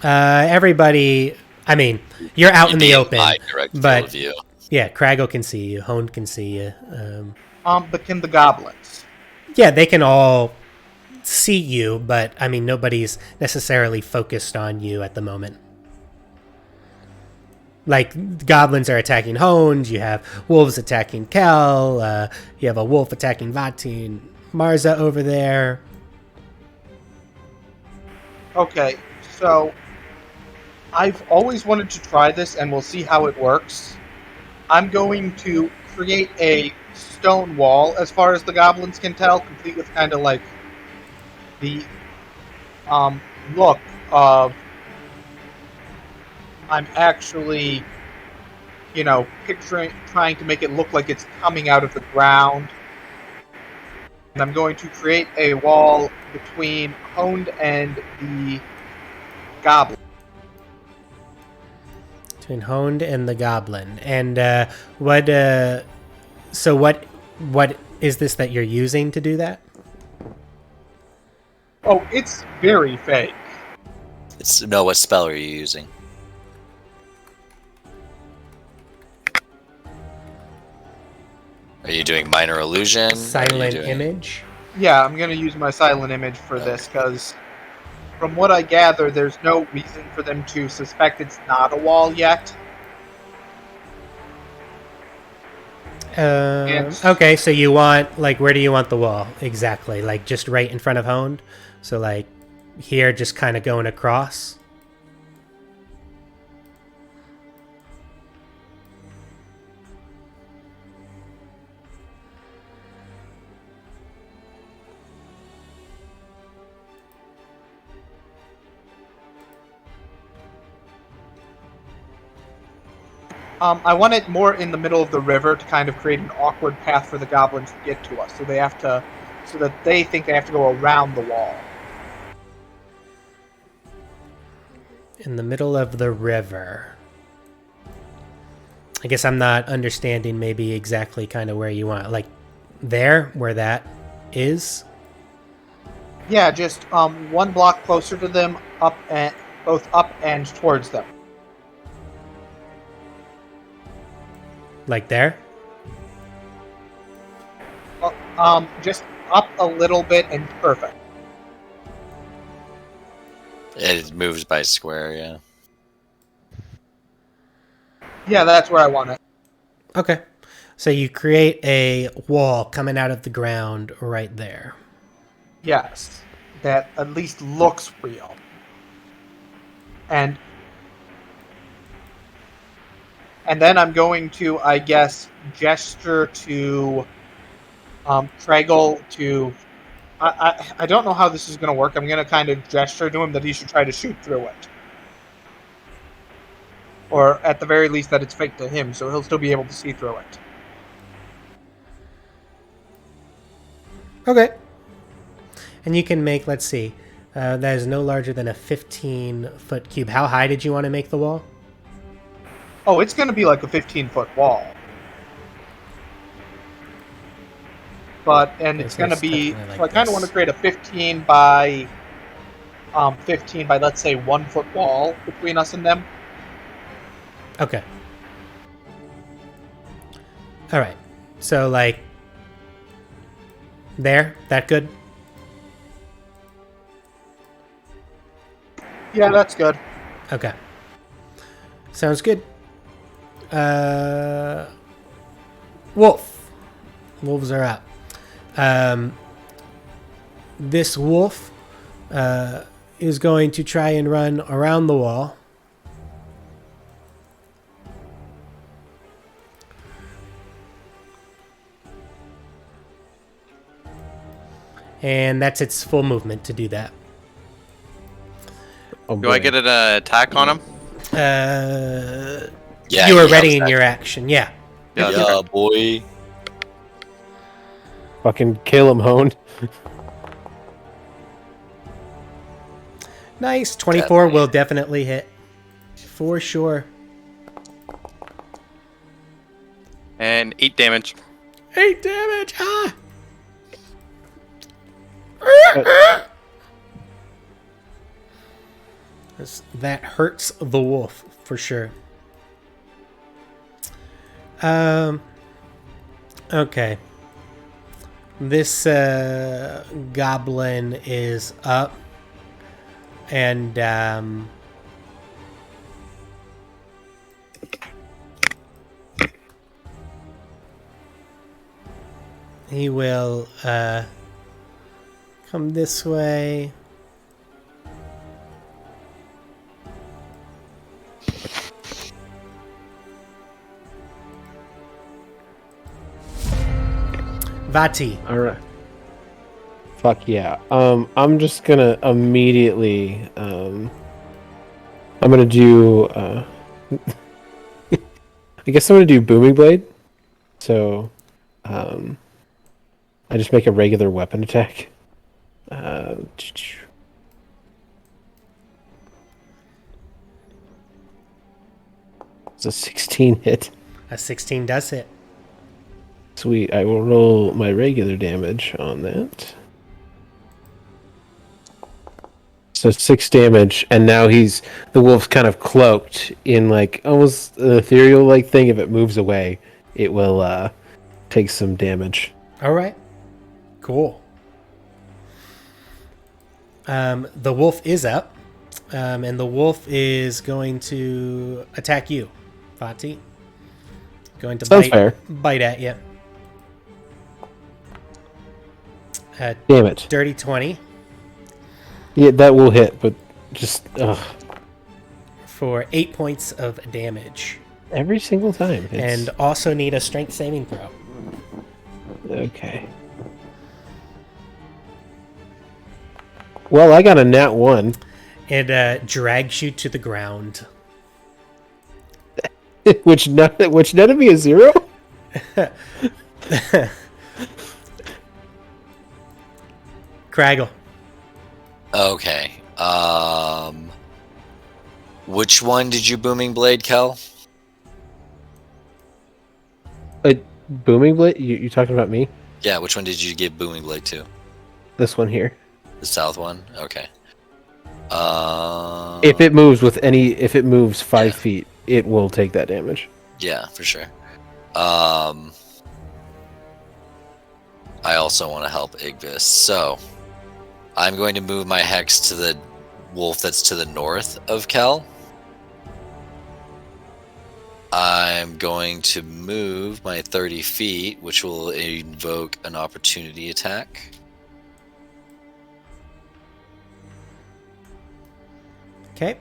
Everybody, I mean, you're out in the open, My direct field but of view. yeah, Craggle can see you, Honed can see you. But can the goblins? Yeah, they can all see you, but I mean, nobody's necessarily focused on you at the moment. Like, goblins are attacking Honed, you have wolves attacking Kel, you have a wolf attacking Vati and Marza over there. Okay, so I've always wanted to try this, and we'll see how it works. I'm going to create a stone wall, as far as the goblins can tell, complete with kind of like the look of I'm actually, trying to make it look like it's coming out of the ground. And I'm going to create a wall between Honed and the goblin. Between Honed and the Goblin. And what is this that you're using to do that? Oh, it's very fake. What spell are you using? Are you doing minor illusion? Silent image? Yeah, I'm going to use my silent image for this, because from what I gather, there's no reason for them to suspect it's not a wall yet. Okay, so you want, like, where do you want the wall exactly? Like, just right in front of Honed? So, like, here, just kind of going across? I want it more in the middle of the river to kind of create an awkward path for the goblins to get to us, so that they think they have to go around the wall. In the middle of the river. I guess I'm not understanding maybe exactly kind of where you want, like there, where that is. Yeah, just 1 block closer to them, both up and towards them. Like there? Just up a little bit and perfect. It moves by square, yeah. Yeah, that's where I want it. Okay. So you create a wall coming out of the ground right there. Yes, that at least looks real. And then I'm going to, I guess, gesture to Traggle to... I don't know how this is going to work. I'm going to kind of gesture to him that he should try to shoot through it. Or at the very least that it's fake to him, so he'll still be able to see through it. Okay. And you can make, let's see, that is no larger than a 15-foot cube. How high did you want to make the wall? Oh, it's going to be like a 15-foot wall. It's going to be... Like so I kind of want to create a 15 by, let's say, 1-foot wall between us and them. Okay. All right. So, like, there? That good? Yeah, that's good. Okay. Sounds good. Wolf. Wolves are up. This wolf is going to try and run around the wall. And that's its full movement to do that. Oh, Do I boy. get an attack on him? Yeah, You are he ready has in that. your action. Yeah. Yeah. Yeah, boy. Fucking kill him, Hone. Nice. 24 will definitely hit. For sure. And 8 damage. 8 damage. Ah! That hurts the wolf for sure. Okay. This goblin is up, and he will come this way. Vati. All right. Fuck yeah. I'm just gonna immediately. I'm gonna do. I guess I'm gonna do booming blade. So, I just make a regular weapon attack. It's a 16 hit. A 16 does hit. Sweet. I will roll my regular damage on that. So 6 damage, and now the wolf's kind of cloaked in like almost an ethereal like thing. If it moves away, it will take some damage. All right. Cool. The wolf is up, and the wolf is going to attack you, Vati. Going to Sounds fair. bite at you. Damn it. Dirty 20 Yeah, that will hit, but just for 8 points of damage. every single time. And also need a strength saving throw. Okay. Well, I got a nat 1. It drags you to the ground. which netted me a 0? Craggle. Okay. Which one did you booming blade, Kel? Booming blade? You talking about me? Yeah, which one did you give booming blade to? This one here. The south one? Okay. If it moves 5 feet, it will take that damage. Yeah, for sure. I also want to help Igvis, so I'm going to move my hex to the wolf that's to the north of Kel. I'm going to move my 30 feet, which will invoke an opportunity attack. Okay.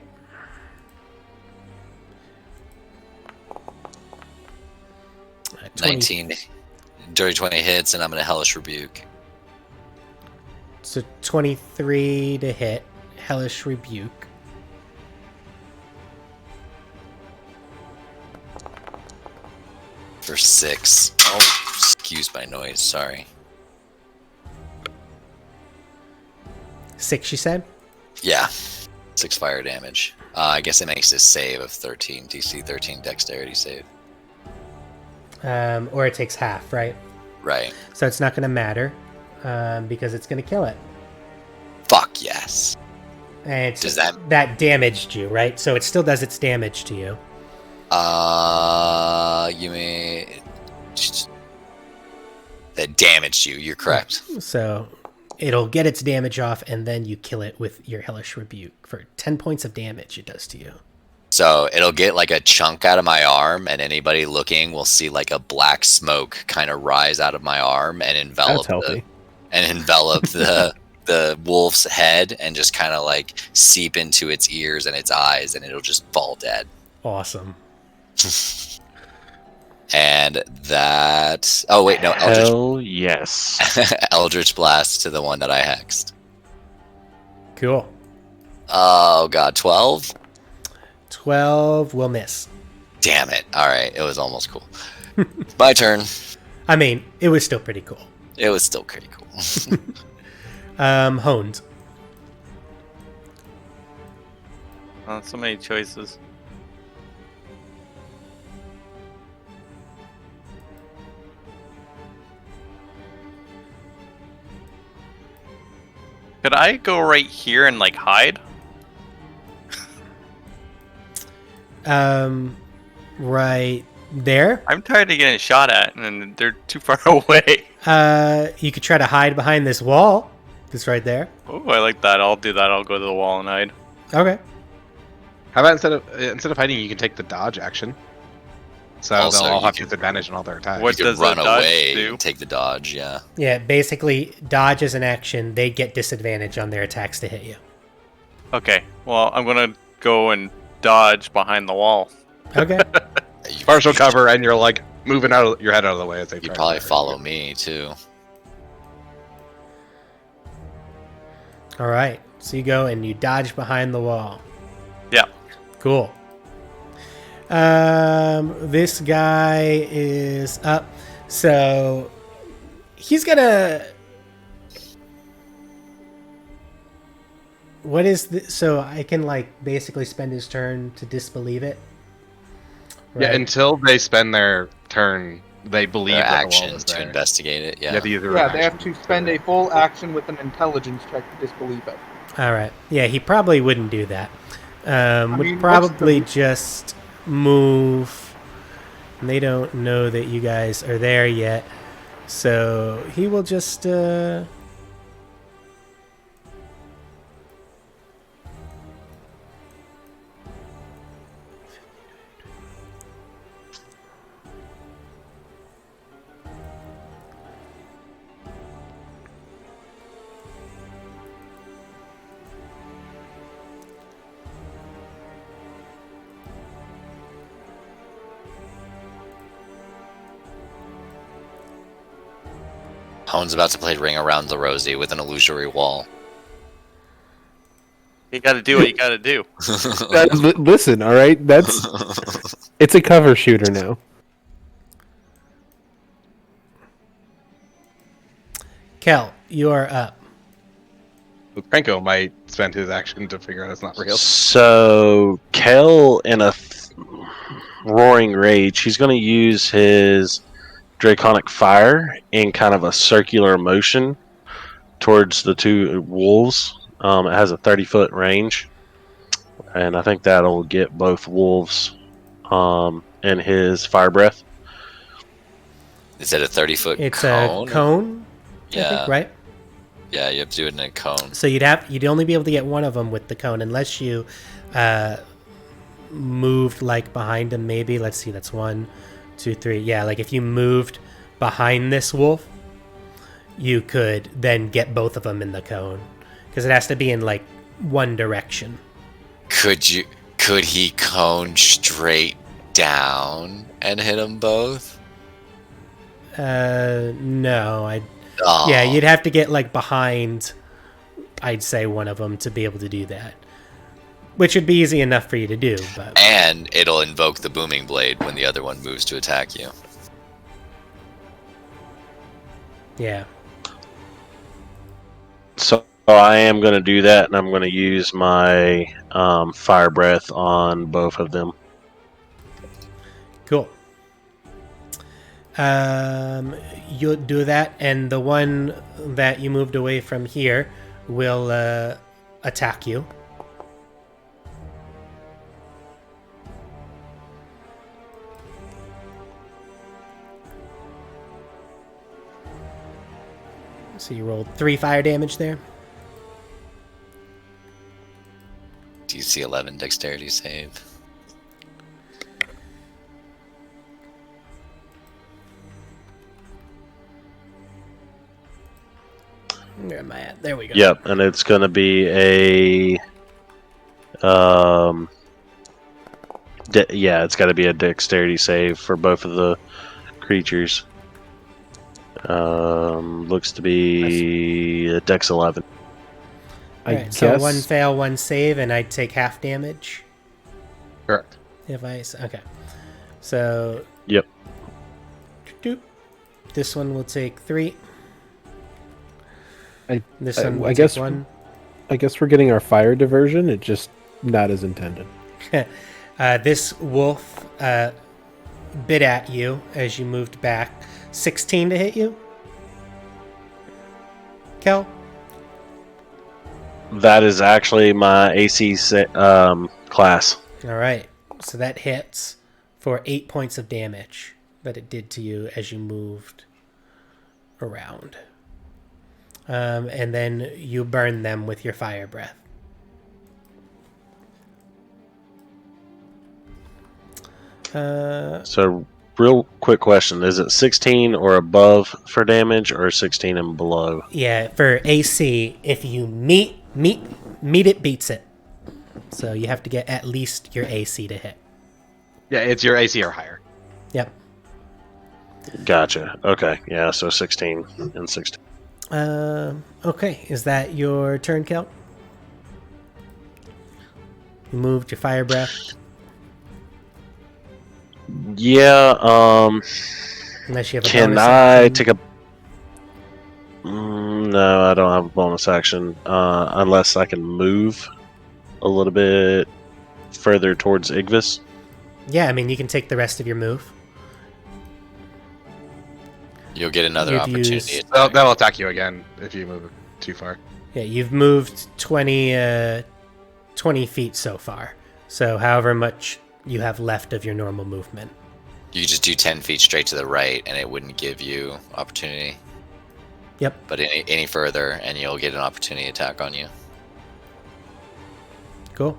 Uh, 19. Dirty 20 hits, and I'm going to Hellish Rebuke. So 23 to hit. Hellish Rebuke. For 6. Oh, excuse my noise, sorry. 6, you said? Yeah. 6 fire damage. I guess it makes a save of 13. DC 13 dexterity save. Or it takes half, right? Right. So it's not going to matter because it's going to kill it. Fuck yes. And Does that... that damaged you, right? So it still does its damage to you. You may... That damaged you, you're correct. So it'll get its damage off, and then you kill it with your Hellish Rebuke for 10 points of damage it does to you. So it'll get like a chunk out of my arm, and anybody looking will see like a black smoke kind of rise out of my arm and envelop healthy. the wolf's head and just kind of like seep into its ears and its eyes, and it'll just fall dead. Awesome. And that... Oh, wait, no. Hell yes. Eldritch Blast to the one that I hexed. Cool. Oh, God. 12? 12 will miss. Damn it. All right. It was almost cool. My turn. I mean, it was still pretty cool. It was still pretty cool. Honed. So many choices. Could I go right here and like hide? Right there. I'm tired of getting shot at, and they're too far away. You could try to hide behind this wall. That's right there. Oh, I like that. I'll do that. I'll go to the wall and hide. Okay. How about instead of hiding, you can take the dodge action. So Also, they'll all you have can- disadvantage on all their attacks. What You could does the run dodge away do? and take the dodge, yeah. Yeah, basically, dodge is an action. They get disadvantage on their attacks to hit you. Okay. Well, I'm gonna go and dodge behind the wall. Okay. Partial cover, and you're like moving your head out of the way as they You try to probably fire follow you. me, too. All right. So you go and you dodge behind the wall. Yeah. Cool. This guy is up. So he's gonna... What is this? So I can like basically spend his turn to disbelieve it? Yeah, until they spend their turn, they believe Their that the wall action is to there. investigate it, You yeah. have to use their Yeah, they action. have to spend a full action with an intelligence check to disbelieve it. All right. Yeah, he probably wouldn't do that. mean, Would what's probably the- just move. And they don't know that you guys are there yet. So he will just... Hone's about to play Ring Around the Rosie with an illusory wall. You gotta do what you gotta do. Listen, all right, it's a cover shooter now. Kel, you are up. Franco might spend his action to figure out it's not real. So, Kel, in a roaring rage, he's going to use his Draconic Fire in kind of a circular motion towards the two wolves. It has a 30-foot range, and I think that'll get both wolves in his fire breath. Is it a 30-foot It's cone? a cone, I Yeah. think, right? Yeah, you have to do it in a cone. So you'd only be able to get one of them with the cone unless you moved like behind him. Maybe let's see, that's 1, 2, 3. Yeah, like if you moved behind this wolf, you could then get both of them in the cone because it has to be in like one direction. Could he cone straight down and hit them both? No, Oh, yeah, you'd have to get like behind, I'd say, one of them to be able to do that, which would be easy enough for you to do. But and it'll invoke the booming blade when the other one moves to attack you. yeah, So I am going to do that, and I'm going to use my fire breath on both of them. cool. You'll do that, and the one that you moved away from here will attack you. So So you rolled 3 fire damage there. DC 11 dexterity save. Where am I at? There we go. Yep, and it's going to be a it's got to be a dexterity save for both of the creatures. Looks to be a dex 11. Alright, so 1 fail, 1 save, and I'd take half damage. Correct. If I okay. So Yep. this one will take 3. This I one will guess take 1. I guess we're getting our fire diversion. It's just not as intended. This wolf bit at you as you moved back. 16 to hit you. Kel? That is actually my AC class. Alright, so that hits for 8 points of damage that it did to you as you moved around. And then you burn them with your fire breath. So, real quick question. Is it 16 or above for damage, or 16 and below? Yeah, for AC, if you meet it, beats it. So you have to get at least your AC to hit. Yeah, it's your AC or higher. Yep. Gotcha. Okay. Yeah, so 16 and 16. Okay, is that your turn, Kel? You moved your fire breath. Yeah, Unless you have a can bonus I action. take a... no, I don't have a bonus action. Unless I can move a little bit further towards Igvis. Yeah, I mean, you can take the rest of your move. You'll get another You've opportunity. used- attack. They'll attack you again if you move too far. Yeah, you've moved 20 feet so far. So however much you have left of your normal movement. You just do 10 feet straight to the right, and it wouldn't give you opportunity. Yep. But any further, and you'll get an opportunity attack on you. Cool.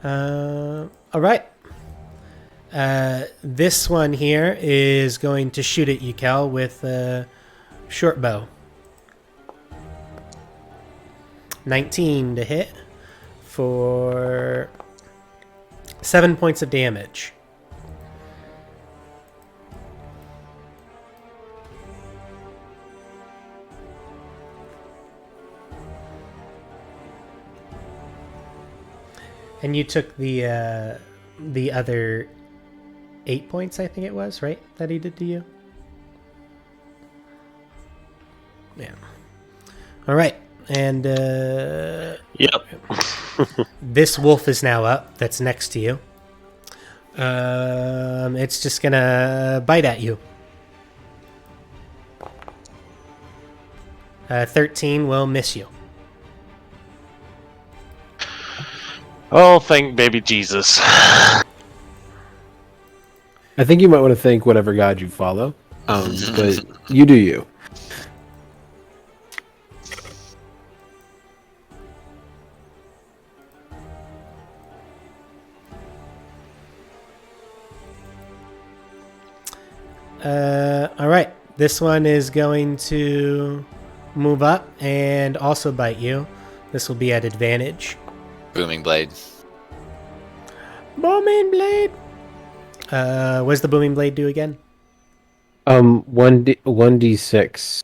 All right. This one here is going to shoot at you, Kel, with a short bow. 19 to hit for 7 points of damage. And you took the other 8 points, I think it was, right? That he did to you? Yeah. All right. And Yep. this wolf is now up. That's next to you. It's just going to bite at you. 13 will miss you. Oh, thank baby Jesus. I think you might want to thank whatever god you follow. But you do you. All right. This one is going to move up and also bite you. This will be at advantage. Booming blade. Booming blade. What does the booming blade do again? 1d6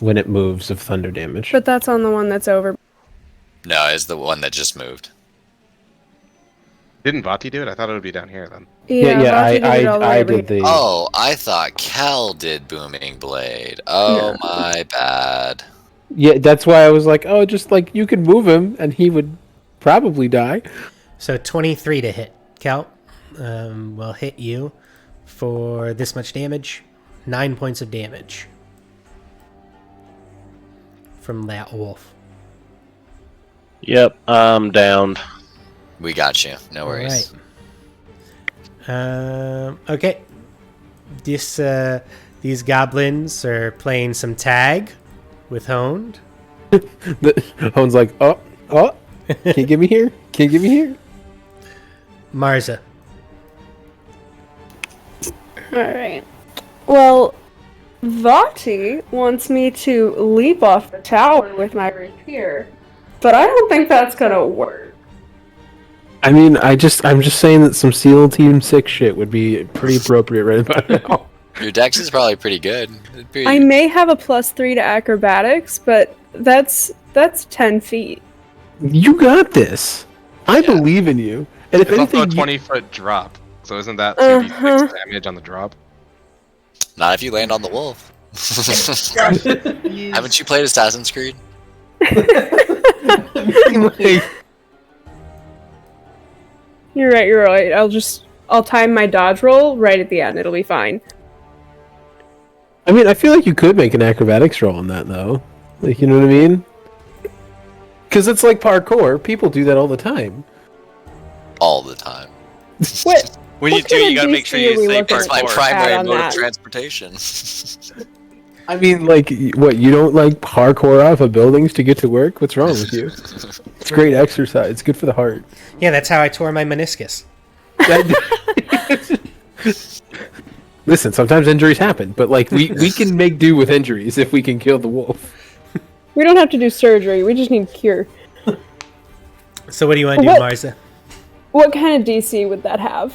when it moves of thunder damage. But that's on the one that's over. No, it's the one that just moved. Didn't Vati do it? I thought it would be down here then. Vati did it all the way I over did here. the. Oh, I thought Kel did booming blade. Oh, my bad. Yeah, that's why I was like, oh, just like you could move him and he would probably die. So 23 to hit. Cal will hit you for this much damage. 9 points of damage from that wolf. Yep, I'm downed. We got you. No worries. All right. Okay. This these goblins are playing some tag with Honed. Hone's like, oh, can't get me here. Can't get me here. Marza. Alright. Well, Vati wants me to leap off the tower with my rapier, but I don't think that's gonna work. I mean, I'm just saying that some SEAL Team 6 shit would be pretty appropriate right about now. Your dex is probably pretty good. I may have a +3 to acrobatics, but that's 10 feet. You got this. I believe in you. And if It's also a anything, 20-foot drop, so isn't that 2d6 damage on the drop? Not if you land on the wolf. Haven't you played Assassin's Creed? You're right. I'll time my dodge roll right at the end. It'll be fine. I mean, I feel like you could make an acrobatics roll on that, though. Like, you know what I mean? Because it's like parkour. People do that all the time. All the time. What? When you What do, kind you of gotta make DC sure are you we say looking It's my for? parkour. primary Add on mode of that. transportation. I mean, like, what, you don't like parkour off of buildings to get to work? What's wrong with you? It's great exercise. It's good for the heart. Yeah, that's how I tore my meniscus. Listen, sometimes injuries happen, but, like, we can make do with injuries if we can kill the wolf. We don't have to do surgery. We just need cure. So what do you want to do, What? Marza? What kind of DC would that have?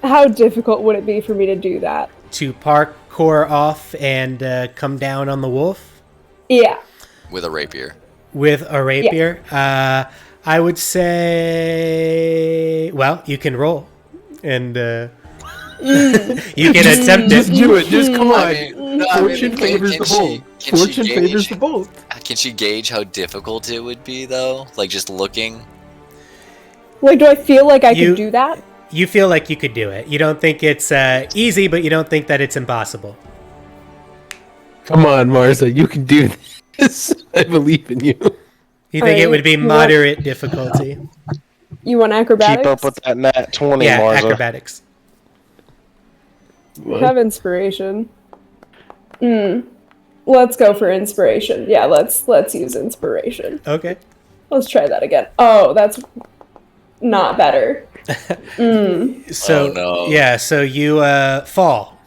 How difficult would it be for me to do that? To parkour off and come down on the wolf Yeah. With a rapier. with a rapier? I would say, well, you can roll, and you can attempt Just it. do it. Just come on. Fortune favors the bold. Fortune favors the bold. Can she gauge how difficult it would be, though? Like, just looking? Like, do I feel like I You- could do that? You feel like you could do it. You don't think it's easy, but you don't think that it's impossible. Come on, Marza. You can do this. I believe in you. You think it would be You want- moderate difficulty? You want acrobatics? Keep up with that nat 20, Yeah, Marza. acrobatics. Have inspiration. Let's go for inspiration. Yeah, let's use inspiration. Okay. Let's try that again. Oh, that's not better. So Oh, no. yeah, so you fall.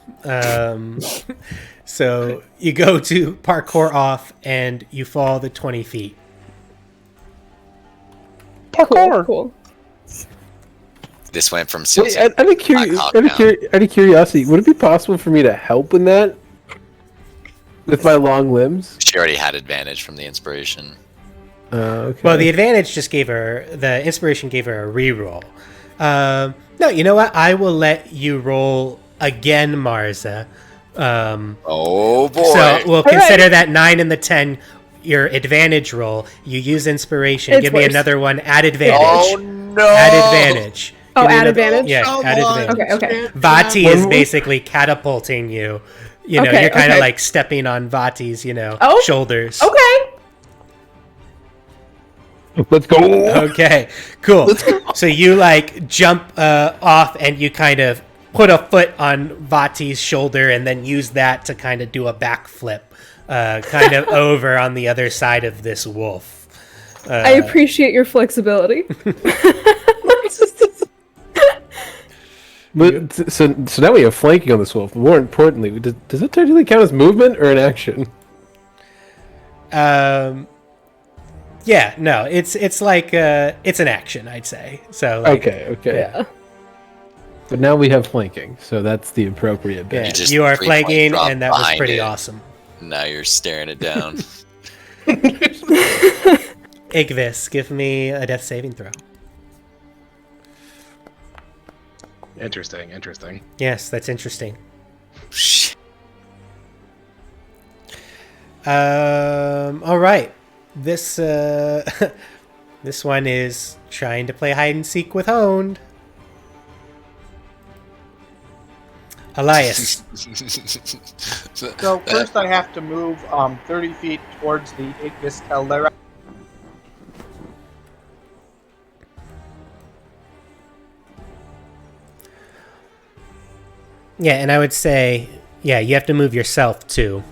So you go to parkour off and you fall the 20 feet. Cool. This went from Wait, Simpson. out of curiosity, would it be possible for me to help in that? With my long limbs? She already had advantage from the inspiration. Okay. Well, the advantage just gave her, the inspiration gave her a reroll. No, you know what? I will let you roll again, Marza. Oh boy. So we'll consider that 9 and the 10 your advantage roll. You use inspiration. It's Give me worse. another one. Add advantage. Oh no. Add advantage. Oh, Give me add another- advantage? Yeah, Come add on. advantage. Okay. Vati is basically catapulting you. You know, Okay, you're kind of okay. like stepping on Vati's, Oh. shoulders. Okay. Let's go. Okay, cool. So you like jump off and you kind of put a foot on Vati's shoulder and then use that to kind of do a backflip, kind of over on the other side of this wolf. I appreciate your flexibility. But, so now we have flanking on this wolf. More importantly, does it technically count as movement or an action? Yeah, no, it's like it's an action, I'd say. So like, Okay. Yeah. But now we have flanking, so that's the appropriate bit. yeah, just you are 3-point flanking, drop and that was behind pretty it. awesome. Now you're staring it down. Igvis, give me a death saving throw. Interesting. Yes, that's interesting. Shit. All right. This this one is trying to play hide and seek with Honed. Elias. So first I have to move 30 feet towards the Ignis caldera. Yeah, and I would say Yeah, you have to move yourself too,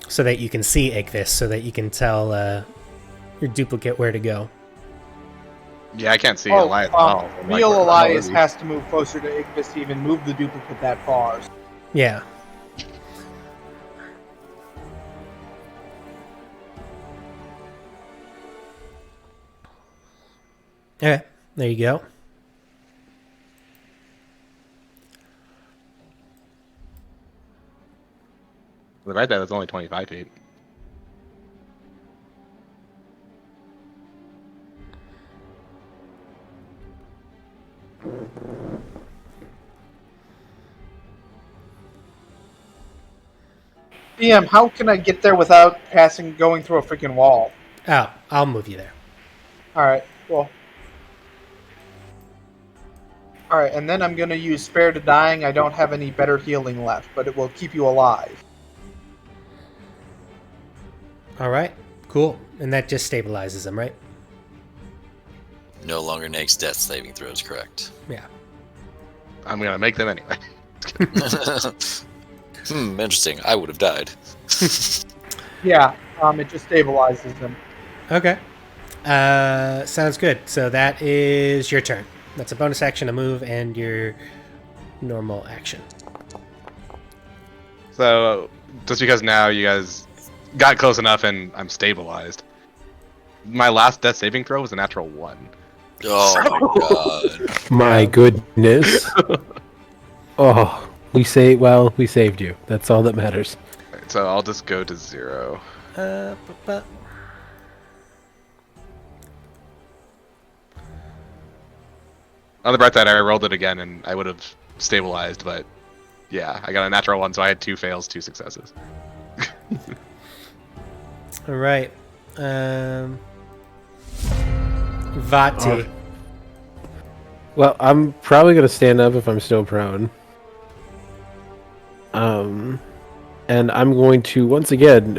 so that you can see Igvis, so that you can tell your duplicate where to go. Yeah, I can't see Elias at all. I'm like, Real where the hell is Elias he? has to move closer to Igvis to even move the duplicate that far. Yeah. Okay, there you go. Right there, that's only 25 feet. DM, how can I get there without going through a freaking wall? Oh, I'll move you there. Alright, well. Alright, and then I'm gonna use Spare to Dying. I don't have any better healing left, but it will keep you alive. All right, cool. And that just stabilizes him, right? No longer makes death saving throws, correct? Yeah. I'm gonna make them anyway. Interesting. I would have died. Yeah, it just stabilizes him. Okay. Sounds good. So that is your turn. That's a bonus action to move and your normal action. So, just because now you guys got close enough and I'm stabilized, my last death saving throw was a natural 1. Oh my god. My goodness. Oh, we saved you. That's all that matters. So I'll just go to 0. On the bright side, I rolled it again and I would have stabilized, but yeah, I got a natural 1, so I had 2 fails, 2 successes. All right. Vati. Well, I'm probably gonna stand up if I'm still prone. And I'm going to once again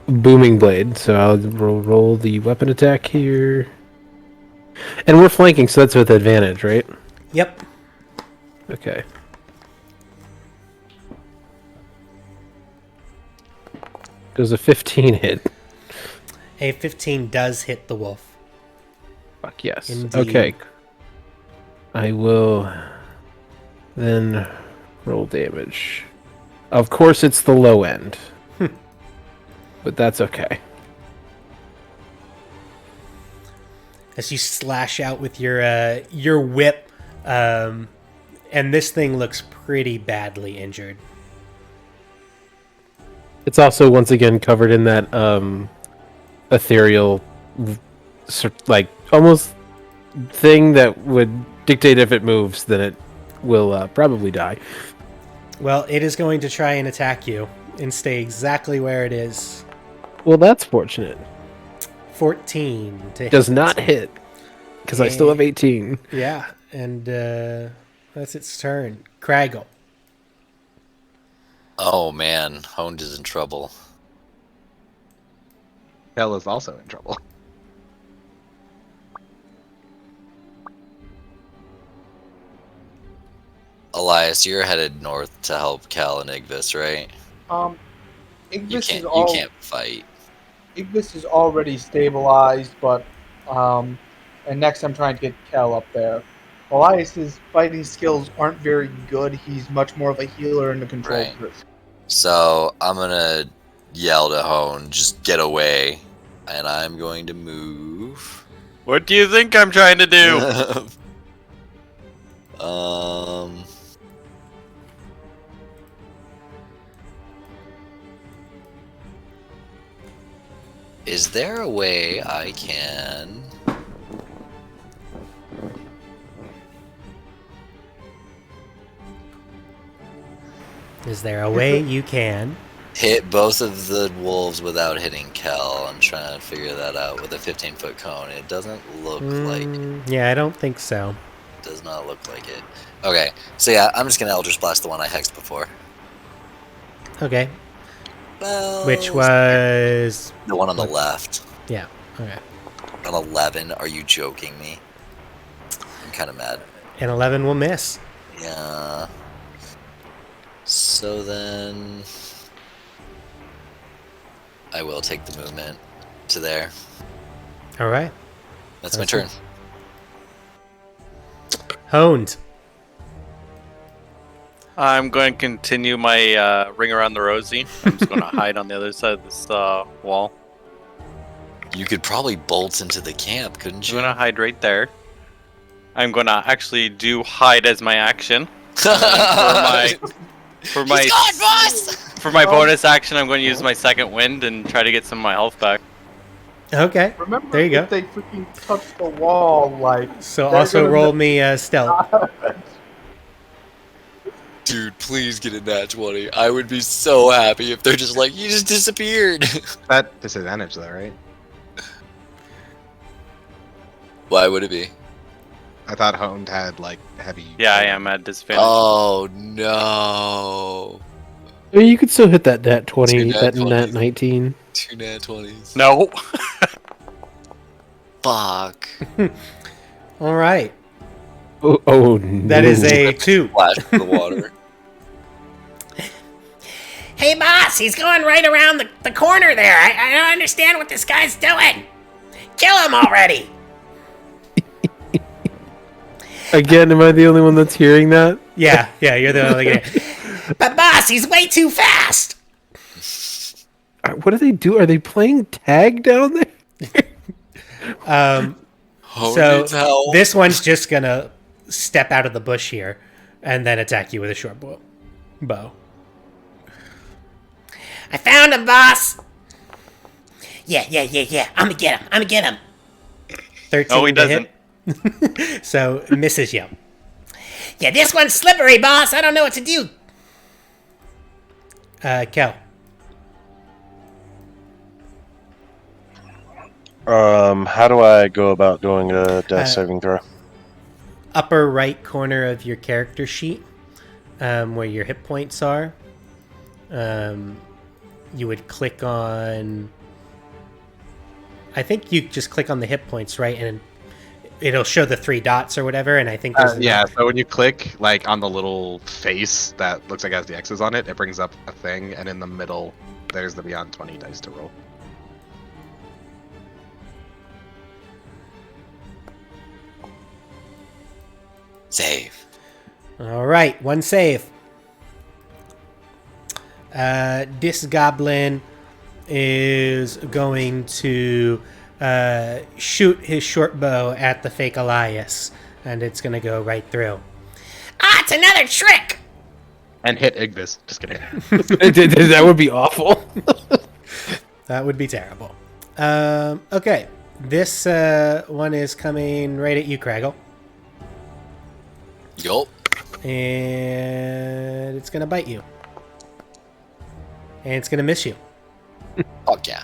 booming blade. So I'll roll the weapon attack here, and we're flanking, so that's with advantage, right? Yep. Okay. Does a 15 hit? A 15 does hit the wolf. Fuck yes. Indeed. Okay. I will then roll damage. Of course, it's the low end, but that's okay. As you slash out with your whip, and this thing looks pretty badly injured. It's also once again covered in that ethereal, like almost thing that would dictate if it moves, then it will probably die. Well, it is going to try and attack you and stay exactly where it is. Well, that's fortunate. 14 to hit. Does not hit, because I still have 18. Yeah, and that's its turn. Craggle. Oh man, Honed is in trouble. Hell is also in trouble. Elias, you're headed north to help Cal and Igvis, right? Igvis You can't fight. Igvis is already stabilized, but and next I'm trying to get Kel up there. Elias's fighting skills aren't very good. He's much more of a healer and a control Right. person. So I'm gonna yell to Hone, just get away, and I'm going to move. What do you think I'm trying to do? Is there a way I can... Is there a way you can hit both of the wolves without hitting Kel? I'm trying to figure that out with a 15-foot cone. It doesn't look like... Yeah, I don't think so. Does not look like it. Okay, so yeah, I'm just gonna Eldritch Blast the one I hexed before. Okay. Well, Which was... the one on the left. Yeah, okay. An 11. Are you joking me? I'm kind of mad. An 11 will miss. Yeah. So then, I will take the movement to there. All right. That's my Sounds turn. Honed. I'm going to continue my ring around the rosy. I'm just going to hide on the other side of this wall. You could probably bolt into the camp, couldn't I'm you? going to hide right there. I'm going to actually do hide as my action. For my He's gone, boss! For my bonus action, I'm going to use my second wind and try to get some of my health back. Okay. Remember, There you go. if they freaking touch the wall, like... So they're also gonna roll me stealth. Dude, please get in that 20. I would be so happy if they're just like, you just disappeared. That disadvantage though, right? Why would it be? I thought Honed had like heavy. Yeah, I am at disadvantage. Oh no. I mean, you could still hit that nat 20, Two nat that 20s. nat 19. 2 nat 20s. No. Fuck. All right. Oh no. That is a 2. Splash in the water. Hey, boss, he's going right around the corner there. I don't understand what this guy's doing. Kill him already. Again, am I the only one that's hearing that? Yeah, you're the only guy. But, boss, he's way too fast. What do they do? Are they playing tag down there? So this one's just gonna step out of the bush here and then attack you with a short bow. I found him, boss. Yeah. I'm gonna get him. 13 No, he to doesn't. hit. So misses you. Yeah, this one's slippery, boss. I don't know what to do. Kel. How do I go about doing a death saving throw? Upper right corner of your character sheet, where your hit points are. You would click on... I think you just click on the hit points, right? And it'll show the 3 dots or whatever, and I think there's... Yeah, so when you click like on the little face that looks like it has the X's on it, it brings up a thing, and in the middle, there's the Beyond 20 dice to roll. Save. All right, 1 save. This goblin is going to shoot his short bow at the fake Elias, and it's going to go right through. Ah, it's another trick. And hit Igvis. Just kidding. That would be awful. That would be terrible. Okay, this one is coming right at you, Craggle. Yup. And it's going to bite you. And it's going to miss you. Fuck yeah.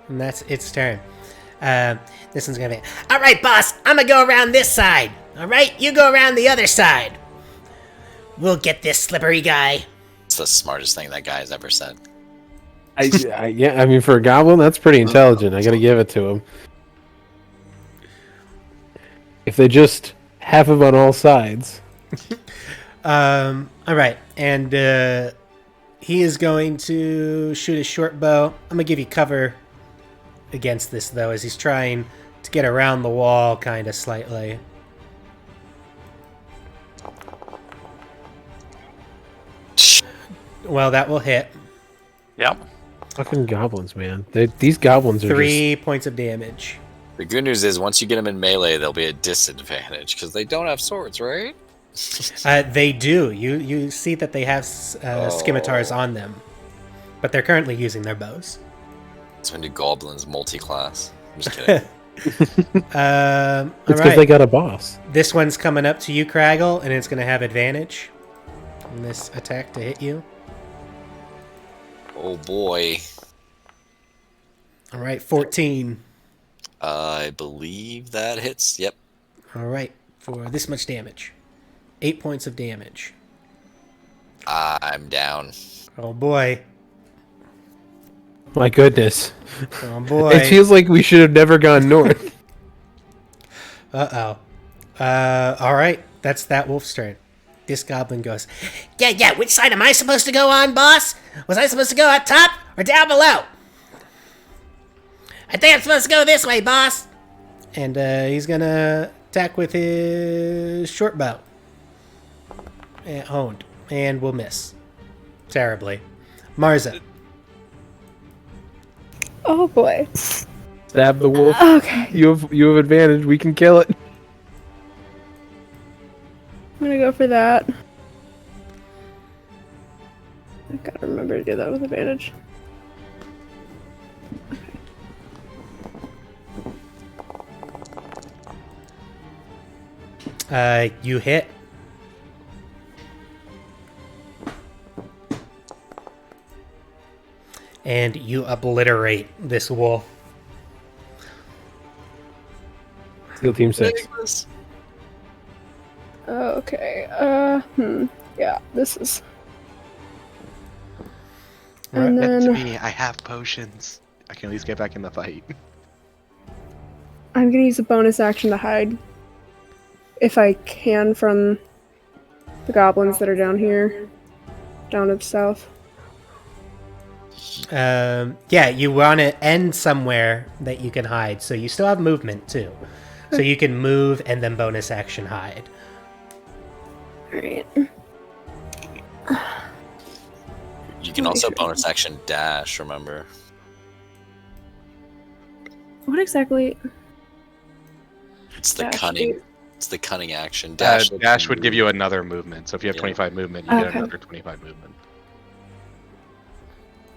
And that's its turn. This one's going to be... All right, boss. I'm gonna go around this side. All right, you go around the other side. We'll get this slippery guy. It's the smartest thing that guy has ever said. I mean, for a goblin, that's pretty intelligent. I gotta give it to him. If they just have him on all sides. All right, and he is going to shoot a short bow. I'm gonna give you cover against this, though, as he's trying to get around the wall kind of slightly. Well, that will hit. Yep. Fucking goblins, man. These goblins are 3 points of damage. The good news is once you get them in melee, they'll be a disadvantage because they don't have swords, right? They do. You see that they have scimitars on them, but they're currently using their bows. It's when do goblins multi-class. I'm just kidding. It's because right. they got a boss. This one's coming up to you, Craggle, and it's going to have advantage on this attack to hit you. Oh boy. All right, 14. I believe that hits. Yep. All right, for this much damage. 8 points of damage. I'm down. Oh boy. My goodness. Oh boy. It feels like we should have never gone north. Uh-oh. All right, that's that wolf's turn. this goblin goes, Yeah, which side am I supposed to go on, boss? Was I supposed to go up top or down below? I think I'm supposed to go this way, boss. and he's gonna attack with his short bow. Honed, and will miss terribly. Marza. Oh boy. Stab the wolf. Okay. You have advantage. We can kill it. I'm gonna go for that. I gotta remember to do that with advantage. You hit. And you obliterate this wolf. Steel Team 6. Okay. Yeah, this is. Right, And To then me, I have potions. I can at least get back in the fight. I'm gonna use a bonus action to hide. If I can from the goblins that are down here. Down to the south. Yeah, you want to end somewhere that you can hide, so you still have movement too. So you can move and then bonus action hide. Alright. You can also bonus action dash, remember? What exactly? It's the Dash cunning. do? It's the cunning action. Dash. Dash would give you another movement. So if you have Yeah. 25 movement, you get Okay. another 25 movement.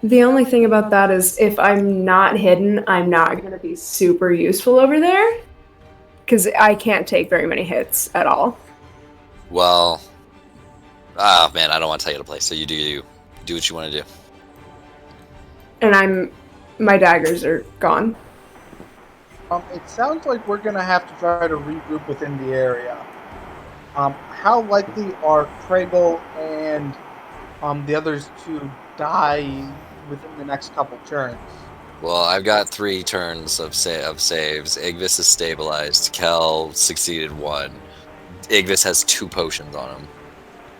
The only thing about that is if I'm not hidden, I'm not going to be super useful over there. Because I can't take very many hits at all. Well, man, I don't want to tell you to play. So you do what you want to do. And my daggers are gone. It sounds like we're going to have to try to regroup within the area. How likely are Kragle and the others to die within the next couple turns? Well, I've got 3 turns of saves. Igvis is stabilized. Kel succeeded 1. Igvis has 2 potions on him.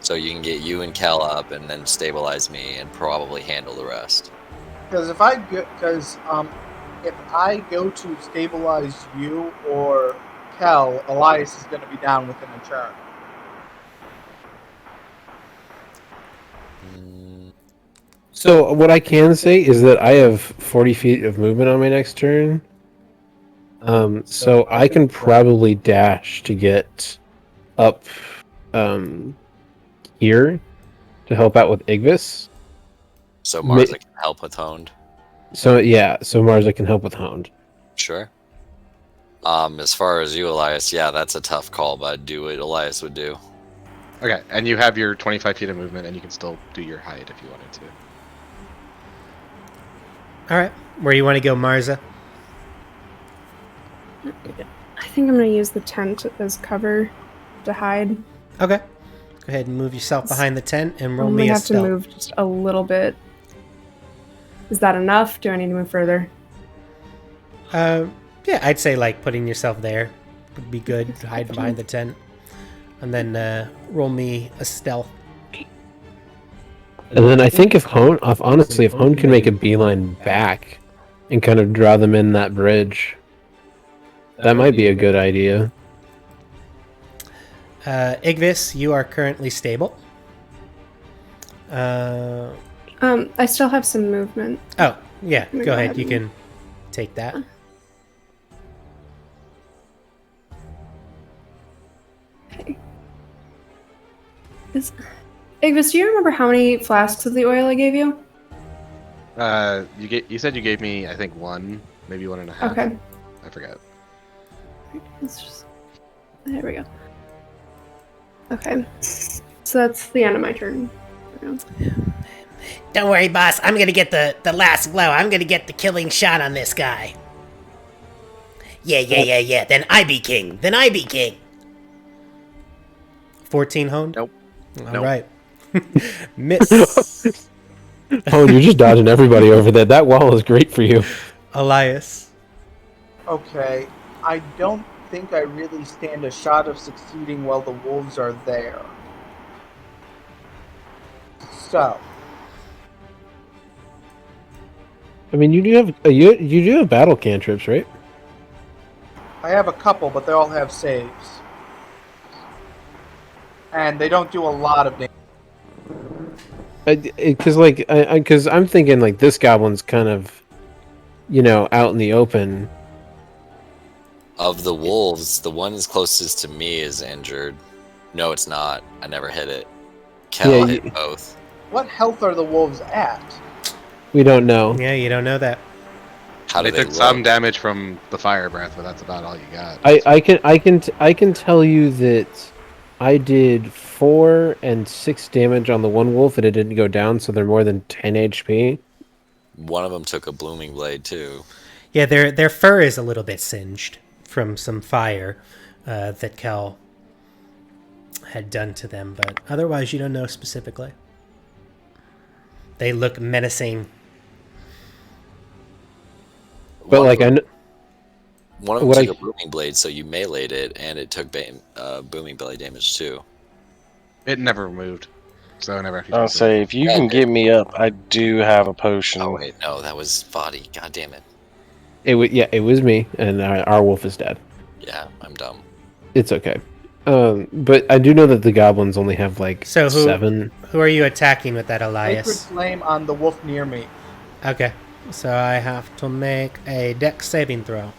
So you can get you and Kel up and then stabilize me and probably handle the rest. Because if I go to stabilize you or Kel, Elias is going to be down within a turn. So what I can say is that I have 40 feet of movement on my next turn. So I can probably dash to get up here to help out with Igvis. So Martha can help with Honed. So Marza can help with Hound. Sure. As far as you, Elias, yeah, that's a tough call, but I'd do what Elias would do. Okay, and you have your 25 feet of movement, and you can still do your hide if you wanted to. All right, where you want to go, Marza? I think I'm going to use the tent as cover to hide. Okay. Go ahead and move yourself behind the tent and roll Only me a have to stealth. move just a little bit. Is that enough? Do I need to move further? Yeah, I'd say like putting yourself there would be good. Hide behind the tent, and then roll me a stealth. And then I think if Hone can make a beeline back and kind of draw them in that bridge, that might be a good idea. Igvis, you are currently stable. I still have some movement. Oh, yeah, Go go ahead. ahead You and- can take that. Okay. Igvis, do you remember how many flasks of the oil I gave you? You said you gave me, I think, 1, maybe 1.5. Okay. I forgot. There we go. Okay. So that's the end of my turn. Don't worry, boss. I'm gonna get the last blow. I'm gonna get the killing shot on this guy. Yeah. Then I be king. 14 honed? Nope. All Nope. right. Miss. Oh, you're just dodging everybody over there. That wall is great for you. Elias. Okay, I don't think I really stand a shot of succeeding while the wolves are there. So, I mean, you do have you do have battle cantrips, right? I have a couple, but they all have saves. And they don't do a lot of damage. Because I'm thinking like this goblin's kind of, out in the open. Of the wolves, the one that's closest to me is injured. No, it's not. I never hit it. Kel hit both. What health are the wolves at? We don't know. Yeah, you don't know that. How do They they took some look? damage from the fire breath, but that's about all you got. I can tell you that I did 4 and 6 damage on the one wolf, and it didn't go down, so they're more than 10 HP. One of them took a blooming blade too. Yeah, their fur is a little bit singed from some fire that Kel had done to them, but otherwise you don't know specifically. They look menacing. But one of them took a booming blade, so you meleeed it, and it took booming blade damage too. It never moved, so I never actually. I'll say if you can get me up, I do have a potion. Oh wait, no, that was Vadi. God damn it. It was me, and our wolf is dead. Yeah, I'm dumb. It's okay. But I do know that the goblins only have So 7. Who are you attacking with that, Sacred Elias? Flame on the wolf near me. Okay, so I have to make a dex saving throw.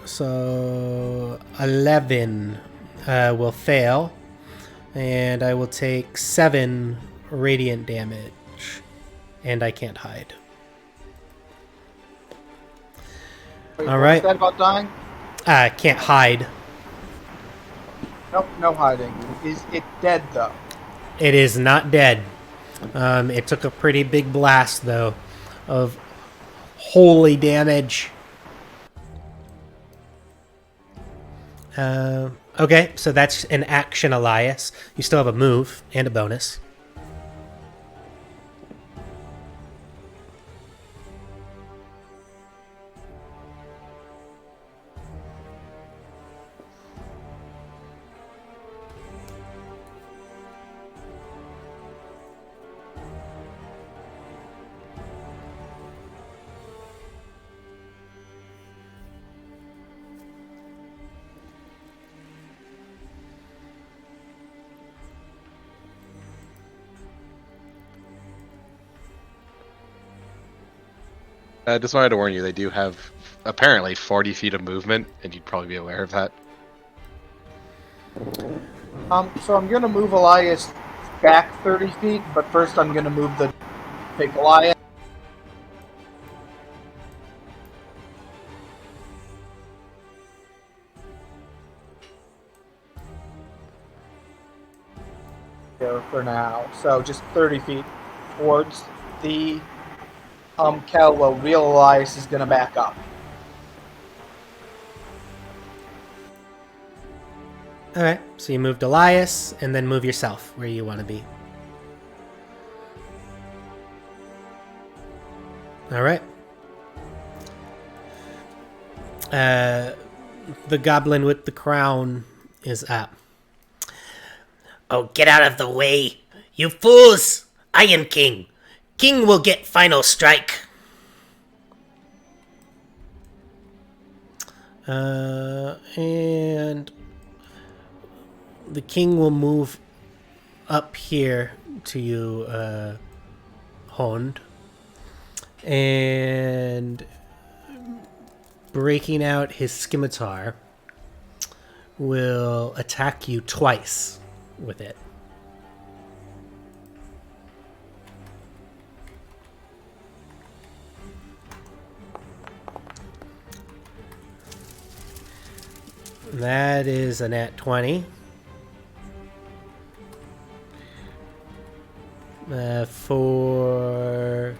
So 11 will fail, and I will take 7 radiant damage, and I can't hide. Wait, All what right. was that about dying? I can't hide. Nope, no hiding. Is it dead, though? It is not dead. It took a pretty big blast, though, of holy damage. Okay, so that's an action, Elias. You still have a move and a bonus. I just wanted to warn you, they do have apparently 40 feet of movement, and you'd probably be aware of that. So I'm gonna move Elias back 30 feet, but first I'm gonna move the fake Elias. There for now. So just 30 feet towards the Kel, while real Elias is gonna back up. Alright, so you moved Elias, and then move yourself where you want to be. Alright. The goblin with the crown is up. Oh, get out of the way. You fools! I am king. King will get final strike. And the king will move up here to you, Hond. And breaking out his scimitar will attack you twice with it. That is a nat 20. For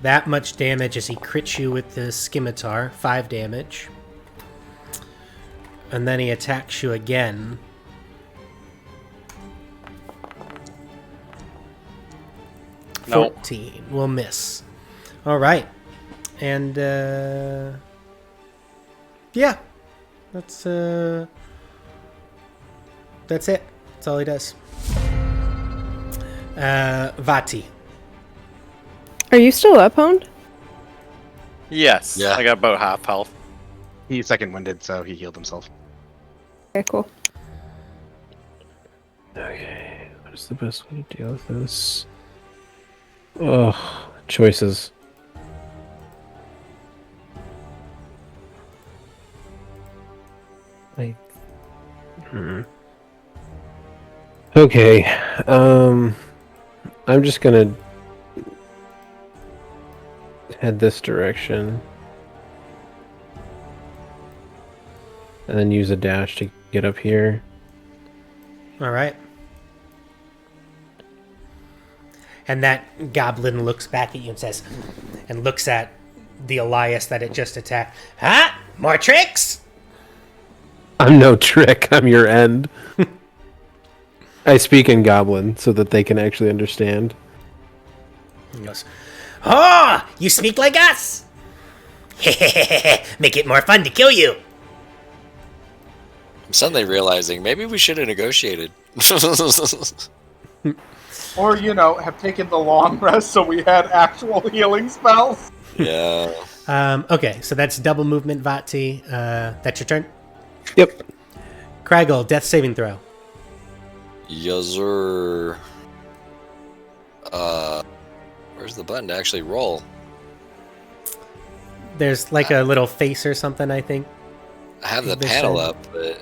that much damage as he crits you with the scimitar, 5 damage. And then he attacks you again. No. 14 will miss. All right. And yeah, That's it. That's all he does. Vati. Are you still up, Honed? Yes. Yeah. I got about half health. He's second winded, so he healed himself. Okay, cool. Okay, what is the best way to deal with this? Oh, choices. Okay, I'm just gonna head this direction. And then use a dash to get up here. All right. And that goblin looks back at you and says, and looks at the Elias that it just attacked. Huh? More tricks? I'm no trick, I'm your end. I speak in Goblin so that they can actually understand. He goes, "Oh, you speak like us! Make it more fun to kill you." I'm suddenly realizing maybe we should have negotiated. Or, have taken the long rest so we had actual healing spells. Yeah. Okay, so that's double movement, Vati. That's your turn? Yep. Craggle, death saving throw. Yuzzer. Where's the button to actually roll? There's like a little face or something, I think. I have the This panel side. up, but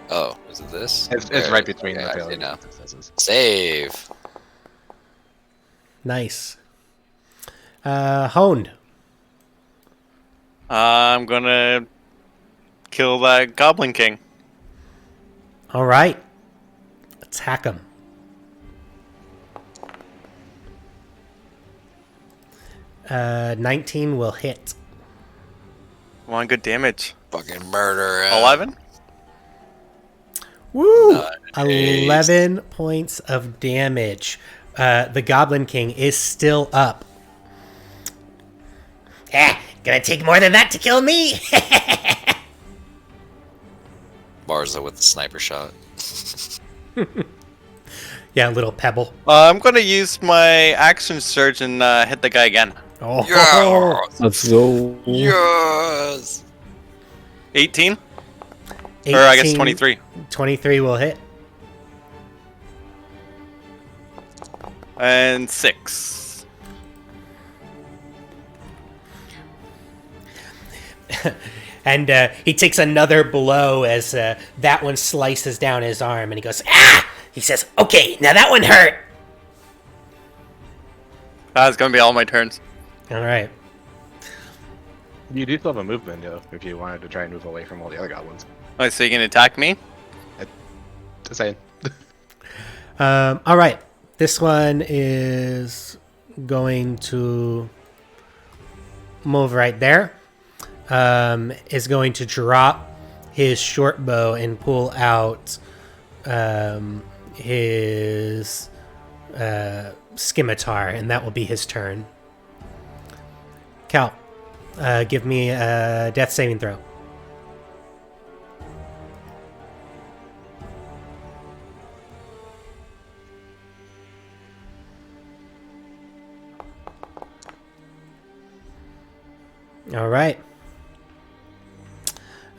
oh, is it this? It's right between the I see failure now. successes. Save. Nice. Honed. I'm gonna kill that Goblin King. All right. Attack him. Uh, 19 will hit. One good damage. Fucking murder. 11? Woo! Nice. 11 points of damage. The Goblin King is still up. Gonna take more than that to kill me. Barza with the sniper shot. Yeah, a little pebble. I'm gonna use my action surge and hit the guy again. Oh, Yes! Let's go. Yes! 18? Or I guess 18, 23. 23 will hit. And 6. And he takes another blow as that one slices down his arm, and he goes, "Ah!" He says, "Okay, now that one hurt." That's gonna be all my turns. All right. You do still have a movement, though, if you wanted to try and move away from all the other goblins. Oh, so you can attack me? Just saying. All right. This one is going to move right there. Is going to drop his short bow and pull out his scimitar, and that will be his turn. Cal, give me a death saving throw. All right.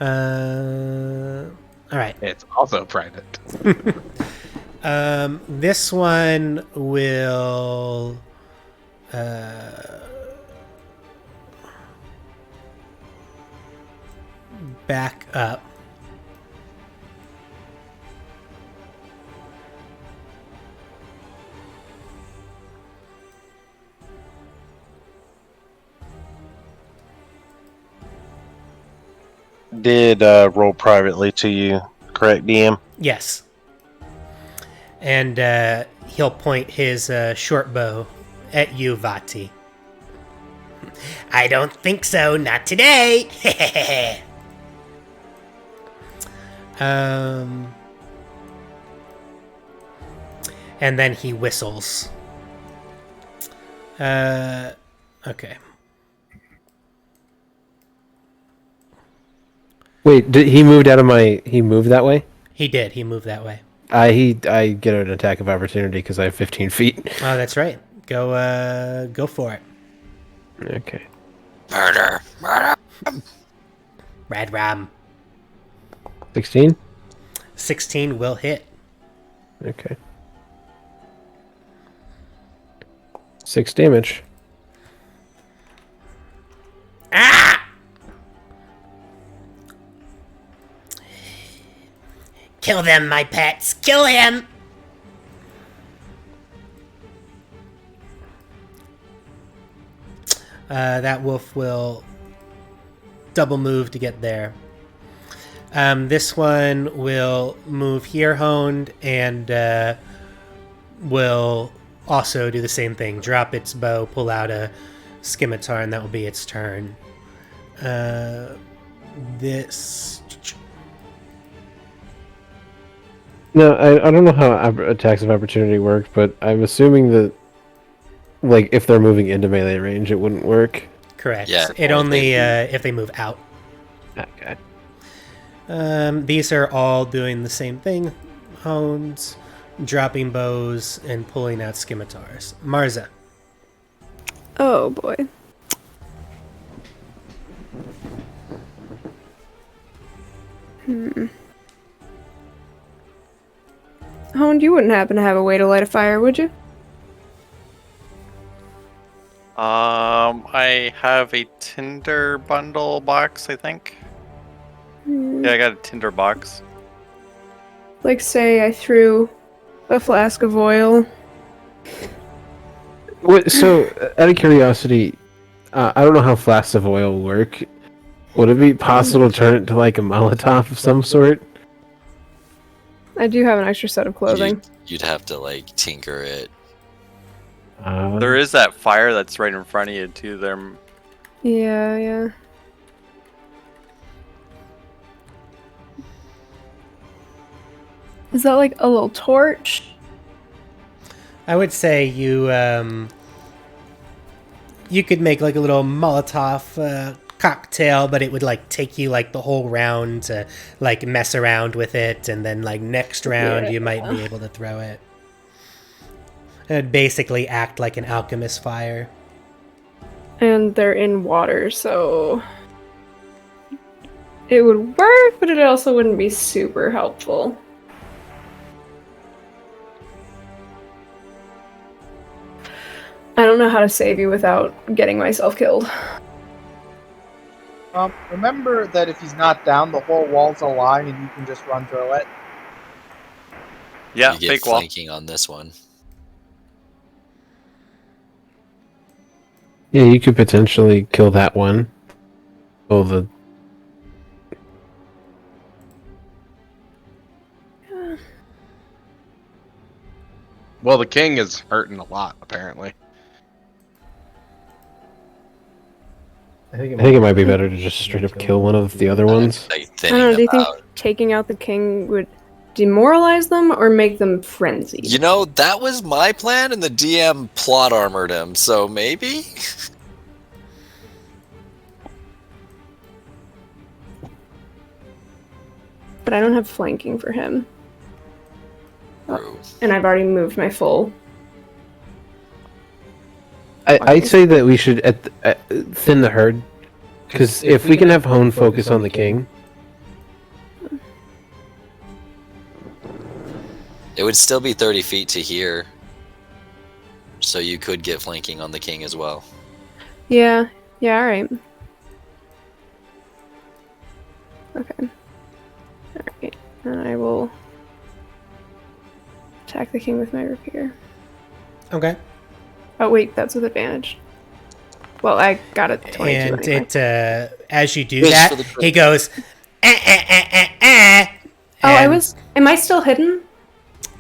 All right. It's also private. This one will back up. Did roll privately to you, correct, DM? Yes. And he'll point his short bow at you, Vati. I don't think so, not today. And then he whistles. Okay. Wait, did he moved out of my? He moved that way. He did. He moved that way. I get an attack of opportunity because I have 15 feet. Oh, that's right. Go for it. Okay. Murder. Rad Ram. 16. 16 will hit. Okay. 6 damage. Ah! Kill them, my pets. Kill him. That wolf will double move to get there. This one will move here, honed, and will also do the same thing. Drop its bow, pull out a scimitar, and that will be its turn. This... No, I don't know how attacks of opportunity work, but I'm assuming that, like, if they're moving into melee range, it wouldn't work. Correct. Yeah, It only if they move out. Okay. These are all doing the same thing. Hones, dropping bows, and pulling out scimitars. Marza. Oh boy. Honed, you wouldn't happen to have a way to light a fire, would you? I have a tinder bundle box, I think. Yeah, I got a tinder box. Like, say I threw a flask of oil. So, out of curiosity, I don't know how flasks of oil work. Would it be possible to turn it to like a Molotov of some sort? I do have an extra set of clothing. You'd have to like tinker it. There is that fire that's right in front of you too. There. Yeah. Is that like a little torch? I would say you could make like a little Molotov cocktail, but it would like take you like the whole round to like mess around with it, and then like next round you might be able to throw it. It'd basically act like an alchemist fire. And they're in water, so it would work, but it also wouldn't be super helpful. I don't know how to save you without getting myself killed. Remember that if he's not down, the whole wall's a line and you can just run through it. Yeah, You get fake wall. flanking on this one. Yeah, you could potentially kill that one. Oh, the... Well, the king is hurting a lot, apparently. I think it might be better to just straight up kill one of the other ones. Like I don't know, thinning do you them think out. taking out the king would demoralize them or make them frenzied? You know, that was my plan, and the DM plot armored him, so maybe? But I don't have flanking for him. True. And I've already moved my full. I'd say that we should thin the herd, because if we can have Hone focus on the king, It would still be 30 feet to here. So you could get flanking on the king as well. Yeah, alright. Okay. Alright. And I will attack the king with my rapier. Okay. Oh wait, that's with advantage. Well, I got a 22 And anyway. it as you do Wish that, for the crit. he goes, Oh, am I still hidden?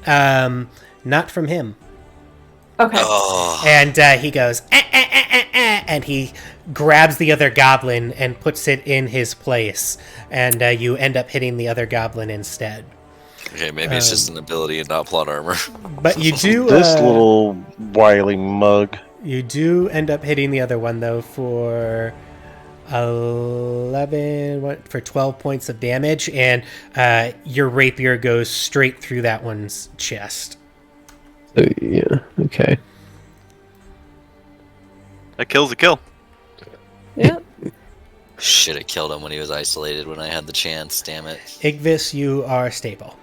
Not from him. Okay. Oh, And he goes, and he grabs the other goblin and puts it in his place. And you end up hitting the other goblin instead. okay, maybe it's just an ability and not plot armor. But you do This little wily mug. you do end up hitting the other one though for 11 for 12 points of damage, and your rapier goes straight through that one's chest. Yeah. Okay. That kill's a kill. Yeah. Should have killed him when he was isolated when I had the chance. Damn it. Igvis, you are stable.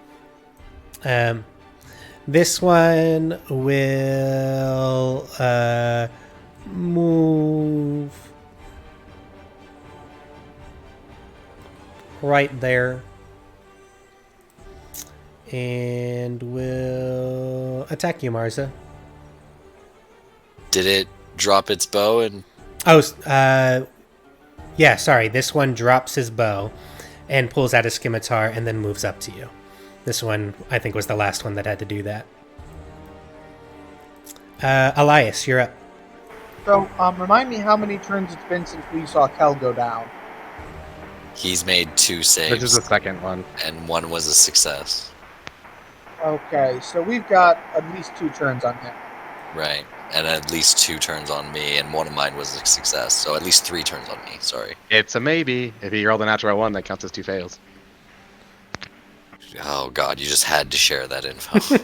This one will move right there and will attack you, Marza. Did it drop its bow and yeah, sorry. This one drops his bow and pulls out his scimitar and then moves up to you. This one, I think, was the last one that had to do that. Elias, you're up. So, remind me how many turns it's been since we saw Kel go down. he's made 2 saves? Which is the second one. And 1 was a success. Okay, so we've got at least 2 turns on him. Right. And at least 2 turns on me, and 1 of mine was a success. So at least 3 turns on me, sorry. It's a maybe. If he rolled a natural 1, that counts as 2 fails. Oh god, you just had to share that info.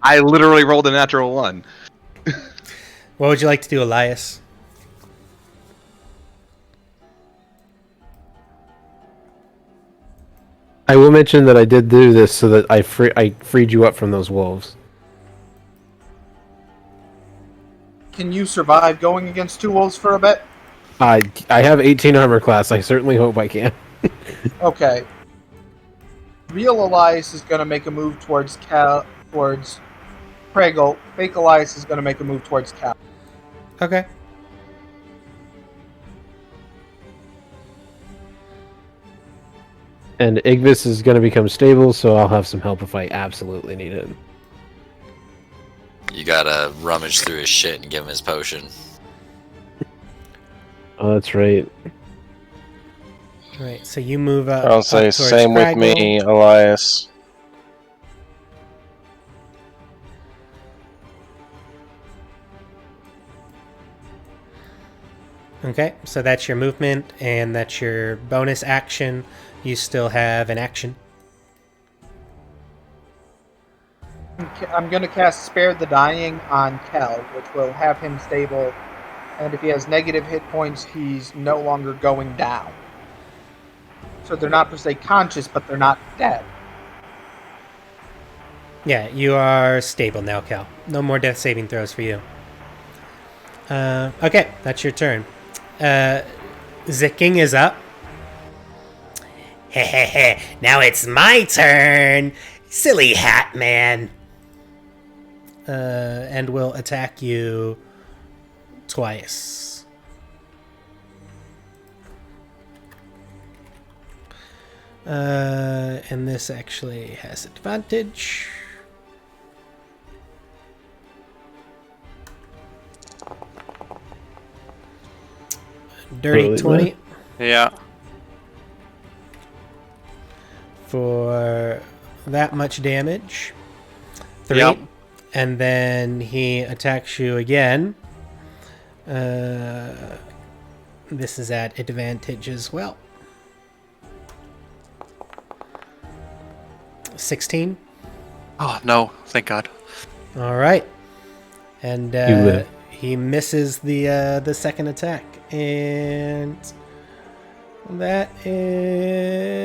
I literally rolled a natural 1. What would you like to do, Elias? I will mention that I did do this so that I freed you up from those wolves. Can you survive going against 2 wolves for a bit? I have 18 armor class. I certainly hope I can. Okay. Real Elias is going to make a move towards Pregel. Fake Elias is going to make a move towards Cal. Okay. And Igvis is going to become stable, so I'll have some help if I absolutely need it. You gotta rummage through his shit and give him his potion. Oh, that's right. Right, so you move up. I'll say up towards same with Fraggle. me, Elias. Okay, so that's your movement, and that's your bonus action. You still have an action. I'm going to cast Spare the Dying on Kel, which will have him stable. And if he has negative hit points, he's no longer going down. So they're not per se conscious, but they're not dead. Yeah, you are stable now, Cal. No more death saving throws for you. Okay, that's your turn. Zicking is up. Hehehe, now it's my turn. Silly hat man. And will attack you twice. And this actually has advantage. Dirty Really, 20 Yeah. for that much damage. 3. Yep. And then he attacks you again. This is at advantage as well. 16. Oh no! Thank God. All right. And live. he misses the second attack, and that is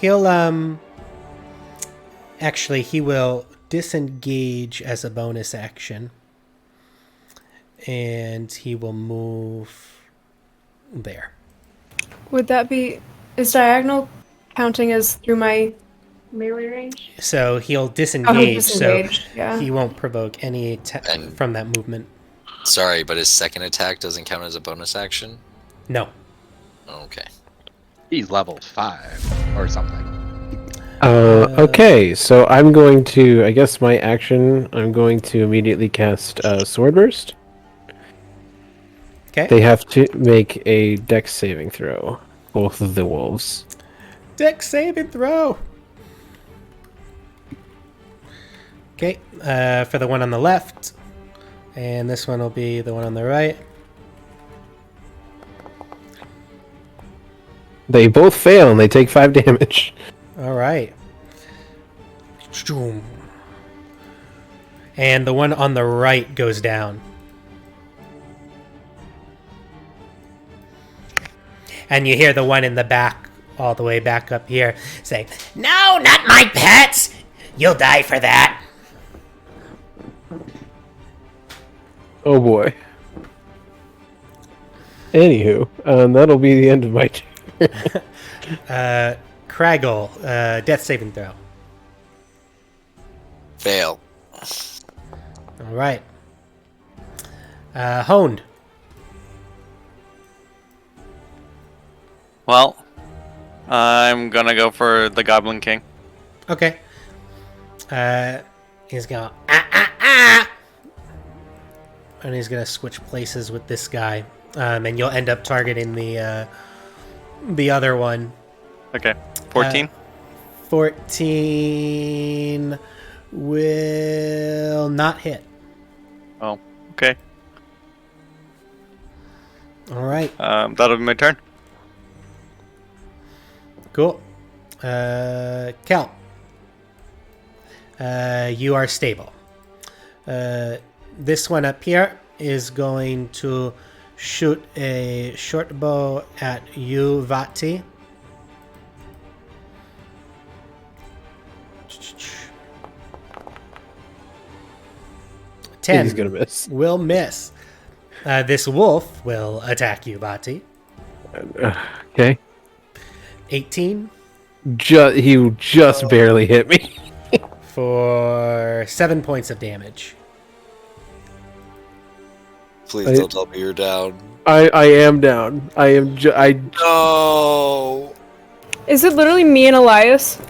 he'll actually he will disengage as a bonus action, and he will move there. Would that be... Is diagonal counting as through my melee range? So he'll disengage, disengaged, so yeah. he won't provoke any attack from that movement. Sorry, but his second attack doesn't count as a bonus action? No. Okay. He's level 5 or something. Okay, so I'm going to, I guess my action, I'm going to immediately cast Sword Burst. Okay. They have to make a dex saving throw, both of the wolves. Dex save and throw. Okay, for the one on the left, and this one will be the one on the right. They both fail and they take 5 damage. All right. And the one on the right goes down. And you hear the one in the back, all the way back up here, say, No, not my pets! You'll die for that. Oh boy. Anywho, that'll be the end of my turn. Craggle, death saving throw. Fail. All right. Honed. Well, I'm gonna go for the Goblin King. Okay. He's gonna and he's gonna switch places with this guy, and you'll end up targeting the other one. Okay, 14. 14 will not hit. Oh, okay. All right. That'll be my turn. Cool. Kel. You are stable. This one up here is going to shoot a short bow at you, Vati. He's gonna miss. Will miss. This wolf will attack you, Vati. Okay. 18 He just barely hit me. for 7 points of damage. Please don't tell me you're down. I am down. I am. No. Is it literally me and Elias?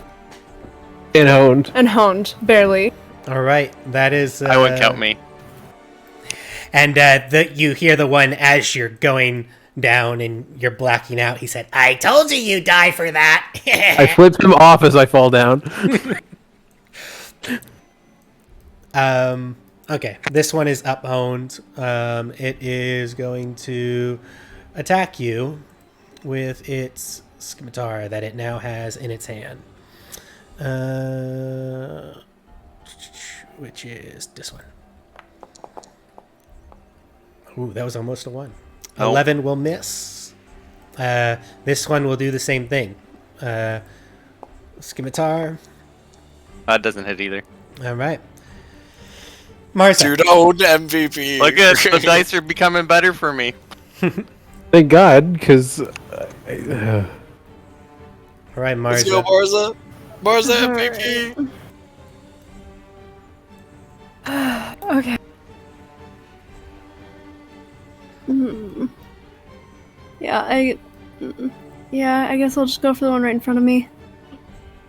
And honed. And honed, barely. All right, that is. I would count me. And you hear the one as you're going down and you're blacking out. He said, I told you you'd die for that. I flipped him off as I fall down. Okay, this one is up honed. It is going to attack you with its scimitar that it now has in its hand. Which is this one. Ooh, that was almost a 1. Oh. 11 will miss. This one will do the same thing. Scimitar. That doesn't hit either. All right. Marza. Dude, owned MVP. Look at the dice are becoming better for me. Thank God, because. All right, Marza. Let's go, Marza. Marza MVP. Okay. Yeah, I guess I'll just go for the one right in front of me.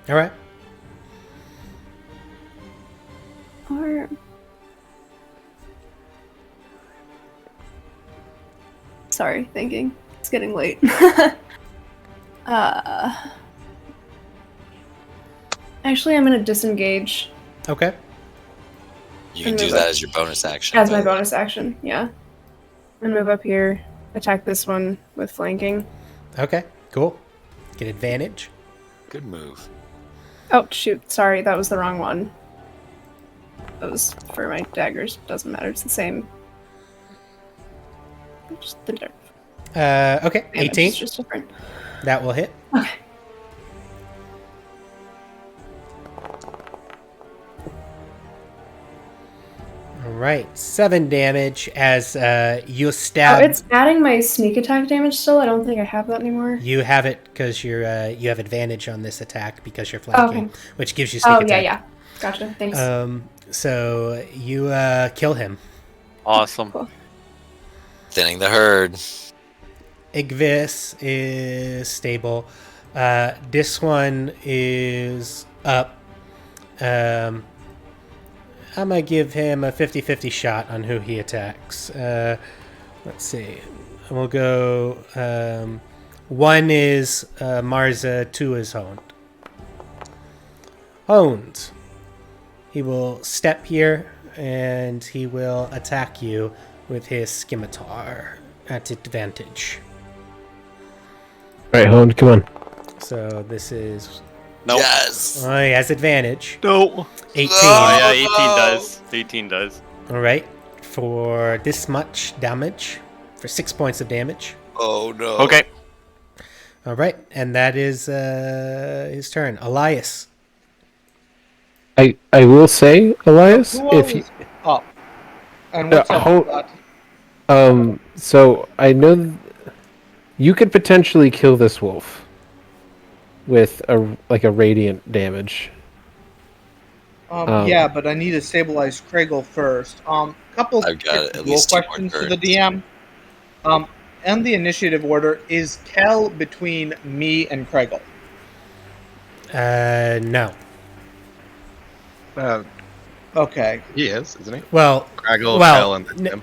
All right. Or sorry, thinking. It's getting late. Actually, I'm gonna disengage. Okay. You can do that as your bonus action. As my bonus action, yeah. And move up here, attack this one with flanking. Okay, cool. Get advantage. Good move. Oh, shoot. Sorry, that was the wrong one. That was for my daggers. Doesn't matter. It's the same. Just the Okay, damage 18. is just different. That will hit. Okay. All right, 7 damage as you stab. Oh, it's adding my sneak attack damage still? I don't think I have that anymore. You have it because you have advantage on this attack because you're flanking, Okay. which gives you sneak attack. Yeah. Gotcha. Thanks. So you kill him. Awesome. Cool. Thinning the herd. Igvis is stable. This one is up. I'm going to give him a 50-50 shot on who he attacks. Let's see. We'll go... 1 is Marza, 2 is Honed. Honed. He will step here, and he will attack you with his scimitar at advantage. All right, Hone, come on. So this is. Nope. Yes. Oh, he has advantage. No. 18. Oh, yeah, 18 no. does. 18 does. All right. For this much damage. For 6 points of damage. Oh no. Okay. All right. And that is his turn. Elias. I will say, Elias, Who all if you is up? And what's up Ho- with that? so I know you could potentially kill this wolf with a radiant damage. Yeah, but I need to stabilize Kragel first. Couple I've got at rule least 2 more questions to the turns. DM. And the initiative order, is Kel between me and Kragel? No. Okay. He is, isn't he? Well, Craggle, well, Kel, and then him.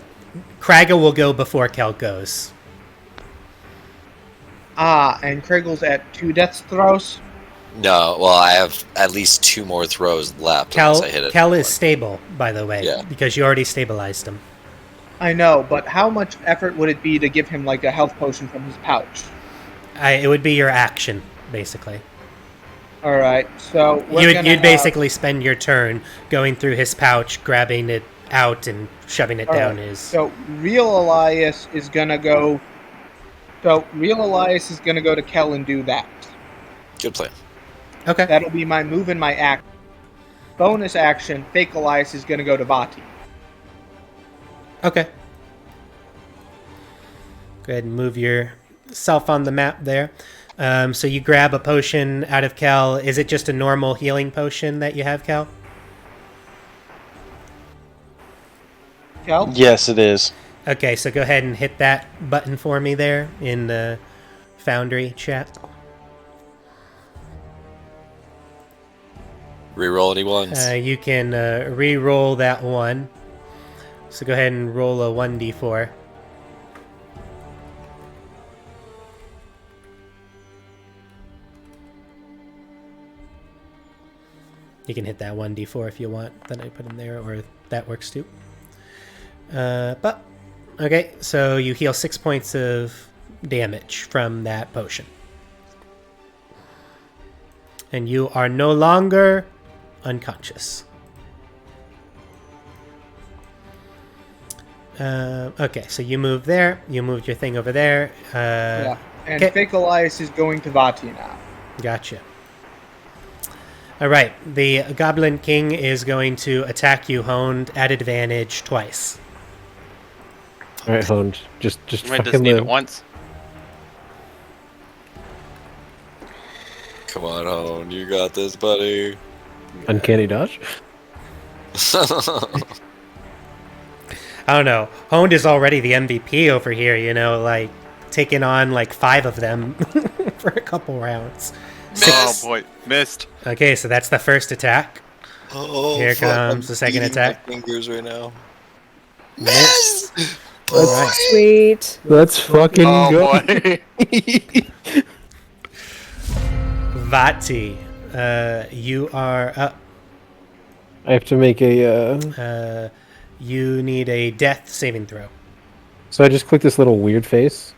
Kragel will go before Kel goes. And Kragel's at 2 death throws? No, well, I have at least 2 more throws left unless I hit it. Kel is stable, by the way, Yeah. because you already stabilized him. I know, but how much effort would it be to give him, like, a health potion from his pouch? It would be your action, basically. Alright, so You'd basically spend your turn going through his pouch, grabbing it out, and shoving it down his... So, Real Elias is gonna go... to Kel and do that. Good plan. Okay. That'll be my move and my act. Bonus action, Fake Elias is gonna go to Vati. Okay. Go ahead and move yourself on the map there. So you grab a potion out of Kel. Is it just a normal healing potion that you have, Kel? Kel? Yes, it is. Okay, so go ahead and hit that button for me there in the Foundry chat. Reroll any ones. You can re-roll that one. So go ahead and roll a 1d4. You can hit that 1d4 if you want that I put in there, or that works too. Okay, so you heal 6 points of damage from that potion. And you are no longer unconscious. Okay, so you moved there. You moved your thing over there. Yeah. And okay. Fake Elias is going to Vati now. Gotcha. All right, the Goblin King is going to attack you, Honed, at advantage twice. All right, Honed, just You might fucking just need it live. once. Come on, Hone. You got this, buddy. Uncanny dodge. I don't know. Honed is already the MVP over here, you know, like taking on like 5 of them for a couple rounds. Oh boy, missed. Okay, so that's the first attack. Oh, Here fuck, comes I'm the second beating my attack. fingers right now. Miss. Oh, All right. Sweet. Let's fucking Oh go. boy. Vati, you are up. I have to make a. You need a death saving throw. So I just click this little weird face.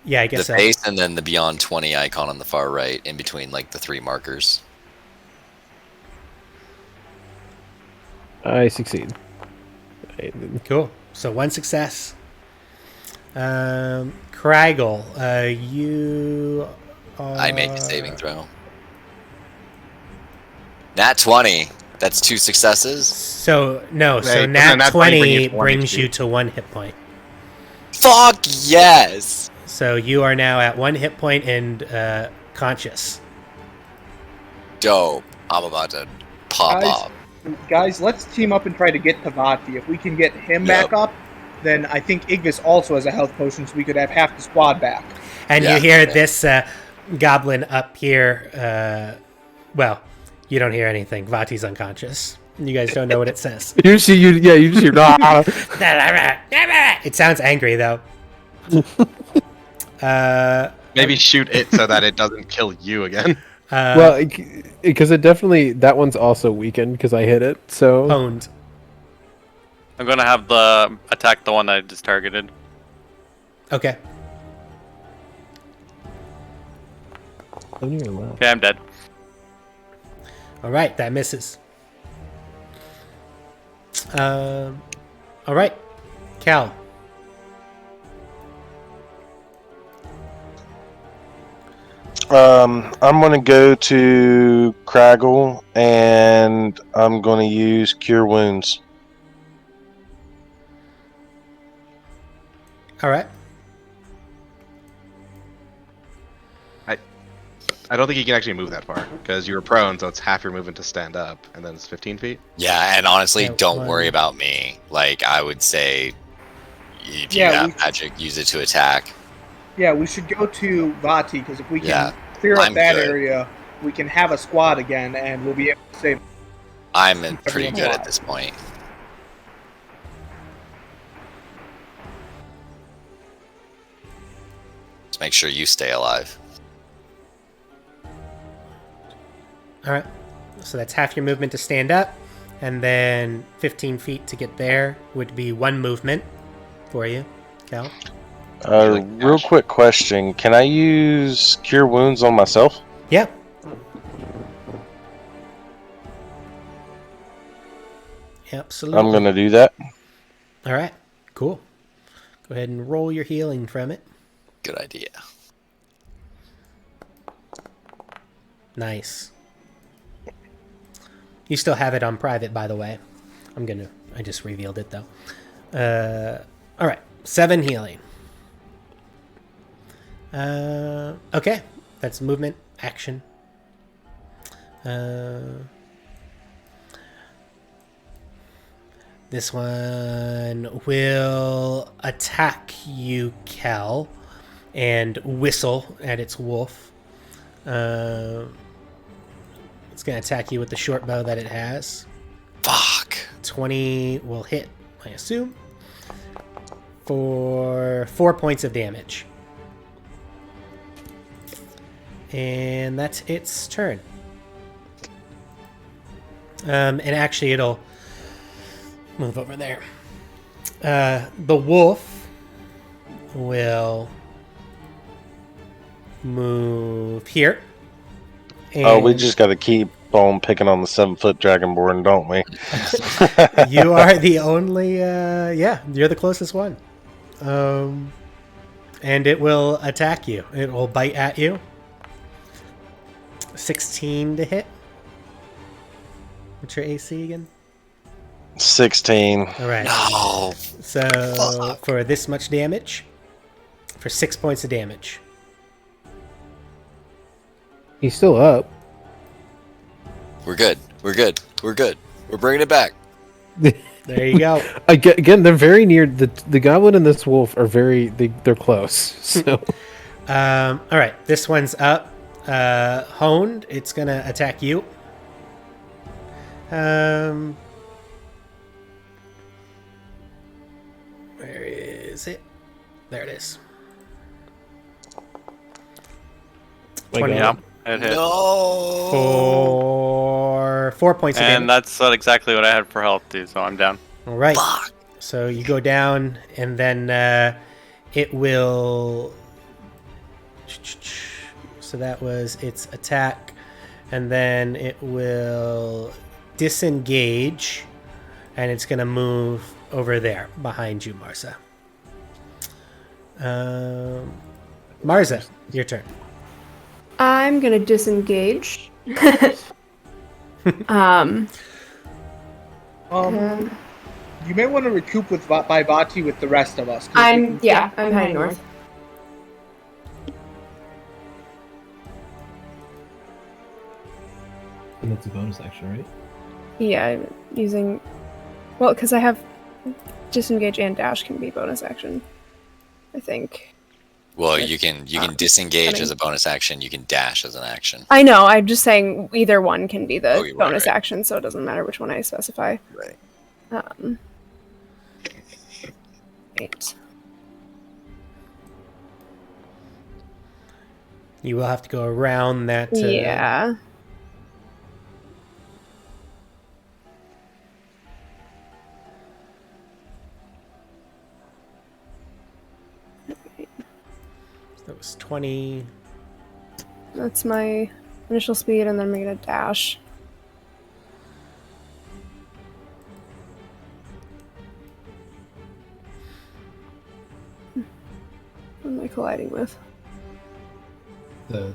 Yeah, I The guess so. face and then the beyond 20 icon on the far right, in between like the 3 markers. I succeed. Cool. So 1 success. Kragel, you are... I make a saving throw. Nat 20. That's 2 successes. So, no, so Right, nat nat 20 20 brings you to 1 brings HP. you to 1 hit point. Fuck yes! So you are now at 1 hit point and conscious. Dope. I'm about to pop Guys, off. Guys, let's team up and try to get to Vati. If we can get him Yep. back up, then I think Igvis also has a health potion, so we could have half the squad back. And Yeah, you hear yeah. this goblin up here. Well, you don't hear anything. Vati's unconscious. You guys don't know what it says. You just hear. "Ah." It sounds angry, though. Maybe shoot it so that it doesn't kill you again. Well, because it definitely that one's also weakened because I hit it. So Honed. I'm gonna have the attack the one I just targeted. Okay. Okay, I'm dead. All right, that misses. All right, Cal. I'm gonna go to Craggle and I'm gonna use Cure Wounds. All right. I don't think you can actually move that far because you were prone, so it's half your movement to stand up, and then it's 15 feet. Yeah, and honestly, Yeah, don't worry one. about me. Like, I would say, if you Yeah, have magic, use it to attack. Yeah, we should go to Vati because if we can Yeah, clear up I'm that good. area, we can have a squad again, and we'll be able to save. I'm Keep pretty everyone good at alive. this point. Just make sure you stay alive. All right. So that's half your movement to stand up, and then 15 feet to get there would be one movement for you, Cal. Real quick question: can I use Cure Wounds on myself? Yeah. Absolutely. I'm gonna do that. All right. Cool. Go ahead and roll your healing from it. Good idea. Nice. You still have it on private, by the way. I just revealed it, though. All right. 7 healing. Okay. That's movement, action. This one will attack you, Cal, and whistle at its wolf. It's going to attack you with the short bow that it has. Fuck. 20 will hit, I assume, for 4 points of damage. And that's its turn. And actually, it'll move over there. The wolf will move here. Oh, we just got to keep on picking on the 7-foot dragonborn, don't we? You are the only. You're the closest one. And it will attack you. It will bite at you. 16 to hit. What's your AC again? 16. All right. No. So for this much damage, for 6 points of damage. He's still up. We're good. We're good. We're good. We're bringing it back. There you go. Again, they're very near. The goblin and this wolf are they're close. So, all right, this one's up. Honed. It's gonna attack you. Where is it? There it is. 20 Yeah, it hit. No. for 4 points of damage. And that's exactly what I had for health too, so I'm down. All right. Fuck. So you go down, and then it will. So that was its attack, and then it will disengage, and it's going to move over there behind you, Marza. Marza, your turn. I'm gonna disengage. You may want to recoup with by Vati with the rest of us. I'm heading north. And that's a bonus action, right? Yeah, I'm using. Well, because I have disengage and dash can be bonus action. I think. Well, you can disengage I mean- as a bonus action. You can dash as an action. I know. I'm just saying either one can be the right, bonus right. action, so it doesn't matter which one I specify. Right. 8. You will have to go around that. Yeah. That was 20. That's my initial speed, and then I'm gonna dash. What am I colliding with? The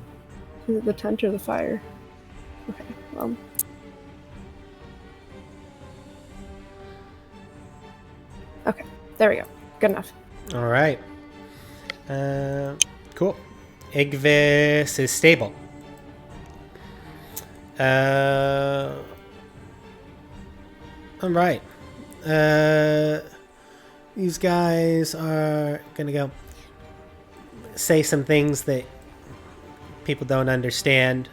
Is it the tent or the fire? Okay, well. Okay, there we go. Good enough. All right. Cool. Igvis is stable. All right. These guys are gonna go say some things that people don't understand.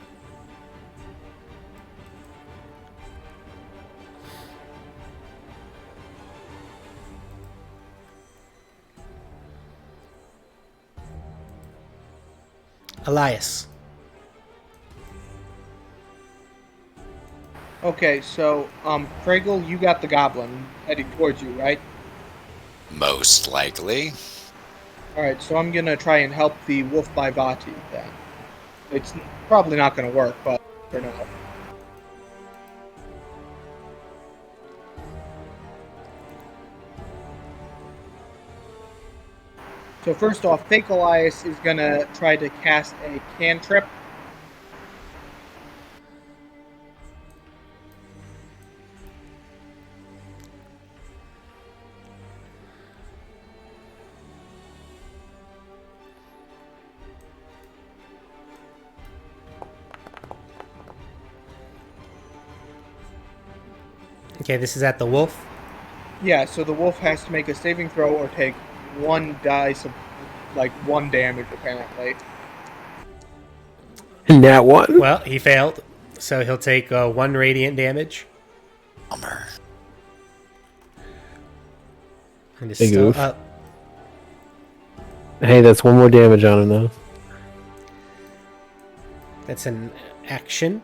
Elias. Okay, so Fraggle, you got the goblin heading towards you, right? Most likely. Alright, so I'm gonna try and help the wolf by Vati then. It's probably not gonna work, but for now. So first off, Fake Elias is gonna try to cast a cantrip. Okay, this is at the wolf. Yeah, so the wolf has to make a saving throw or take one dice of, like, 1 damage, apparently. Nat 1? Well, he failed, so he'll take 1 radiant damage. Bummer. And it's Big still oof. up. Hey, that's 1 more damage on him, though. That's an action.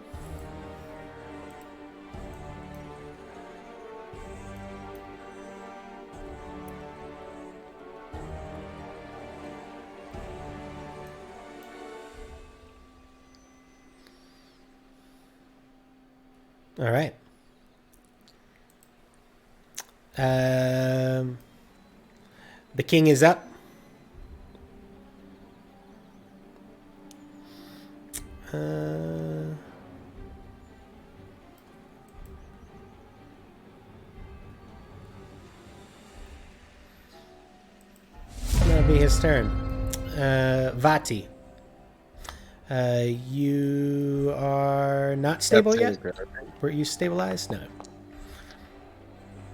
All right. The king is up. That'll be his turn. Vati. You are not stable yet? Were you stabilized? No.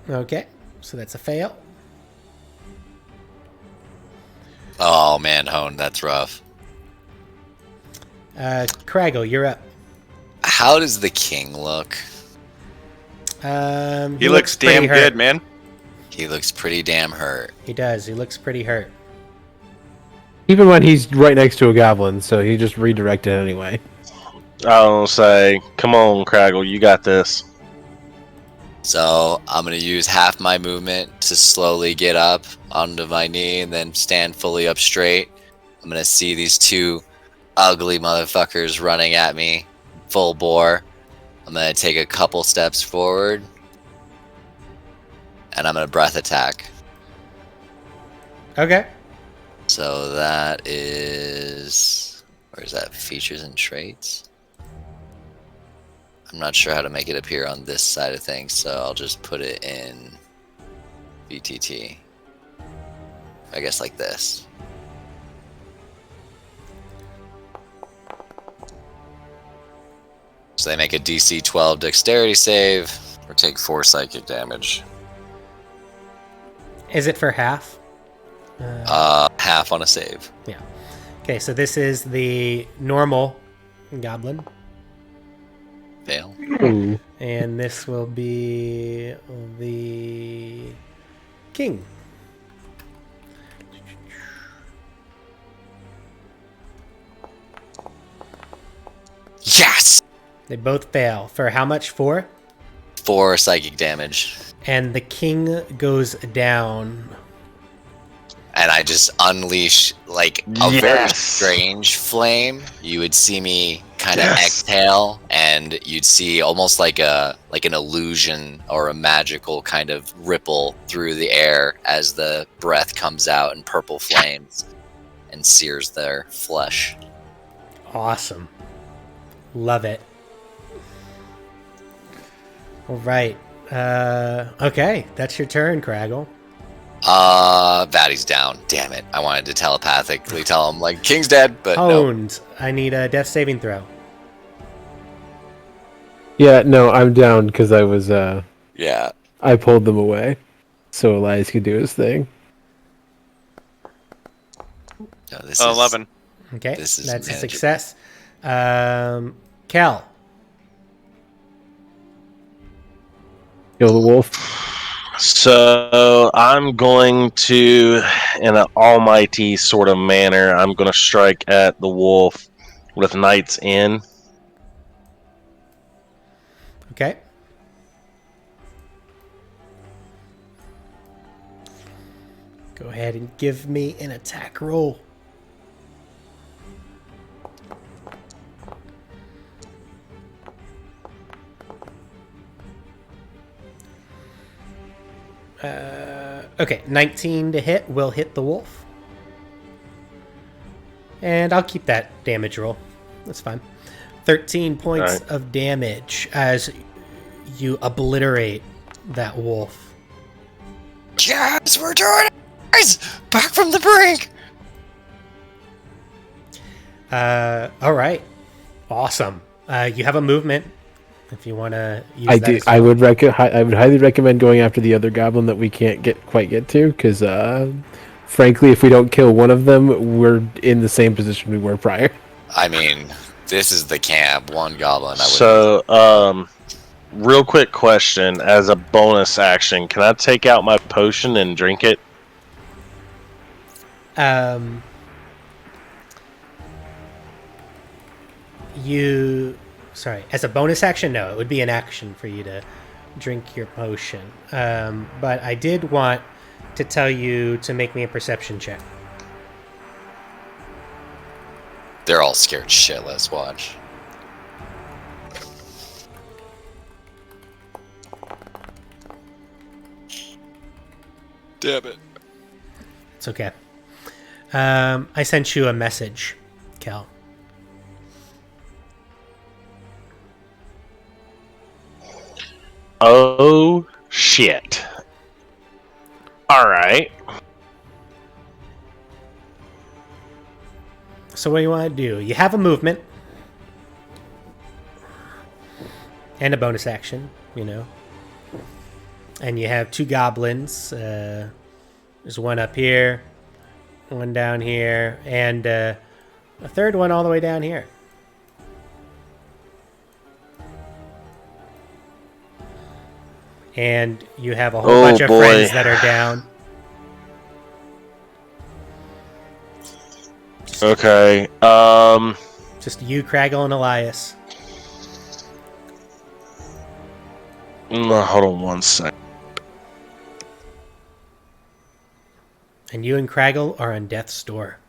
Okay, so that's a fail. Oh man, Hone, that's rough. Craggle, you're up. How does the king look? He looks damn pretty hurt. good, man. He looks pretty damn hurt. He does. He looks pretty hurt. Keep in mind he's right next to a goblin, so he just redirected anyway. I'll say, come on, Craggle, you got this. So I'm gonna use half my movement to slowly get up onto my knee and then stand fully up straight. I'm gonna see these 2 ugly motherfuckers running at me, full bore. I'm gonna take a couple steps forward, and I'm gonna breath attack. Okay. So that is, where is that? Features and traits. I'm not sure how to make it appear on this side of things, so I'll just put it in VTT. I guess like this. So they make a DC 12 dexterity save or take 4 psychic damage. Is it for half? Half on a save. Yeah. Okay, so this is the normal goblin. Fail. Ooh. And this will be the king. Yes! They both fail. For how much? 4? 4 psychic damage. And the king goes down. and I just unleash like a very strange flame. You would see me kind of exhale, and you'd see almost like an illusion or a magical kind of ripple through the air as the breath comes out in purple flames and sears their flesh. Awesome. Love it. All right. Okay, that's your turn, Craggle. Vatty's down. Damn it. I wanted to telepathically tell him, like, King's dead, but Honed. No. I need a death saving throw. Yeah, no, I'm down because I was, Yeah. I pulled them away so Elias could do his thing. No, this 11. Okay, this is that's manageable. a success. Cal. Kill the wolf. So I'm going to, in an almighty sort of manner, I'm going to strike at the wolf with Knight's End. Okay. Go ahead and give me an attack roll. Okay, 19 to hit will hit the wolf. And I'll keep that damage roll. That's fine. 13 points of damage as you obliterate that wolf. Yes, we're doing it! Guys, back from the brink! All right. Awesome. You have a movement if you want to use I that do. as well. I would highly recommend going after the other goblin that we can't quite get to, because frankly, if we don't kill one of them, we're in the same position we were prior. I mean, this is the camp. One goblin. So, real quick question. As a bonus action, can I take out my potion and drink it? Sorry, as a bonus action, no, it would be an action for you to drink your potion. But I did want to tell you to make me a perception check. They're all scared shitless. Watch. Damn it. It's okay. I sent you a message, Cal. Oh, shit. Alright. So what do you want to do? You have a movement. And a bonus action, you know. And you have two goblins. There's one up here, one down here, and a third one all the way down here. And you have a whole bunch of friends that are down. Okay. Just you, Craggle, and Elias. Hold on one sec. And you and Craggle are on death's door.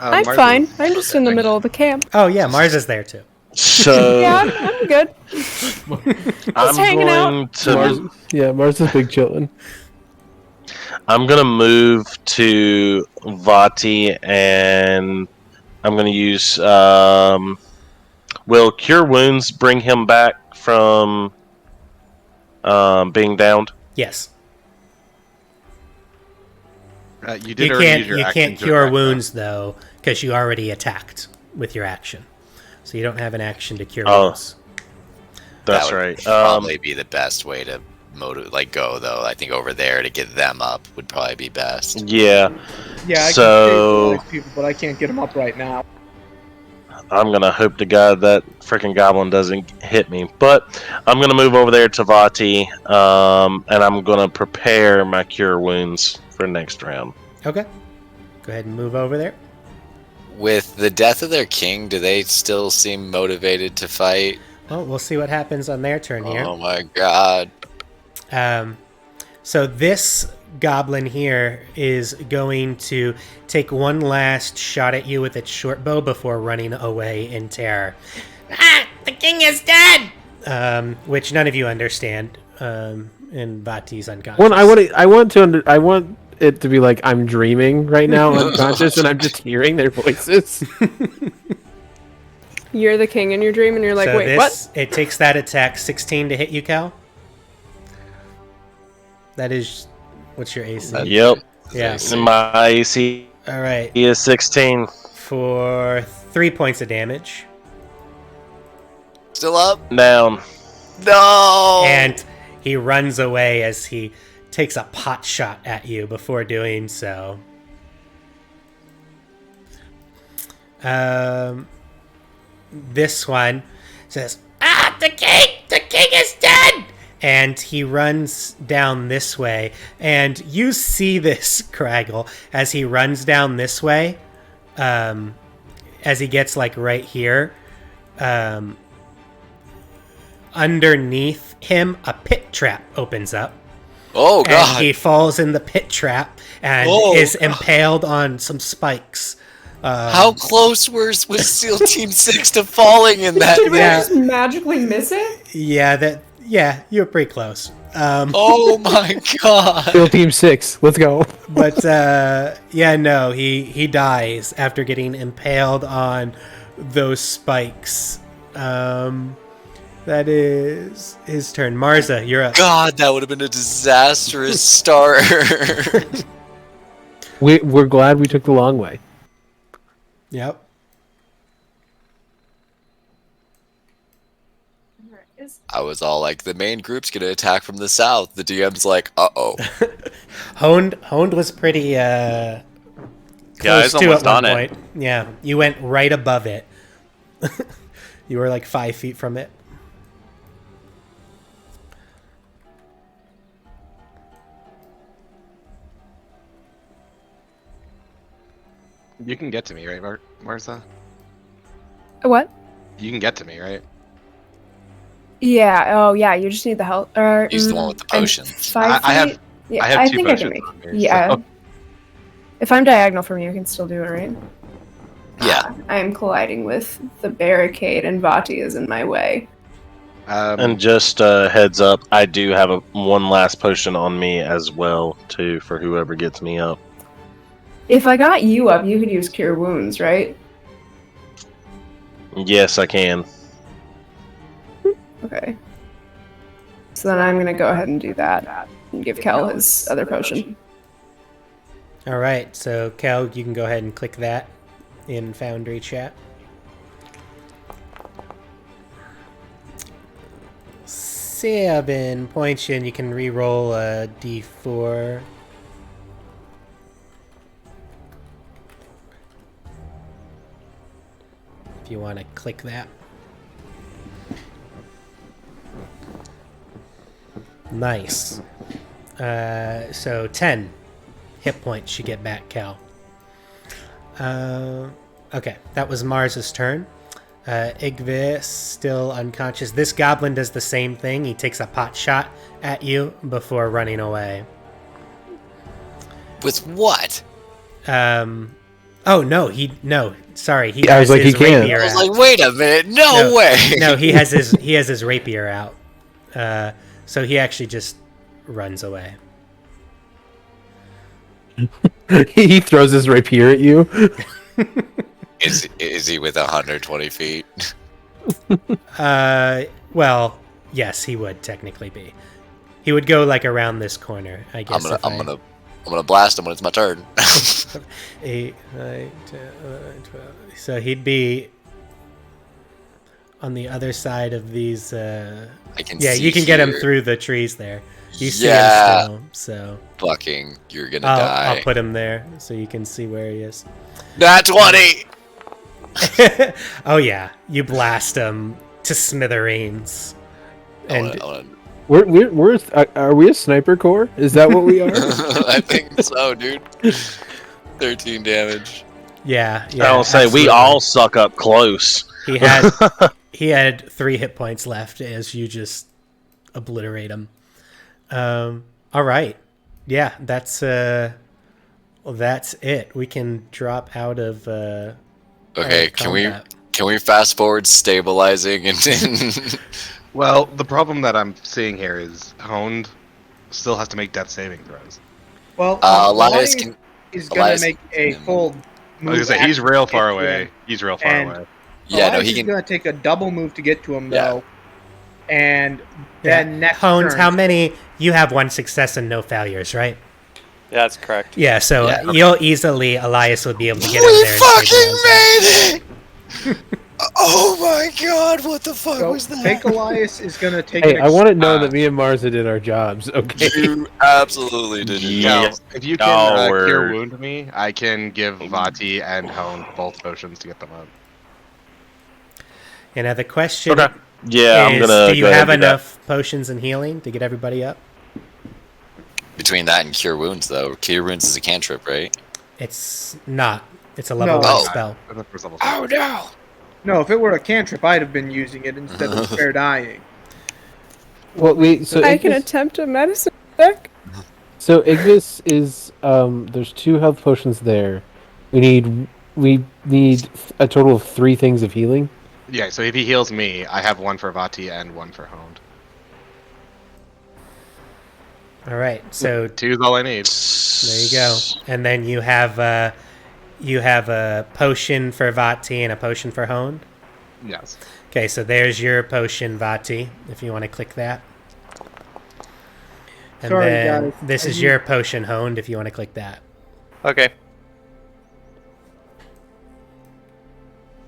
I'm fine. I'm just in the middle of the camp. Oh yeah, Mars is there too. So Yeah, I'm good. Just hanging out. Mars is big chillin'. I'm gonna move to Vati and I'm gonna use will Cure Wounds bring him back from being downed? Yes. You did already use your you action can't to cure attack, wounds though, because you already attacked with your action. So you don't have an action to cure wounds. That's that would right. Probably be the best way to go though. I think over there to get them up would probably be best. Yeah. Yeah, I So- can save people, but I can't get them up right now. I'm gonna hope to God that freaking goblin doesn't hit me. But I'm gonna move over there to Vati, and I'm gonna prepare my cure wounds for next round. Okay. Go ahead and move over there. With the death of their king, do they still seem motivated to fight? Well, we'll see what happens on their turn here. Oh my god. So this goblin here is going to take one last shot at you with its short bow before running away in terror. Ah, the king is dead! Which none of you understand. And Vati's unconscious. Well, I want it to be like I'm dreaming right now, unconscious, and I'm just hearing their voices. You're the king in your dream, and you're like, So wait, what? It takes that attack 16 to hit you, Cal. That is, what's your AC? Yep. Yeah. My AC All right. is 16. For 3 points of damage. Still up? Down. No! And he runs away as he takes a pot shot at you before doing so. This one says, Ah, the king is dead! and he runs down this way. And you see this, Craggle, as he runs down this way, as he gets like right here, underneath him, a pit trap opens up. Oh, God. And he falls in the pit trap and is impaled on some spikes. How close was SEAL Team 6 to falling in that? Did we Yeah. just magically miss it? Yeah, you were pretty close. Oh my God. Still Team 6. Let's go. But no, he dies after getting impaled on those spikes. That is his turn. Marza, you're up. God, that would have been a disastrous start. We're glad we took the long way. Yep. I was all like, the main group's gonna attack from the south. The DM's like, uh-oh. Honed was pretty I close was to almost at one on it. point. Yeah, you went right above it. You were like 5 feet from it. You can get to me, right, Martha? What? You can get to me, right? Yeah. Oh, yeah. You just need the help. He's the one with the potions. I have Yeah, I have I two think I can potions make. on me, Yeah. so- If I'm diagonal from you, I can still do it, right? Yeah. I am colliding with the barricade, and Vati is in my way. And just heads up, I do have one last potion on me as well, too, for whoever gets me up. If I got you up, you could use Cure Wounds, right? Yes, I can. Okay. So then I'm gonna go ahead and do that and give Kel his other potion. All right, so Cal, you can go ahead and click that in Foundry chat. 7 points in. You can re-roll a d4. If you want to click that. Nice. So 10 hit points you get back, Cal. Okay, that was Mars's turn. Igvis still unconscious. This goblin does the same thing. He takes a pot shot at you before running away. With what? Oh no, sorry. He I has was like, his he can't. rapier I was out. like, wait a minute, no way. No, he has his rapier out. So he actually just runs away. He throws his rapier at you. Is he with 120 feet? Well, yes, he would technically be. He would go like around this corner, I guess. I'm gonna blast him when it's my turn. 8, 9, 10, 11, 12. So he'd be on the other side of these. I can Yeah, see you can get him here. through the trees there. You see Yeah. him still, so Fucking, you're gonna die. I'll put him there so you can see where he is. Nat 20! Oh yeah, you blast him to smithereens. And Are we a sniper corps? Is that what we are? I think so, dude. 13 damage. yeah, I'll say we absolutely. all suck up close. He had 3 hit points left as you just obliterate him. All right. Yeah, that's it. We can drop out of Okay, can we fast forward stabilizing and Well, the problem that I'm seeing here is Honed still has to make death saving throws. Well, Elias is gonna make a full I move. was gonna say he's action real to far get to away. him. He's real far And away. Yeah, no, Elias he is can. gonna take a double move to get to him Yeah. though, and Yeah. then next Hones, turn. how many? You have 1 success and no failures, right? Yeah, that's correct. Yeah, so Yeah. you'll easily, Elias will be able to get We over there. fucking made it! Oh my god, what the fuck So was that? Fake Elias is gonna take. Hey, I want to know uh, that me and Marza did our jobs. Okay. You absolutely did it. Yeah, Yeah. if you can cure Coward. wound me, I can give Vati and Hone both potions to get them up. And now the question Okay. Yeah, I'm is, gonna. do you go ahead have and do that. enough potions and healing to get everybody up? Between that and Cure Wounds, though. Cure Wounds is a cantrip, right? It's not. It's a level No. 1 spell. That's the first level. Oh no! No, if it were a cantrip, I'd have been using it instead of spare dying. Well, so I can Ignis, attempt a medicine check. so Ignis is there's 2 health potions there. We need a total of 3 things of healing. Yeah, so if he heals me, I have 1 for Vati and 1 for Honed. All right, so 2 is all I need. there you go. And then you have a potion for Vati and a potion for Hone. Yes. Okay, so there's your potion, Vati, if you want to click that. And Sorry, then guys. this is your potion, Honed, if you want to click that. Okay.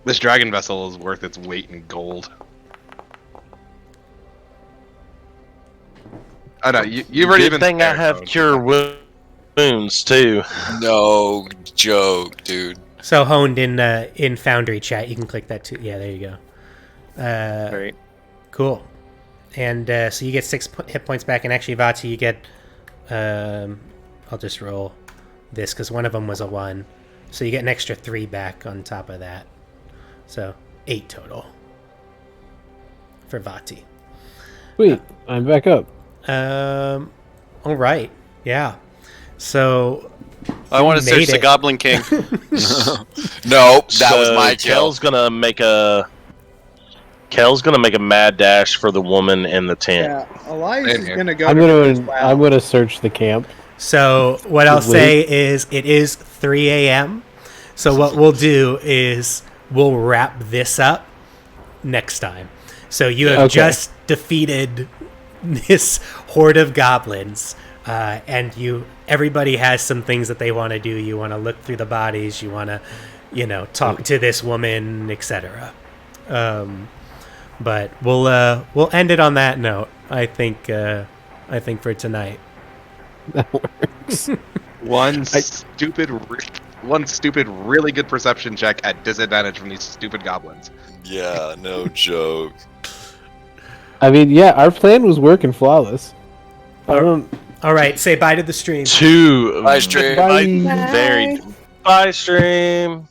This dragon vessel is worth its weight in gold. Oh no, you've already Good been. thing I spared, have Hone. cure wounds too. No joke, dude. So Honed in Foundry chat, you can click that too. Yeah, there you go. Great. Cool. And so you get 6 hit points back, and actually, Vati, you get. I'll just roll this because one of them was a 1, so you get an extra 3 back on top of that. So 8 total for Vati. Sweet, I'm back up. All right. Yeah. So I want to made search the it. Goblin King. Nope, that was my kill. Kel's gonna make a mad dash for the woman in the tent. Yeah, Elias Same is here. gonna go. I'm to him as gonna well. I'm gonna search the camp. So what I'll say is it is 3 a.m. So what we'll do is we'll wrap this up next time. So you have just defeated this horde of goblins, and everybody has some things that they want to do. You want to look through the bodies. You want to, talk to this woman, etc. But we'll end it on that note. I think for tonight. That works. One stupid, really good perception check at disadvantage from these stupid goblins. Yeah, no joke. I mean, yeah, our plan was working flawless. I don't. All right, say bye to the stream. Two Bye, stream. Bye. Very. Bye, stream.